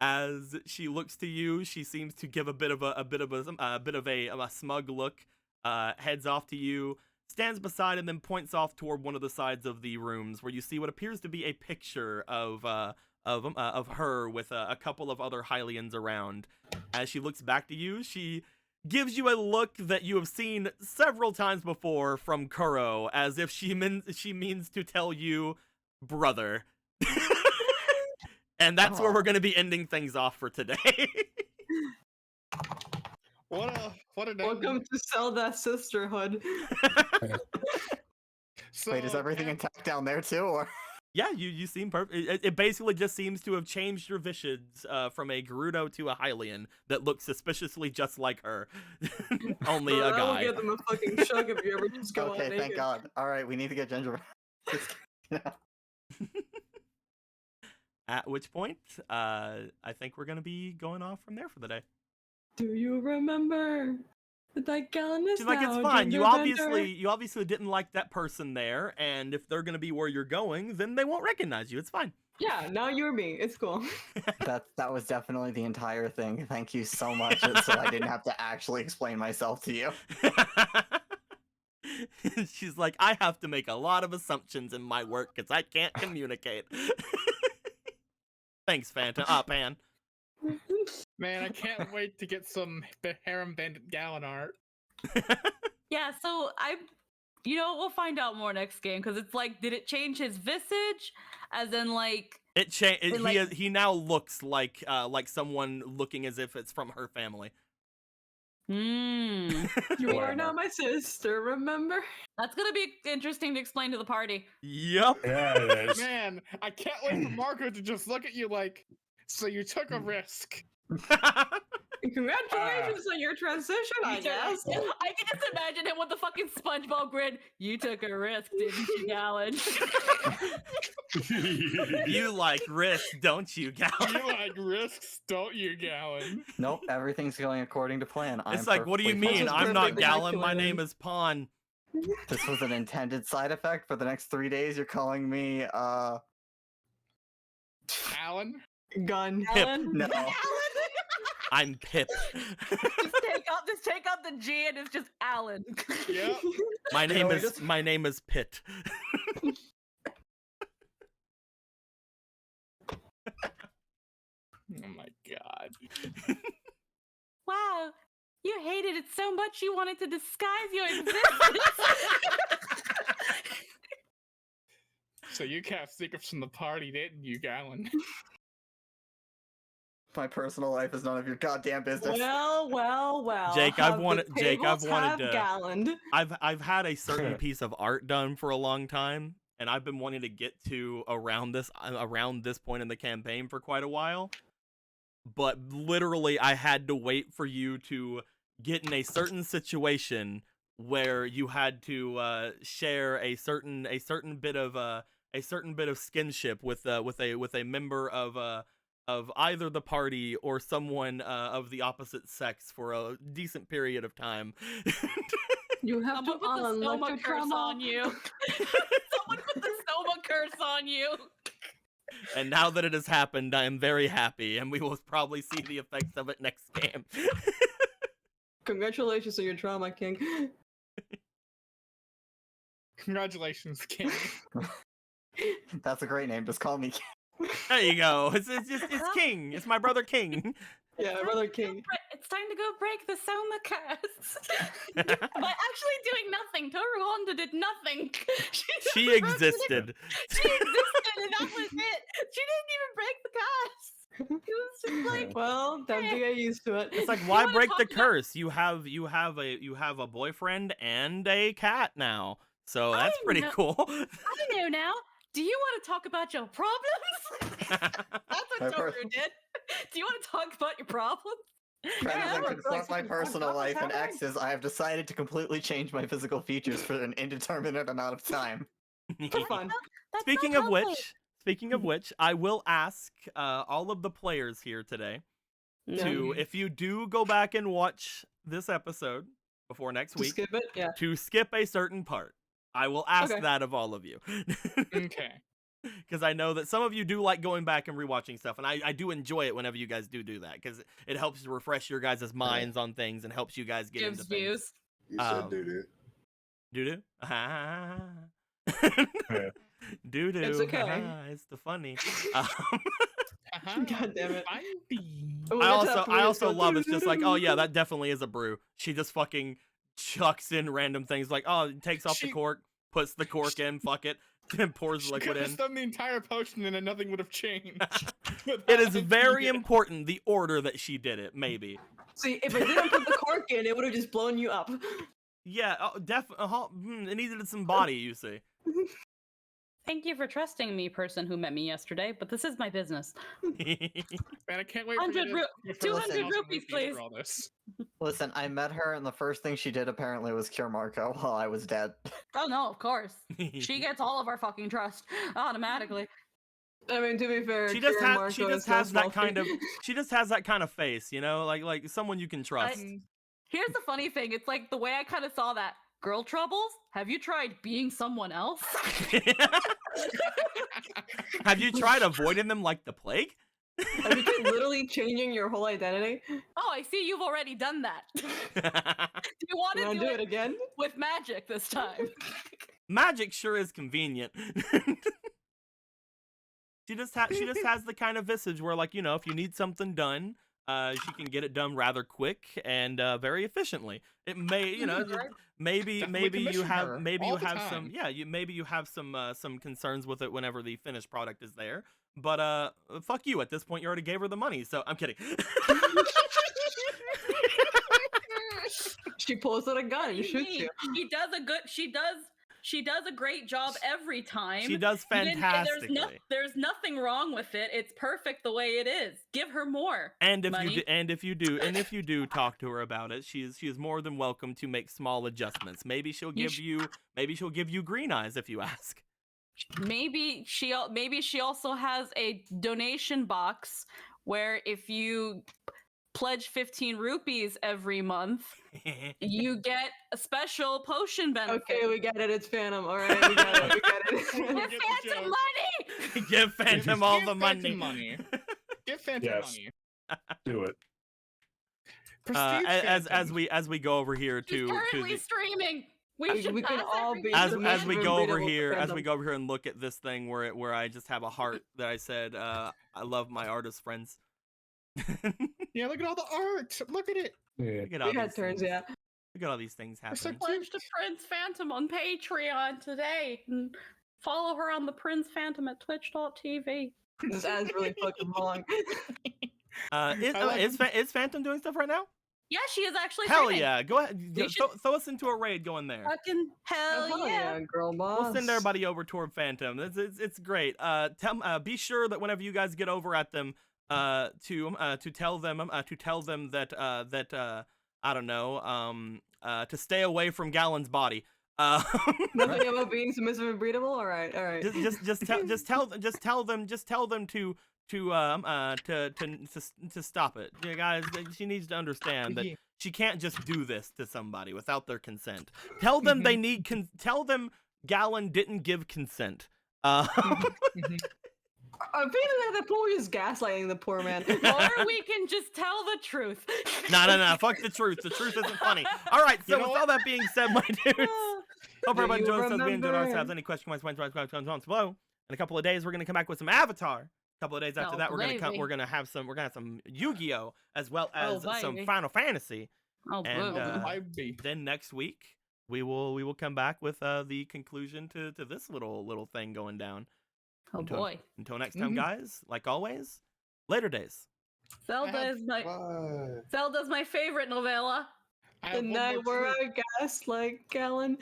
As she looks to you, she seems to give a bit of a smug look. Heads off to you, stands beside, and then points off toward one of the sides of the rooms where you see what appears to be a picture of her with a couple of other Hylians around. As she looks back to you, she gives you a look that you have seen several times before from Kuro, as if she means to tell you, brother. And that's where we're going to be ending things off for today. What a name. Welcome to Zelda Sisterhood. So, Wait, is everything intact down there too, or? Yeah, you seem perfect. It basically just seems to have changed your visage from a Gerudo to a Hylian that looks suspiciously just like her. Only a I'll guy. give them a fucking shug if you ever just go Okay, out thank naked. God. All right, we need to get Ginger. At which point, I think we're gonna be going off from there for the day. Do you remember that gallon is She's like, it's now fine. You gender bender? obviously didn't like that person there, and if they're gonna be where you're going, then they won't recognize you. It's fine. Yeah, now you're me. It's cool. That was definitely the entire thing. Thank you so much, so I didn't have to actually explain myself to you. She's like, I have to make a lot of assumptions in my work because I can't communicate. Thanks, Pan. Man, I can't wait to get some Harem Bandit Gallon art. Yeah, so we'll find out more next game because it's like, did it change his visage? As in, like, It changed. He now looks like someone looking as if it's from her family. You are now my sister, remember? That's gonna be interesting to explain to the party. Yep. Yeah, it is. Man, I can't wait for Marco to just look at you like, so you took a risk. Congratulations on your transition, I guess. I can just imagine him with the fucking SpongeBob grin. You took a risk, didn't you, Gallon? You like risk, don't you, Gallon? You like risks, don't you, Gallon? Nope, everything's going according to plan. It's like, what do you mean? I'm not Gallon. My name is Pawn. This was an intended side effect. For the next 3 days, you're calling me, Alan? Gun. Alan? No. I'm Pip. Just take out the G and it's just Alan. Yep. My name is Pit. Oh my god. Wow, you hated it so much you wanted to disguise your existence. So you kept secrets from the party, didn't you, Gallon? My personal life is none of your goddamn business. Well. Jake, I've wanted to. Galloned. I've had a certain piece of art done for a long time, and I've been wanting to get to around this point in the campaign for quite a while. But literally, I had to wait for you to get in a certain situation where you had to share a certain bit of skinship with a member of either the party or someone of the opposite sex for a decent period of time. You have to Someone put the unlock Soma your curse trauma. on you. Someone put the Soma curse on you. And now that it has happened, I am very happy, and we will probably see the effects of it next game. Congratulations on your trauma, King. Congratulations, King. That's a great name. Just call me. There you go. It's King. It's my brother King. Yeah, brother King. It's time to go break the Soma curse. By actually doing nothing. Toru Honda did nothing. She just existed. She existed, and that was it. She didn't even break the curse. It was just like, Well, time to get used to it. It's like, why wanna break the talk about- curse? You have a boyfriend and a cat now, so that's pretty know. cool. I know now. Do you want to talk about your problems? That's what Toru did. Do you want to talk about your problems? Rather than Yeah, confront like, my some personal fucked up life and happening. exes, I have decided to completely change my physical features for an indeterminate amount of time. For fun. That's Speaking not of lovely. which, speaking of which, I will ask all of the players here today to, if you do go back and watch this episode before next To week, skip it, yeah. to skip a certain part. I will ask Okay. that of all of you. Okay. Because I know that some of you do like going back and rewatching stuff, and I do enjoy it whenever you guys do that, because it helps to refresh your guys' minds on things and helps you guys get Gives into things. views. You said doo-doo. Doo-doo? Yeah. Doo-doo. It's okay. It's the funny. God damn it. I also love it's just like, oh yeah, that definitely is a brew. She just fucking chucks in random things like, oh, takes off the cork, puts the cork in, fuck it, and pours the liquid Could have in. done the entire potion and then nothing would have changed. It is very important the order that she did it, maybe. See, if I didn't put the cork in, it would have just blown you up. Yeah, definitely. It needed some body, you see. Thank you for trusting me, person who met me yesterday, but this is my business. Man, I can't wait for 100 you to 200 rupees, please. for all this. Listen, I met her, and the first thing she did apparently was cure Marco while I was dead. Oh no, of course. She gets all of our fucking trust automatically. I mean, to be fair, She just Karen has Marco is no that small kind of feat. she just has that kind of face, you know, like someone you can trust. Here's the funny thing. It's like the way I kind of saw that. Girl troubles? Have you tried being someone else? Have you tried avoiding them like the plague? Have you tried literally changing your whole identity? Oh, I see you've already done that. Do you want You to wanna do do it again? with magic this time? Magic sure is convenient. She just has the kind of visage where, like, you know, if you need something done, she can get it done rather quick and very efficiently. It may, you know, maybe you have some, yeah, maybe you have some concerns with it whenever the finished product is there. But fuck you. At this point, you already gave her the money, so I'm kidding. She pulls out a gun and shoots you. She does a great job every time. She does fantastically. There's nothing wrong with it. It's perfect the way it is. Give her more. And if money. if you do talk to her about it, she is more than welcome to make small adjustments. Maybe she'll give you green eyes if you ask. Maybe she also has a donation box where if you pledge 15 rupees every month, you get a special potion benefit. Okay, we get it. It's Phantom. All right, we got it. We got it. Give Phantom money. Give Phantom all the money. Give Phantom Yes. money. Do it. As we go over here She's to currently streaming. We should we can pass all every be as It's we go over unbeatable here Phantom. and look at this thing where I just have a heart that I said I love my artist friends. Yeah, look at all the art. Look at it. Yeah. Look at all We had these turns, things. yeah. Look at all these things They're so happening. Pledge to Prince Phantom on Patreon today. And follow her on the Prince Phantom at twitch.tv. This ad's really fucking long. Is Phantom doing stuff right now? Yeah, she is actually Hell streaming. yeah! Go ahead, We throw us into a raid going there. Fucking hell yeah. Girl boss. We'll send everybody over toward Phantom. It's great. Be sure that whenever you guys get over at them, to tell them that I don't know, to stay away from Gallon's body. Nothing about being submissive and breedable. All right, all right. just tell them to stop it. You guys, she needs to understand that she can't just do this to somebody without their consent. Tell them they need tell them Gallon didn't give consent. I'm feeling like the poor is gaslighting the poor man. Or we can just tell the truth. No, fuck the truth. The truth isn't funny. All right, so with all that being said, my dudes, hope everybody enjoys us. We enjoyed ourselves. Any questions, comments below. In a couple of days, we're gonna come back with some Avatar. A couple of days after that, we're gonna have some Yu-Gi-Oh as well as some Final Fantasy. Oh, and then next week we will come back with the conclusion to this little thing going down. Boy. Until next time, guys, like always, later days. Zelda's my favorite novella. The night where I gaslight Gallon.